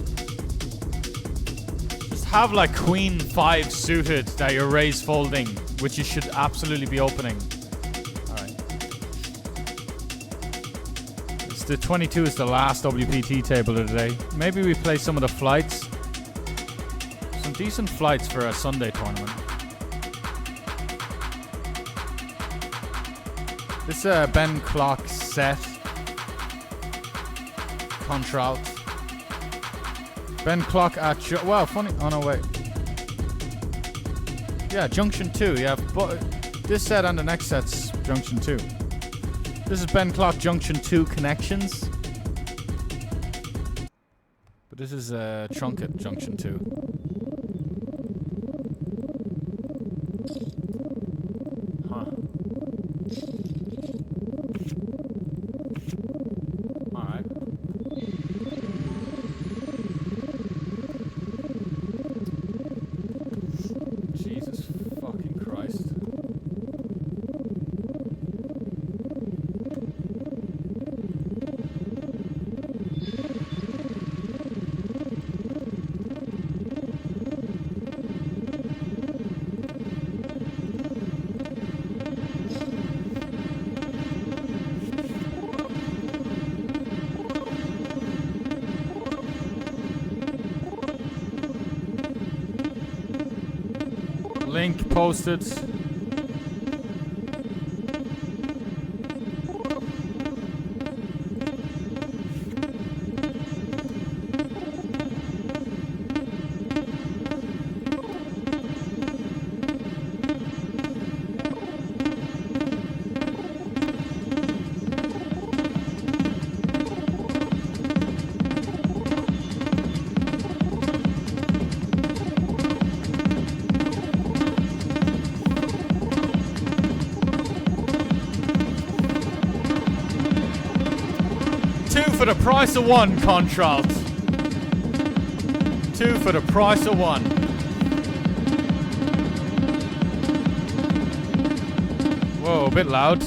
Speaker 1: Just have like queen 5 suited that you're raise folding, which you should absolutely be opening. The 22 is the last WPT table of the day. Maybe we play some of the flights. Some decent flights for a Sunday tournament. This Ben Clock set. Contralt. Ben Clock at... Wow, funny. Oh, no, wait. Yeah, Junction 2. Yeah, but this set and the next set's Junction 2. This is Ben Clock Junction 2 connections. But this is Trunket Junction 2. Huh. Alright. Jesus fucking Christ. Link posted. For the price of 1, Contralt. 2 for the price of 1. Whoa, a bit loud.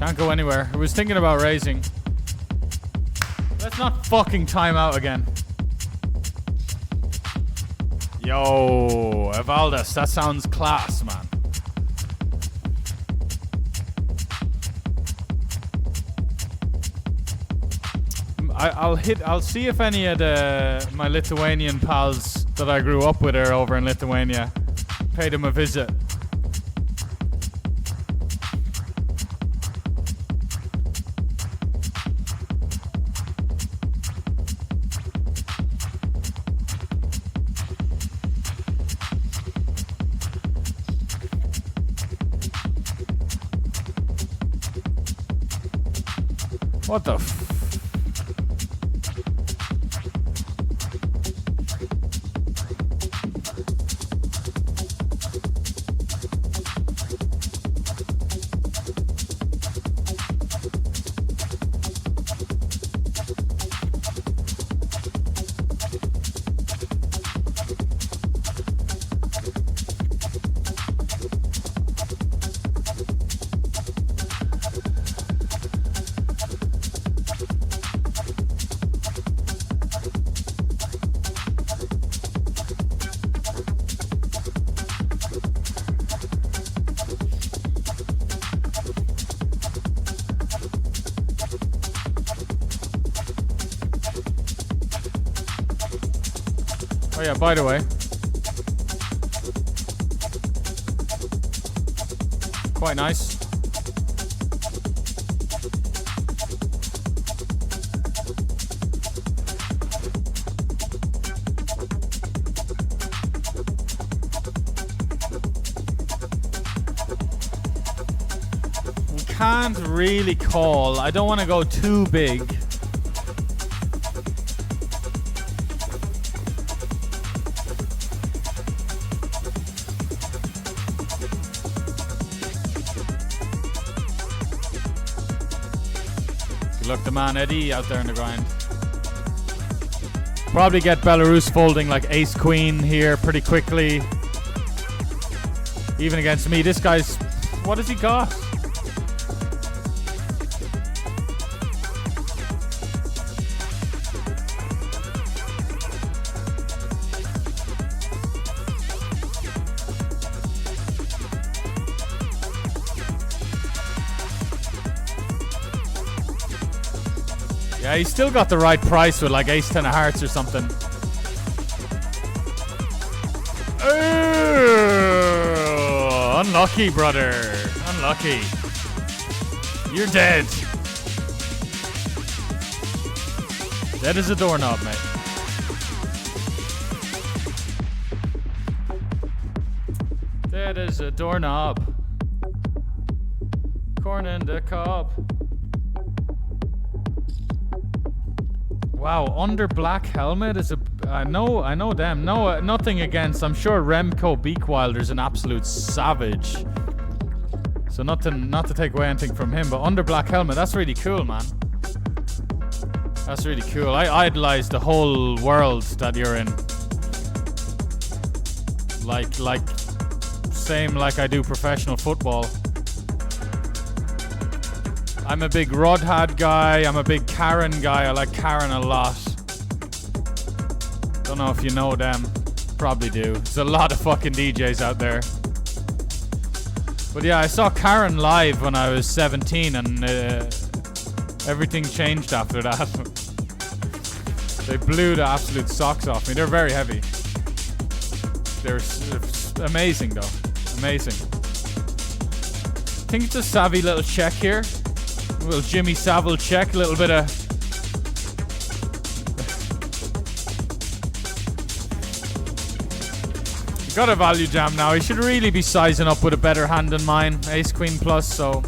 Speaker 1: Can't go anywhere. I was thinking about raising. Let's not fucking time out again. Yo, Evaldes, that sounds class, man. I'll see if any of my Lithuanian pals that I grew up with are over in Lithuania. Pay them a visit. What the Oh yeah, by the way. Quite nice. We can't really call. I don't want to go too big. Look, the man Eddie out there in the grind. Probably get Belarus folding like ace queen here pretty quickly. Even against me. This guy's... What has he got? Yeah, he's still got the right price with like ace 10 of hearts or something. Oh, unlucky, brother. Unlucky. You're dead. Dead as a doorknob, mate. Dead as a doorknob. Corn in the cob. Wow, under black helmet is a... I know them. No, nothing against. I'm sure Remco Beakwilder's an absolute savage. So not to take away anything from him, but under black helmet, that's really cool, man. That's really cool. I idolize the whole world that you're in. Like, same like I do professional football. I'm a big Rodhad guy. I'm a big Karen guy. I like Karen a lot. Don't know if you know them. Probably do. There's a lot of fucking DJs out there. But yeah, I saw Karen live when I was 17 and everything changed after that. They blew the absolute socks off me. They're very heavy. They're amazing though. Amazing. I think it's a savvy little check here. A little Jimmy Savile check, a little bit of... Got a value jam now. He should really be sizing up with a better hand than mine. Ace Queen plus, so...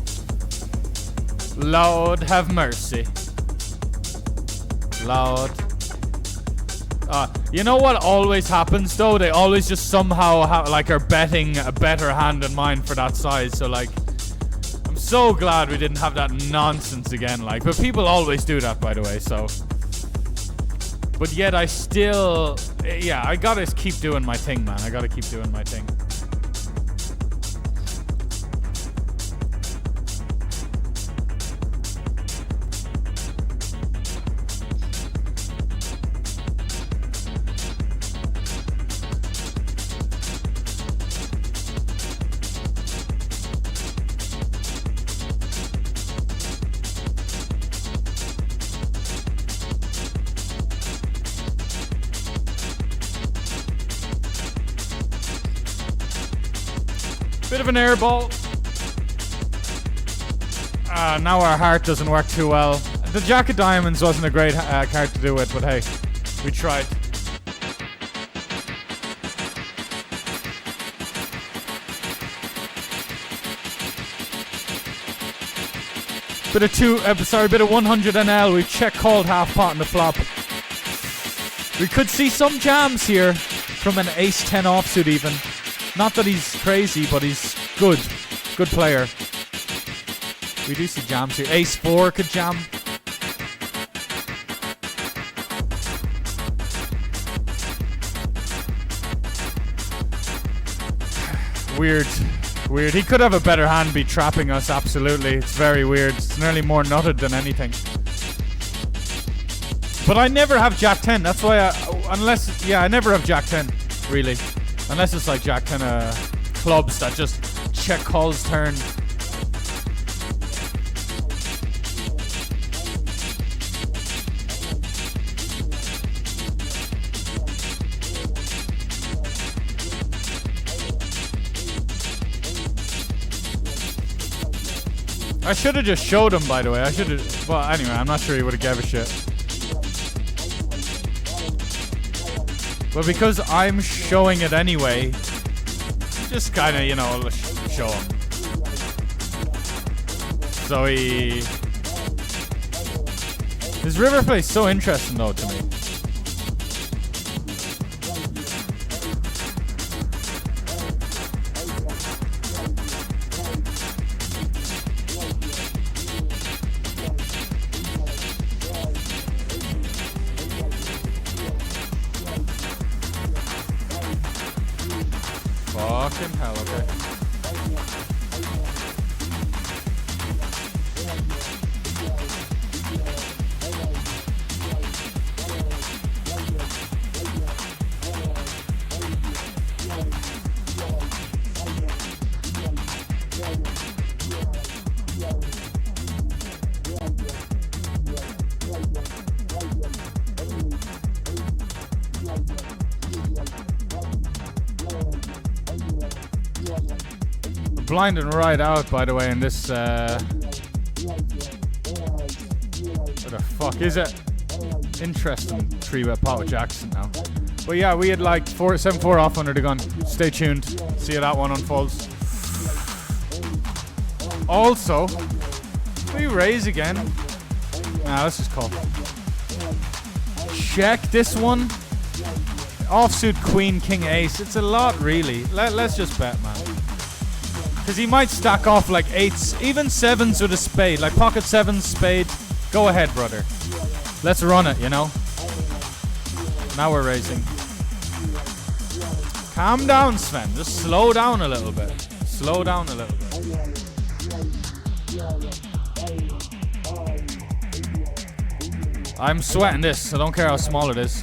Speaker 1: Lord have mercy. Lord. You know what always happens though? They always just somehow are betting a better hand than mine for that size, so like... So glad we didn't have that nonsense again, like, but people always do that, by the way, so. But yet I still, yeah, I gotta keep doing my thing, man. I gotta keep doing my thing. Bit of an air ball. Now our heart doesn't work too well. The Jack of Diamonds wasn't a great card to do it, but hey, we tried. Bit of 100 NL. We've called half pot in the flop. We could see some jams here from an ace-10 offsuit even. Not that he's crazy, but he's good. Good player. We do see jams here. Ace-4 could jam. Weird. Weird. He could have a better hand, be trapping us, absolutely. It's very weird. It's nearly more nutted than anything. But I never have Jack 10. That's why I never have Jack 10, really. Unless it's like Jack 10 clubs that just check calls turn. I should have just showed him, by the way. Well, anyway, I'm not sure he would have gave a shit. But because I'm showing it anyway, just kind of, you know, show him. So his river play is so interesting, though, to me. Fucking hell, okay. Blinding right out, by the way, in this. What the fuck is it? Interesting 3-bet pot with Jackson now. But yeah, we had like 7-4 off under the gun. Stay tuned. See how that one unfolds. Also, we raise again. Nah, let's just call. Check this one. Offsuit Queen, King, Ace. It's a lot, really. Let's just bet, man. Because he might stack off like 8s, even 7s with a spade. Like pocket 7s, spade. Go ahead, brother. Let's run it, you know? Now we're raising. Calm down, Sven. Just slow down a little bit. Slow down a little bit. I'm sweating this. I don't care how small it is.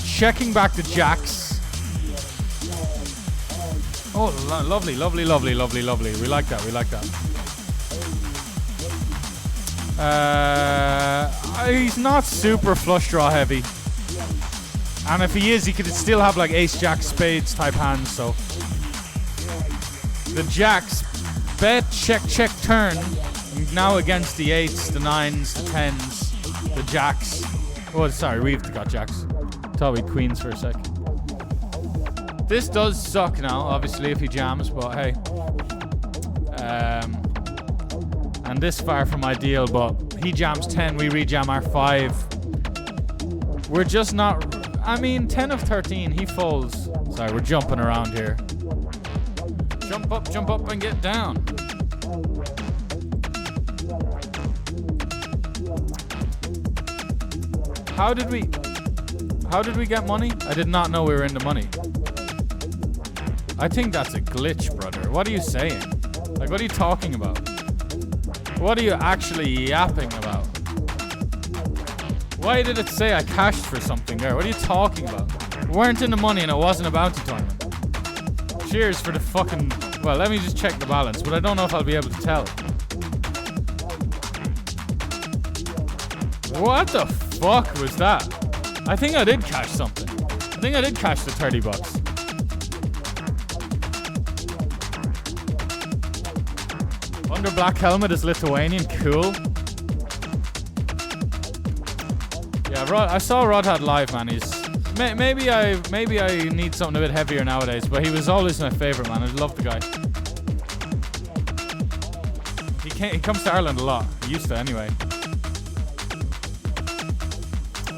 Speaker 1: Checking back the jacks. Oh, lovely, lovely, lovely, lovely, lovely. We like that, we like that. He's not super flush draw heavy. And if he is, he could still have like ace, jack, spades type hands, so. The jacks, bet, check, check, turn. Now against the 8s, the 9s, the 10s, the jacks. Oh, sorry, we've got jacks. Thought we queens for a sec. This does suck now, obviously, if he jams, but hey. And this far from ideal, but he jams 10, we rejam our 5. We're just not... I mean, 10 of 13, he folds. Sorry, we're jumping around here. Jump up and get down. How did we get money? I did not know we were in the money. I think that's a glitch, brother. What are you saying? Like, what are you talking about? What are you actually yapping about? Why did it say I cashed for something there? What are you talking about? We weren't in the money and it wasn't a bounty tournament. Cheers for the fucking... Well, let me just check the balance, but I don't know if I'll be able to tell. What the fuck was that? I think I did cash something. I think I did cash the 30 bucks. Under black helmet is Lithuanian. Cool. Yeah, Rod, I saw Rodhat live, man. He's maybe I need something a bit heavier nowadays, but he was always my favorite, man. I love the guy. He comes to Ireland a lot. He used to anyway.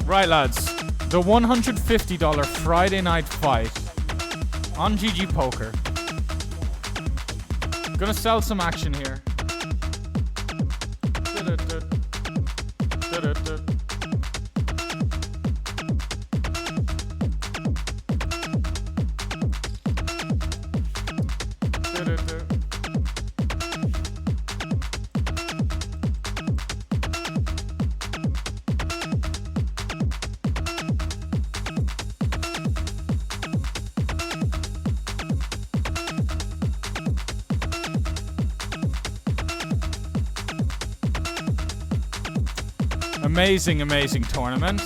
Speaker 1: Right, lads. The $150 Friday night fight on GG Poker. Gonna sell some action here. Amazing, amazing tournament.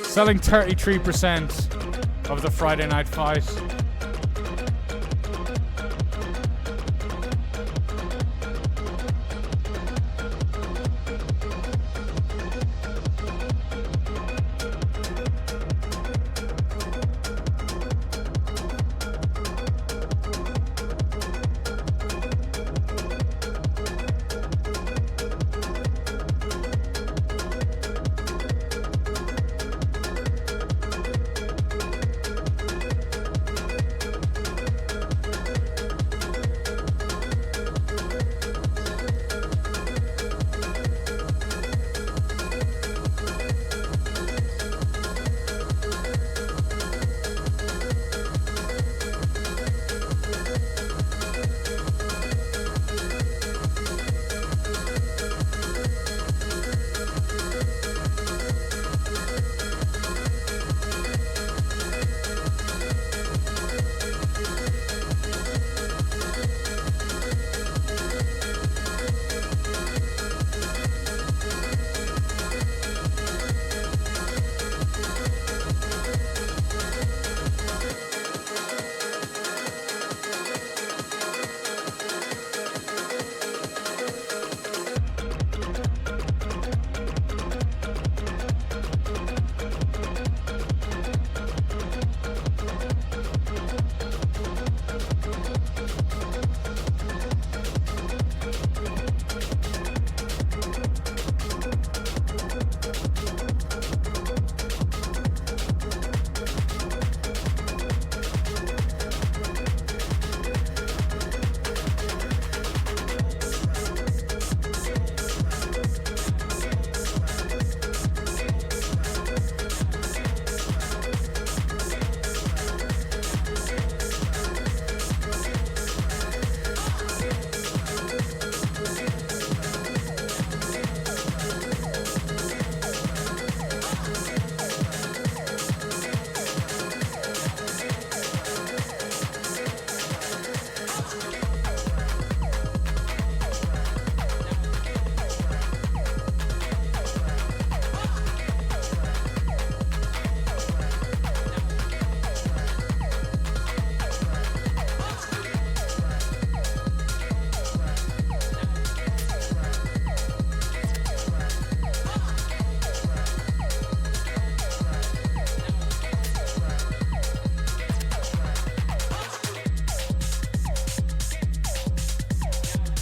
Speaker 1: Selling 33% of the Friday night fight.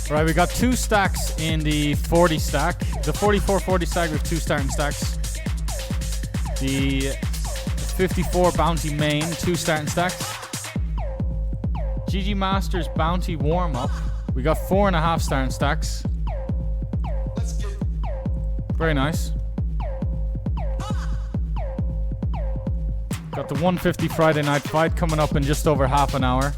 Speaker 1: Right, we got 2 stacks in the 40 stack. The 44-40 stack with 2 starting stacks. The 54 bounty main, 2 starting stacks. GG Masters bounty warm up. We got 4.5 starting stacks. Very nice. Got the 150 Friday night fight coming up in just over half an hour.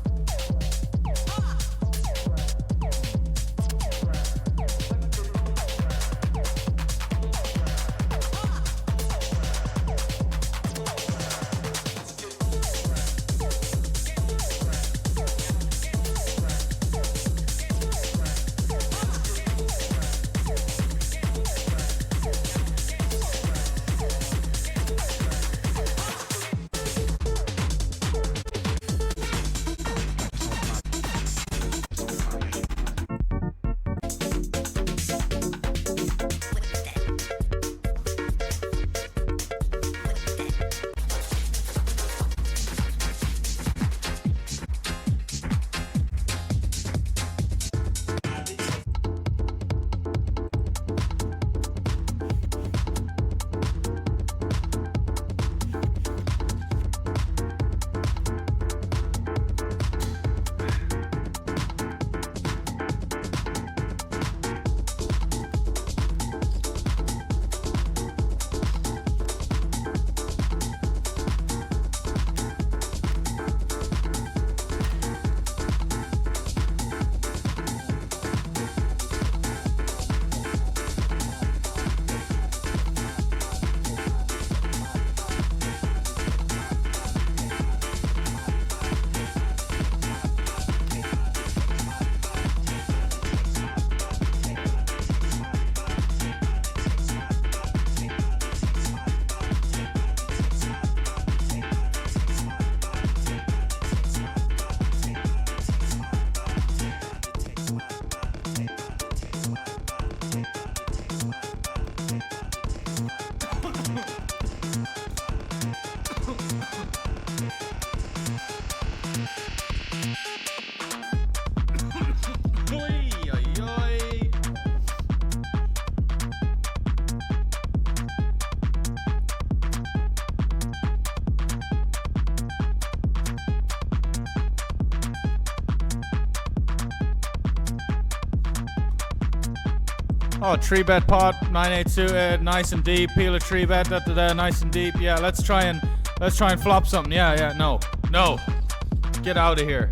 Speaker 1: Oh, tree bed pot, 982, nice and deep. Peel a tree bed, nice and deep. Yeah, let's try and flop something. Yeah, no, get out of here.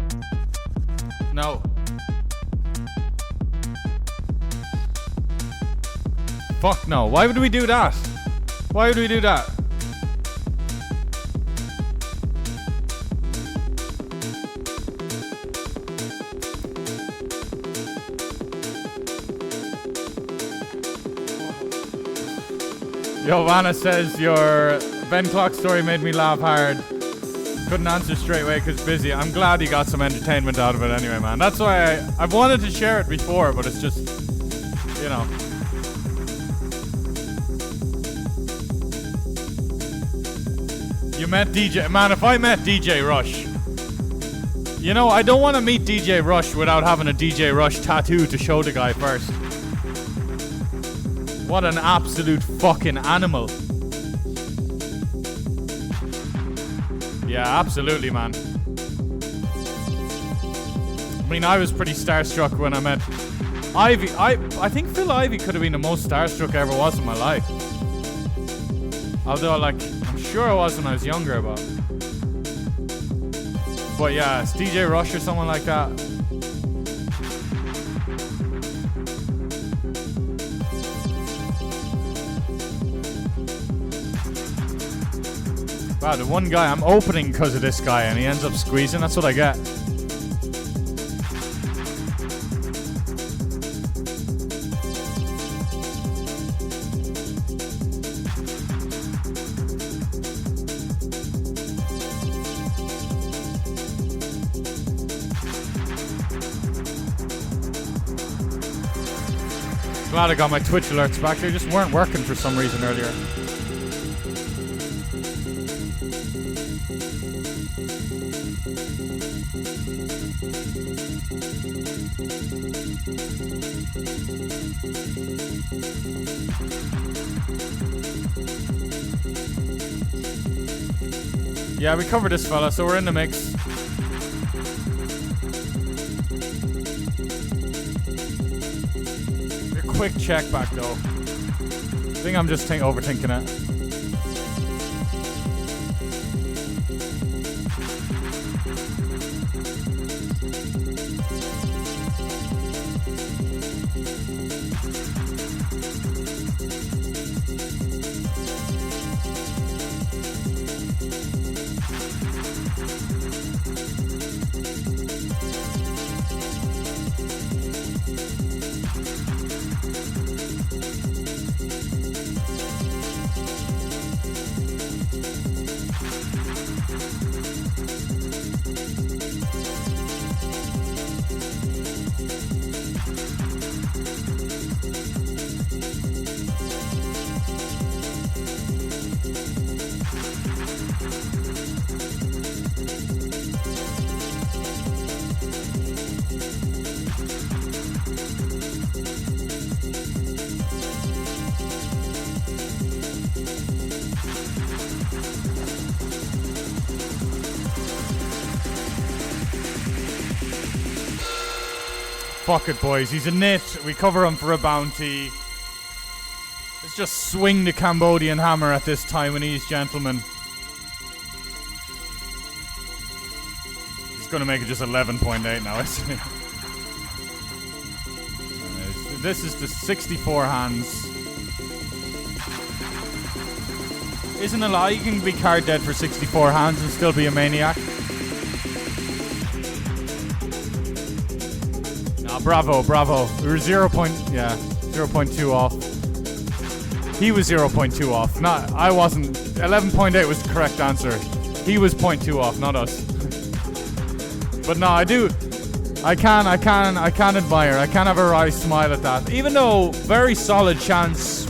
Speaker 1: No. Fuck no. Why would we do that? Why would we do that? Yo, Vanna says your Ben Clock story made me laugh hard. Couldn't answer straight away because busy. I'm glad you got some entertainment out of it anyway, man. That's why I've wanted to share it before, but it's just, you know. You met DJ. Man, if I met DJ Rush. You know, I don't want to meet DJ Rush without having a DJ Rush tattoo to show the guy first. What an absolute fucking animal. Yeah, absolutely, man. I mean, I was pretty starstruck when I met Ivy. I think Phil Ivy could have been the most starstruck I ever was in my life. Although, like, I'm sure I was when I was younger, but yeah, it's DJ Rush or someone like that. Wow, the one guy I'm opening because of this guy and he ends up squeezing. That's what I get. Glad I got my Twitch alerts back. They just weren't working for some reason earlier. Yeah, we covered this fella, so we're in the mix. A quick check back though. I think I'm just overthinking it. Fuck it, boys. He's a nit. We cover him for a bounty. Let's just swing the Cambodian hammer at this Taiwanese gentleman. He's gonna make it just 11.8 now, isn't he? This is the 64 hands. Isn't a lie, you can be card dead for 64 hands and still be a maniac. Bravo, bravo. We were 0.2 off. He was 0.2 off. Not, I wasn't. 11.8 was the correct answer. He was 0.2 off, not us. But no, I do. I can admire. I can have a wry smile at that. Even though very solid chance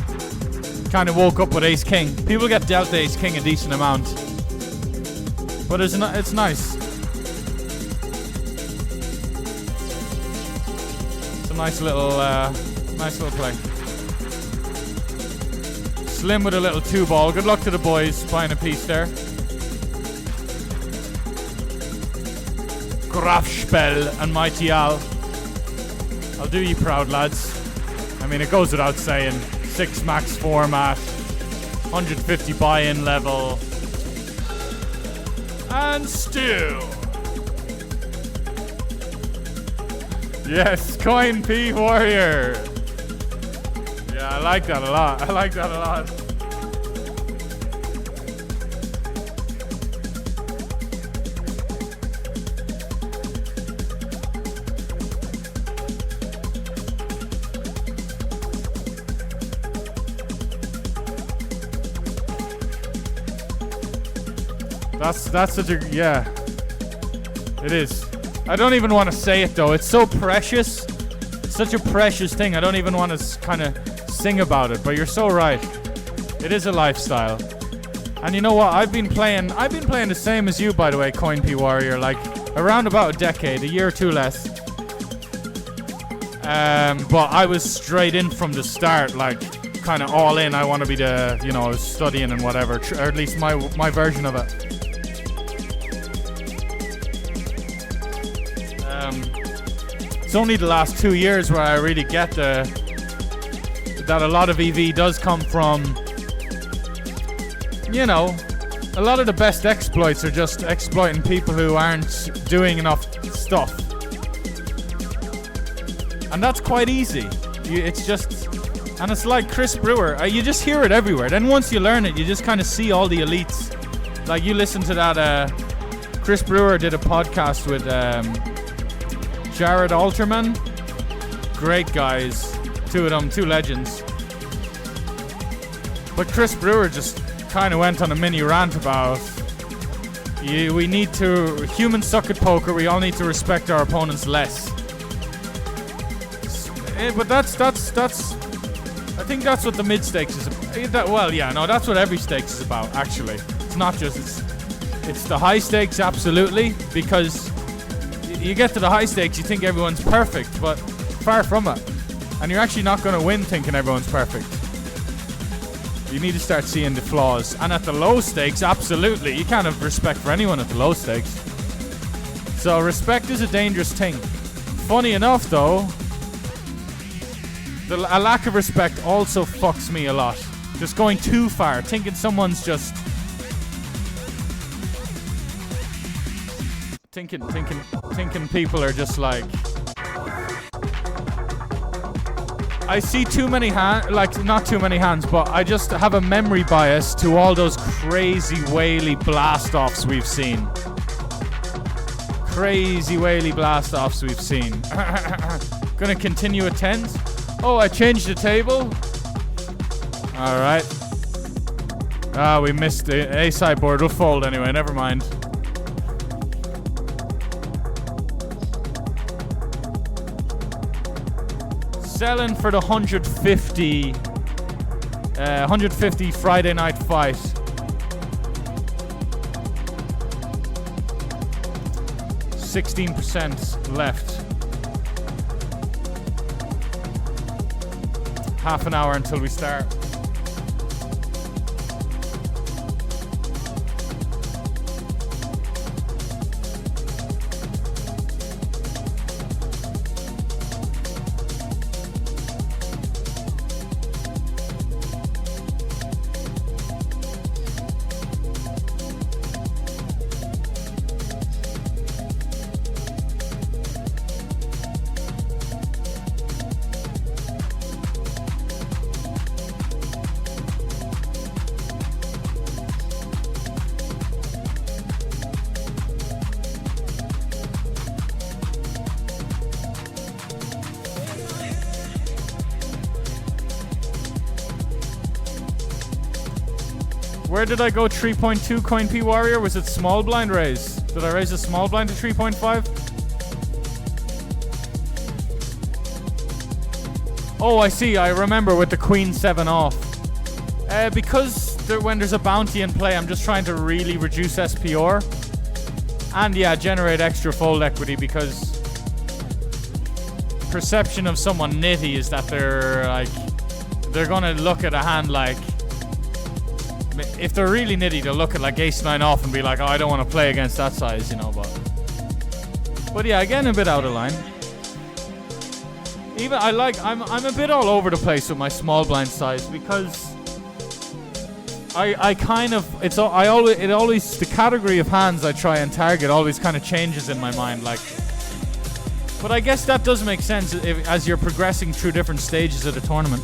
Speaker 1: kind of woke up with Ace King. People get dealt the Ace King a decent amount. But it's nice. Nice little play. Slim with a little 2-ball. Good luck to the boys buying a piece there. Grafspell and Mighty Al. I'll do you proud, lads. I mean, it goes without saying. 6 max format, 150 buy-in level, and still. Yes, Coin P Warrior. Yeah, I like that a lot. I like that a lot. That's such a, yeah. It is. I don't even want to say it though. It's so precious. It's such a precious thing. I don't even want to kind of sing about it. But you're so right. It is a lifestyle. And you know what? I've been playing the same as you, by the way, Coin P Warrior. Like around about a decade, a year or two less. But I was straight in from the start, like kind of all in. I want to be the, you know, studying and whatever, or at least my version of it. It's only the last 2 years where I really get that a lot of EV does come from, you know, a lot of the best exploits are just exploiting people who aren't doing enough stuff. And that's quite easy. It's just, and it's like Chris Brewer. You just hear it everywhere. Then once you learn it, you just kind of see all the elites. Like you listen to that, Chris Brewer did a podcast with Jared Alterman. Great guys. Two of them, two legends. But Chris Brewer just kind of went on a mini rant about humans suck at poker, we all need to respect our opponents less. But that's I think that's what the mid stakes is about. That's what every stakes is about, actually. It's not just, it's the high stakes, absolutely, because you get to the high stakes, you think everyone's perfect, but far from it. And you're actually not going to win thinking everyone's perfect. You need to start seeing the flaws. And at the low stakes, absolutely. You can't have respect for anyone at the low stakes. So respect is a dangerous thing. Funny enough, though, a lack of respect also fucks me a lot. Just going too far, thinking someone's just... Thinking people are just like... I see too many hands, like not too many hands, but I just have a memory bias to all those crazy whaley blast-offs we've seen. Crazy whaley blast-offs we've seen. Gonna continue at 10s. Oh, I changed the table. Alright. Ah, we missed the A sideboard. We'll fold anyway, never mind. Selling for the 150 Friday night fight. $16% left. Half an hour until we start. Where did I go 3.2 Coin P Warrior? Was it small blind raise? Did I raise a small blind to 3.5? Oh, I see. I remember with the Queen 7 off. Because when there's a bounty in play, I'm just trying to really reduce SPR. And yeah, generate extra fold equity because perception of someone nitty is that they're gonna look at a hand like, if they're really nitty, they'll look at like ace-9 off and be like, oh, I don't want to play against that size, you know, but yeah, again, a bit out of line. Even, I'm a bit all over the place with my small blind size because I kind of, the category of hands I try and target always kind of changes in my mind, like, but I guess that does make sense as you're progressing through different stages of the tournament.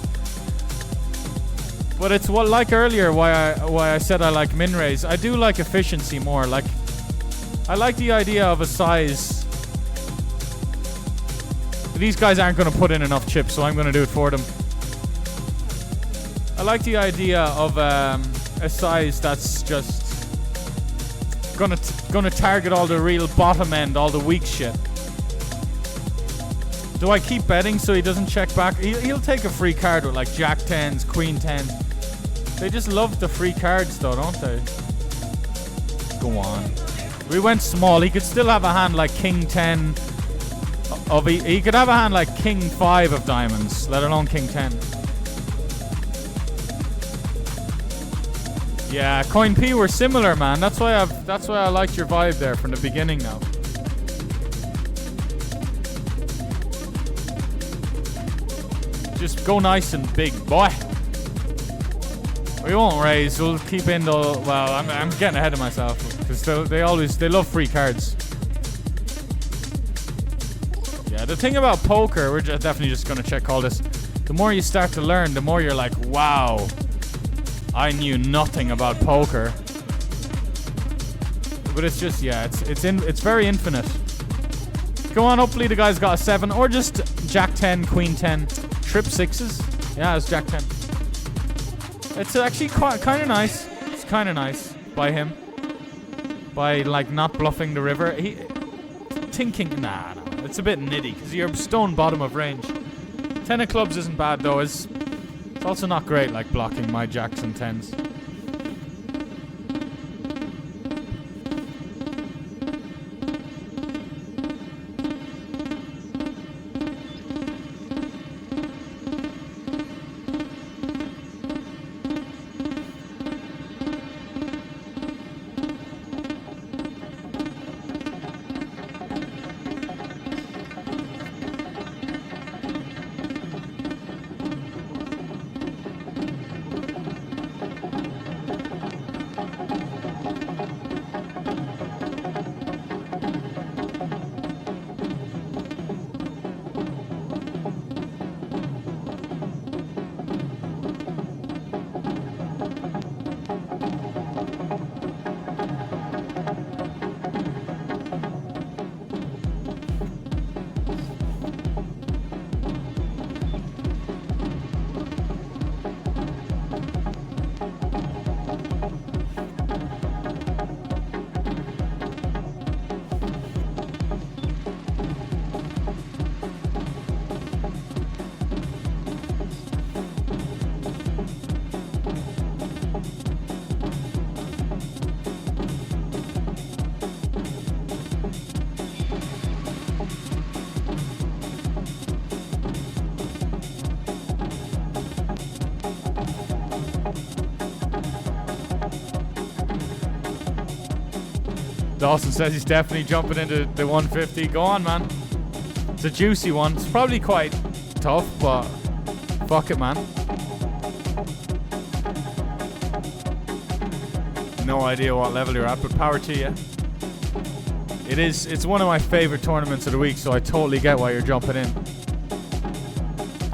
Speaker 1: But it's what, like earlier, why I said I like min raise. I do like efficiency more. Like, I like the idea of a size. These guys aren't going to put in enough chips, so I'm going to do it for them. I like the idea of a size that's just gonna target all the real bottom end, all the weak shit. Do I keep betting so he doesn't check back? He'll take a free card with like Jack 10s, Queen 10s. They just love the free cards though, don't they? Go on. We went small. He could still have a hand like King 10 of he could have a hand like King 5 of diamonds, let alone King 10. Yeah, Coin P were similar, man. That's why I liked your vibe there from the beginning now. Just go nice and big, boy. We won't raise. We'll keep in the. Well, I'm getting ahead of myself because they love free cards. Yeah, the thing about poker, we're definitely just gonna check all this. The more you start to learn, the more you're like, wow, I knew nothing about poker. But it's just, yeah, it's very infinite. Go on, hopefully the guy's got a 7 or just Jack 10, Queen 10, trip 6s. Yeah, it's Jack 10. It's actually kind of nice. It's kind of nice by him. By like not bluffing the river. Nah. It's a bit nitty because you're stone bottom of range. 10 of clubs isn't bad though. It's also not great like blocking my jacks and 10s. Dawson says he's definitely jumping into the 150. Go on, man. It's a juicy one. It's probably quite tough, but fuck it, man. No idea what level you're at, but power to you. It's one of my favorite tournaments of the week, so I totally get why you're jumping in.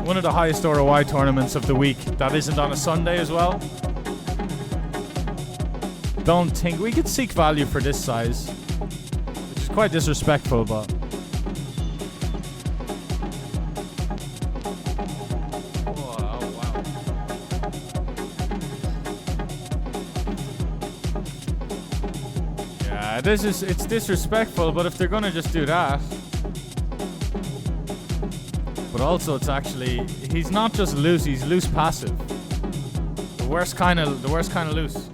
Speaker 1: One of the highest ROI tournaments of the week that isn't on a Sunday as well. Don't think we could seek value for this size, which is quite disrespectful, but it's disrespectful, but if they're gonna just do that, but also it's actually, he's not just loose, he's loose passive. The worst kind of loose.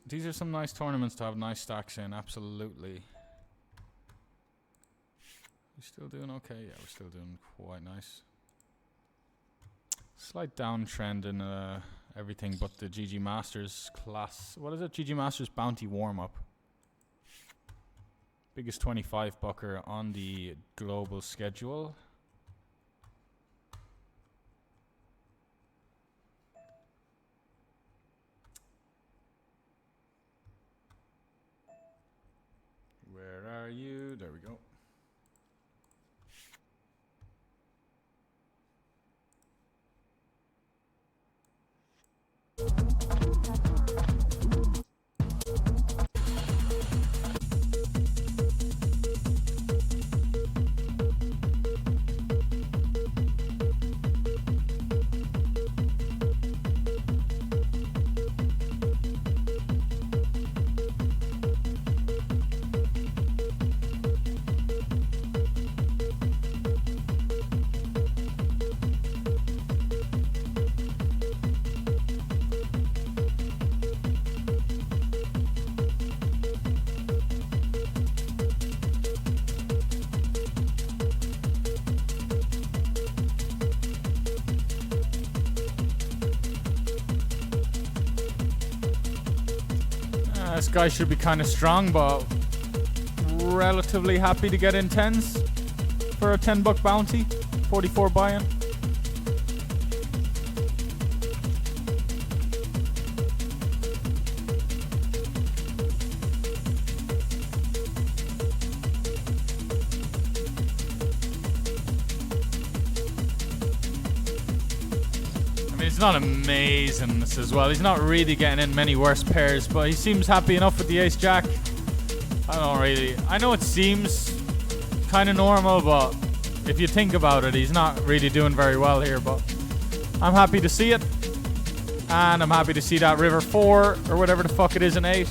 Speaker 1: These are some nice tournaments to have nice stacks in, absolutely. We still doing okay? Yeah, we're still doing quite nice. Slight downtrend in everything but the GG Masters class. What is it? GG Masters Bounty Warm-Up. Biggest 25 bucker on the global schedule. Where are you? There we go. This guy should be kind of strong, but relatively happy to get in 10s for a 10 buck bounty. 44 buy-in. He's not amazing this as well. He's not really getting in many worse pairs, but he seems happy enough with the ace jack. I know it seems kind of normal, but if you think about it, he's not really doing very well here, but I'm happy to see it. And I'm happy to see that River 4 or whatever the fuck it is in 8.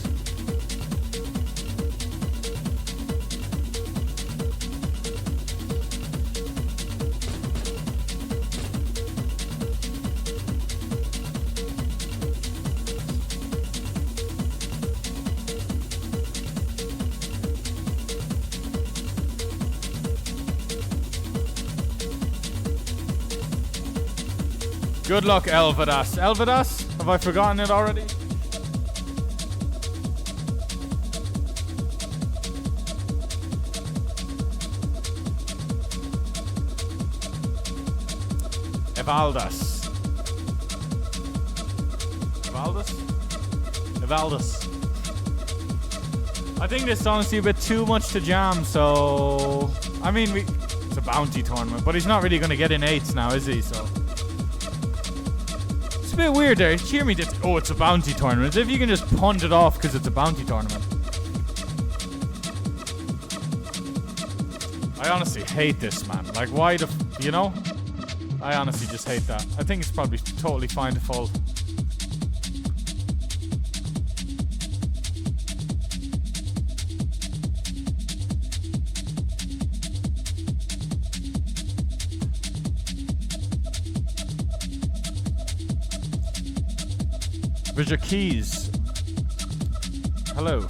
Speaker 1: Good luck, Elvidas. Elvidas? Have I forgotten it already? Evaldas. Evaldas. I think this is honestly a bit too much to jam, so... I mean, it's a bounty tournament, but he's not really going to get in 8s now, is he? So... It's a bit weird there. Cheer me that, oh, it's a bounty tournament. If you can just punt it off because it's a bounty tournament. I honestly hate this, man. Like, why the... you know? I honestly just hate that. I think it's probably totally fine to fold. Where's your keys? Hello.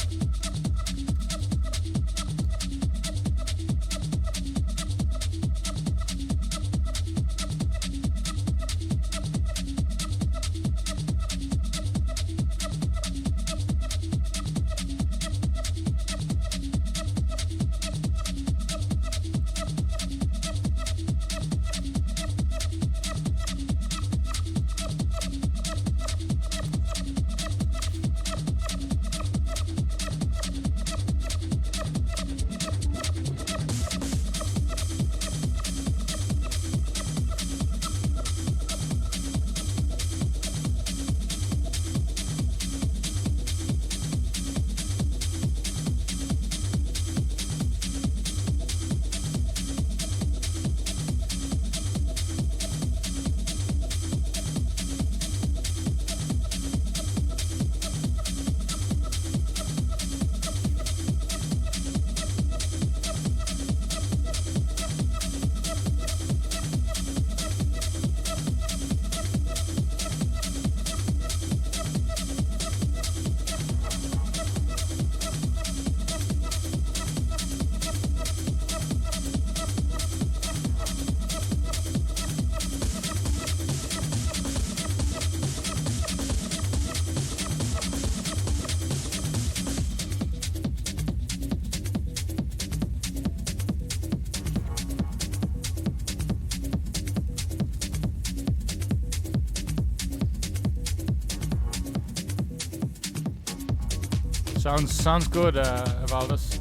Speaker 1: Sounds good, Evaldas.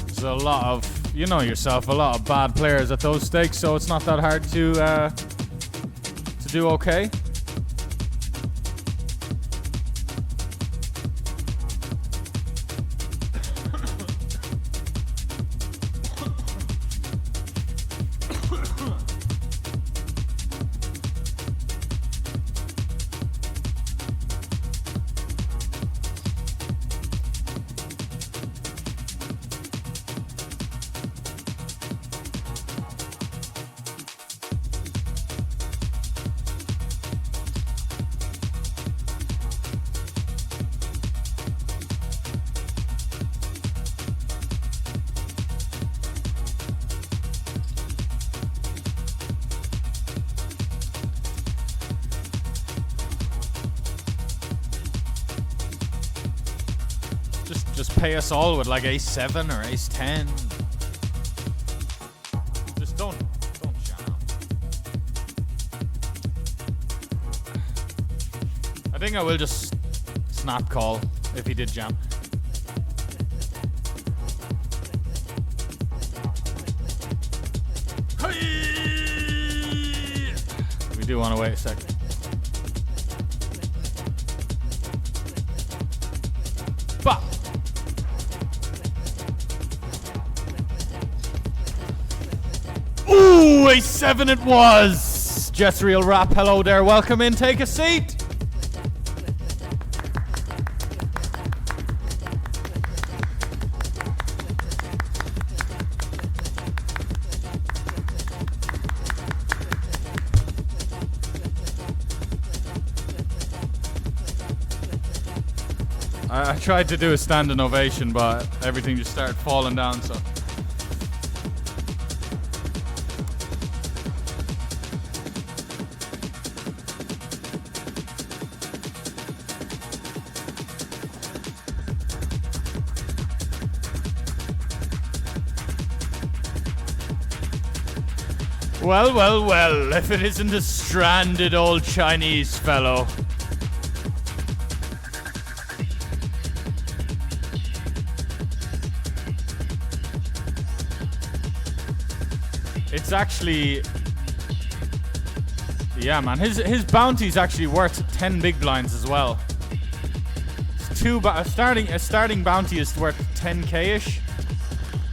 Speaker 1: There's a lot of, you know yourself, a lot of bad players at those stakes, so it's not that hard to do okay. Just pay us all with like ace 7 or ace 10. Just don't jam. I think I will just snap call if he did jam. We do want to wait a second. Ooh, a 7 it was. Jessreal Rap, hello there. Welcome in. Take a seat. I tried to do a standing ovation, but everything just started falling down, so. Well, well, well, if it isn't a stranded old Chinese fellow. It's actually, yeah, man. His bounty's actually worth 10 big blinds as well. It's a starting bounty is worth 10k-ish.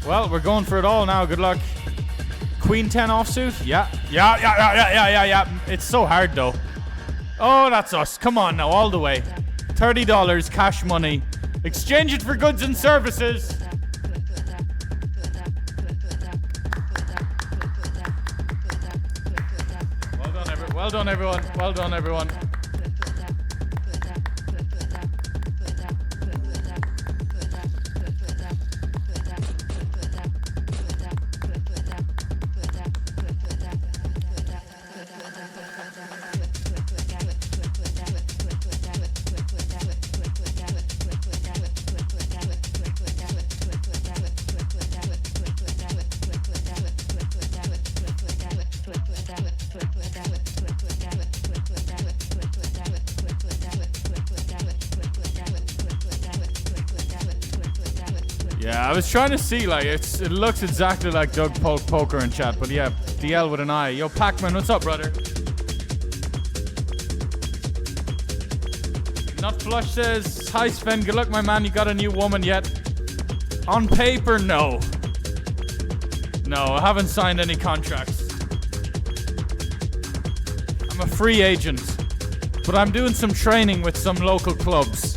Speaker 1: Well, we're going for it all now. Good luck. Queen 10 offsuit. Yeah. It's so hard though. Oh, that's us. Come on now, all the way. $30 cash money. Exchange it for goods and services. Well done, everyone. Well done, everyone. Yeah, I was trying to see, like, it looks exactly like Doug Poker in chat, but yeah, DL with an eye. Yo, Pac-Man, what's up, brother? Not Flush says, hi Sven, good luck my man, you got a new woman yet? On paper, no. No, I haven't signed any contracts. I'm a free agent, but I'm doing some training with some local clubs.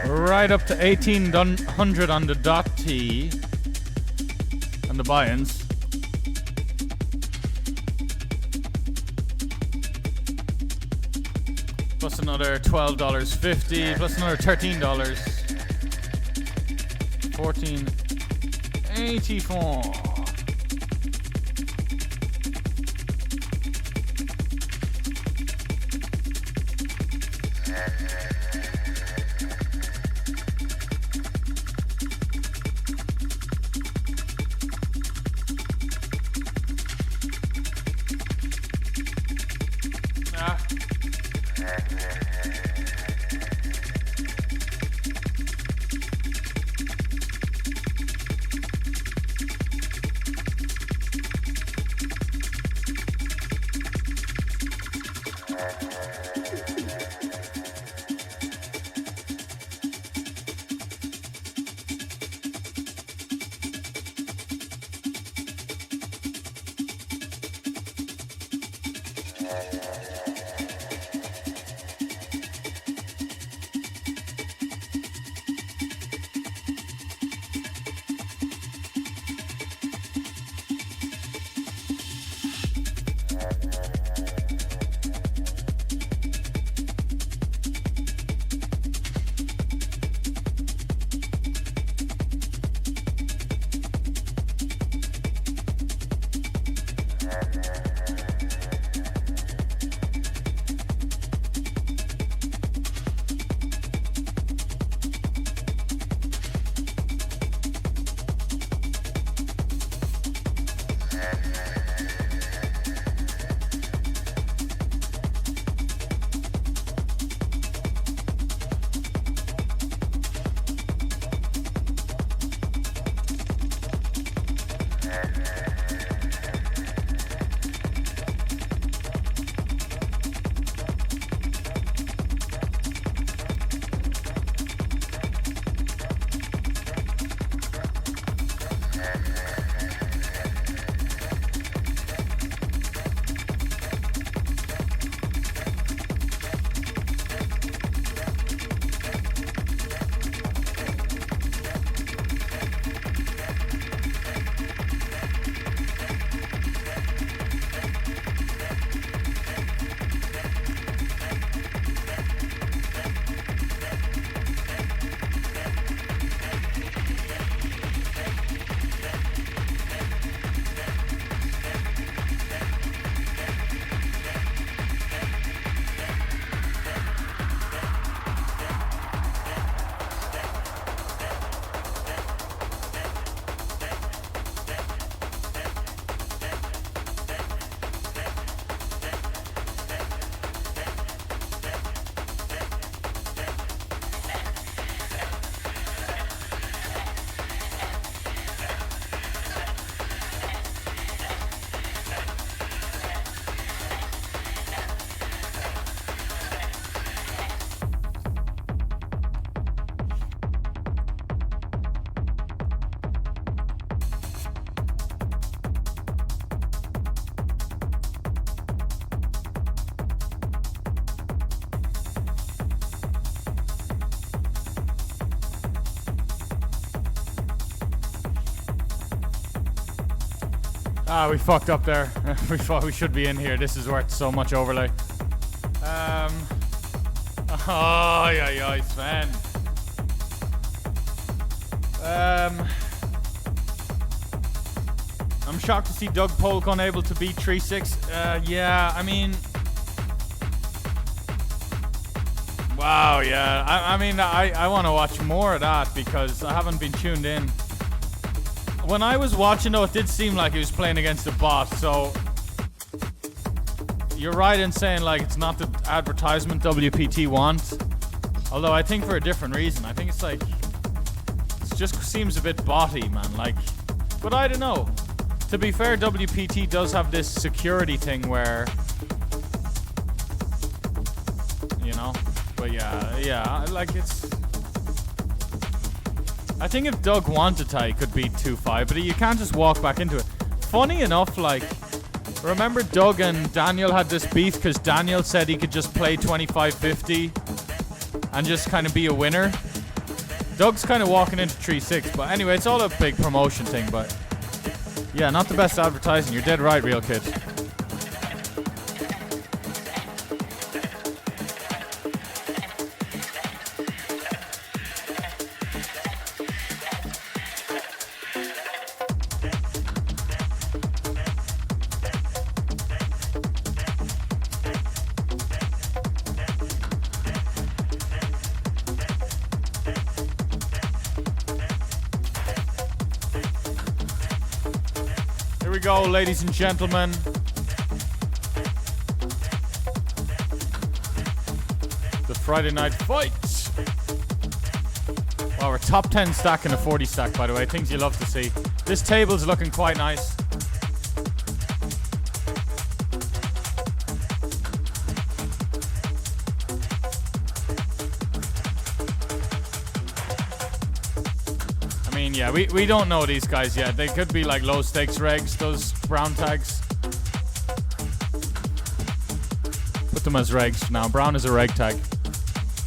Speaker 1: Right up to 1800 on the .t and the buy-ins. Plus another $12.50, plus another $13. $14.84. Ah, we fucked up there. We thought we should be in here. This is worth so much overlay. Oh, yeah, Sven. I'm shocked to see Doug Polk unable to beat 3-6. Yeah, I mean... Wow, yeah. I mean, I want to watch more of that because I haven't been tuned in. When I was watching, though, it did seem like he was playing against a bot, so... You're right in saying, like, it's not the advertisement WPT wants. Although I think for a different reason. I think it's like... It just seems a bit botty, man. Like... But I don't know. To be fair, WPT does have this security thing where... You know? But yeah, like it's... I think if Doug wanted to, he could beat 2-5, but you can't just walk back into it. Funny enough, like, remember Doug and Daniel had this beef because Daniel said he could just play 25-50 and just kind of be a winner. Doug's kind of walking into 3-6, but anyway, it's all a big promotion thing, but yeah, not the best advertising. You're dead right, Real Kid. Here we go, ladies and gentlemen. The Friday night fight. Wow, we're top 10 stack in a 40 stack, by the way. Things you love to see. This table's looking quite nice. I mean, yeah, we don't know these guys yet. They could be like low stakes regs, those brown tags. Put them as regs now. Brown is a reg tag.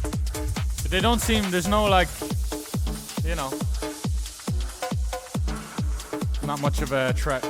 Speaker 1: But they don't seem, there's no like, you know, not much of a threat.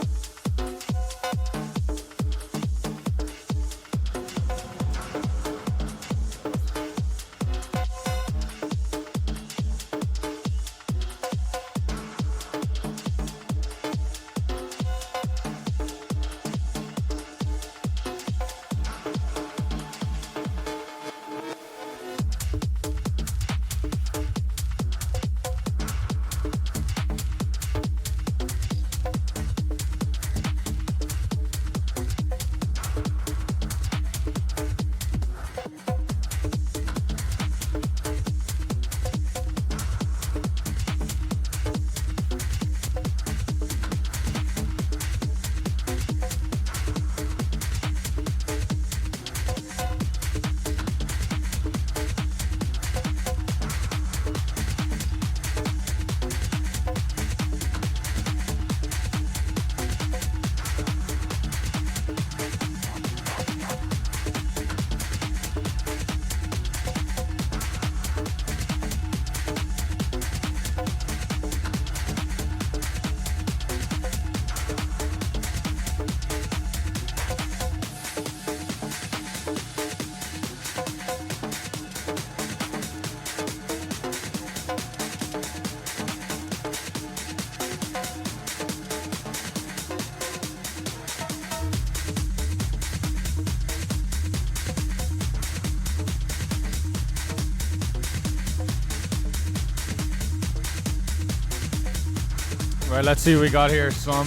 Speaker 1: Right, let's see what we got here. Some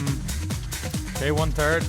Speaker 1: K1/3.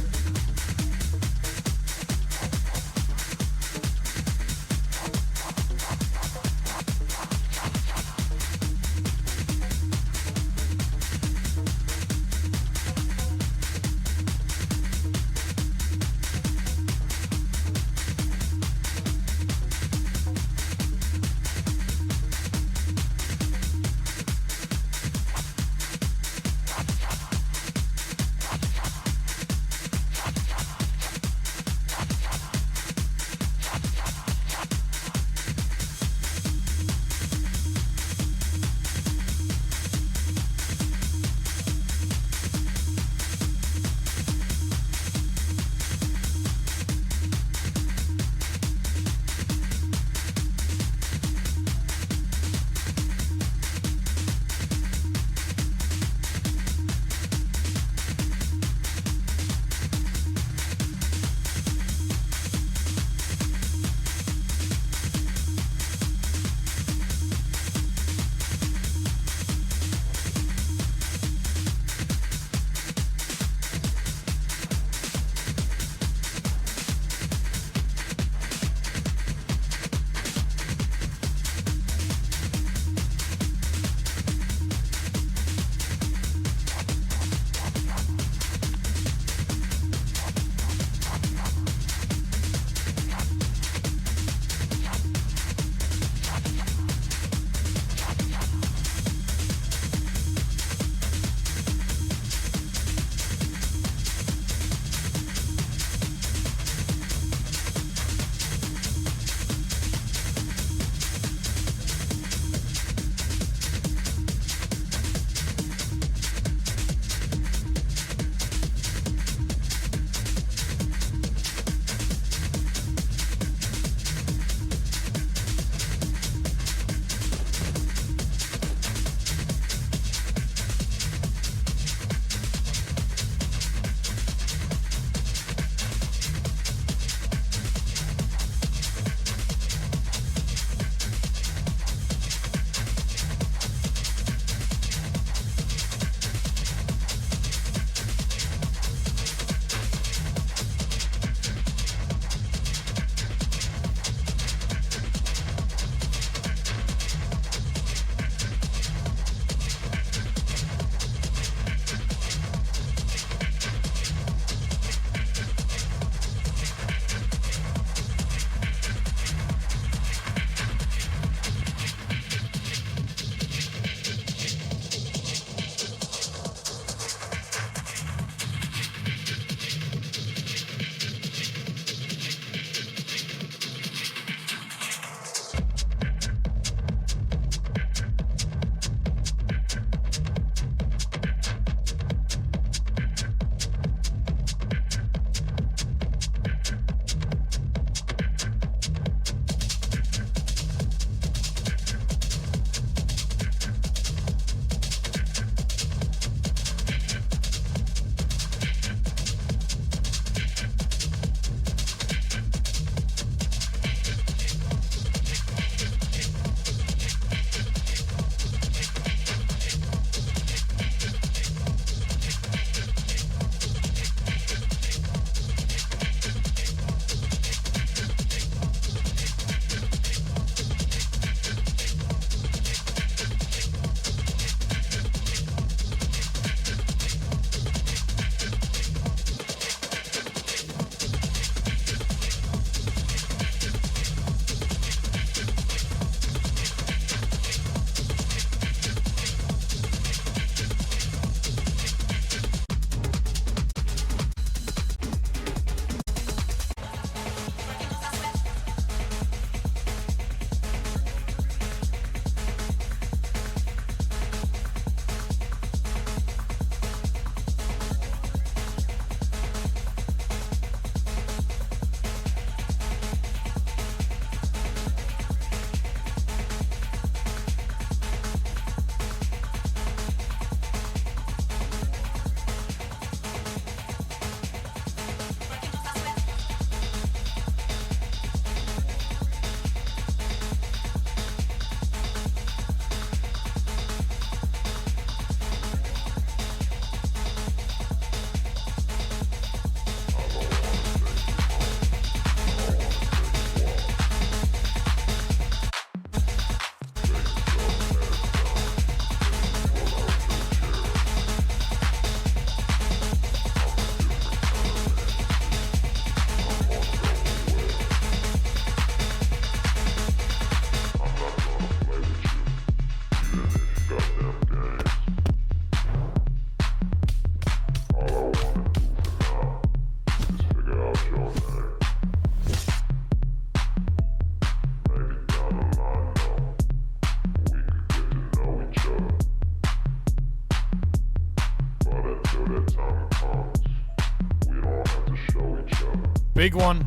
Speaker 1: Big one.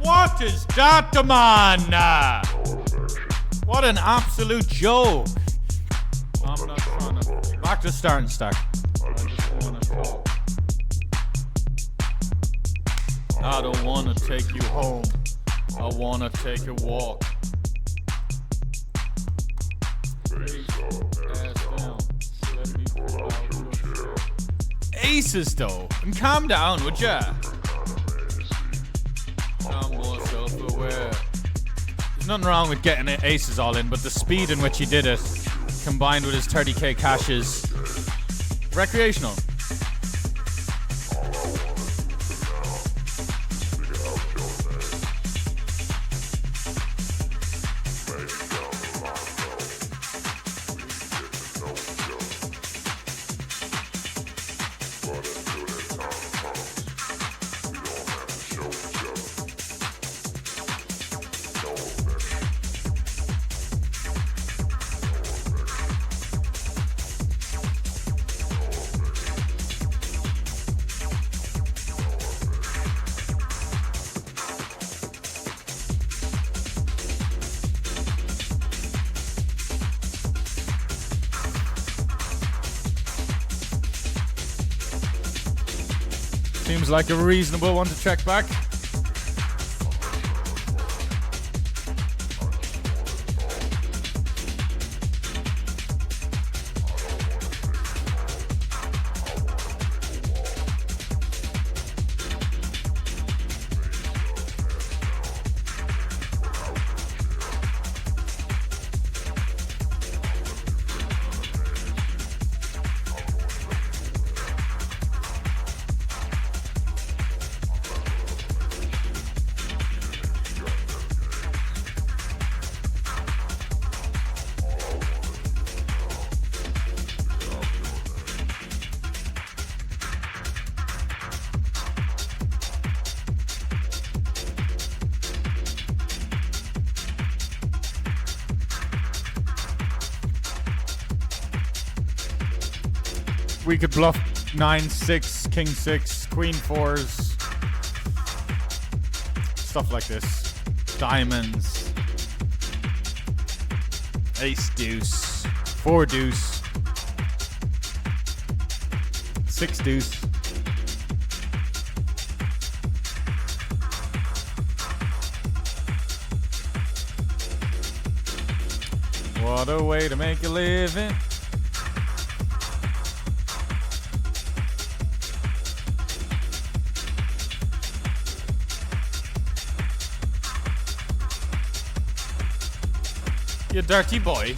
Speaker 1: What is that, man? What an absolute joke. I'm not trying to... Back to starting stack. I don't want to take you home. I want to take a walk. Aces though, and calm down, would ya? I'm more self-aware. There's nothing wrong with getting aces all in, but the speed in which he did it, combined with his 30k cashes, recreational. Seems like a reasonable one to check back. We could bluff 9-6, king 6, queen 4s, stuff like this. Diamonds, ace deuce, 4 deuce, 6 deuce. What a way to make a living. You dirty boy.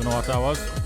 Speaker 1: Don't know what that was.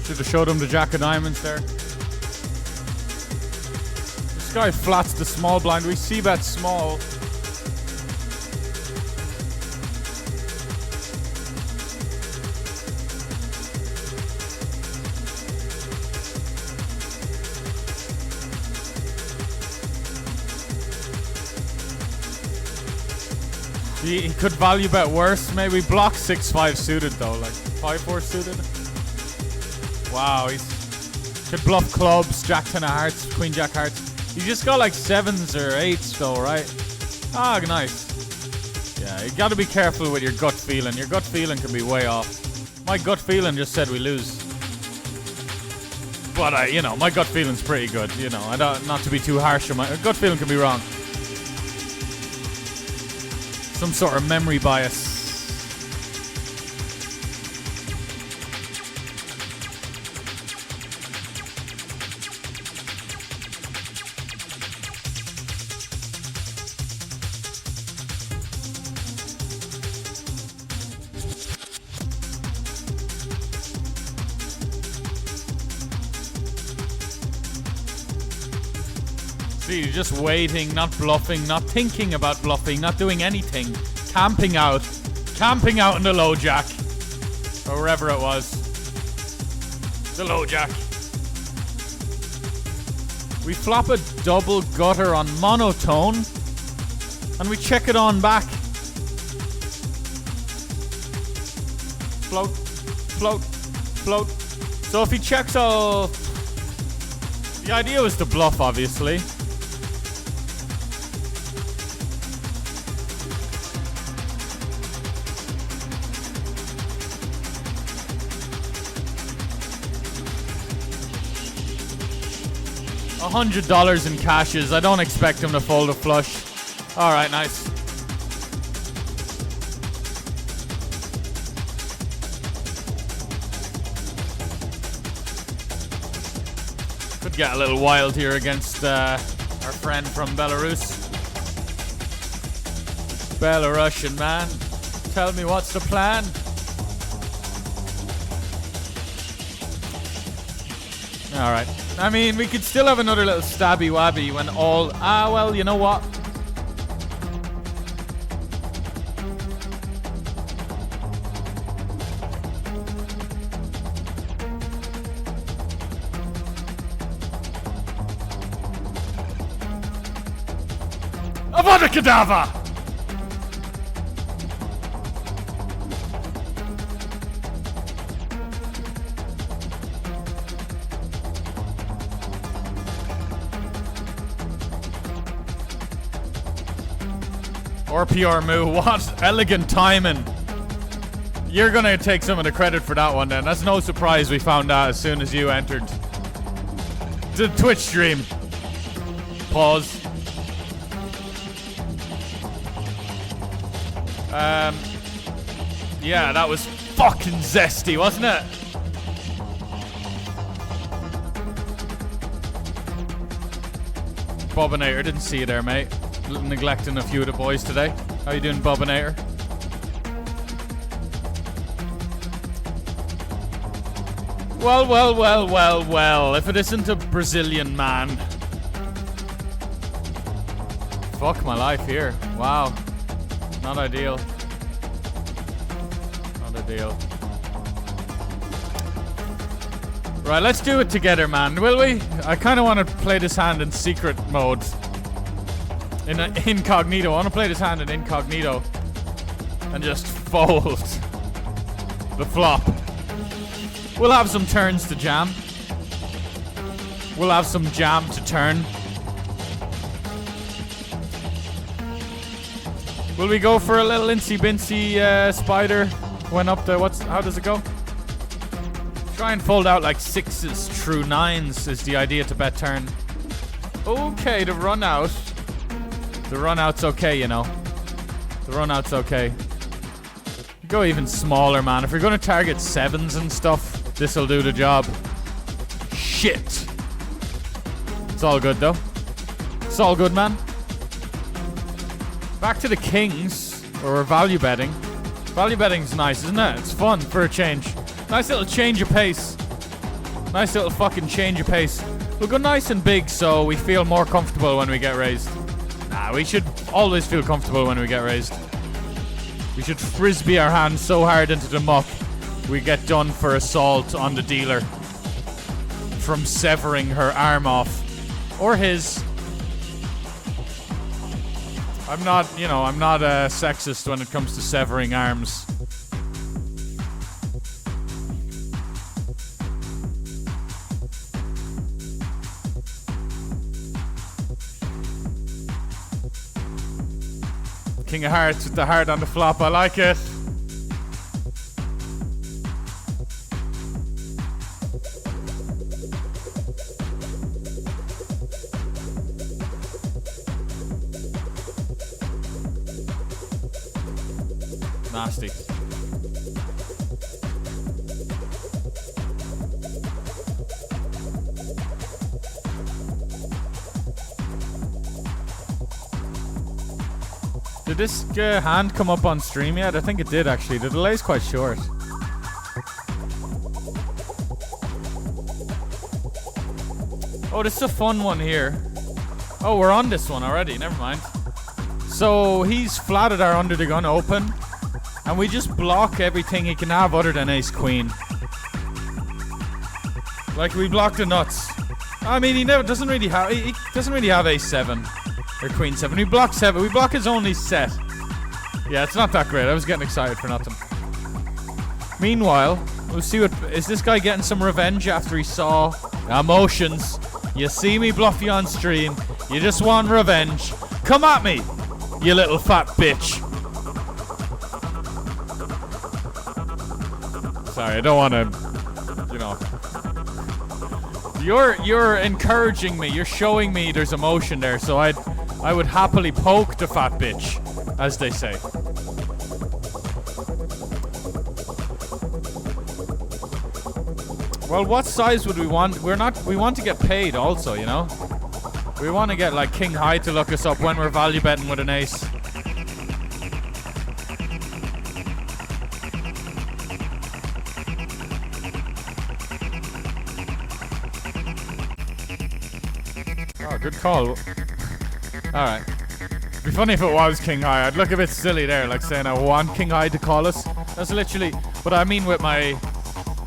Speaker 1: Should have showed him the Jack of Diamonds there. This guy flats the small blind. We see bet small. He could value bet worse. Maybe block 6-5 suited though, like 5-4 suited. Wow, he's could bluff clubs, Jack 10 of hearts, Queen Jack hearts. He just got like 7s or 8s though, right? Ah, nice. Yeah, you gotta be careful with your gut feeling. Your gut feeling can be way off. My gut feeling just said we lose. But you know, my gut feeling's pretty good. You know, I don't, not to be too harsh on my gut feeling can be wrong. Some sort of memory bias. See, just waiting, not bluffing, not thinking about bluffing, not doing anything. Camping out in the low jack. Or wherever it was. The low jack. We flop a double gutter on monotone. And we check it on back. Float, float, float. So if he checks out... The idea was to bluff, obviously. $100 in cashes. I don't expect him to fold a flush. Alright, nice. Could get a little wild here against our friend from Belarus. Belarusian man, tell me what's the plan? Alright. I mean, we could still have another little stabby wabby when all... Ah, well, you know what? Avada Kedavra! RPR Moo, what elegant timing. You're gonna take some of the credit for that one then. That's no surprise we found out as soon as you entered the Twitch stream. Pause. Yeah, that was fucking zesty, wasn't it? Bobbinator, didn't see you there, mate. Neglecting a few of the boys today. How you doing, Bobbinator? Well, well, well, well, well. If it isn't a Brazilian man. Fuck my life here. Wow. Not ideal. Not ideal. Right, let's do it together, man, will we? I kind of want to play this hand in secret mode. In incognito. I want to play this hand in incognito. And just fold the flop. We'll have some turns to jam. We'll have some jam to turn. Will we go for a little incy bincy spider? Went up the how does it go? Try and fold out like 6s through 9s is the idea to bet turn. Okay, the run out. The run out's okay, you know. The run out's okay. Go even smaller, man. If you're gonna target 7s and stuff, this'll do the job. Shit. It's all good though. It's all good, man. Back to the kings, or value betting. Value betting's nice, isn't it? It's fun for a change. Nice little change of pace. Nice little fucking change of pace. We'll go nice and big so we feel more comfortable when we get raised. Nah, we should always feel comfortable when we get raised. We should frisbee our hands so hard into the muck we get done for assault on the dealer from severing her arm off. Or his. I'm not a sexist when it comes to severing arms. King of Hearts with the heart on the flop. I like it. Nasty. Did this hand come up on stream yet? I think it did actually. The delay's quite short. Oh, this is a fun one here. Oh, we're on this one already. Never mind. So he's flatted our under the gun open, and we just block everything he can have other than ace queen. Like we block the nuts. I mean, he doesn't really have ace 7 or queen 7. We block 7. We block his only set. Yeah, it's not that great. I was getting excited for nothing. Meanwhile, we'll see what is this guy getting some revenge after he saw emotions. You see me bluff you on stream. You just want revenge. Come at me, you little fat bitch. Sorry, I don't want to, you know. You're encouraging me. You're showing me there's emotion there, so I would happily poke the fat bitch, as they say. Well, what size would we want? We want to get paid also, you know? We want to get like King High to look us up when we're value betting with an ace. Oh, good call. Alright. It'd be funny if it was King High. I'd look a bit silly there, like saying I want King High to call us. That's literally what I mean with my...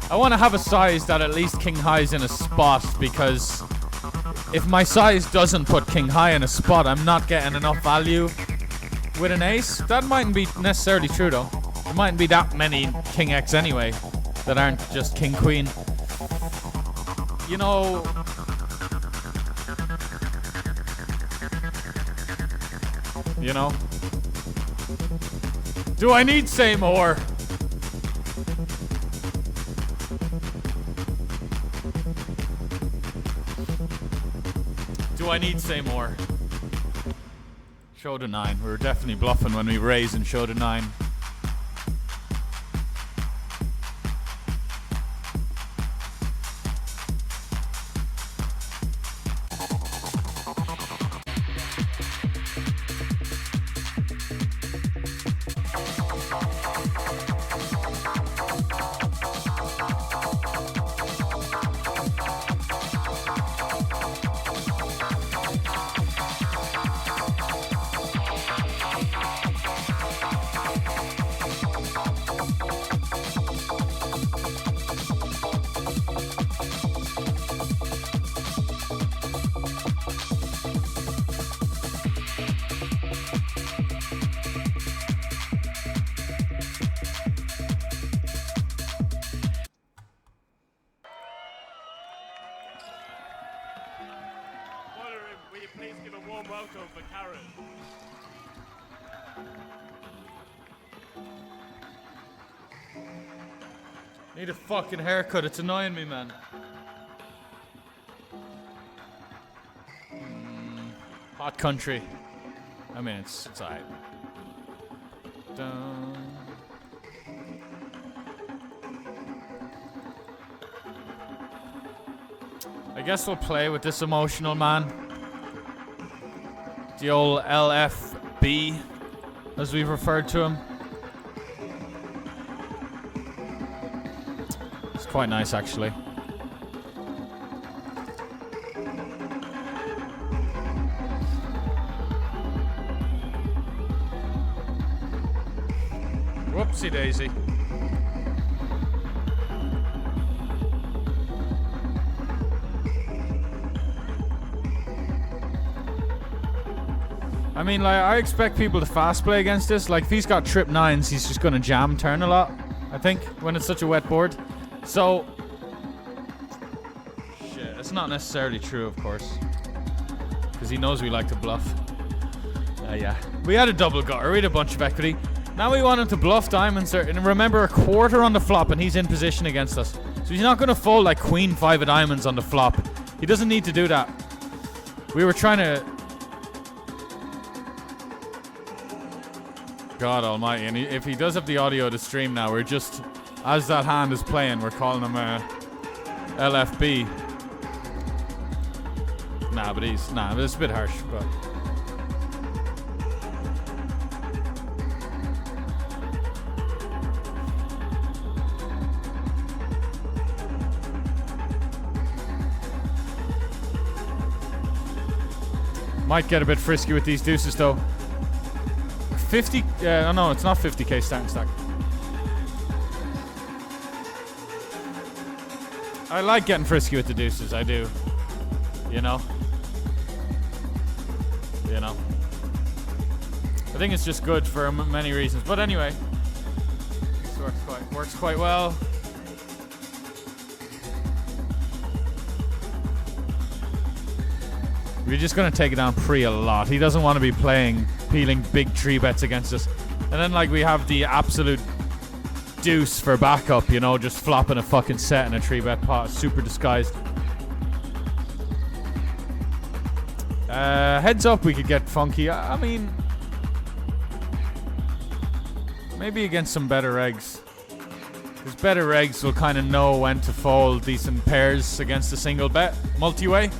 Speaker 1: I want to have a size that at least King High's in a spot, because if my size doesn't put King High in a spot, I'm not getting enough value with an ace. That mightn't be necessarily true though. There mightn't be that many King X anyway that aren't just King Queen. You know... You know? Do I need say more? Do I need say more? Show to 9. We were definitely bluffing when we raised and showed to 9.
Speaker 2: Will you please give a warm welcome for Karen?
Speaker 1: Need a fucking haircut. It's annoying me, man. Hot country. I mean, it's alright. Dun. I guess we'll play with this emotional man. The old LFB, as we've referred to him. It's quite nice, actually. Whoopsie daisy. I mean, like, I expect people to fast play against this. Like, if he's got trip 9s, he's just gonna jam turn a lot, I think, when it's such a wet board. So, shit, it's not necessarily true, of course, because he knows we like to bluff. Yeah. We had a double gutter, we had a bunch of equity. Now we want him to bluff diamonds, and remember, a quarter on the flop, and he's in position against us. So he's not gonna fold like queen 5 of diamonds on the flop. He doesn't need to do that. We were trying to... God almighty, and if he does have the audio to stream now, we're just, as that hand is playing, we're calling him LFB. But it's a bit harsh, but... Might get a bit frisky with these deuces though. 50, oh no, it's not 50k starting stack. I like getting frisky with the deuces, I do. You know? You know? I think it's just good for many reasons. But anyway, this works quite well. We're just going to take it down pre a lot. He doesn't want to be peeling big 3-bets against us. And then, like, we have the absolute deuce for backup, you know, just flopping a fucking set in a 3-bet pot. Super disguised. Heads up, we could get funky. I mean, maybe against some better eggs. Because better regs will kind of know when to fold decent pairs against a single bet, multi-way.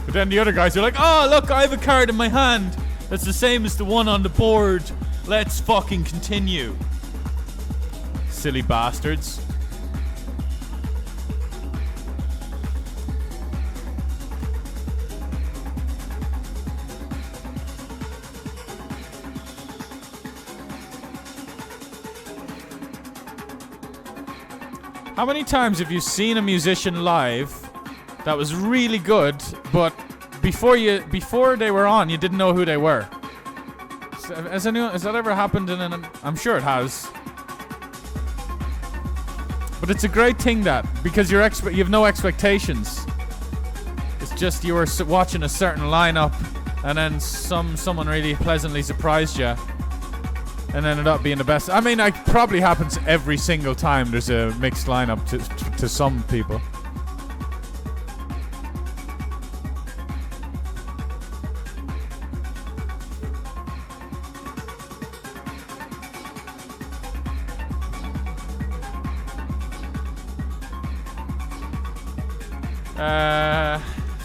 Speaker 1: But then the other guys are like, oh, look, I have a card in my hand that's the same as the one on the board. Let's fucking continue. Silly bastards. How many times have you seen a musician live that was really good, but before they were on, you didn't know who they were? Has that ever happened in an? I'm sure it has. But it's a great thing because you have no expectations. It's just you were watching a certain lineup, and then someone really pleasantly surprised you, and ended up being the best. I mean, it probably happens every single time there's a mixed lineup to some people.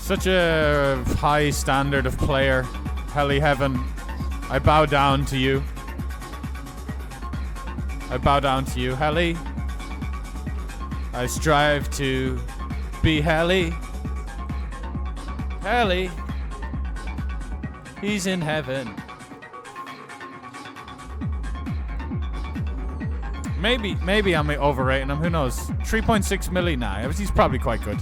Speaker 1: Such a high standard of player. Helly Heaven, I bow down to you. I bow down to you, Helly. I strive to be Helly. Helly, he's in heaven. Maybe I'm overrating him. Who knows? 3.6 million now. He's probably quite good.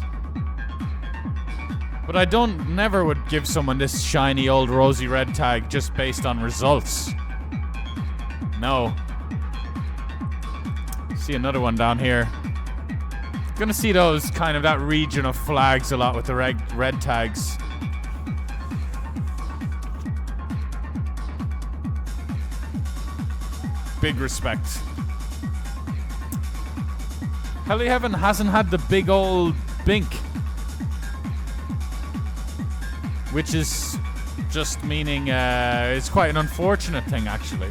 Speaker 1: But I never would give someone this shiny old rosy red tag just based on results. No. See another one down here. Gonna see those kind of that region of flags a lot with the red tags. Big respect. Helly Heaven hasn't had the big old bink. Which is just meaning it's quite an unfortunate thing, actually.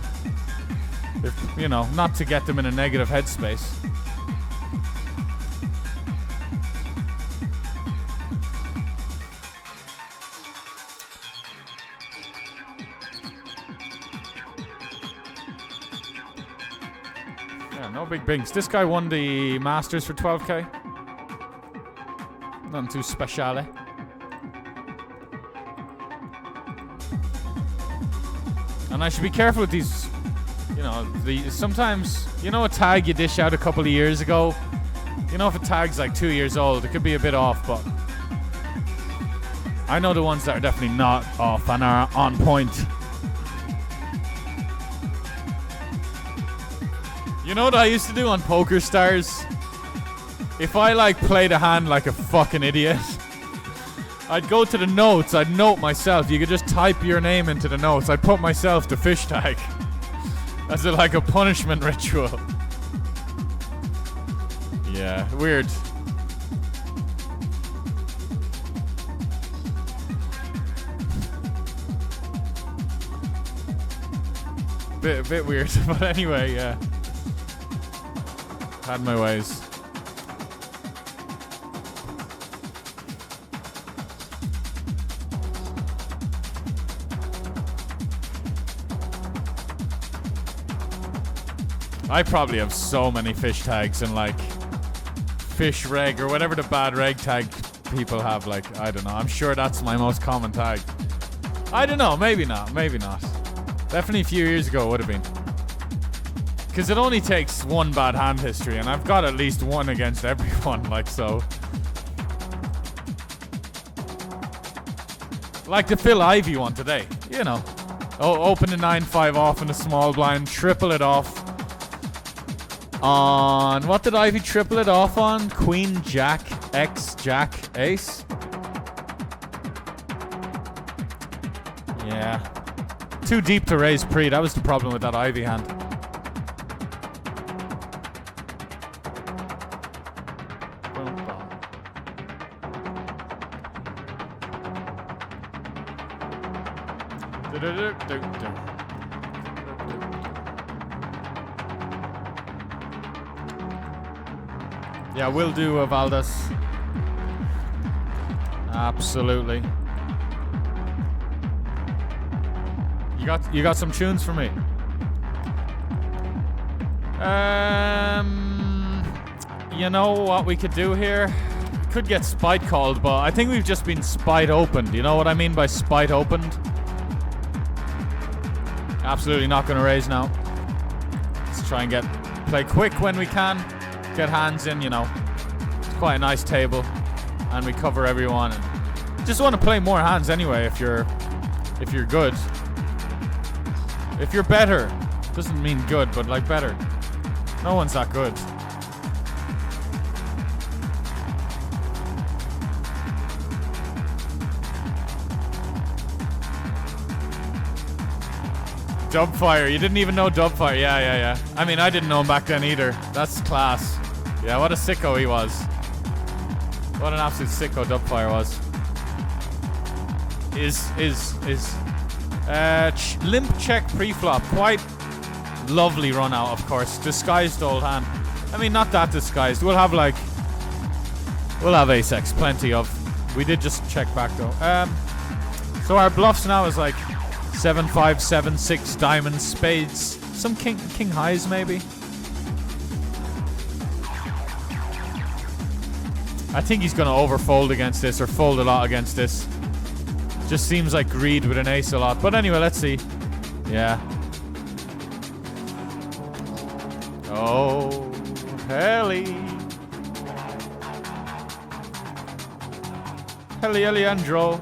Speaker 1: If, not to get them in a negative headspace. Yeah, no big binks. This guy won the Masters for 12k. Nothing too special. And I should be careful with these, sometimes, a tag you dish out a couple of years ago, if a tag's like 2 years old, it could be a bit off, but I know the ones that are definitely not off and are on point. You know what I used to do on Poker Stars? If I played a hand like a fucking idiot, I'd go to the notes, I'd note myself. You could just type your name into the notes. I'd put myself to fish tag. As a punishment ritual. Yeah, weird. Bit weird, but anyway, yeah. Had my ways. I probably have so many fish tags and fish reg or whatever the bad reg tag people have. I don't know. I'm sure that's my most common tag. I don't know. Maybe not. Maybe not. Definitely a few years ago it would have been. Because it only takes one bad hand history, and I've got at least one against everyone. So. Like the Phil Ivey one today. Open the 9-5 off in a small blind, triple it off. On what did Ivy triple it off on? Queen, Jack, X, Jack, Ace. Yeah. Too deep to raise pre. That was the problem with that Ivy hand. Yeah, will do, Valdes. Absolutely. You got some tunes for me? You know what we could do here? Could get spite called, but I think we've just been spite opened. You know what I mean by spite opened? Absolutely not going to raise now. Let's try and play quick when we can. Get hands in, you know. It's quite a nice table, and we cover everyone. And just want to play more hands anyway. If you're good, if you're better, doesn't mean good, but like better. No one's that good. Dubfire, you didn't even know Dubfire. Yeah. I mean, I didn't know him back then either. That's class. Yeah, what a sicko he was. What an absolute sicko Dubfire was. Limp check pre-flop. Quite lovely run out, of course. Disguised old hand. I mean, not that disguised. We'll have ace-x, plenty of. We did just check back though. So our bluffs now is like 7-5, 7-6, diamonds, spades, some king highs maybe. I think he's gonna overfold against this or fold a lot against this. Just seems like greed with an ace a lot. But anyway, let's see. Yeah. Oh, Heliandro.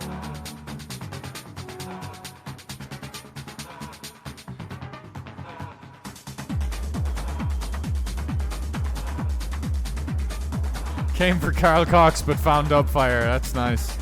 Speaker 1: Came for Carl Cox but found Dubfire. That's nice.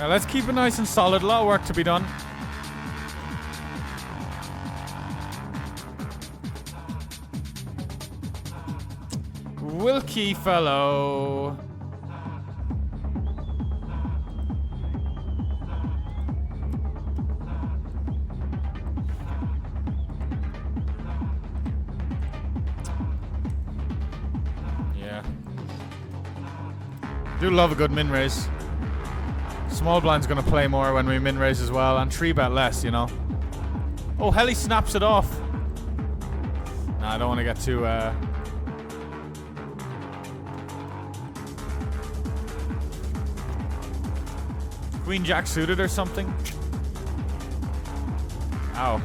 Speaker 1: Let's keep it nice and solid. A lot of work to be done. Wilkie fellow. Yeah. Do love a good min raise. Small blind's gonna play more when we min raise as well, and 3-bet less, you know. Oh, Heli snaps it off. Nah, I don't want to get too. Queen Jack suited or something. Ow.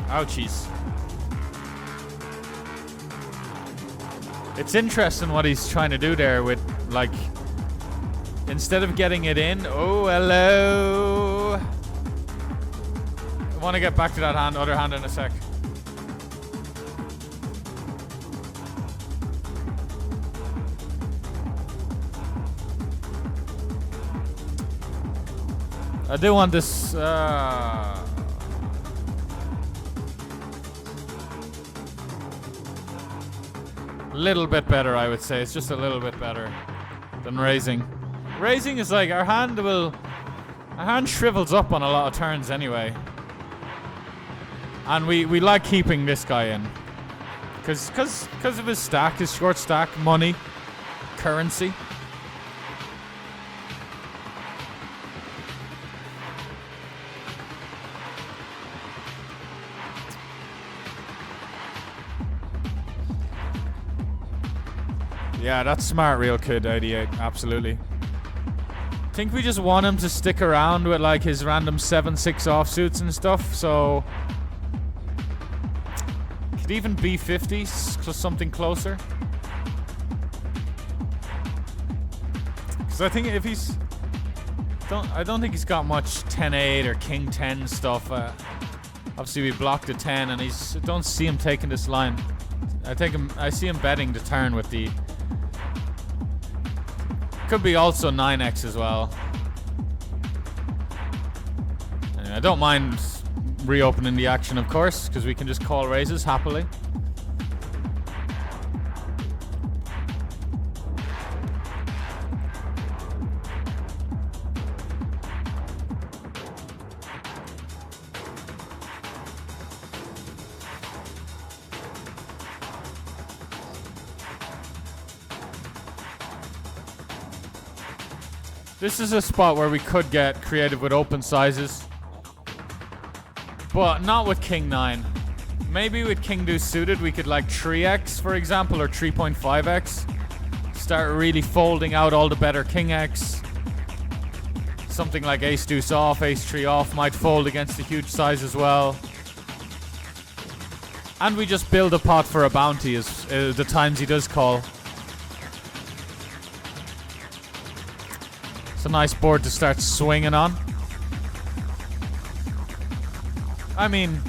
Speaker 1: Ouchies. It's interesting what he's trying to do there with, like, instead of getting it in. Oh, hello. I want to get back to that hand, other hand in a sec. I do want this. Little bit better, I would say. It's just a little bit better than raising. Raising is like our hand shrivels up on a lot of turns anyway. And we like keeping this guy in. Cause of his stack, his short stack, money, currency. Yeah, that's smart, real kid, 88. Absolutely. I think we just want him to stick around with like his random 7-6 offsuits and stuff, so could even be 50s, plus something closer. Because I think if he's, I don't think he's got much 10-8 or King 10 stuff. Obviously, we blocked the 10, and he's. Don't see him taking this line. I see him betting the turn with the. Could be also 9x as well. Anyway, I don't mind reopening the action, of course, because we can just call raises happily. This is a spot where we could get creative with open sizes. But not with King 9. Maybe with King Deuce suited we could like 3x for example, or 3.5x. Start really folding out all the better King X. Something like Ace Deuce off, Ace 3 off might fold against a huge size as well. And we just build a pot for a bounty as the times he does call. It's a nice board to start swinging on. I mean,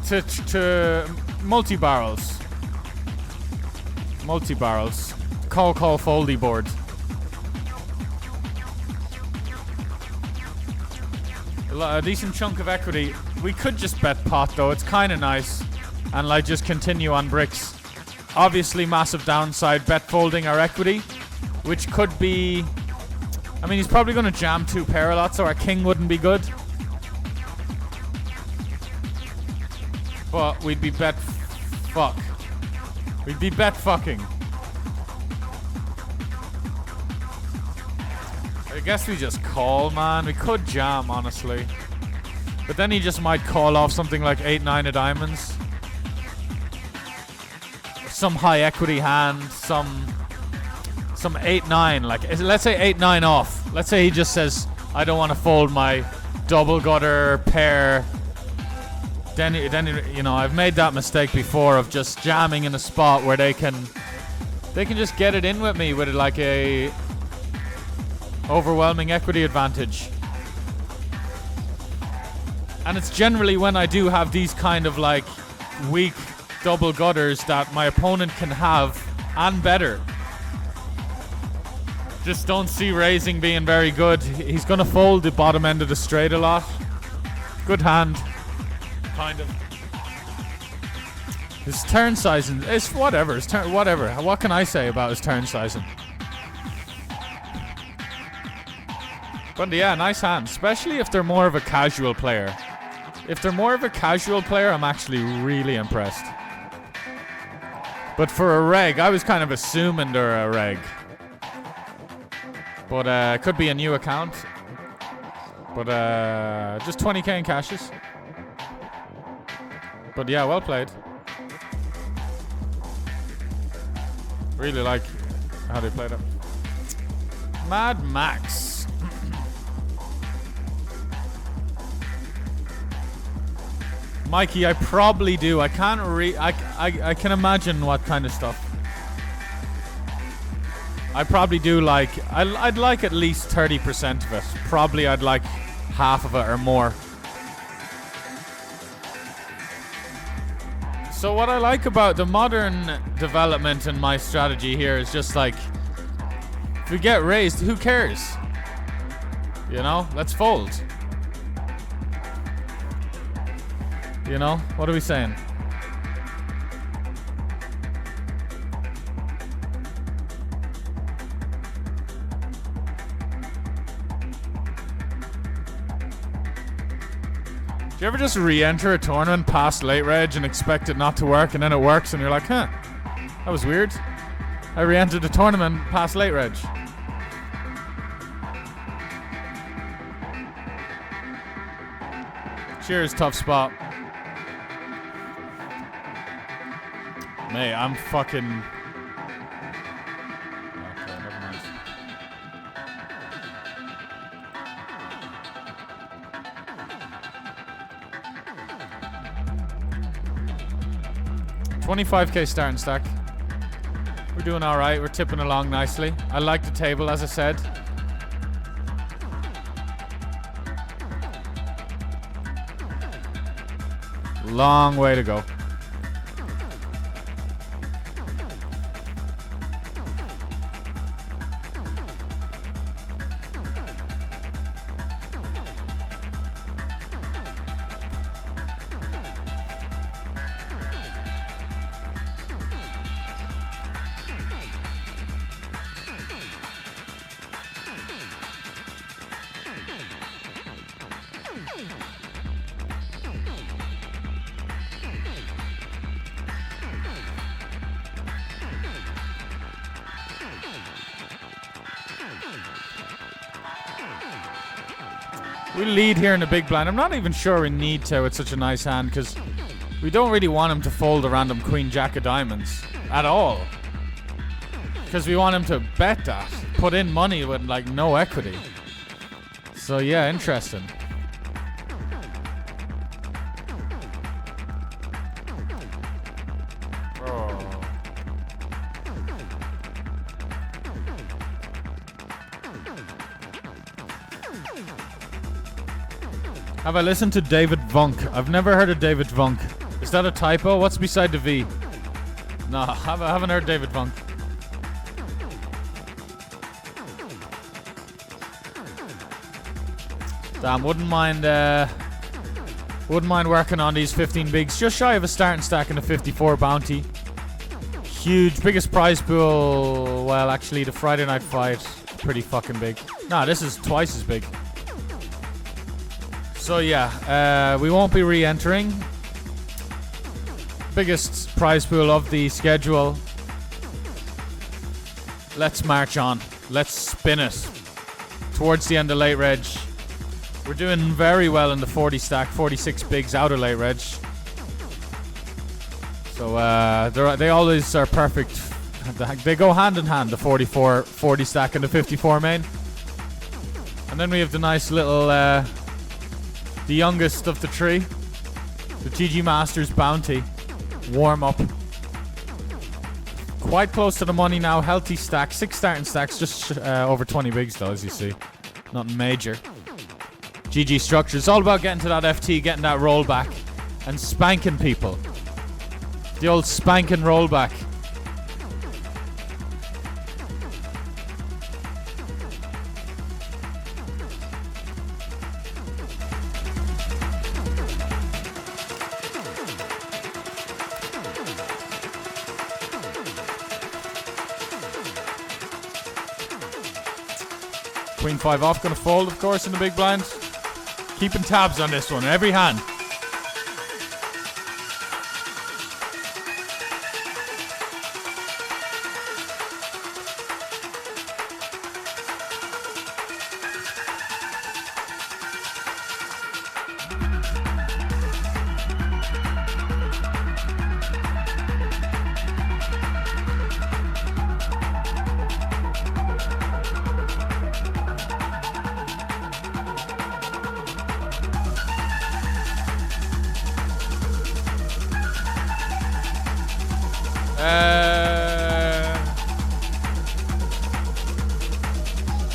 Speaker 1: to multi-barrels. Multi-barrels. Call foldy board. A decent chunk of equity. We could just bet pot though, it's kind of nice. And like just continue on bricks. Obviously massive downside bet folding our equity. Which could be... I mean, he's probably going to jam 2 pair a lot, so our king wouldn't be good. But we'd be bet... Fuck. We'd be bet fucking. I guess we just call, man. We could jam, honestly. But then he just might call off something like 8-9 of diamonds. Some high equity hand, some 8-9, like let's say 8-9 off. Let's say he just says, I don't want to fold my double gutter pair. Then you know, I've made that mistake before of just jamming in a spot where they can just get it in with me with like a overwhelming equity advantage. And it's generally when I do have these kind of like weak double gutters that my opponent can have and better. Just don't see raising being very good. He's going to fold the bottom end of the straight a lot. Good hand. Kind of. His turn sizing is whatever. Whatever. What can I say about his turn sizing? But yeah, nice hand. Especially if they're more of a casual player. If they're more of a casual player, I'm actually really impressed. But for a reg, I was kind of assuming they're a reg. But could be a new account. But just 20k in cashes. But yeah, well played. Really like how they played it. Mad Max. Mikey, I probably do. I can't I can imagine what kind of stuff. I probably do like... I'd like at least 30% of it. Probably I'd like half of it or more. So what I like about the modern development in my strategy here is just like... If we get raised, who cares? You know? Let's fold. You know? What are we saying? Do you ever just re-enter a tournament past late reg and expect it not to work, and then it works and you're like, huh, that was weird. I re-entered the tournament past late reg. Cheers, tough spot. Mate, I'm fucking... Okay, never mind. 25k starting stack. We're doing alright, we're tipping along nicely. I like the table, as I said. Long way to go. We lead here in the big blind. I'm not even sure we need to with such a nice hand because we don't really want him to fold a random queen jack of diamonds at all. Because we want him to bet that. Put in money with like no equity. So yeah, interesting. Have I listened to David Vunk? I've never heard of David Vunk. Is that a typo? What's beside the V? No, I haven't heard David Vunk. Damn, wouldn't mind working on these 15 bigs. Just shy of a starting stack in a 54 bounty. Huge, biggest prize pool. Well, actually, the Friday night fight, pretty fucking big. Nah, this is twice as big. So yeah, we won't be re-entering. Biggest prize pool of the schedule. Let's march on. Let's spin it. Towards the end of late reg. We're doing very well in the 40 stack, 46 bigs out of late reg. So they always are perfect. They go hand in hand, the 44, 40 stack and the 54 main. And then we have the nice little... the youngest of the three, the GG Masters bounty, warm up. Quite close to the money now, healthy stack, 6 starting stacks, just over 20 bigs though, as you see. Nothing major. GG structure, it's all about getting to that FT, getting that rollback, and spanking people. The old spanking rollback. Queen 5 off, gonna fold, of course, in the big blind. Keeping tabs on this one, every hand.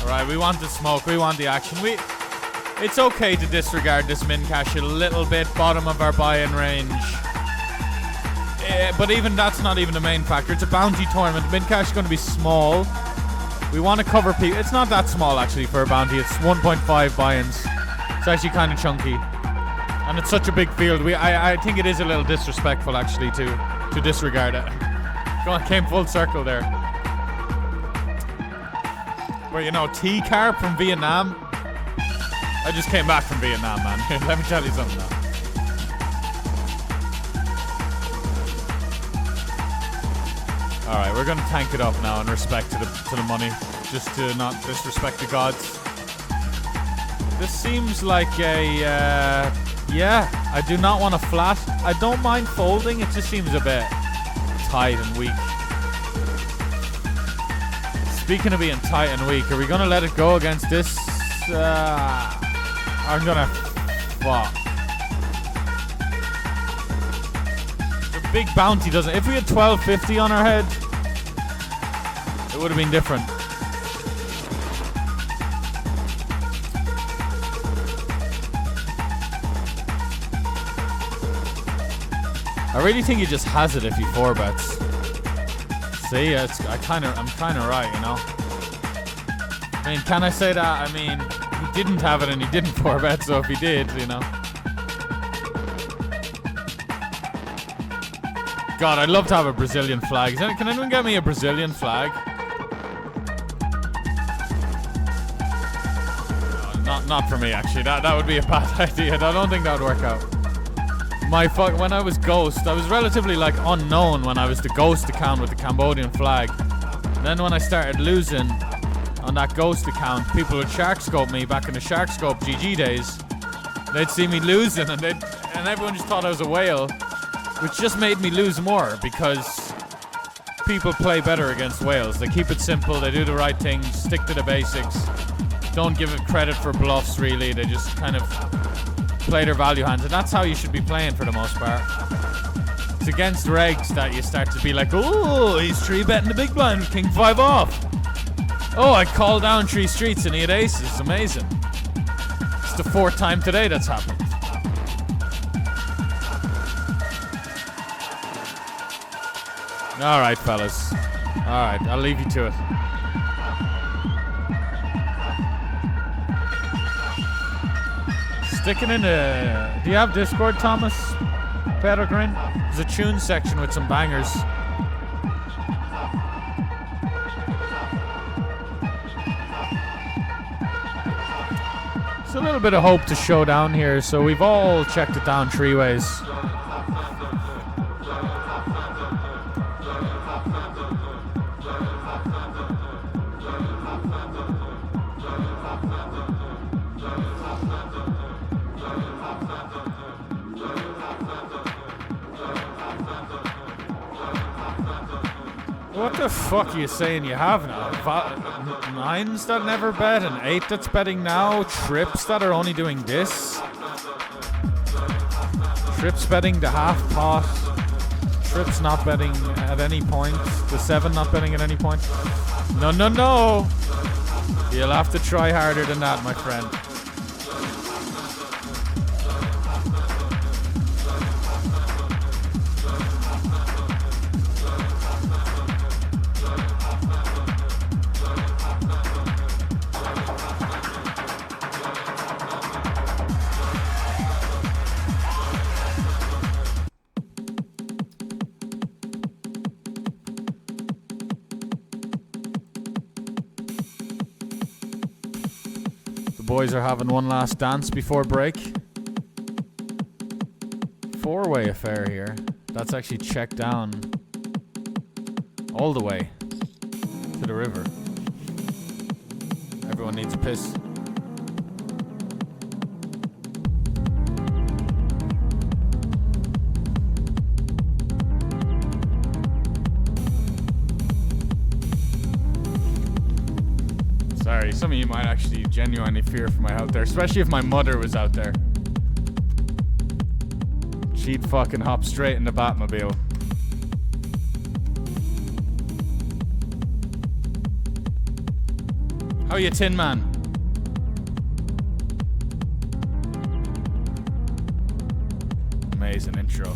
Speaker 1: Alright, we want the smoke, we want the action. It's okay to disregard this min cash a little bit, bottom of our buy-in range. But even that's not even the main factor. It's a bounty tournament. Min cash is going to be small. We want to cover people. It's not that small actually for a bounty. It's 1.5 buy-ins. It's actually kind of chunky. And it's such a big field. I think it is a little disrespectful actually to disregard it. Came full circle there. Well, you know, T-Carp from Vietnam. I just came back from Vietnam, man. Let me tell you something now. Alright, we're gonna tank it up now in respect to the money. Just to not disrespect the gods. This seems like a yeah, I do not want to flat. I don't mind folding, it just seems a bit tight and weak. Speaking of being tight and weak, are we gonna let it go against this? I'm gonna fuck. The big bounty doesn't. If we had 1250 on our head, it would have been different. I really think he just has it if he 4-bets. See, I'm kind of right, you know. I mean, can I say that? I mean, he didn't have it and he didn't 4-bet, so if he did, you know. God, I'd love to have a Brazilian flag. Can anyone get me a Brazilian flag? Not for me, actually. That would be a bad idea. I don't think that would work out. When I was Ghost, I was relatively like unknown when I was the Ghost account with the Cambodian flag. And then when I started losing on that Ghost account, people would shark scope me back in the shark scope GG days. They'd see me losing and everyone just thought I was a whale, which just made me lose more because people play better against whales. They keep it simple, they do the right things, stick to the basics, don't give it credit for bluffs really, they just kind of play their value hands, and that's how you should be playing for the most part. It's against regs that you start to be like, oh, he's 3-betting the big blind with king 5 off. Oh, I called down 3 streets and he had aces. It's amazing. It's the 4th time today that's happened. Alright, fellas. Alright, I'll leave you to it. Sticking in the... Do you have Discord, Thomas? Peregrine? There's a tune section with some bangers. There's a little bit of hope to show down here, so we've all checked it down 3 ways. What the fuck are you saying you have now? 9s that never bet, and 8 that's betting now, trips that are only doing this. Trips betting the half pot, trips not betting at any point, the 7 not betting at any point. No, no, no! You'll have to try harder than that, my friend. Boys are having one last dance before break. 4-way affair here. That's actually checked down all the way to the river. Everyone needs a piss. Sorry, some of you might actually genuinely fear for my health there, especially if my mother was out there. She'd fucking hop straight in the Batmobile. How are you, Tin Man? Amazing intro.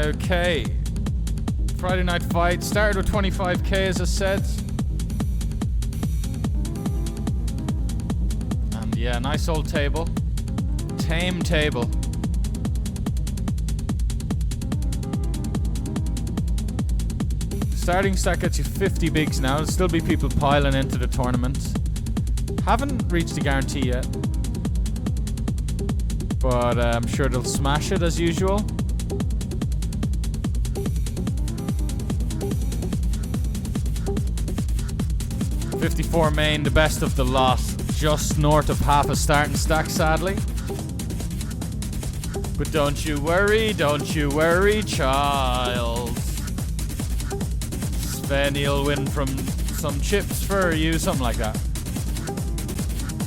Speaker 1: Okay, Friday night fight started with 25k as I said, and yeah, nice old table, tame table. Starting stack gets you 50 bigs now. There'll still be people piling into the tournament. Haven't reached a guarantee yet, but I'm sure they'll smash it as usual. 54 main, the best of the lot, just north of half a starting stack, sadly. But don't you worry, child. Sven, he'll win from some chips for you, something like that.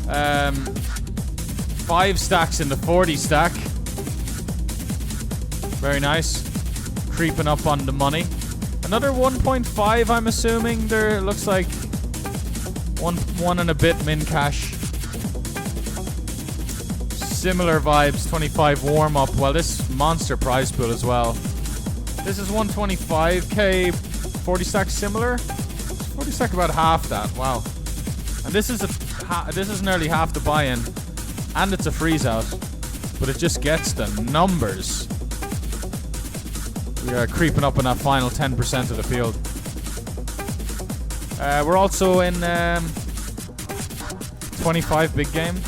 Speaker 1: 5 stacks in the 40 stack. Very nice. Creeping up on the money. Another 1.5, I'm assuming. There looks like one and a bit min cash. Similar vibes, 25 warm up. Well, this monster prize pool as well. This is 125k, 40 stack similar. 40 stack about half that. Wow. And this is this is nearly half the buy-in, and it's a freeze out, but it just gets the numbers. We are creeping up in that final 10% of the field. We're also in 25 big game.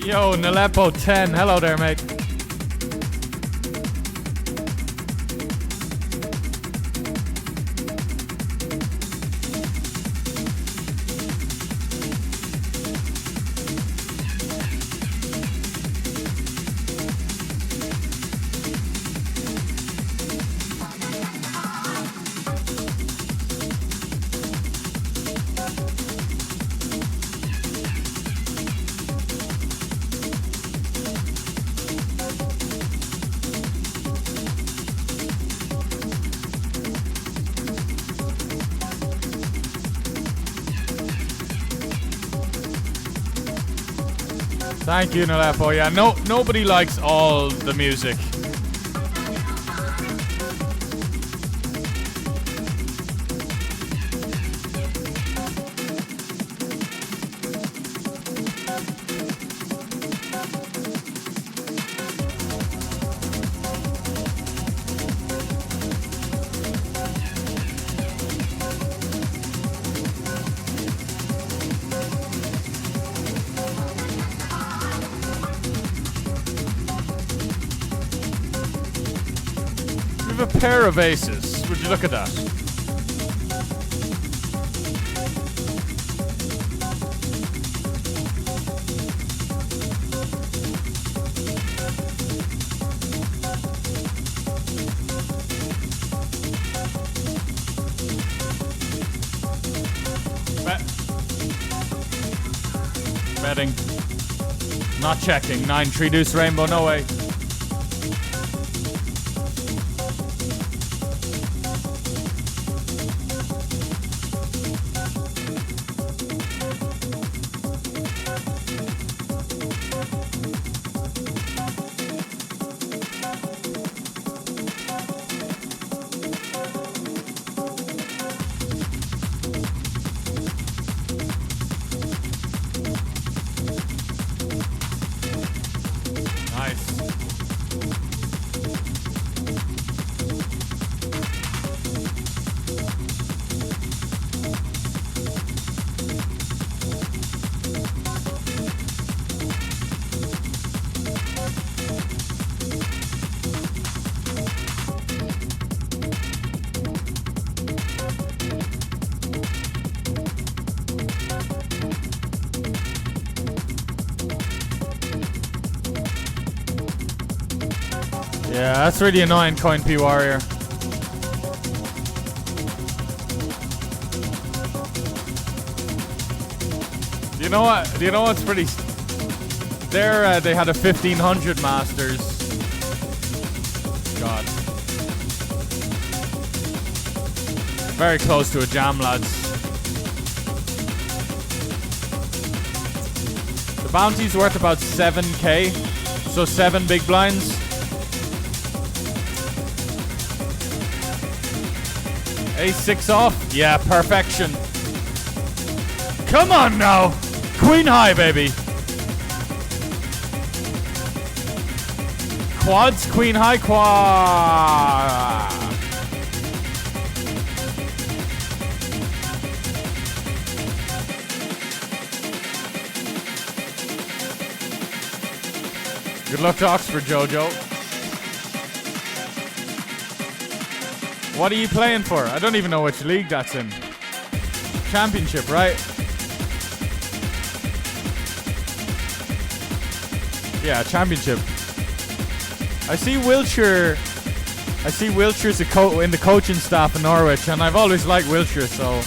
Speaker 1: Yo, Nalepo 10. Hello there, mate. Thank you, Nalepo. Yeah, nobody likes all the music. We have a pair of aces. Would you look at that? Betting. Not checking. 9 3 deuce rainbow. No way. Yeah, that's really annoying, Coin P Warrior. You know what? Do you know what's pretty? There, they had a 1500 Masters. God, very close to a jam, lads. The bounty's worth about 7k, so 7 big blinds. A6 off. Yeah, perfection. Come on now. Queen high, baby. Quads, queen high, quad. Good luck to Oxford, Jojo. What are you playing for? I don't even know which league that's in. Championship, right? Yeah, championship. I see Wiltshire. I see Wiltshire's in the coaching staff in Norwich, and I've always liked Wiltshire, so.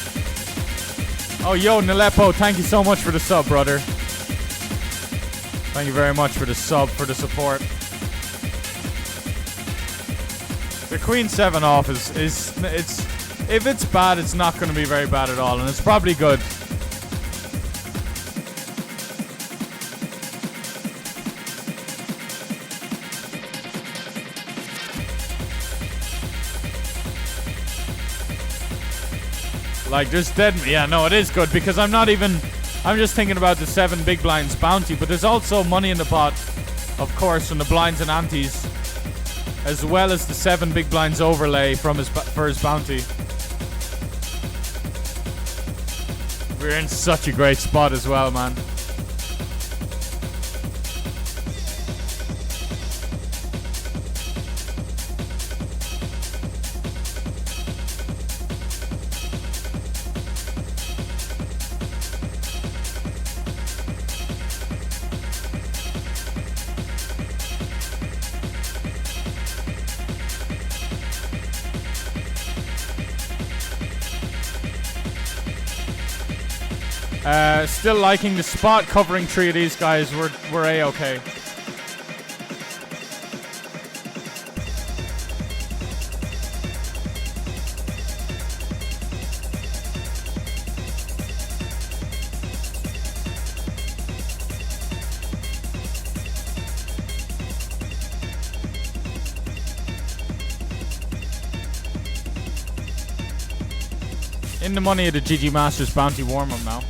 Speaker 1: Oh, yo, Nalepo, thank you so much for the sub, brother. Thank you very much for the sub, for the support. The Queen 7 off is if it's bad, it's not going to be very bad at all, and it's probably good. Like, there's dead. Yeah, no, it is good because I'm just thinking about the 7 big blinds bounty, but there's also money in the pot, of course, from the blinds and antes, as well as the 7 big blinds overlay for his bounty. We're in such a great spot as well, man. Still liking the spot, covering 3 of these guys. We're A-okay. In the money of the GG Masters bounty warm-up now.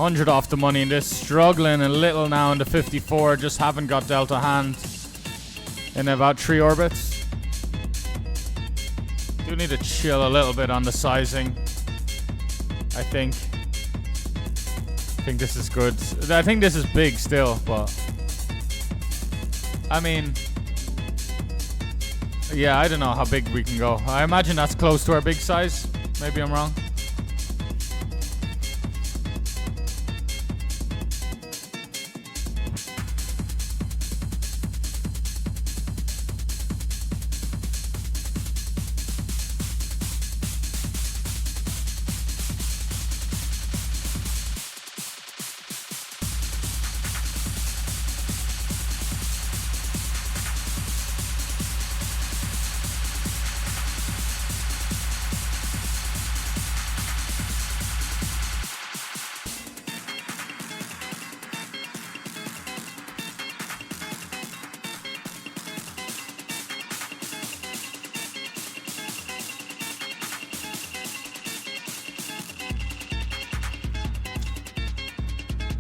Speaker 1: $100 off the money in this. Struggling a little now in the 54. Just haven't got dealt a hand in about 3 orbits. Do need to chill a little bit on the sizing. I think this is good. I think this is big still, but I mean, Yeah, I don't know how big we can go. I imagine that's close to our big size. Maybe I'm wrong.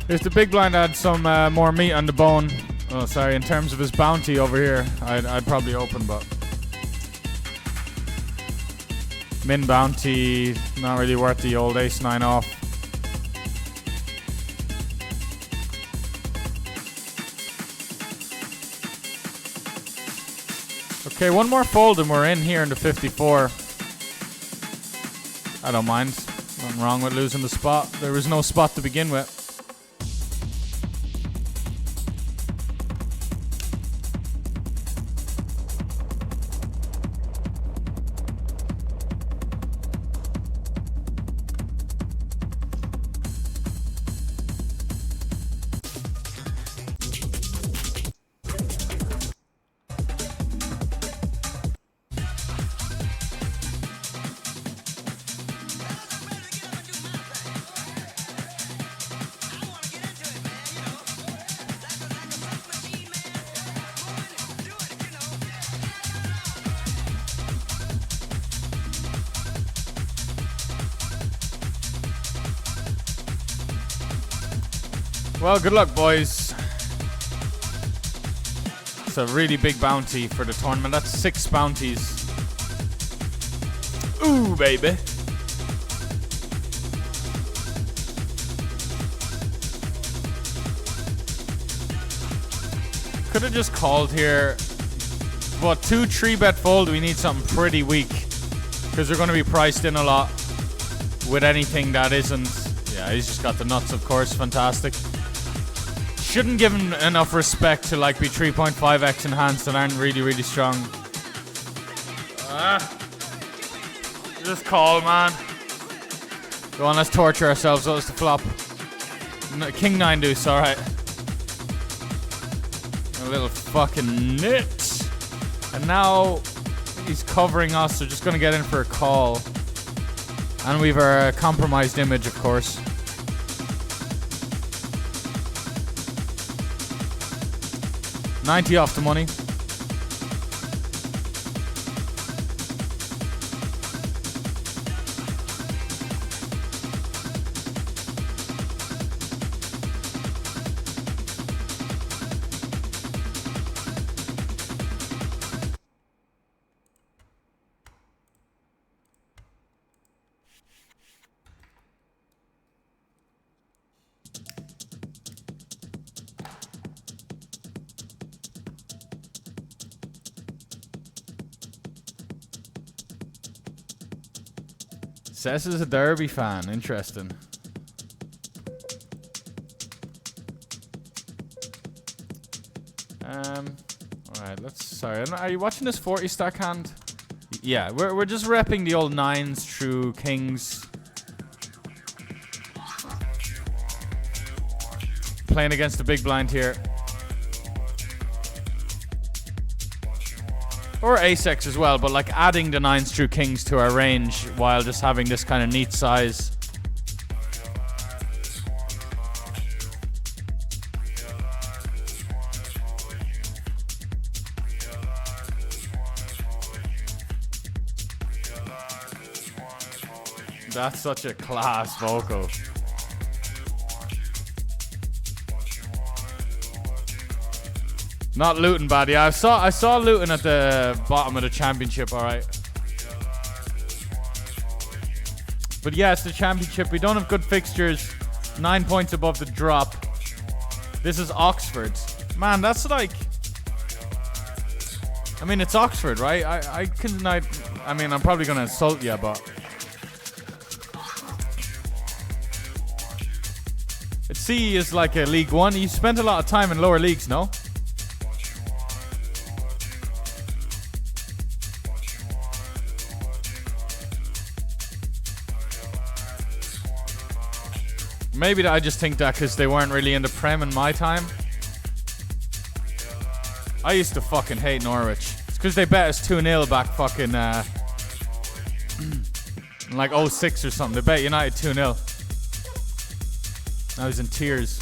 Speaker 1: If the big blind had some more meat on the bone, oh sorry, in terms of his bounty over here, I'd probably open, but min bounty, not really worth the old ace-9 off. Okay, one more fold and we're in here in the 54. I don't mind. Nothing wrong with losing the spot. There was no spot to begin with. Well, good luck, boys. It's a really big bounty for the tournament. That's 6 bounties. Ooh, baby. Could have just called here. What, 2 3-bet fold? We need something pretty weak. Because they're going to be priced in a lot with anything that isn't. Yeah, he's just got the nuts, of course. Fantastic. Shouldn't give him enough respect to like be 3.5x enhanced and aren't really, really strong. Just call, man. Go on, let's torture ourselves. What was the flop? King 9 deuce, alright. A little fucking nit. And now he's covering us, so just gonna get in for a call. And we've our compromised image, of course. $90 off the money. Sess is a Derby fan. Interesting. Alright, let's. Sorry, are you watching this 40 stack hand? Yeah, we're just repping the old 9s through kings. Playing against the big blind here. Or ace-x as well, but like adding the 9s through kings to our range while just having this kind of neat size. That's such a class vocal. Not Luton bad, yeah. I saw Luton at the bottom of the championship, alright. But yeah, it's the championship. We don't have good fixtures. 9 points above the drop. This is Oxford. Man, that's I mean, it's Oxford, right? I can deny. I mean, I'm probably gonna insult you, but C is like a League One. You spent a lot of time in lower leagues, no? Maybe I just think that because they weren't really in the Prem in my time. I used to fucking hate Norwich. It's because they bet us 2-0 back fucking in like 06 or something. They bet United 2-0. I was in tears.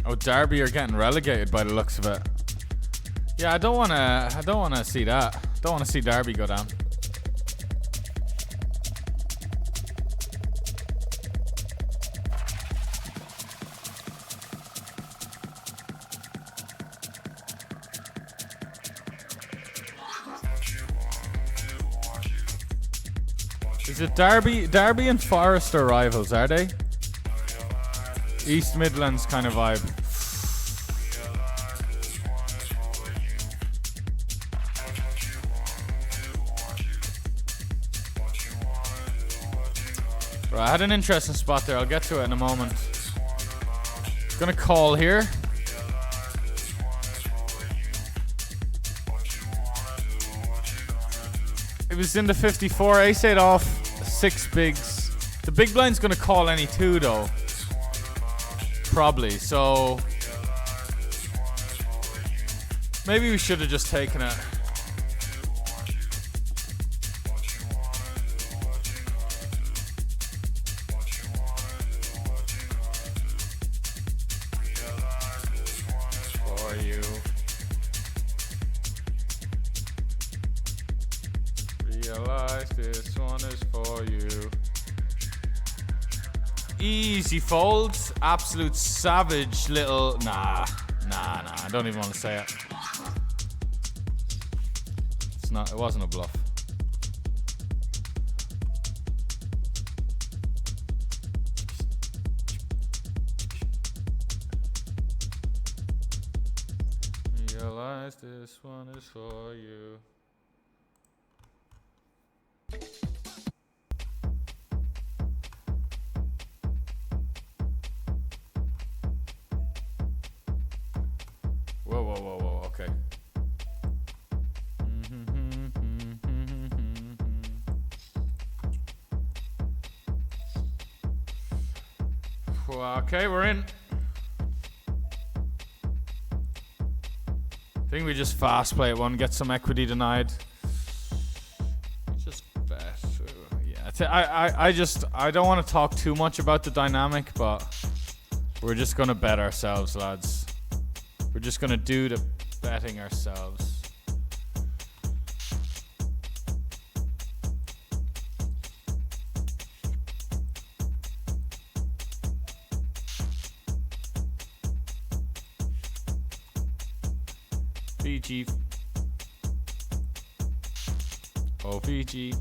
Speaker 1: Oh, Derby are getting relegated by the looks of it. Yeah, I don't wanna see that. Don't wanna see Derby go down. Is it Derby and Forest are rivals, are they? East Midlands kind of vibe. Right, I had an interesting spot there. I'll get to it in a moment. Gonna call here. It was in the 54. Ace 8 off, 6 bigs. The big blind's gonna call any 2 though. Probably, so maybe we should have just taken it. For you. Realize this one is for you. Easy folds, absolute savage little. Nah, I don't even want to say it. It's not. It wasn't a bluff. Realize this one is for you. Whoa, okay. Okay, we're in. I think we just fast play it one, get some equity denied. Just bet. Yeah, I don't want to talk too much about the dynamic, but we're just gonna bet ourselves, lads. We're just gonna do the betting ourselves. Fiji. Oh, Fiji.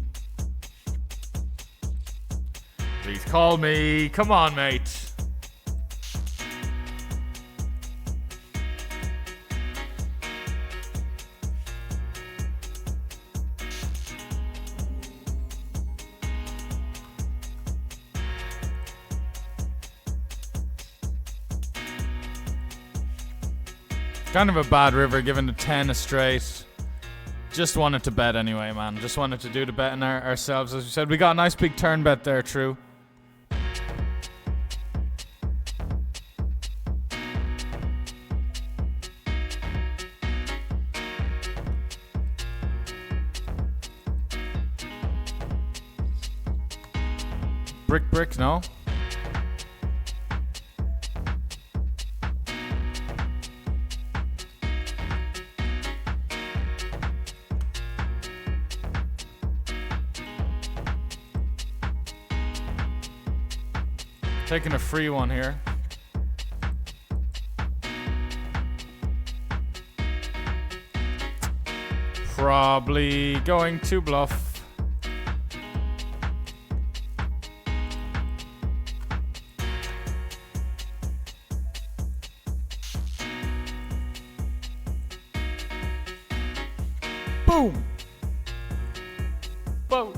Speaker 1: Please call me. Come on, mate. Kind of a bad river given the 10 a straight. Just wanted to bet anyway, man. Just wanted to do the betting ourselves. As we said, we got a nice big turn bet there, true. Brick, no? Taking a free one here. Probably going to bluff. Boom! Boom!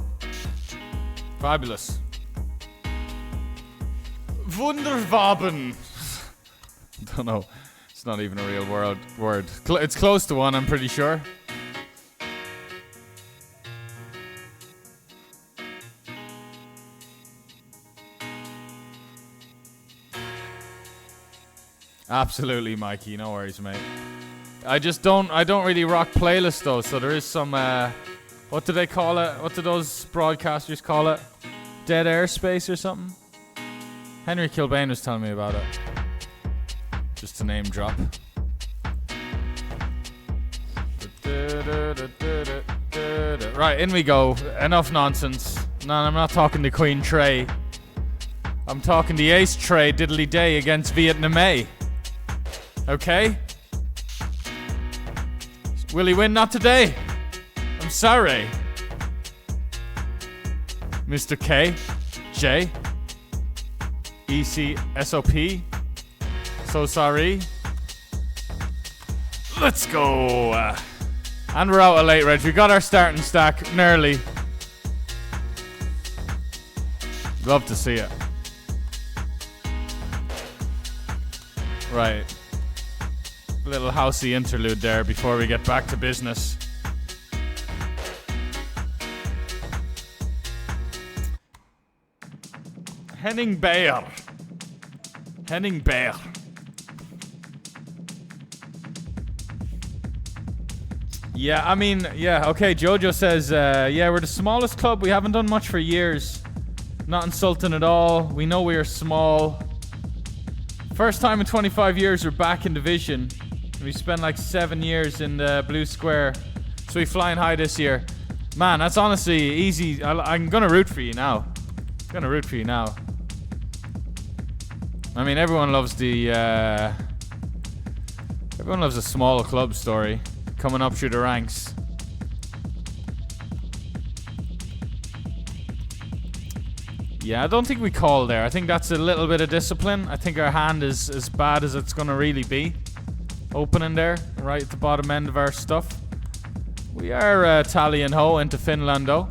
Speaker 1: Fabulous. Wunderwaben. Don't know. It's not even a real word. It's close to one, I'm pretty sure. Absolutely, Mikey. No worries, mate. I don't really rock playlists though, so there is some, what do they call it? What do those broadcasters call it? Dead airspace or something? Henry Kilbane was telling me about it. Just to name drop. Right, in we go. Enough nonsense. No, I'm not talking the Queen Tray. I'm talking the Ace Tray diddly day against Vietnamese. Okay? Will he win? Not today. I'm sorry. Mr. K, J, ECSOP. So sorry. Let's go. And we're out of late, Reg. We got our starting stack nearly. Love to see it. Right. Little housey interlude there before we get back to business. Henning Bear. Henning Bear. Yeah, I mean, yeah, okay, Jojo says, yeah, we're the smallest club. We haven't done much for years. Not insulting at all. We know we are small. First time in 25 years we're back in division. We spent like 7 years in the blue square. So we flying high this year. Man, that's honestly easy. I'm gonna root for you now. Gonna root for you now. I mean, everyone loves the everyone loves a small club story. Coming up through the ranks. Yeah, I don't think we call there. I think that's a little bit of discipline. I think our hand is as bad as it's gonna really be. Opening there, right at the bottom end of our stuff. We are tallying ho into Finland, though.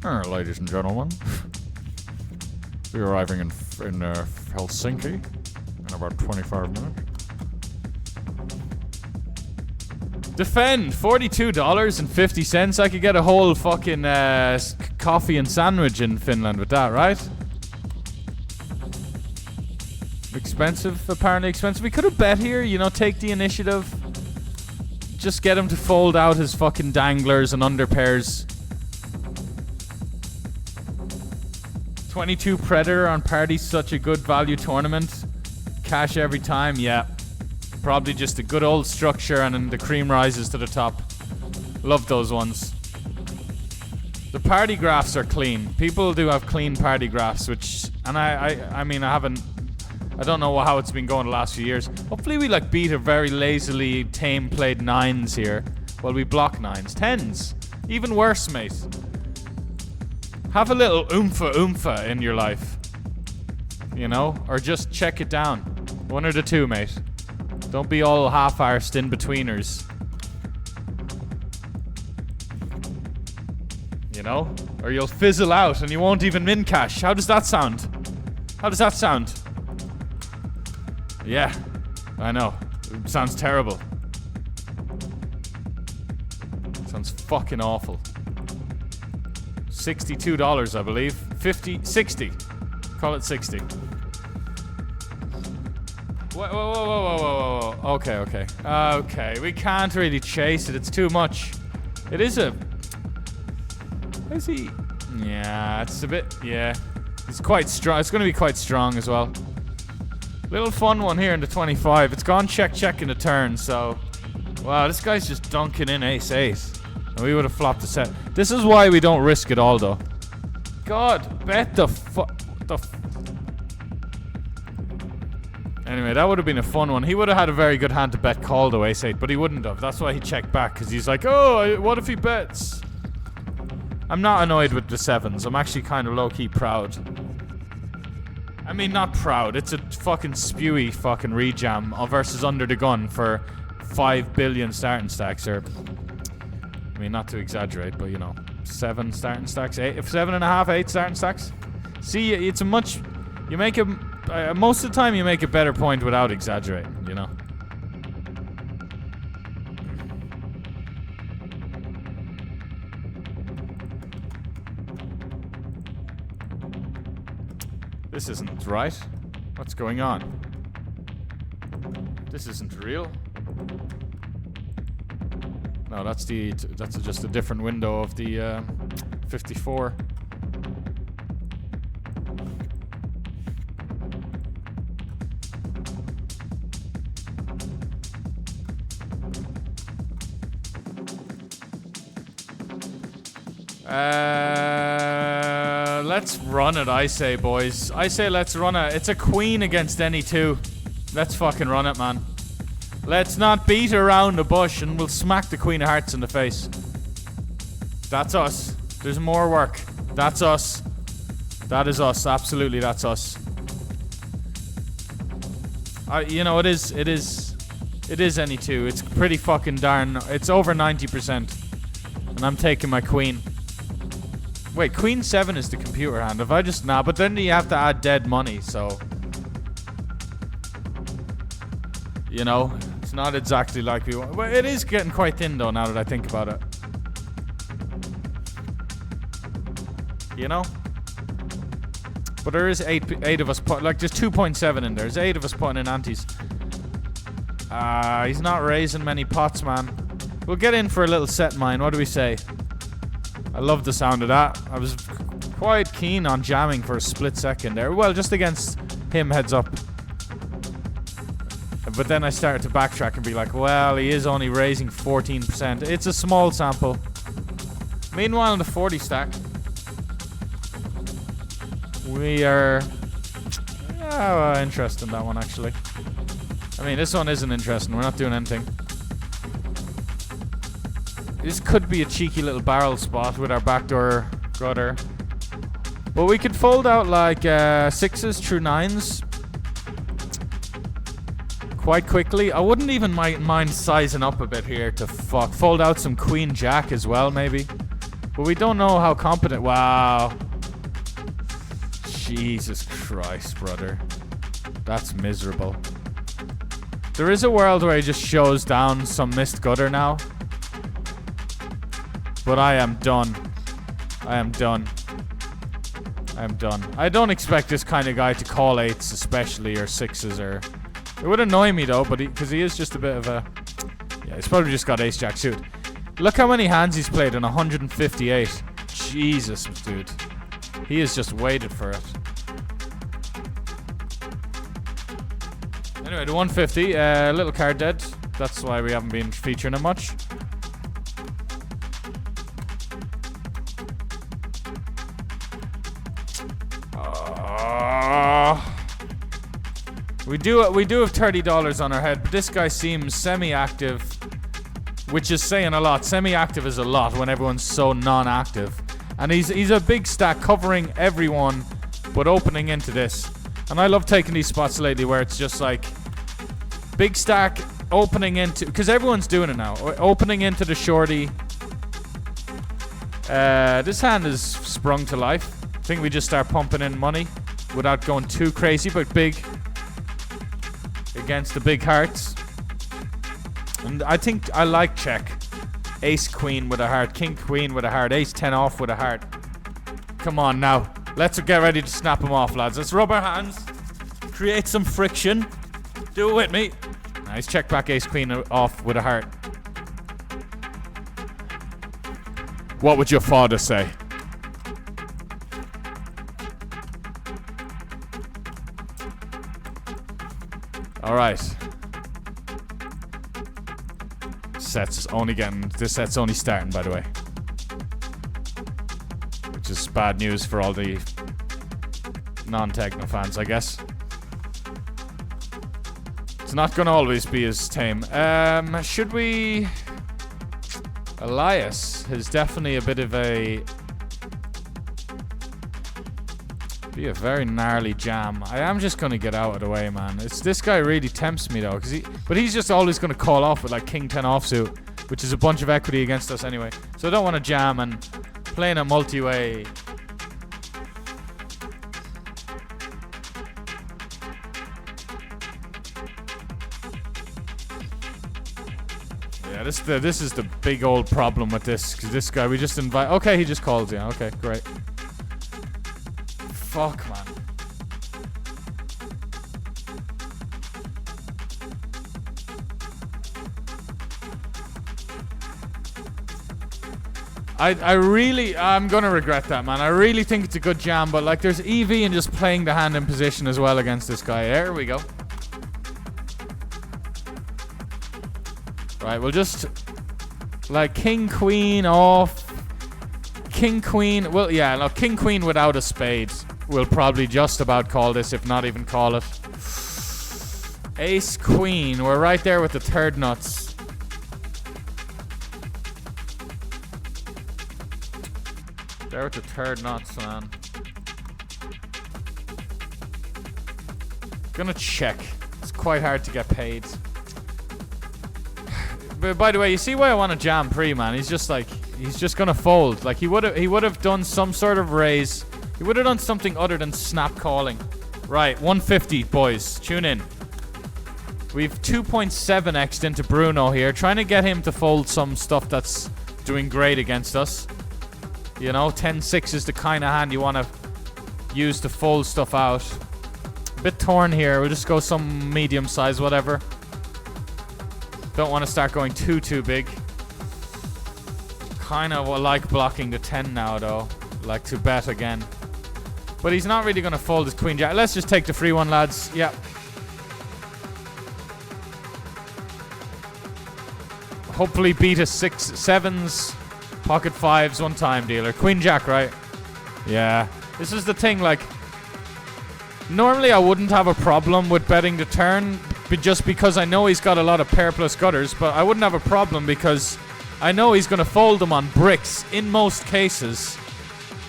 Speaker 1: Ladies and gentlemen, we're arriving in Helsinki in about 25 minutes. Defend, $42.50. I could get a whole fucking coffee and sandwich in Finland with that, right? Expensive, apparently expensive. We could have bet here, you know, take the initiative. Just get him to fold out his fucking danglers and underpairs. 22 Predator on Party, such a good value tournament. Cash every time, yeah. Probably just a good old structure and then the cream rises to the top. Love those ones. The party graphs are clean. People do have clean party graphs, which, and I mean, I don't know how it's been going the last few years. Hopefully we like beat a very lazily tame played 9s here. Well, we block 9s. 10s. Even worse, mate. Have a little oomfa in your life. You know? Or just check it down. One or the two, mate. Don't be all half-arsed in-betweeners. You know? Or you'll fizzle out and you won't even min cash. How does that sound? How does that sound? Yeah, I know. It sounds terrible. Sounds fucking awful. $62, I believe. 50, 60. Call it 60. Whoa. Okay. Okay, we can't really chase it. It's too much. It is a... Is he... Yeah, it's a bit... Yeah. It's quite strong. It's going to be quite strong as well. Little fun one here in the 25. It's gone check in the turn, so... Wow, this guy's just dunking in ace-8. And we would have flopped the set. This is why we don't risk it all, though. God, bet the Anyway, that would have been a fun one. He would have had a very good hand to bet call though, ace-8, but he wouldn't have. That's why he checked back, because he's like, oh, what if he bets? I'm not annoyed with the 7s. I'm actually kind of low-key proud. I mean, not proud. It's a fucking spewy fucking rejam versus under the gun for 5 billion starting stacks. Or, I mean, not to exaggerate, but you know, 7 starting stacks, 7.5, 8 starting stacks. See, it's a much. You make a most of the time you make a better point without exaggerating. You know. This isn't right. What's going on? This isn't real. No, that's just a different window of the 54. Let's run it, I say, boys. I say let's run it. It's a queen against any 2. Let's fucking run it, man. Let's not beat around the bush and we'll smack the Queen of Hearts in the face. That's us. There's more work. That's us. That is us. Absolutely, that's us. You know, it is any 2. It's pretty fucking darn. It's over 90%. And I'm taking my queen. Wait, Queen 7 is the computer hand. If I just... Nah, but then you have to add dead money, so... You know, it's not exactly like we want. Well, it is getting quite thin, though, now that I think about it. You know? But there is 8 of us put... Like, there's 2.7 in there. There's 8 of us putting in antes. He's not raising many pots, man. We'll get in for a little set mine. What do we say? I love the sound of that. I was quite keen on jamming for a split second there. Well, just against him, heads up. But then I started to backtrack and be like, well, he is only raising 14%. It's a small sample. Meanwhile, in the 40 stack, we are... interesting, that one, actually. I mean, this one isn't interesting. We're not doing anything. This could be a cheeky little barrel spot with our backdoor gutter. But we could fold out like 6s through 9s quite quickly. I wouldn't even mind sizing up a bit here to fold out some Queen Jack as well, maybe. But we don't know how competent. Wow. Jesus Christ, brother. That's miserable. There is a world where he just shows down some missed gutter now. But I am done. I am done. I am done. I don't expect this kind of guy to call 8s especially, or 6s, or... It would annoy me though, but because he is just a bit of a... Yeah, he's probably just got ace-jack suit. Look how many hands he's played in 158. Jesus, dude. He has just waited for it. Anyway, the 150, little card dead. That's why we haven't been featuring it much. We do have $30 on our head, but this guy seems semi-active, which is saying a lot. Semi-active is a lot when everyone's so non-active. And he's a big stack covering everyone, but opening into this. And I love taking these spots lately where it's just like big stack opening into, because everyone's doing it now. Opening into the shorty. This hand is sprung to life. I think we just start pumping in money without going too crazy, but big against the big hearts. And I think I like check. Ace queen with a heart, king queen with a heart, ace 10 off with a heart. Come on now. Let's get ready to snap them off, lads. Let's rub our hands. Create some friction. Do it with me. Nice, check back ace queen off with a heart. What would your father say? Alright. This set's only starting, by the way. Which is bad news for all the non-techno fans, I guess. not gonna always be as tame. Should we... Elias is definitely a bit of a... Be a very gnarly jam. I am just gonna get out of the way, man. This guy really tempts me though, but he's just always gonna call off with like King 10 offsuit, which is a bunch of equity against us anyway. So I don't want to jam, and playing a multi-way. Yeah, this is the big old problem with this, because this guy we just invite. Okay, he just calls. Yeah, okay, great. Fuck, man. I'm gonna regret that, man. I really think it's a good jam, but like there's EV in just playing the hand in position as well against this guy. There we go. Right, we'll just like King Queen off. King Queen, well yeah, no, King Queen without a spade. We'll probably just about call this, if not even call it. Ace Queen, we're right there with the third nuts. There with the third nuts, man. Gonna check. It's quite hard to get paid. But by the way, you see why I want to jam pre, man? He's just like, he's just gonna fold. Like he would have done some sort of raise. He would have done something other than snap calling. Right, 150, boys. Tune in. We've 2.7x'd into Bruno here, trying to get him to fold some stuff that's doing great against us. You know, 10-6 is the kind of hand you want to use to fold stuff out. A bit torn here. We'll just go some medium size, whatever. Don't want to start going too big. Kind of like blocking the 10 now, though. Like to bet again. But he's not really going to fold his queen jack. Let's just take the free one, lads. Yep. Hopefully beat his 6-7s. Pocket 5s, one time dealer. Queen jack, right? Yeah. This is the thing, like... Normally I wouldn't have a problem with betting the turn, just because I know he's got a lot of pair plus gutters, but I wouldn't have a problem because I know he's going to fold them on bricks in most cases.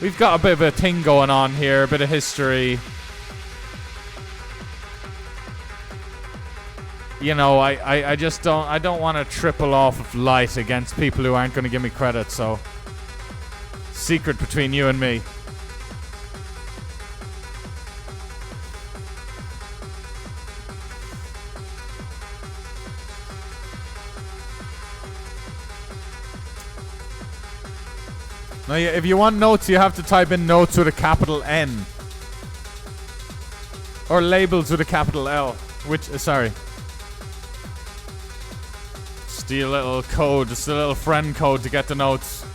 Speaker 1: We've got a bit of a thing going on here, a bit of history. You know, I just don't want to triple off of light against people who aren't going to give me credit, so secret between you and me. Now, if you want notes, you have to type in notes with a capital N. Or labels with a capital L. Which, sorry. Steal a little code, just a little friend code to get the notes.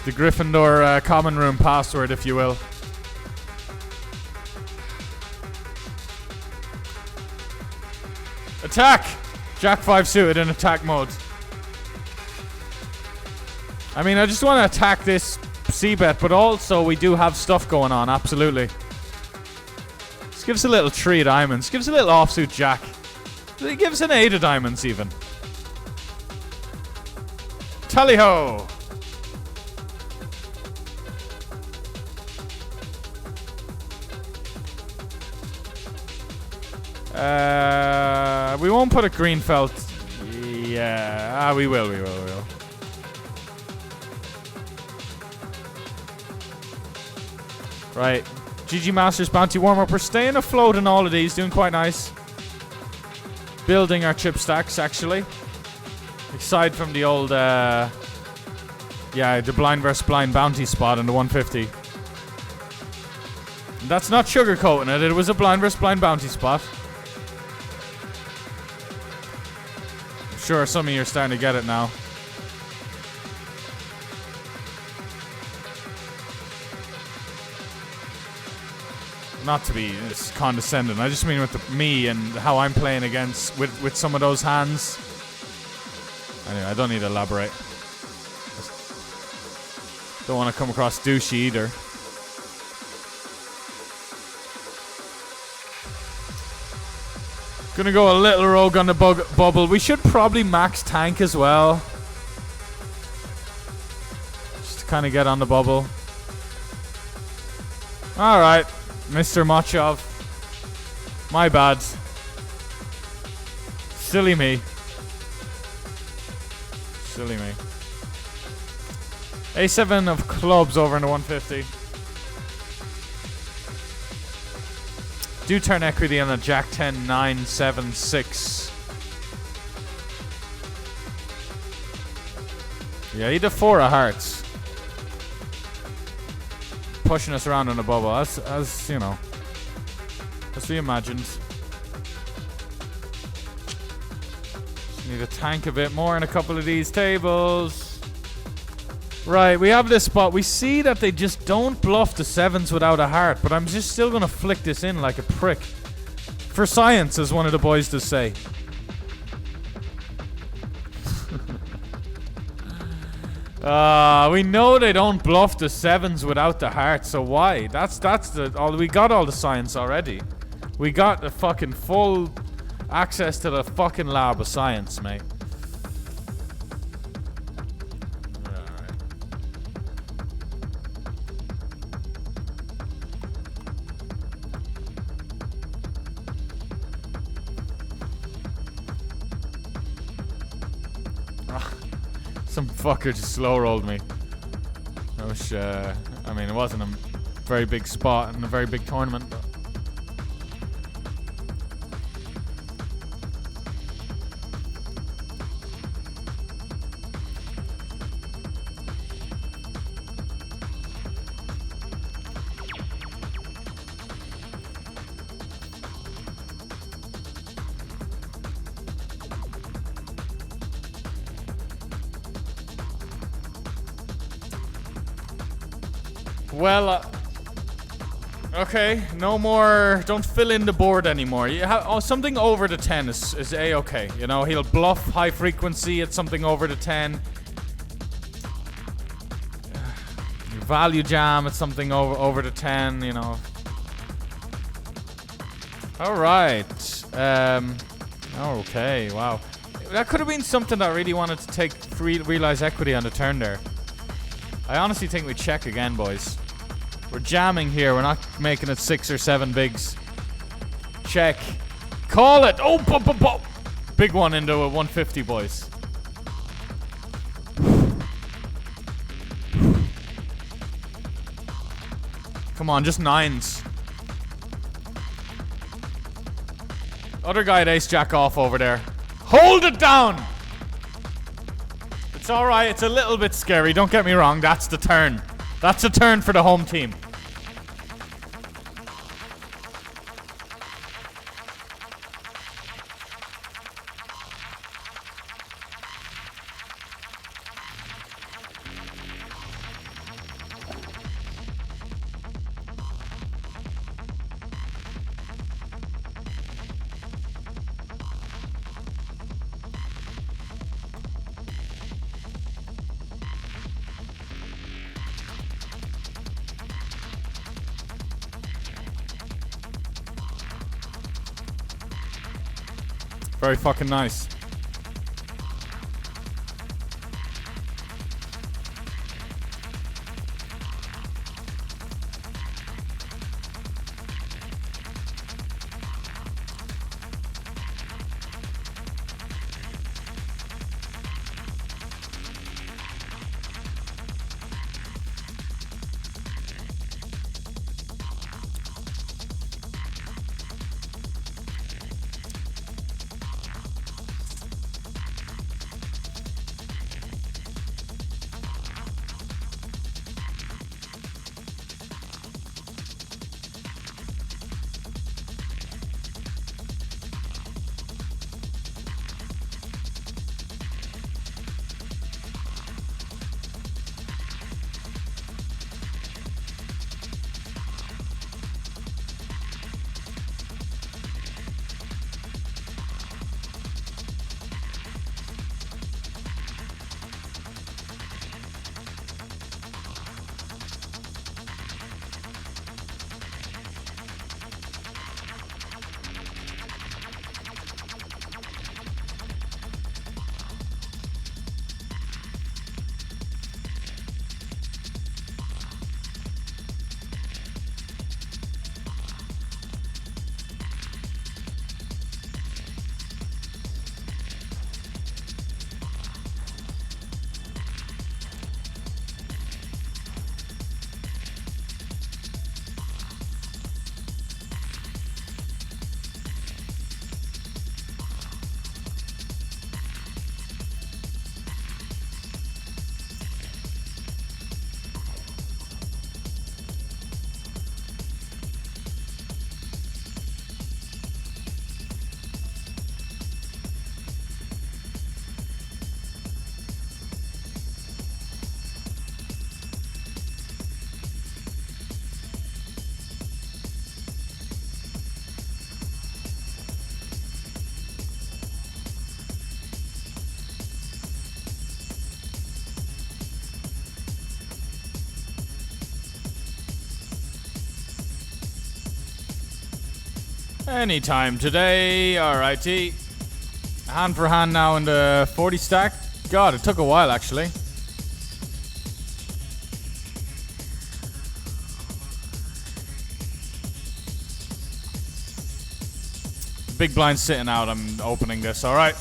Speaker 1: The Gryffindor common room password, if you will. Attack! Jack 5 suited in attack mode. I mean, I just want to attack this C-bet, but also we do have stuff going on, absolutely. Just give us a little 3 of diamonds. Give us a little offsuit jack. Give us an 8 of diamonds, even. Tally-ho! We won't put a green felt. Yeah, we will. Right, GG Masters Bounty Warm-Up. We're staying afloat in all of these, doing quite nice. Building our chip stacks, actually. Aside from the old, the blind versus blind bounty spot in the 150. That's not sugarcoating it, it was a blind versus blind bounty spot. I'm sure some of you are starting to get it now. Not to be condescending, I just mean with me and how I'm playing against with some of those hands. Anyway, I don't need to elaborate. Don't want to come across douchey either. Gonna go a little rogue on the bubble. We should probably max tank as well. Just to kind of get on the bubble. Alright, Mr. Machov. My bad. Silly me. Silly me. A7 of clubs over in the 150. Do turn equity on a Jack 10 9 7 6. Yeah, he did 4 of hearts. Pushing us around on the bubble, as you know, as we imagined. Just need to tank a bit more in a couple of these tables. Right, we have this spot. We see that they just don't bluff the 7s without a heart, but I'm just still gonna flick this in like a prick. For science, as one of the boys does say. We know they don't bluff the 7s without the heart, so why? That's we got all the science already. We got the fucking full access to the fucking lab of science, mate. Some fucker just slow rolled me. I wish, I mean, it wasn't a very big spot in a very big tournament, but. Well, okay, no more. Don't fill in the board anymore. You have something over the 10 is a-okay. You know, he'll bluff high frequency at something over the 10. Value jam at something over the 10. You know. All right. Okay. Wow. That could have been something that really wanted to take realize equity on the turn there. I honestly think we check again, boys. We're jamming here. We're not making it 6 or 7 bigs. Check. Call it. Oh, big one into a 150, boys. Come on, just 9s. Other guy at ace jack off over there. Hold it down. It's alright. It's a little bit scary. Don't get me wrong. That's the turn. That's a turn for the home team. Very fucking nice. Anytime today. Alrighty. Hand for hand now in the 40 stack. God, it took a while actually. Big blind sitting out. I'm opening this. Alright.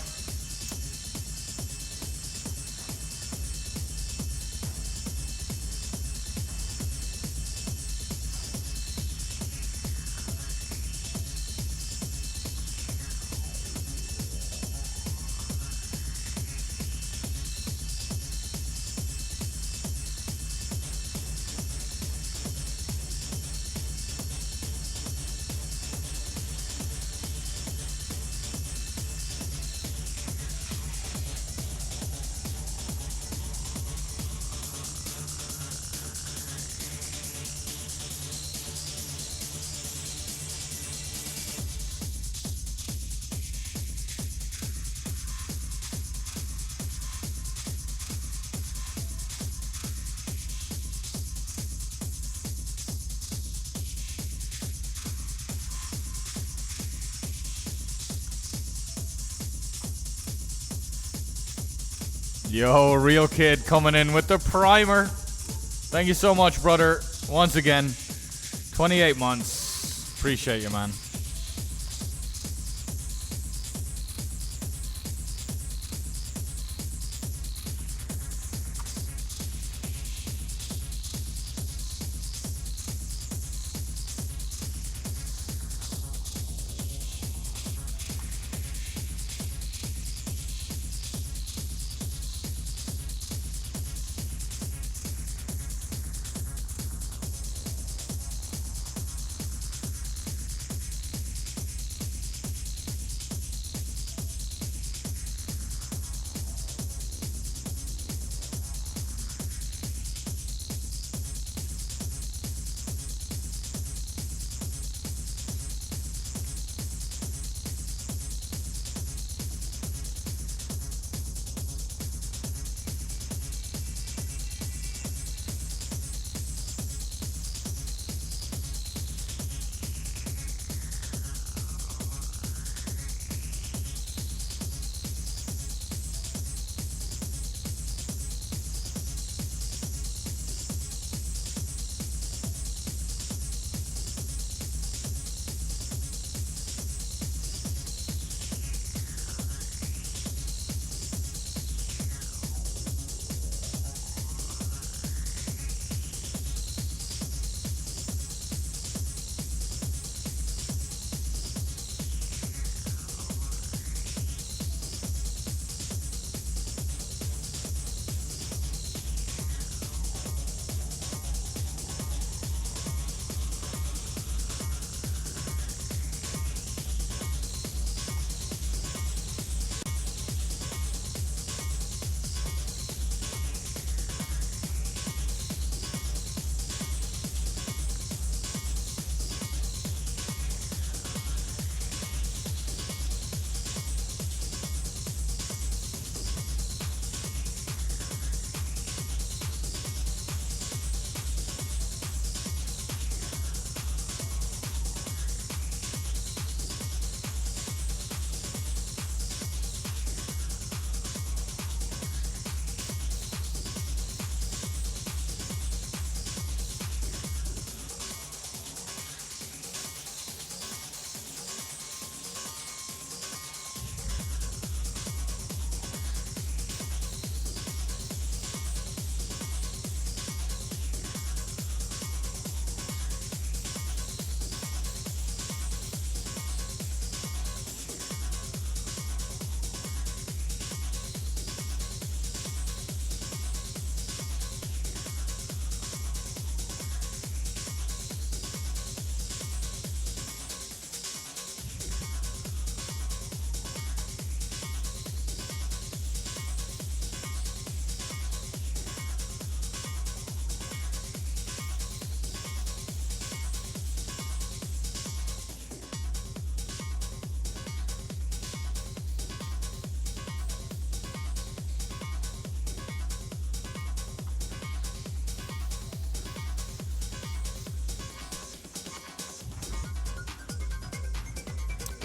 Speaker 1: Yo, Real Kid coming in with the primer. Thank you so much, brother. Once again, 28 months. Appreciate you, man.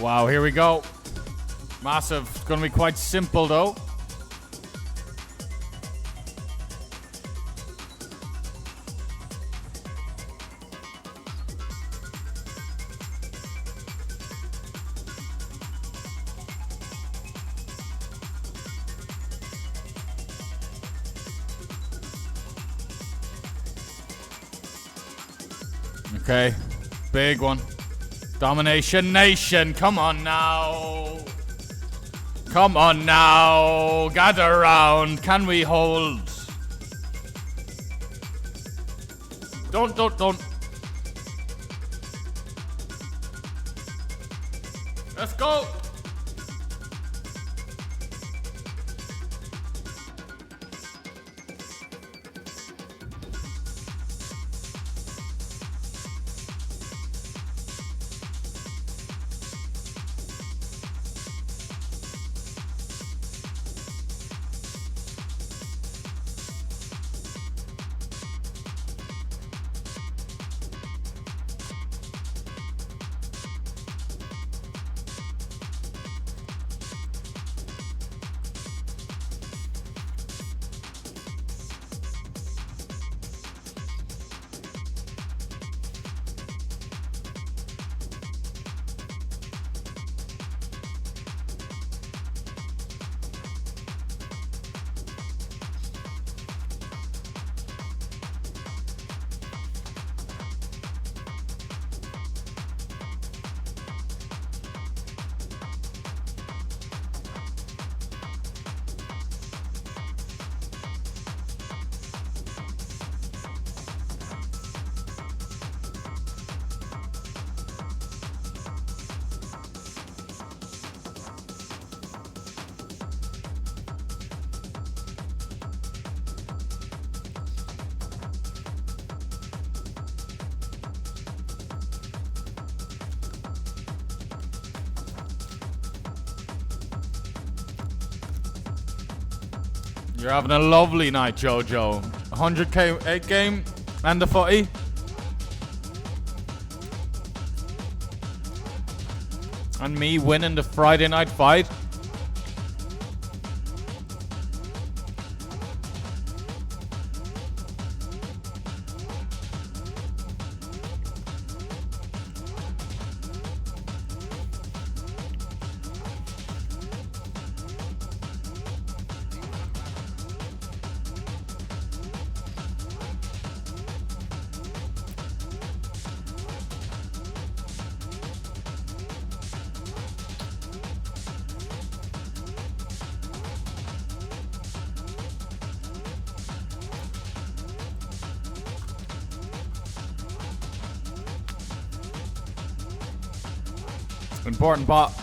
Speaker 1: Wow, here we go. Massive. It's going to be quite simple, though. Okay, big one. Domination Nation, come on now. Come on now. Gather round. Can we hold? Don't. Let's go. You're having a lovely night, Jojo. 100k 8 game and the footy. And me winning the Friday night fight. Important pot.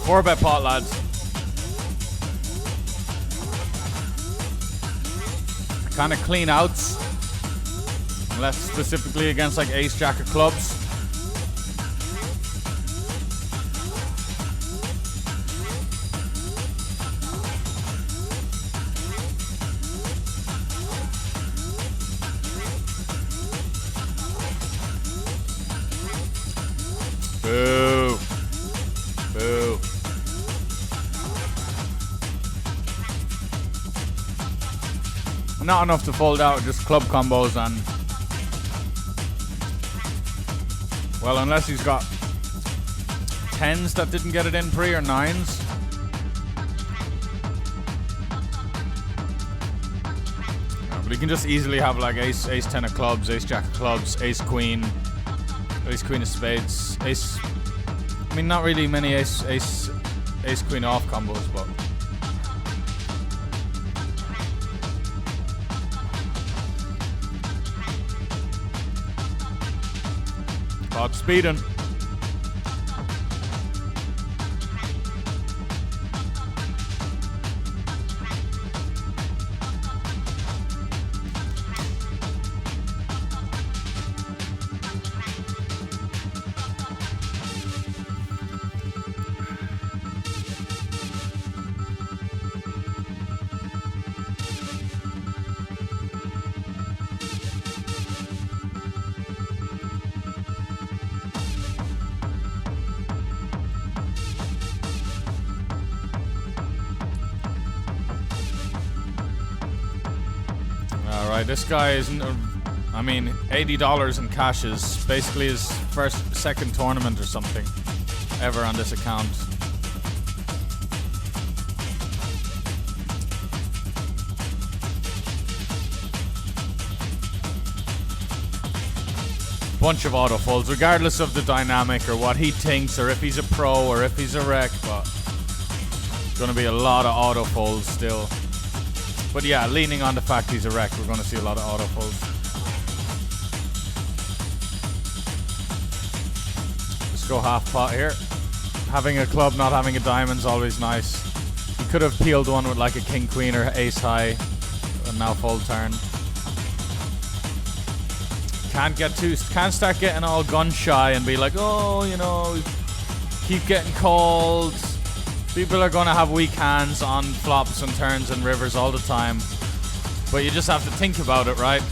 Speaker 1: Four bet pot, lads. Kind of clean outs. Unless specifically against like ace jack of clubs. Boo. Boo. Not enough to fold out, just club combos and... Well, unless he's got 10s that didn't get it in pre or 9s. We can just easily have like ace 10 of clubs, ace jack of clubs, ace queen of spades, ace. I mean, not really many ace queen off combos, but. Clock speeding. This guy isn't. I mean, $80 in cash is basically his second tournament or something ever on this account. Bunch of auto folds, regardless of the dynamic or what he thinks, or if he's a pro or if he's a rec. But gonna be a lot of auto folds still. But yeah, leaning on the fact he's a wreck, we're going to see a lot of auto folds. Let's go half pot here. Having a club, not having a diamond's always nice. You could have peeled one with like a king queen or ace high, and now fold turn. Can't start getting all gun shy and be like, oh, you know, keep getting called. People are going to have weak hands on flops and turns and rivers all the time. But you just have to think about it, right?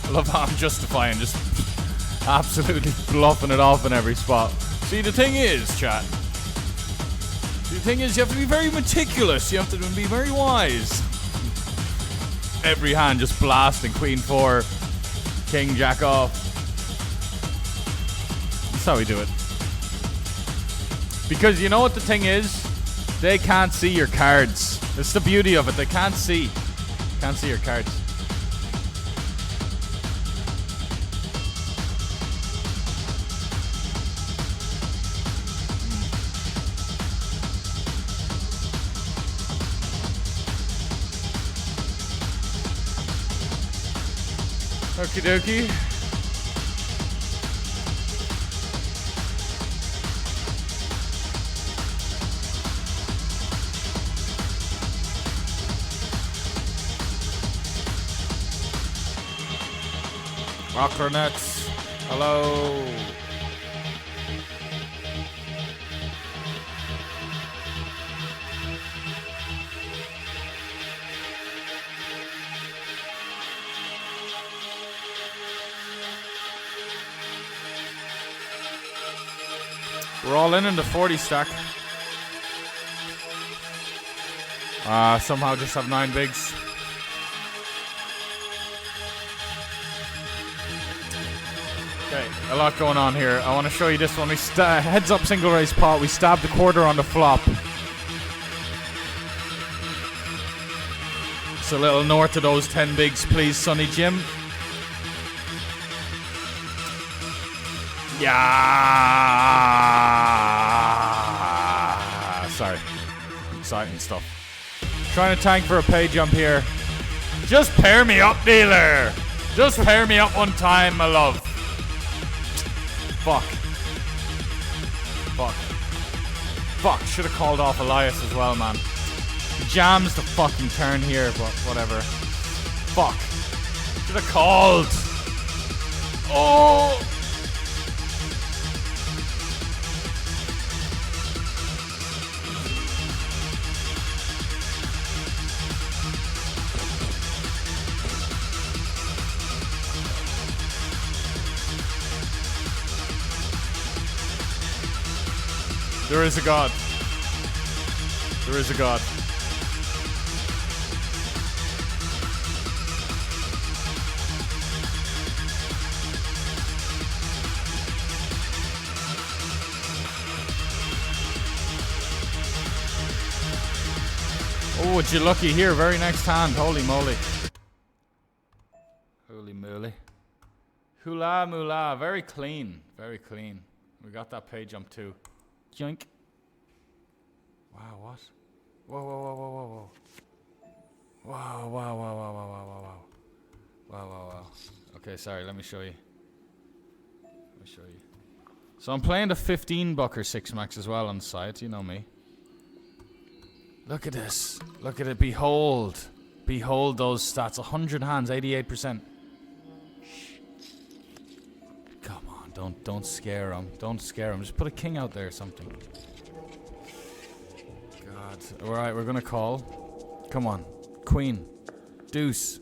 Speaker 1: I love how I'm justifying, just absolutely bluffing it off in every spot. See, the thing is, chat. The thing is, you have to be very meticulous. You have to be very wise. Every hand just blasting. Queen 4, king, jack off. That's how we do it. Because you know what the thing is? They can't see your cards. That's the beauty of it. They can't see. Can't see your cards. Okie dokie. Rockernets, hello. We're all in the 40 stack. Somehow just have 9 bigs. Okay, a lot going on here. I want to show you this one. We heads up single raise pot. We stabbed a quarter on the flop. It's a little north of those 10 bigs, please, Sonny Jim. Yeah. Sorry. Exciting stuff. Trying to tank for a pay jump here. Just pair me up, dealer. Just pair me up one time, my love. Fuck. Fuck. Fuck. Should have called off Elias as well, man. He jams the fucking turn here, but whatever. Fuck. Should have called. Oh. There is a God. There is a God. Oh, would you lucky here? Very next hand. Holy moly. Holy moly. Hula moolah. Very clean. Very clean. We got that page jump too. Yoink. Wow, what? Whoa, whoa, whoa, whoa, whoa, whoa. Wow, wow, wow, wow, wow, wow, wow, wow. Wow, wow, wow. Okay, sorry, let me show you. So I'm playing the 15 bucker 6 max as well on the side, you know me. Look at this. Look at it. Behold. Behold those stats. 100 hands, 88%. Shh. Come on, don't scare him. Don't scare him. Just put a king out there or something. God. Alright, we're gonna call. Come on. Queen. Deuce.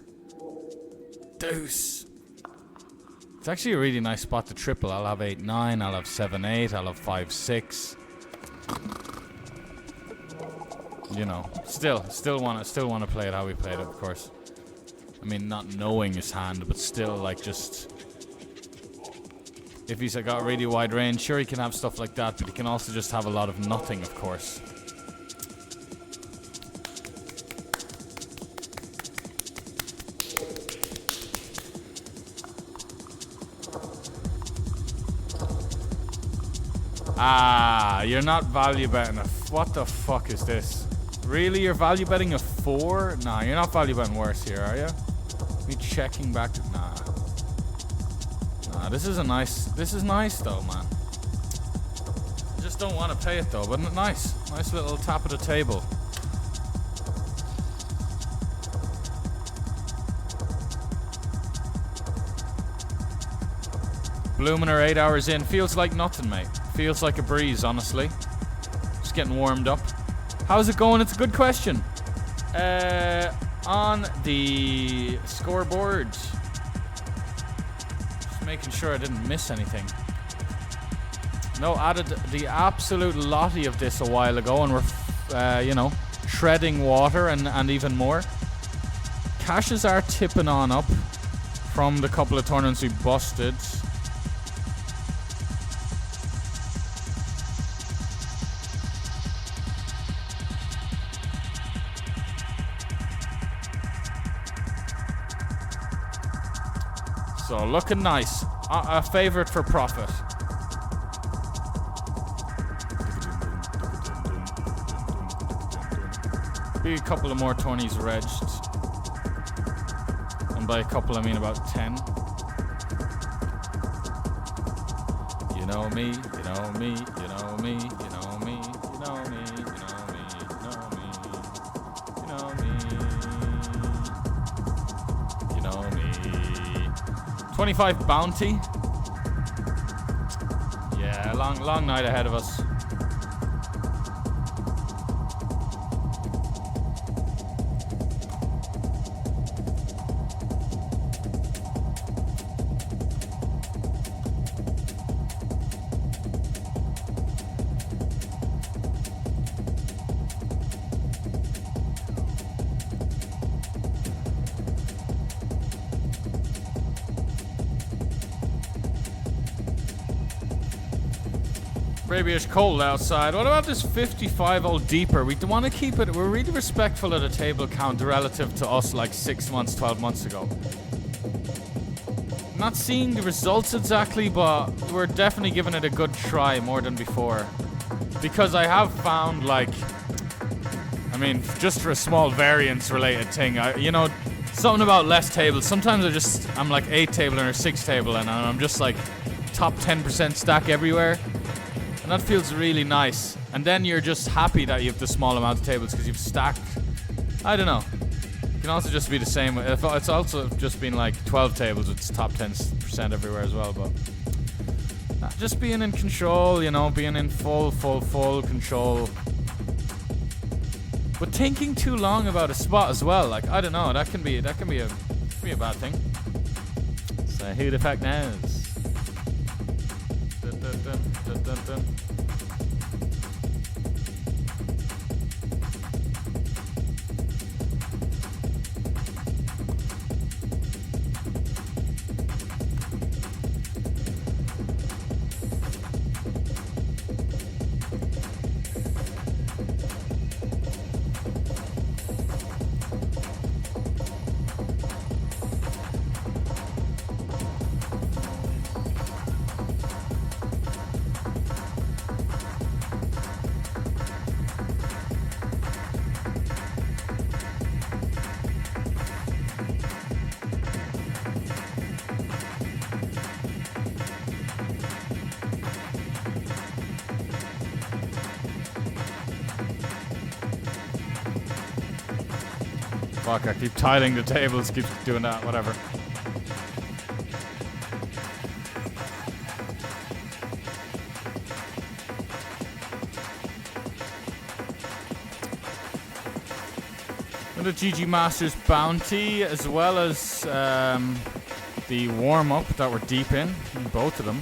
Speaker 1: Deuce. It's actually a really nice spot to triple. I'll have 8-9, I'll have 7-8, I'll have 5-6. You know, still want to play it how we played it, of course. I mean, not knowing his hand, but still, like, just if he's got a really wide range, sure he can have stuff like that, but he can also just have a lot of nothing, of course. Ah, you're not value betting what the fuck is this? Really? You're value betting a 4? Nah, you're not value betting worse here, are you? Me checking back to... Nah. Nah, this is nice though, man. I just don't want to pay it though, but nice. Nice little tap of the table. Blooming her 8 hours in. Feels like nothing, mate. Feels like a breeze, honestly. Just getting warmed up. How's it going? It's a good question. On the scoreboard. Just making sure I didn't miss anything. No, added the absolute lottie of this a while ago, and we're, you know, treading water and even more. Cashes are tipping on up from the couple of tournaments we busted. So looking nice. A favorite for profit. Be a couple of more tourneys regged. And by a couple I mean about 10. You know me, you know me, you know me, you know me, you know me, you know me, you know me, you know me, you know me. 25 bounty. Yeah, long night ahead of us. Maybe it's cold outside. What about this 55 old deeper? We want to keep it. We're really respectful of the table count relative to us like 6 months, 12 months ago. Not seeing the results exactly, but we're definitely giving it a good try more than before. Because I have found, like, I mean, just for a small variance related thing, you know, something about less tables. Sometimes I'm like 8 table or 6 table and I'm just like top 10% stack everywhere. And that feels really nice. And then you're just happy that you have the small amount of tables because you've stacked. I don't know. It can also just be the same. It's also just been like 12 tables with top 10% everywhere as well. But just being in control, you know, being in full control. But thinking too long about a spot as well, like, I don't know, that can be a bad thing. So who the fuck knows? Dun, dun, dun, dun, dun, dun. Fuck, I keep tiling the tables, keep doing that, whatever. The GG Masters bounty, as well as the warm-up that we're deep in both of them.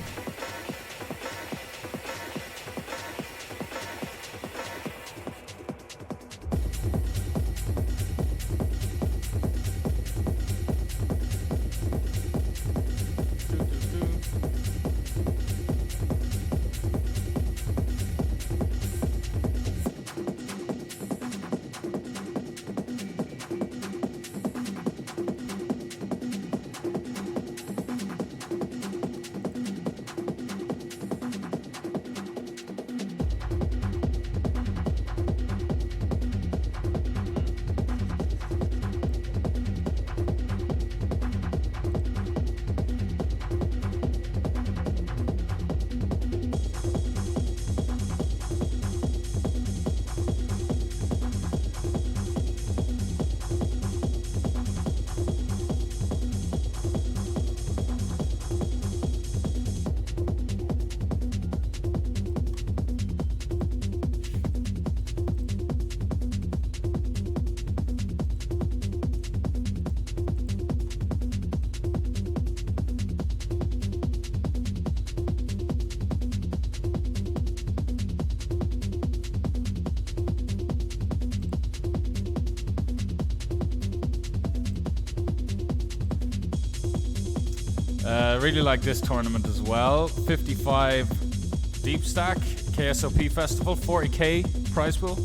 Speaker 1: Really like this tournament as well. 55 deep stack, KSOP festival, 40k prize pool.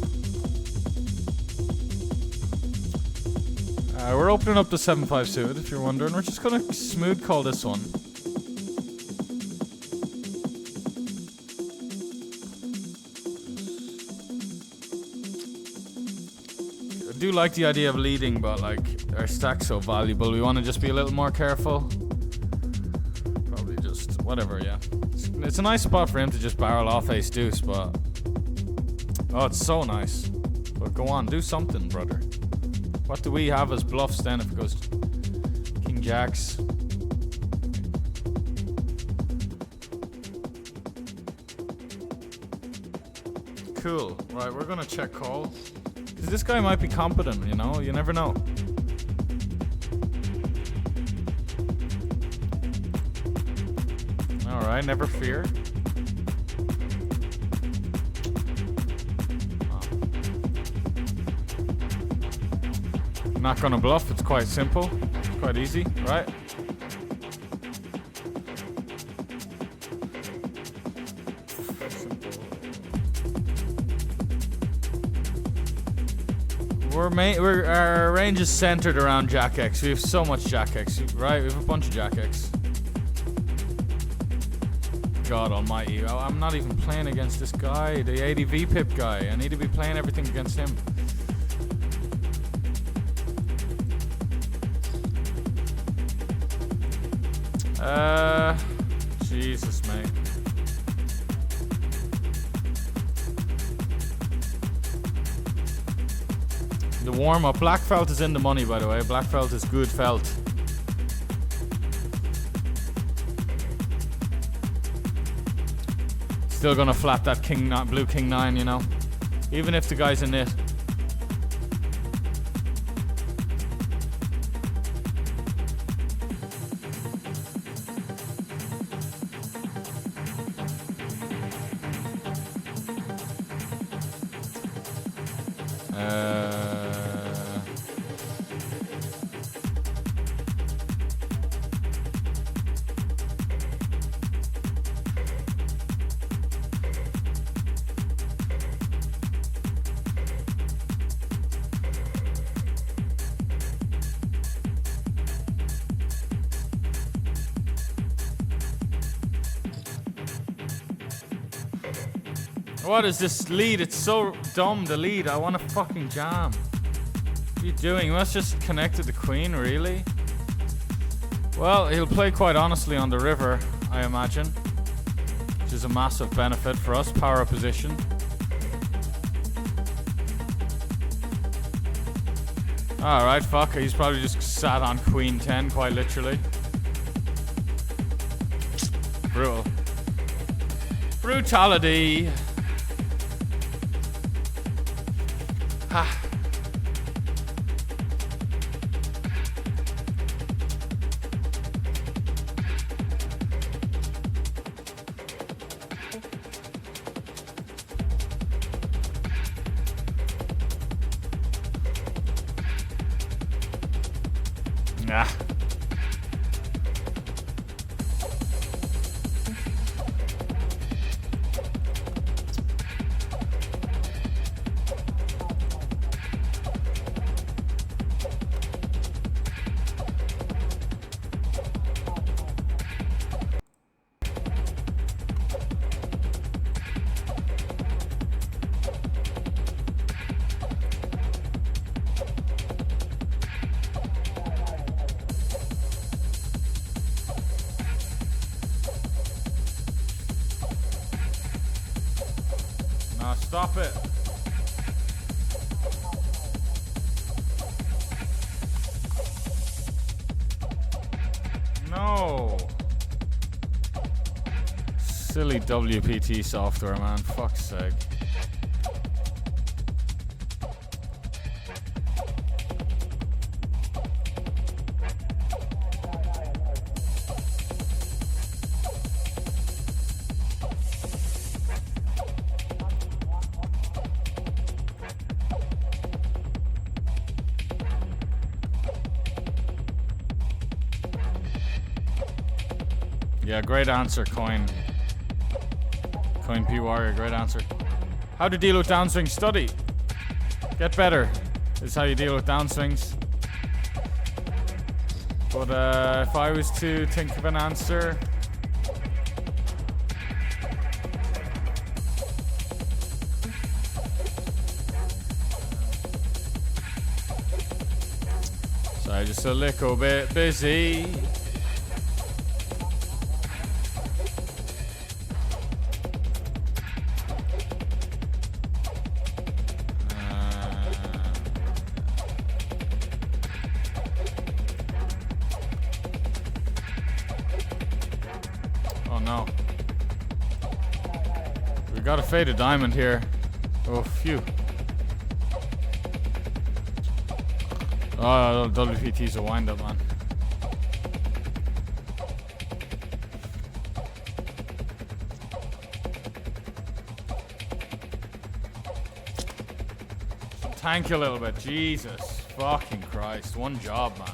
Speaker 1: We're opening up the 7.5 suit, if you're wondering. We're just gonna smooth call this one. I do like the idea of leading, but like our stack's so valuable, we want to just be a little more careful. Whatever, yeah. It's a nice spot for him to just barrel off ace deuce, but oh, it's so nice. But go on, do something, brother. What do we have as bluffs then if it goes king jacks? Cool. Right, we're gonna check call. Because this guy might be competent, you know? You never know. Alright, never fear. I'm not gonna bluff, it's quite simple. It's quite easy, right? Our range is centered around Jack X. We have so much Jack X, right? We have a bunch of Jack X. God almighty. Oh, I'm not even playing against this guy, the ADV pip guy. I need to be playing everything against him. Jesus, mate. The warm-up. Black felt is in the money, by the way. Black felt is good felt. Still gonna flat that blue king 9, you know? Even if the guy's in it. What is this lead? It's so dumb, the lead. I want to fucking jam. What are you doing? You must just connected the queen, really? Well, he'll play quite honestly on the river, I imagine. Which is a massive benefit for us. Power up position. Alright, fuck. He's probably just sat on Queen 10, quite literally. Brutal. Brutality. Ha. Nah. Nah, stop it. No. Silly WPT software, man. Fuck's sake. Yeah, great answer, Coin. Coin P Warrior, great answer. How to deal with downswings? Study. Get better. This is how you deal with downswings. But if I was to think of an answer, sorry, just a little bit busy. Oh no. We got a faded diamond here. Oh, phew. Oh, WPT's a wind up, man. Tank you a little bit. Jesus fucking Christ. One job, man.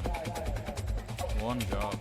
Speaker 1: One job.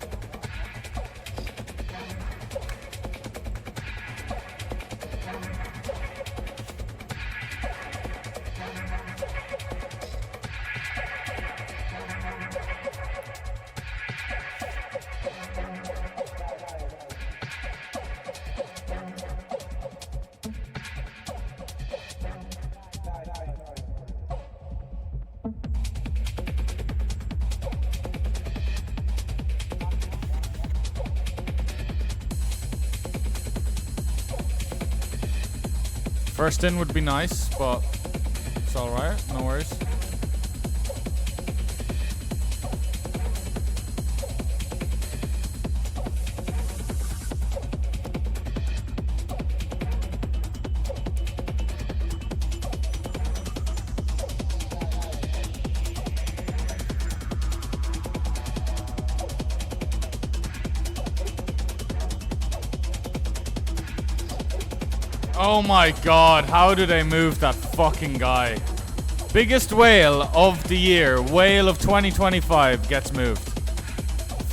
Speaker 1: First in would be nice, but it's alright, no worries. Oh my god, how do they move that fucking guy? Biggest whale of the year, whale of 2025 gets moved.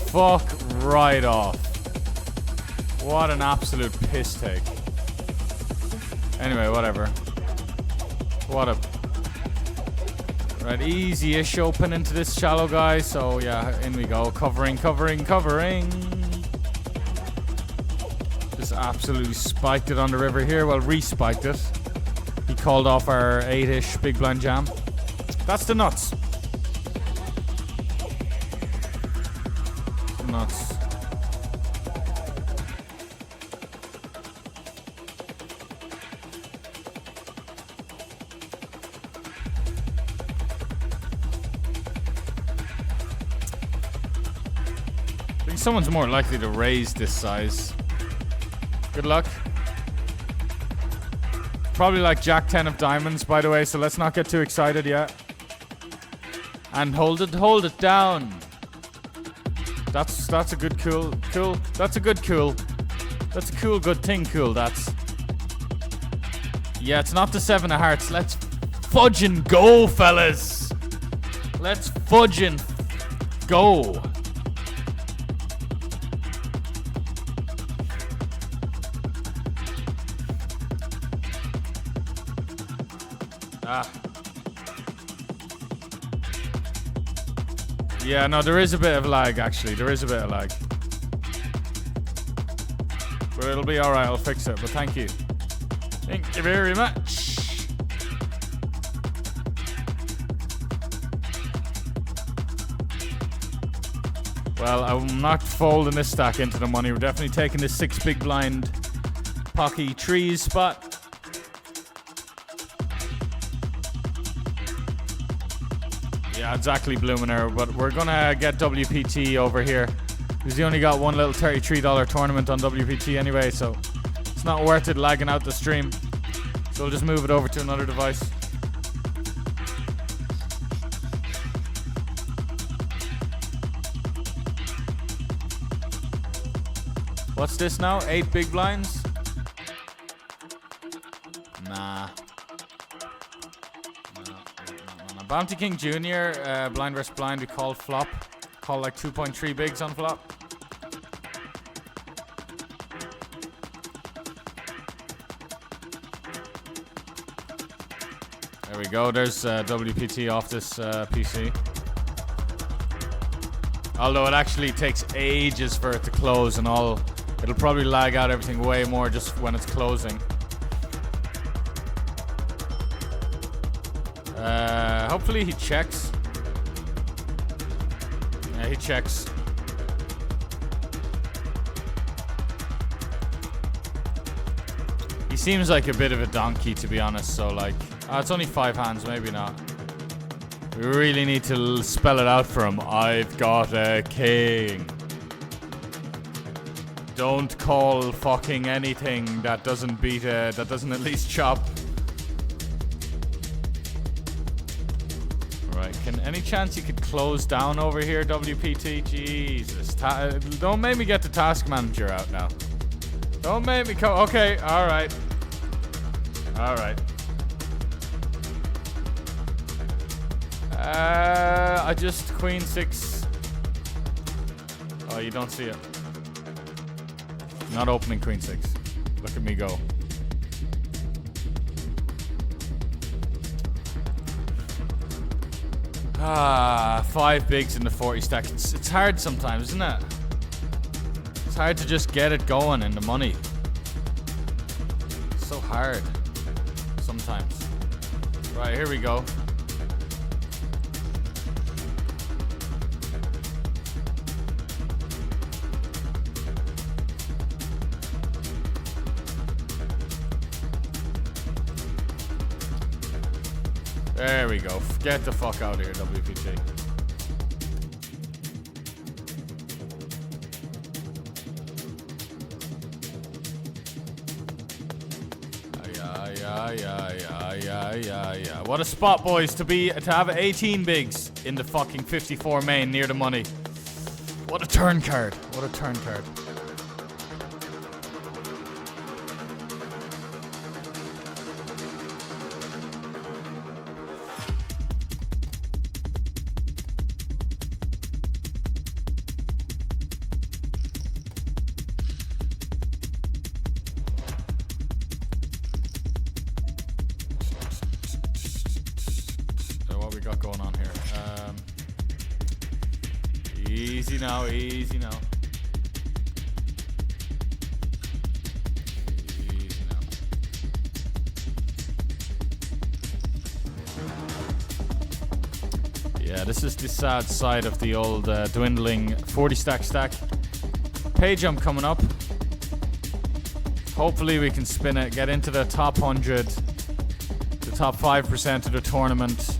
Speaker 1: Fuck right off. What an absolute piss take. Anyway, whatever. What a... Right, easy-ish open into this shallow guy, so yeah, in we go. Covering, covering, covering. Absolutely spiked it on the river here. Well, re-spiked it. He called off our 8-ish big blind jam. That's the nuts. Nuts. I think someone's more likely to raise this size. Good luck. Probably like Jack 10 of diamonds, by the way, so let's not get too excited yet. And hold it down. That's a good cool. That's a good cool. That's a cool good thing cool, that's. Yeah, it's not the 7 of hearts. Let's fudgin' go, fellas. Let's fudgin' go. Yeah, no, there is a bit of lag, actually. There is a bit of lag. But it'll be alright, I'll fix it. But thank you. Thank you very much. Well, I'm not folding this stack into the money. We're definitely taking this 6 big blind pocky trees spot. Yeah, exactly, Bluminaire. But we're gonna get WPT over here. Because he only got one little $33 tournament on WPT anyway, so it's not worth it lagging out the stream. So we'll just move it over to another device. What's this now? 8 big blinds? Nah. Bounty King Jr. Blind vs blind, we call flop. Call like 2.3 bigs on flop. There we go. There's WPT off this PC. Although it actually takes ages for it to close and all. It'll probably lag out everything way more just when it's closing. Hopefully he checks. Yeah, he checks. He seems like a bit of a donkey, to be honest, so like... it's only 5 hands, maybe not. We really need to spell it out for him. I've got a king. Don't call fucking anything that doesn't beat that doesn't at least chop. Right, any chance you could close down over here, WPT? Jesus. Don't make me get the task manager out now. Don't make me okay, alright. Alright. I just queen 6. Oh, you don't see it. Not opening queen 6. Look at me go. Ah, 5 bigs in the 40 stack. It's hard sometimes, isn't it? It's hard to just get it going in the money. It's so hard sometimes. Right, here we go. There we go. Get the fuck out of here, WPT. Yeah. What a spot, boys, to have 18 bigs in the fucking 54 main near the money. What a turn card. What a turn card. Easy now. Easy now. Yeah, this is the sad side of the old dwindling 40 stack. Pay jump coming up. Hopefully we can spin it, get into the top 100, the top 5% of the tournament.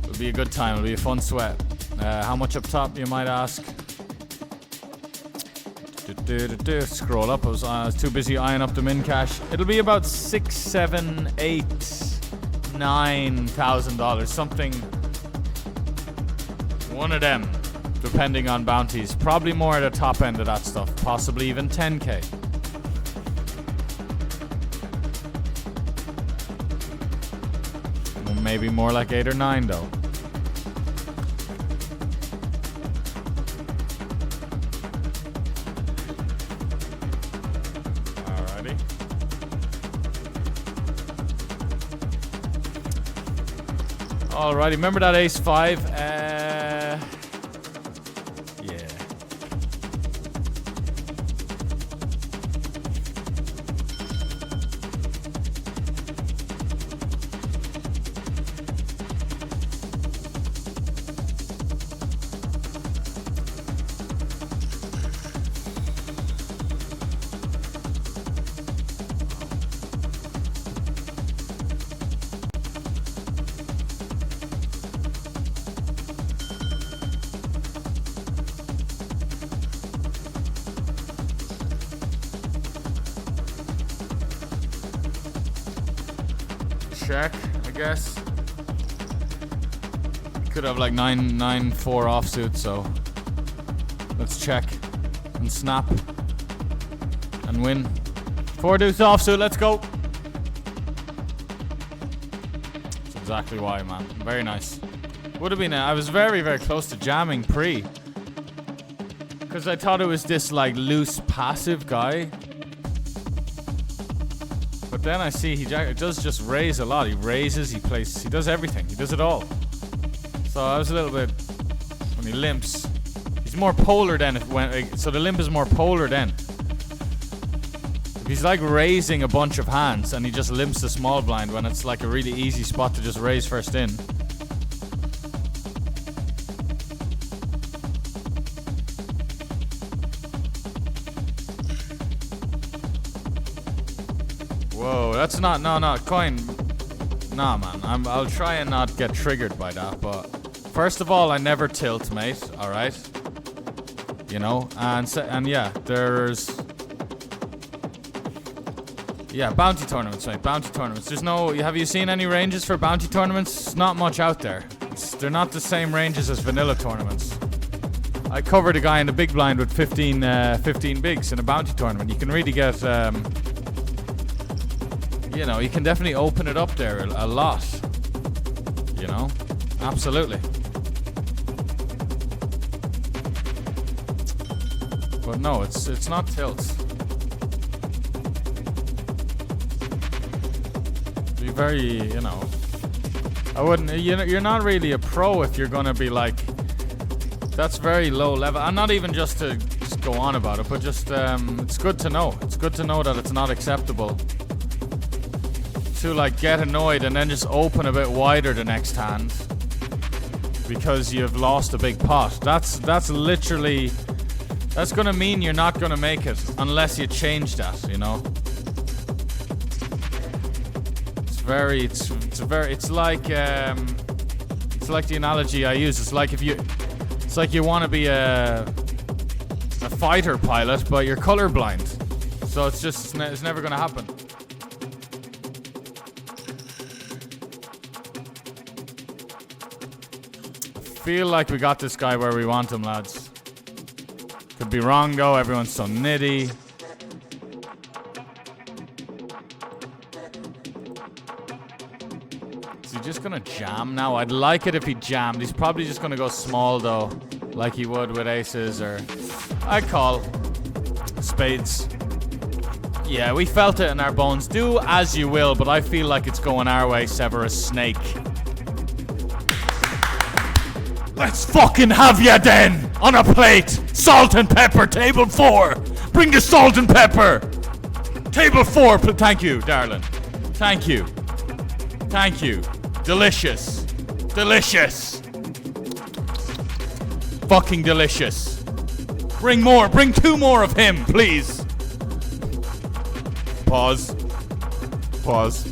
Speaker 1: It'll be a good time, it'll be a fun sweat. How much up top, you might ask? Scroll up. I was too busy eyeing up the min cash. It'll be about $6,000, $7,000, $8,000, $9,000, something. One of them, depending on bounties. Probably more at the top end of that stuff. Possibly even 10K. Maybe more like 8 or 9 though. Alrighty. Alrighty, remember that ace 5? Yeah. Check, I guess. Could have like 9-4 offsuit, so let's check and snap and win. 4 deuce offsuit, let's go. That's exactly why, man. Very nice. Would have been. I was very, very close to jamming pre, because I thought it was this like loose passive guy. But then I see he does just raise a lot. He raises, he plays, he does everything. He does it all. So I was a little bit, when he limps, he's more polar then. So the limp is more polar then. If he's like raising a bunch of hands and he just limps the small blind when it's like a really easy spot to just raise first in. Whoa, that's not, no, coin. Nah, man, I'll try and not get triggered by that, but first of all, I never tilt, mate, alright? You know, and yeah, there's... Yeah, bounty tournaments, mate, bounty tournaments. There's no... Have you seen any ranges for bounty tournaments? It's not much out there. They're not the same ranges as vanilla tournaments. I covered a guy in the big blind with 15 bigs in a bounty tournament. You can really get... you know, you can definitely open it up there a lot. You know? Absolutely. But no, it's not tilts. Be very, you know... I wouldn't... You're not really a pro if you're gonna be like... That's very low level. And not even just to just go on about it, but just... it's good to know. It's good to know that it's not acceptable to like get annoyed and then just open a bit wider the next hand because you've lost a big pot. That's literally, that's gonna mean you're not gonna make it unless you change that, you know. It's like the analogy I use. It's like you want to be a fighter pilot but you're colorblind, so it's never gonna happen. Feel like we got this guy where we want him, lads. Could be wrong though, everyone's so nitty. Is he just gonna jam now? I'd like it if he jammed. He's probably just gonna go small though, like he would with aces, or I call spades. Yeah, we felt it in our bones. Do as you will, but I feel like it's going our way, Severus Snake. Let's fucking have ya then! On a plate! Salt and pepper, table 4! Bring the salt and pepper! Table 4, thank you, darling. Thank you. Thank you. Delicious. Delicious. Fucking delicious. Bring more, bring 2 more of him, please. Pause. Pause.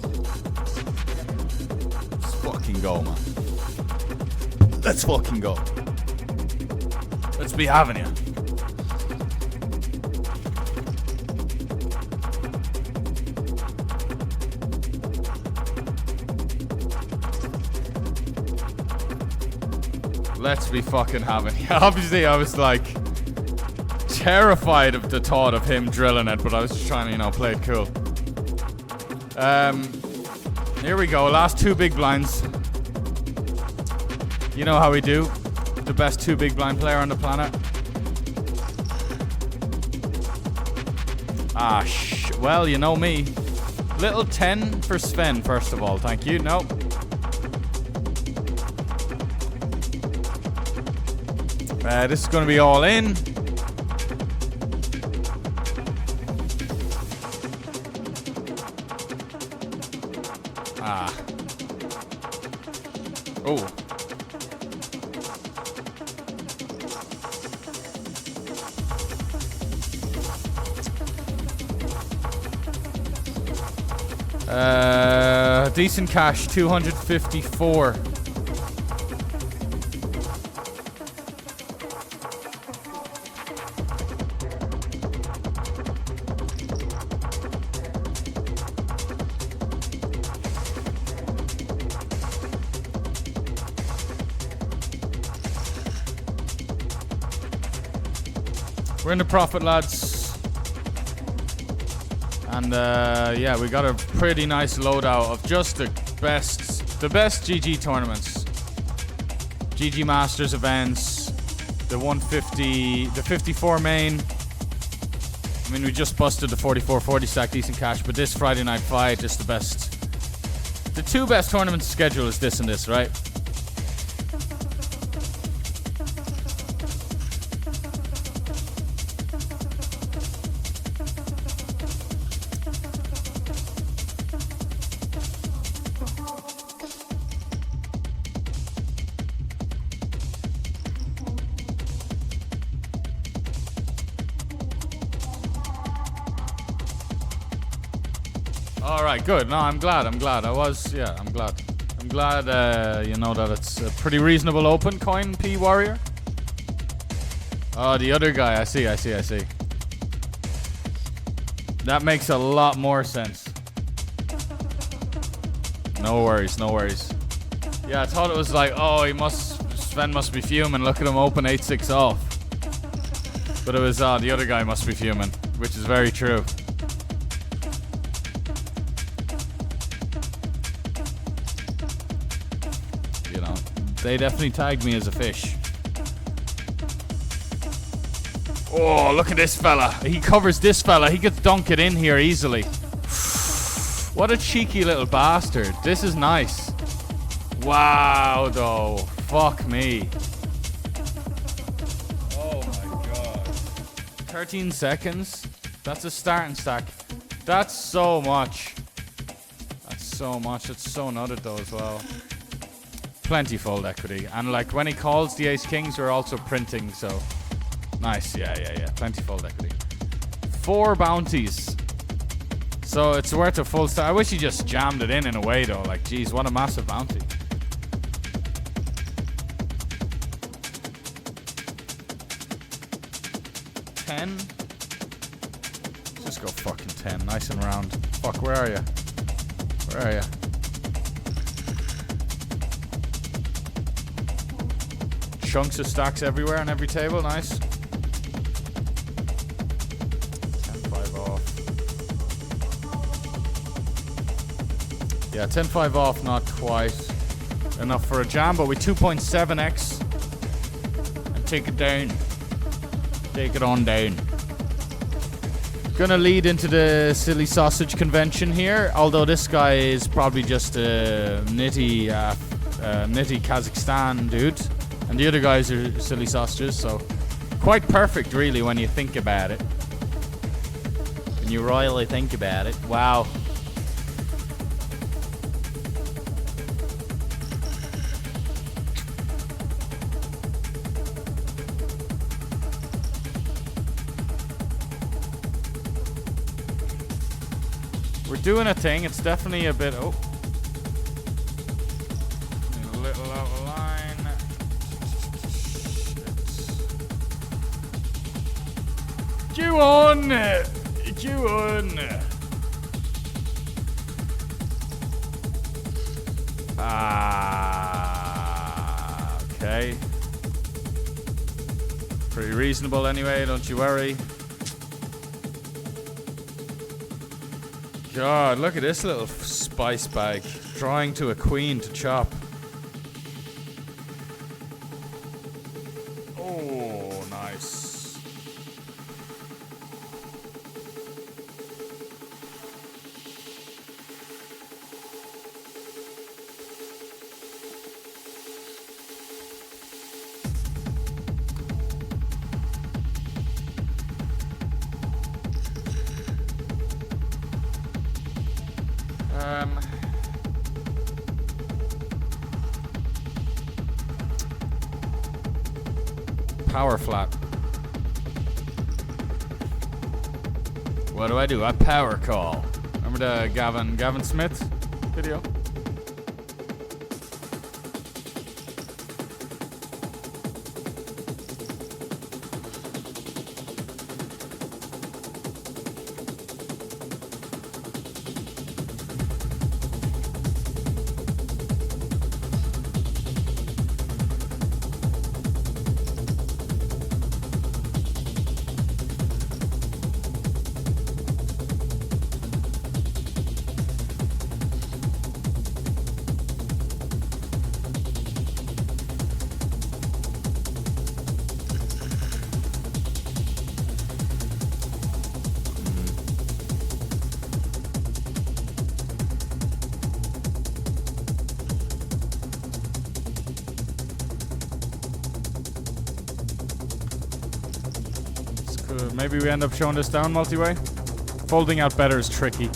Speaker 1: Let's fucking go, man. Let's fucking go. Let's be having you. Let's be fucking having you. Obviously, I was like terrified of the thought of him drilling it, but I was just trying to, you know, play it cool. Here we go. Last 2 big blinds. You know how we do. The best 2 big blind player on the planet. Well, you know me. Little 10 for Sven, first of all. Thank you. Nope. This is going to be all in. Oh. Decent cash, 254. We're in the profit, lads. And yeah, we got a pretty nice loadout of just the best GG tournaments. GG Masters events, the 150, the 54 main. I mean, we just busted the 44-40 stack, decent cash, but this Friday night fight is the best. The 2 best tournaments schedule is this and this, right? Alright, good. No, I'm glad. I was, yeah, I'm glad. I'm glad, you know, that it's a pretty reasonable open coin, P Warrior. Oh, the other guy. I see. That makes a lot more sense. No worries. Yeah, I thought it was like, oh, Sven must be fuming. Look at him open 8-6 off. But it was, the other guy must be fuming, which is very true. They definitely tagged me as a fish. Oh, look at this fella. He covers this fella. He could dunk it in here easily. What a cheeky little bastard. This is nice. Wow, though. Fuck me. Oh my god. 13 seconds? That's a starting stack. That's so much. It's so nutted though as well. Plenty fold equity, and like when he calls the ace kings, we're also printing, so nice. Yeah, plenty fold equity. 4 bounties, so it's worth a full stack. I wish he just jammed it in a way though. Like, geez, what a massive bounty. $10. Just go fucking 10, nice and round. Fuck, where are you? Chunks of stacks everywhere on every table, nice. 10-5 off. Yeah, 10-5 off, not quite enough for a jam, but we 2.7x and take it down. Take it on down. Gonna lead into the silly sausage convention here, although this guy is probably just a nitty Kazakhstan dude. And the other guys are silly sausages, so quite perfect, really, when you think about it. When you royally think about it. Wow. We're doing a thing. It's definitely a bit... Oh. A little out of line. Go on. Go on. Okay. Pretty reasonable anyway, don't you worry. God, look at this little spice bag. Drawing to a queen to chop. Oh, nice. Power flat. What do? I power call. Remember the Gavin Smith video? Maybe we end up showing this down multi-way. Folding out better is tricky.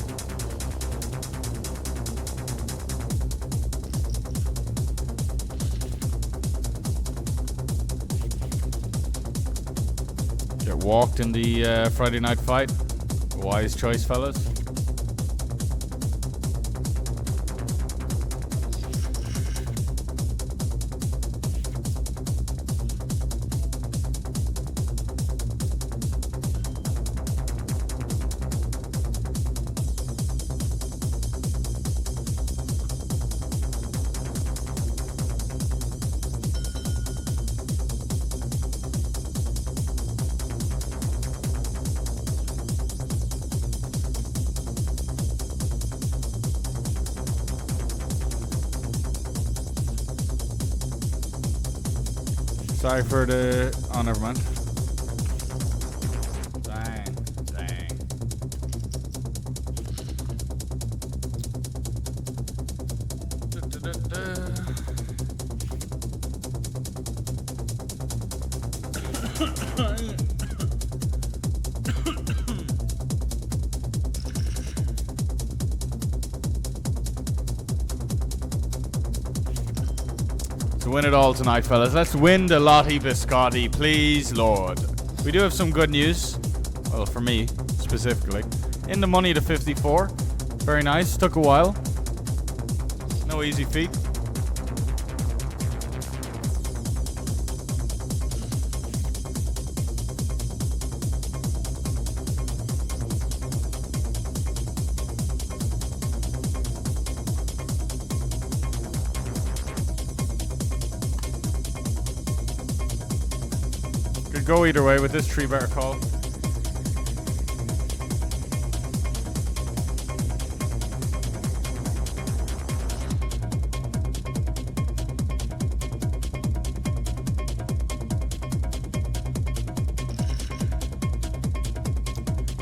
Speaker 1: Get walked in the Friday night fight. Wise choice, fellas. Sorry for the... Oh, never mind. Dang. To win it all tonight, fellas. Let's win the Lottie Biscotti, please, Lord. We do have some good news. Well, for me, specifically. In the money to 54. Very nice. Took a while. No easy feat. Could go either way with this tree better call.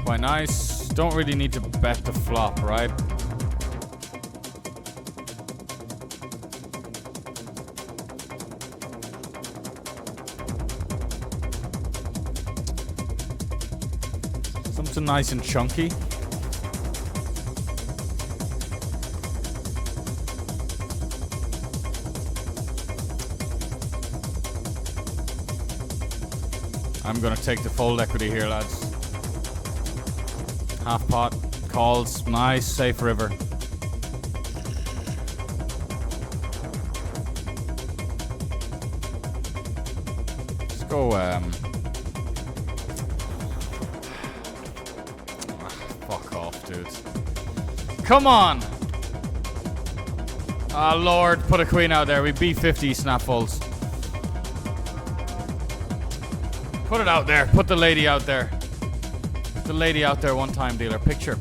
Speaker 1: Quite nice. Don't really need to bet the flop, right? Something nice and chunky. I'm gonna take the fold equity here, lads. Half pot, calls, nice, safe river. Let's go, dude. Come on! Oh, Lord, put a queen out there. We beat 50 snapfuls. Put it out there. Put the lady out there. Put the lady out there one time, dealer. Picture.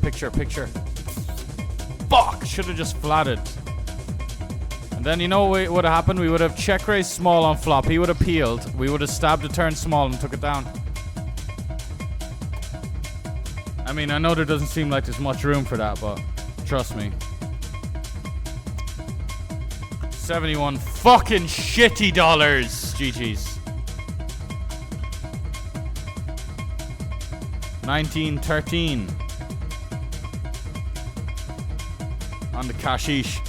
Speaker 1: Fuck! Should have just flatted. And then you know what would have happened? We would have check raised small on flop. He would have peeled. We would have stabbed a turn small and took it down. I mean, I know there doesn't seem like there's much room for that, but trust me. 71 fucking shitty dollars. GG's. 1913 on the cashish.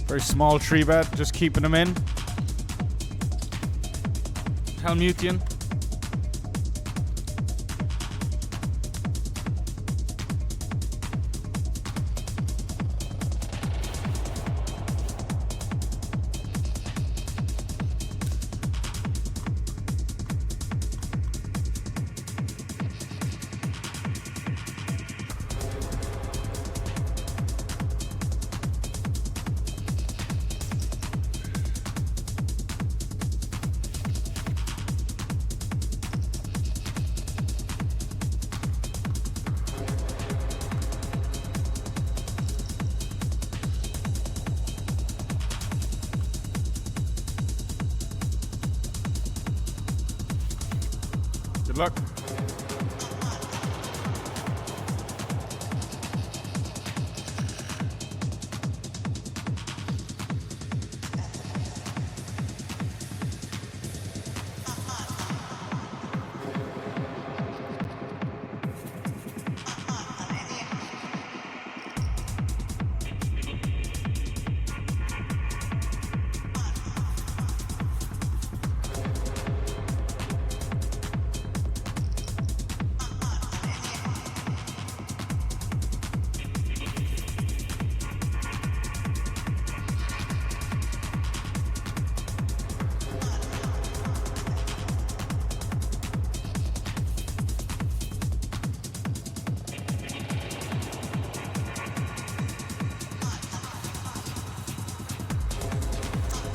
Speaker 1: Very small tree bet, just keeping them in. Helmutian. Good luck.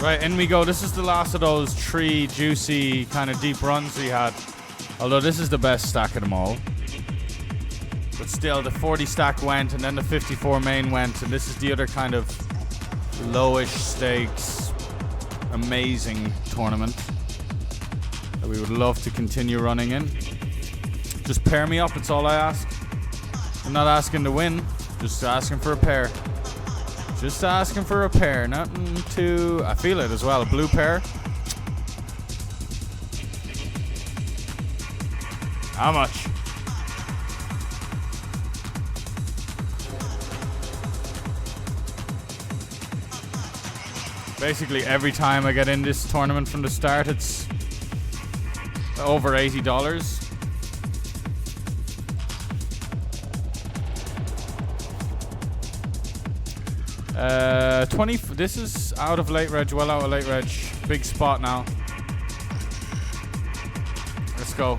Speaker 1: Right, in we go. This is the last of those 3 juicy kind of deep runs we had. Although this is the best stack of them all. But still, the 40 stack went, and then the 54 main went, and this is the other kind of lowish stakes, amazing tournament that we would love to continue running in. Just pair me up, that's all I ask. I'm not asking to win, just asking for a pair. Just asking for a pair, nothing too... I feel it as well, a blue pair. How much? Basically every time I get in this tournament from the start, it's over $80. This is out of late reg, well out of late reg. Big spot now. Let's go.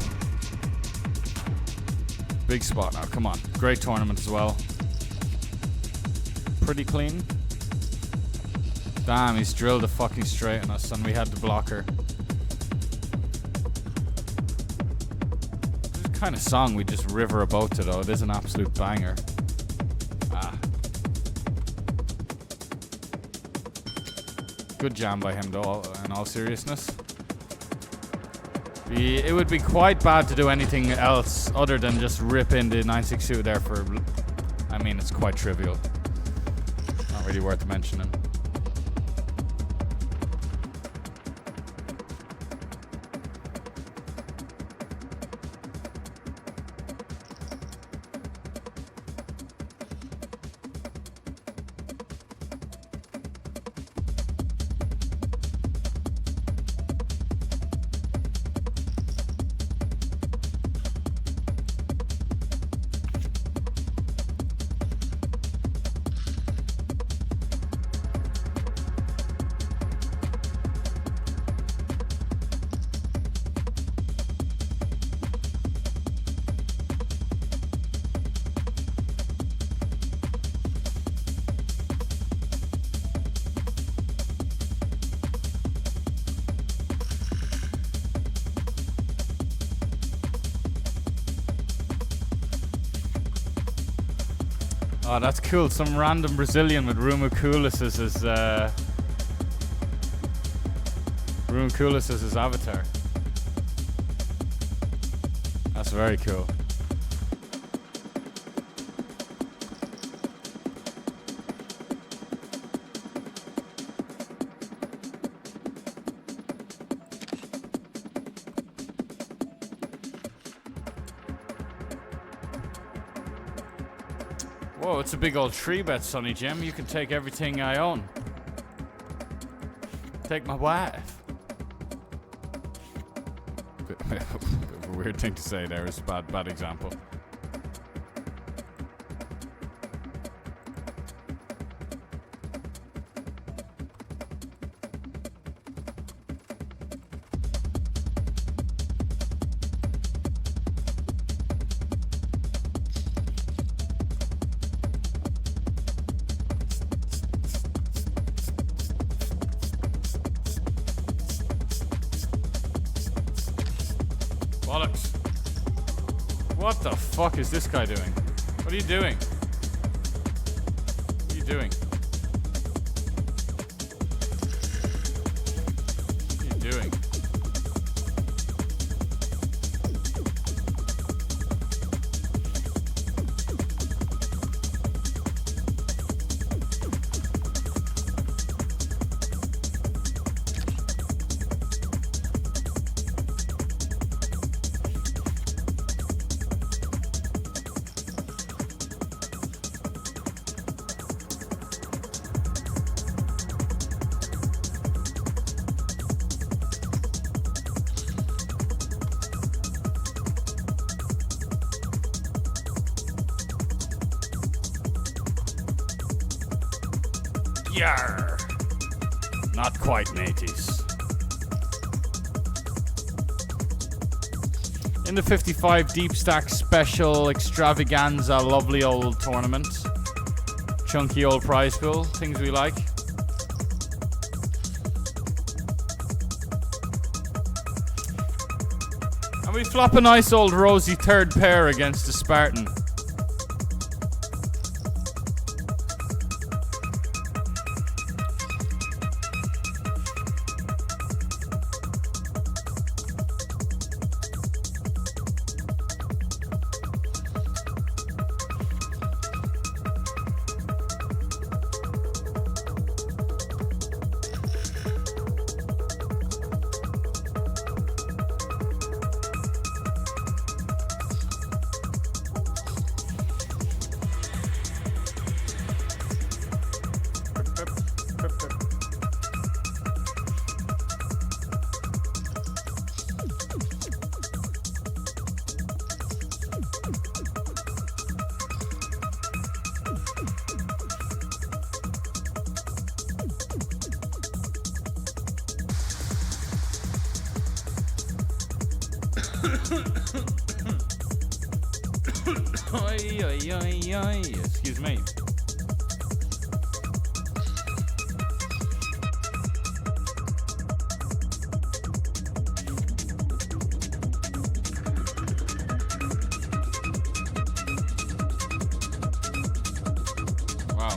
Speaker 1: Big spot now, come on. Great tournament as well. Pretty clean. Damn, he's drilled a fucking straight on us and we had the blocker. This is the kind of song we just river about to though. It is an absolute banger. Ah. Good jam by him though, in all seriousness. It would be quite bad to do anything else other than just rip in the 962 there for... I mean, it's quite trivial. Not really worth mentioning. Oh, that's cool. Some random Brazilian with Rumuculus as his Rumuculus as his avatar. That's very cool. Whoa, it's a big old tree bet, Sonny Jim. You can take everything I own. Take my wife. A weird thing to say there. It's a bad example. Bollocks. What the fuck is this guy doing? What are you doing? What are you doing? What are you doing? Yarr! Not quite, mateys. In the 55 Deep Stack Special Extravaganza, lovely old tournament. Chunky old prize pool, things we like. And we flop a nice old rosy third pair against the Spartan. Oi, oi, oi, oi. Excuse me. Wow.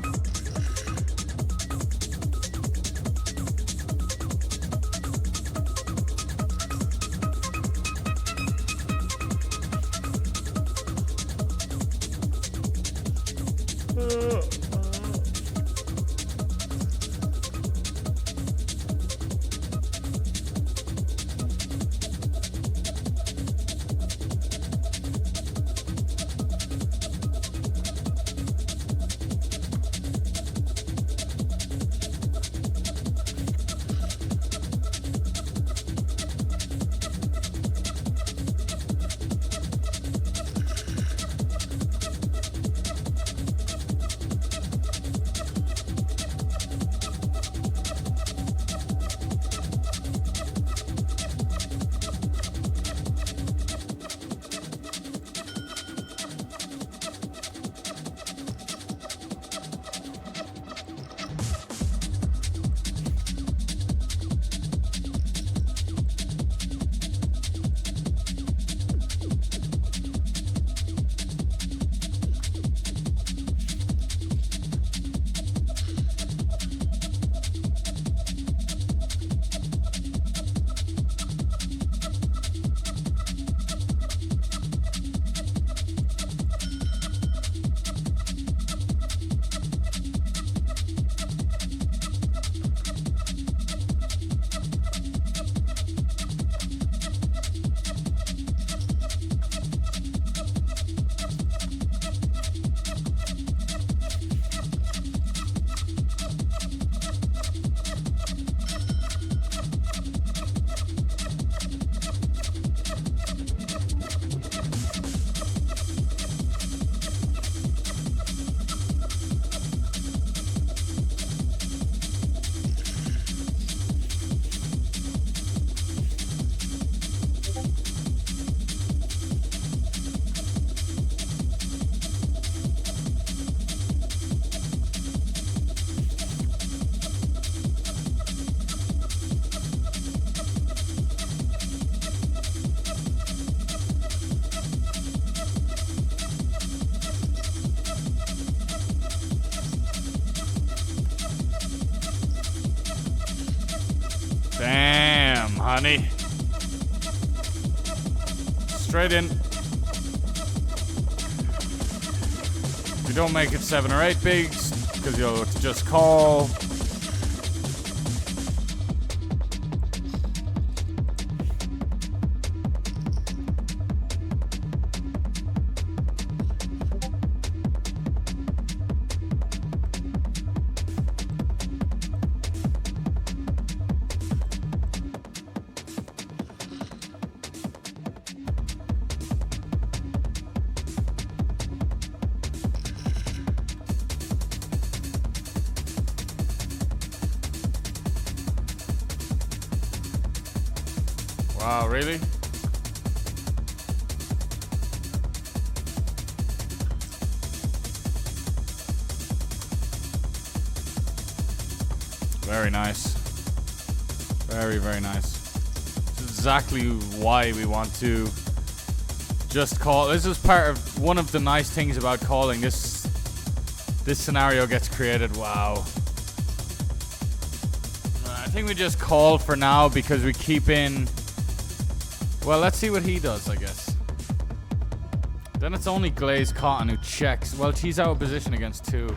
Speaker 1: Damn, honey. Straight in. If you don't make it 7 or 8 bigs, because you'll just call. Wow, really? Very nice. Very, very nice. This is exactly why we want to just call. This is part of one of the nice things about calling. This scenario gets created. Wow. I think we just call for now because we keep in. Well, let's see what he does, I guess. Then it's only Glaze Cotton who checks. Well, she's out of position against 2.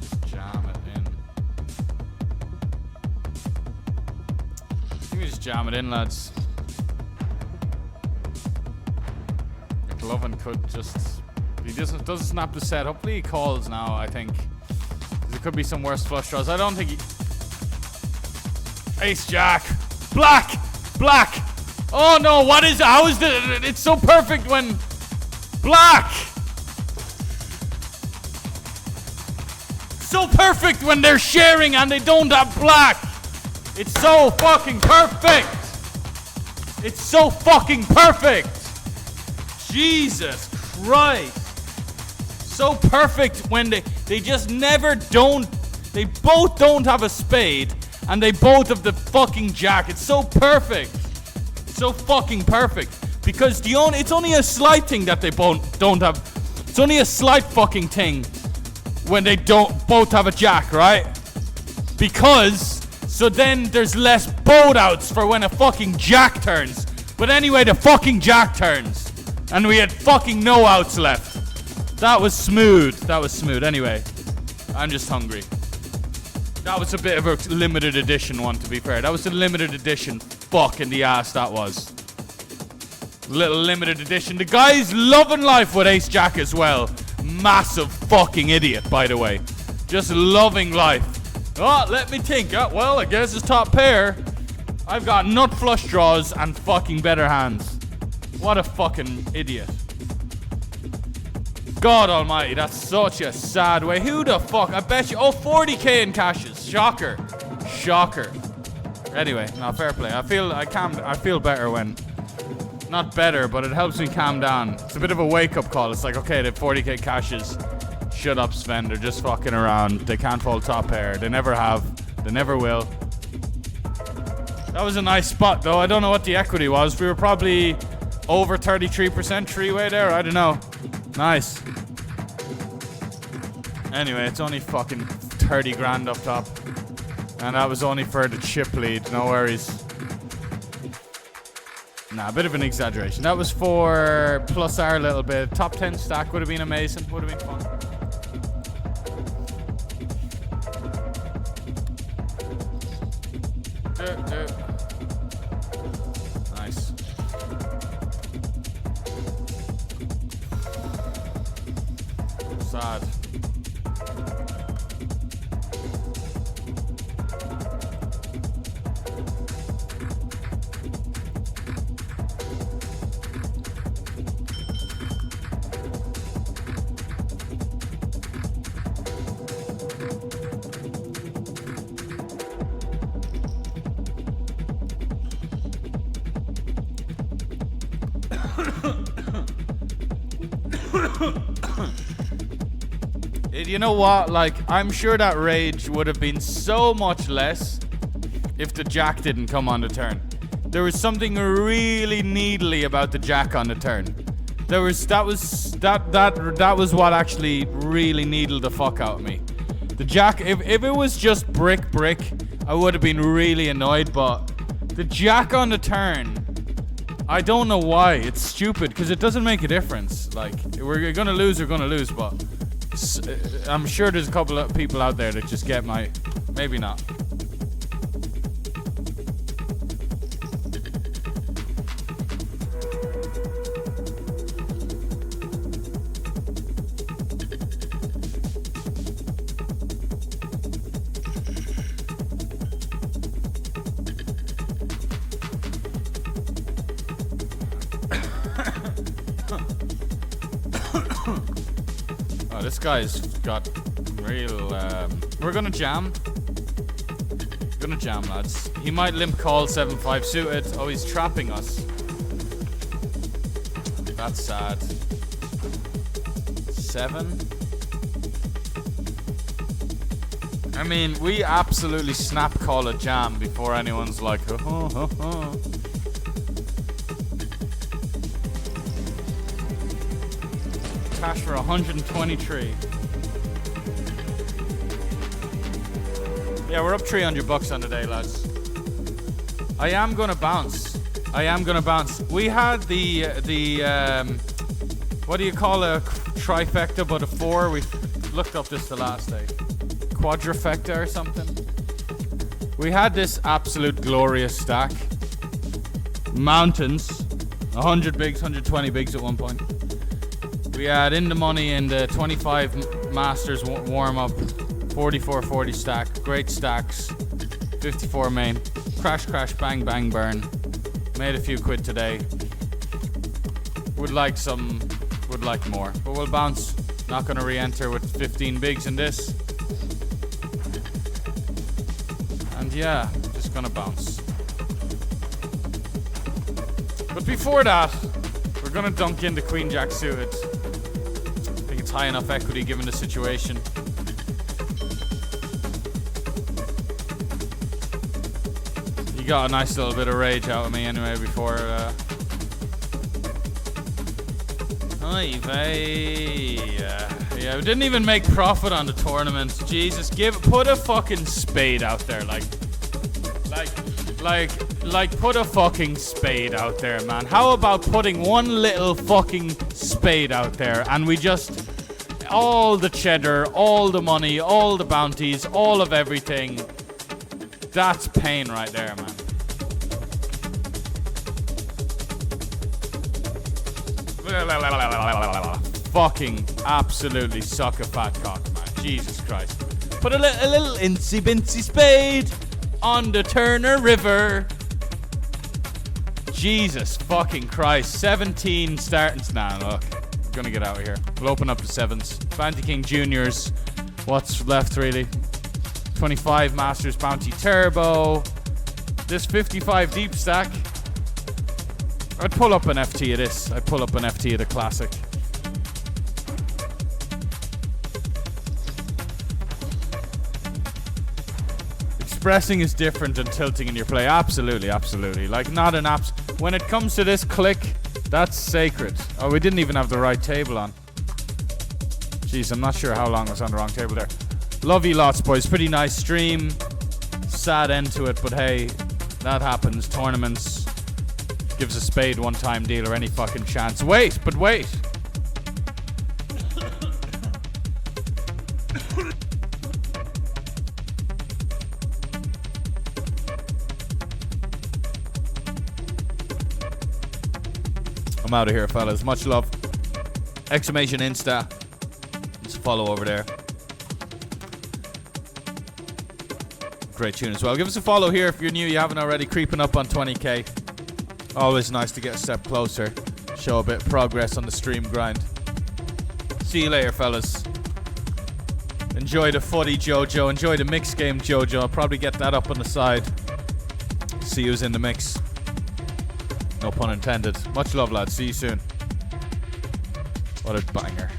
Speaker 1: Just jam it in. I think we just jam it in, lads. McLovin could just... He doesn't snap the set. Hopefully he calls now, I think. There could be some worse flush draws. I don't think he... Ace Jack. Black. Black. Oh no, what is... How is the... It's so perfect when... Black. So perfect when they're sharing and they don't have black. It's so fucking perfect. It's so fucking perfect. Jesus Christ. So perfect when they just never don't. They both don't have a spade, and they both have the fucking jack. It's so perfect. So fucking perfect. Because it's only a slight thing that they both don't have. It's only a slight fucking thing when they don't both have a jack, right? Because so then there's less boat outs for when a fucking jack turns. But anyway, the fucking jack turns, and we had fucking no outs left. That was smooth. That was smooth. Anyway, I'm just hungry. That was a bit of a limited edition one, to be fair. That was a limited edition. Fuck in the ass that was. Little limited edition. The guy's loving life with ace jack as well. Massive fucking idiot, by the way. Just loving life. Oh, let me think. Well, I guess it's top pair. I've got nut flush draws and fucking better hands. What a fucking idiot. God almighty, that's such a sad way. Who the fuck? I bet you. Oh, 40k in cashes. Shocker. Shocker. Anyway, no, fair play. I feel better when. Not better, but it helps me calm down. It's a bit of a wake-up call. It's like, okay, they have 40k cashes. Shut up, Sven. They're just fucking around. They can't fold top pair. They never have. They never will. That was a nice spot, though. I don't know what the equity was. We were probably over 33% three-way there. I don't know. Nice. Anyway, it's only fucking 30 grand up top. And that was only for the chip lead. No worries. Nah, a bit of an exaggeration. That was for plus our little bit. Top 10 stack would have been amazing. Would have been fun. Nice. Sad. You know what? Like, I'm sure that rage would have been so much less if the jack didn't come on the turn. There was something really needly about the jack on the turn. That was what actually really needled the fuck out of me. The jack, if it was just brick, I would have been really annoyed, but the jack on the turn, I don't know why. It's stupid because it doesn't make a difference. Like, we're gonna lose, but I'm sure there's a couple of people out there that just get my... Maybe not. Oh, this guy's got real... we're gonna jam. Gonna jam, lads. He might limp call 7-5 suited. Oh, he's trapping us. That's sad. 7. I mean, we absolutely snap call a jam before anyone's like, Cash for 123. Yeah, we're up $300 on the day, lads. I am gonna bounce. We had the what do you call a trifecta but a 4? We looked up this the last day. Quadrifecta or something. We had this absolute glorious stack. Mountains. 100 bigs, 120 bigs at one point. We had in the money in the 25 Masters warm-up, 44-40 stack, great stacks, 54 main, crash, bang, bang, burn. Made a few quid today. Would like more, but we'll bounce. Not gonna re-enter with 15 bigs in this. And yeah, just gonna bounce. But before that, we're gonna dunk into Queen Jack suited. I think it's high enough equity given the situation. You got a nice little bit of rage out of me anyway before. Oy vey. Yeah, we didn't even make profit on the tournament. Jesus, put a fucking spade out there, like put a fucking spade out there, man. How about putting one little fucking spade out there and we just all the cheddar, all the money, all the bounties, all of everything. That's pain right there, man. Fucking absolutely suck a fat cock, man. Jesus Christ. Put a little incy bincy spade on the Turner River. Jesus fucking Christ. 17 starting. Nah, look. I'm gonna get out of here. We'll open up the sevens. Bounty King Juniors. What's left, really? 25 Masters Bounty Turbo. This 55 deep stack. I'd pull up an FT of this. I'd pull up an FT of the classic. Expressing is different than tilting in your play. Absolutely, absolutely. Like, not an apps. When it comes to this click, that's sacred. Oh, we didn't even have the right table on. Jeez, I'm not sure how long I was on the wrong table there. Love you lots, boys. Pretty nice stream. Sad end to it, but hey, that happens. Tournaments. Gives a spade one-time deal or any fucking chance. Wait, but wait. I'm out of here, fellas. Much love. Exclamation Insta. Just follow over there. Great tune as well. Give us a follow here if you're new. You haven't already. Creeping up on 20k. Always nice to get a step closer. Show a bit of progress on the stream grind. See you later, fellas. Enjoy the footy, Jojo. Enjoy the mix game, Jojo. I'll probably get that up on the side. See who's in the mix. No pun intended. Much love, lads. See you soon. What a banger.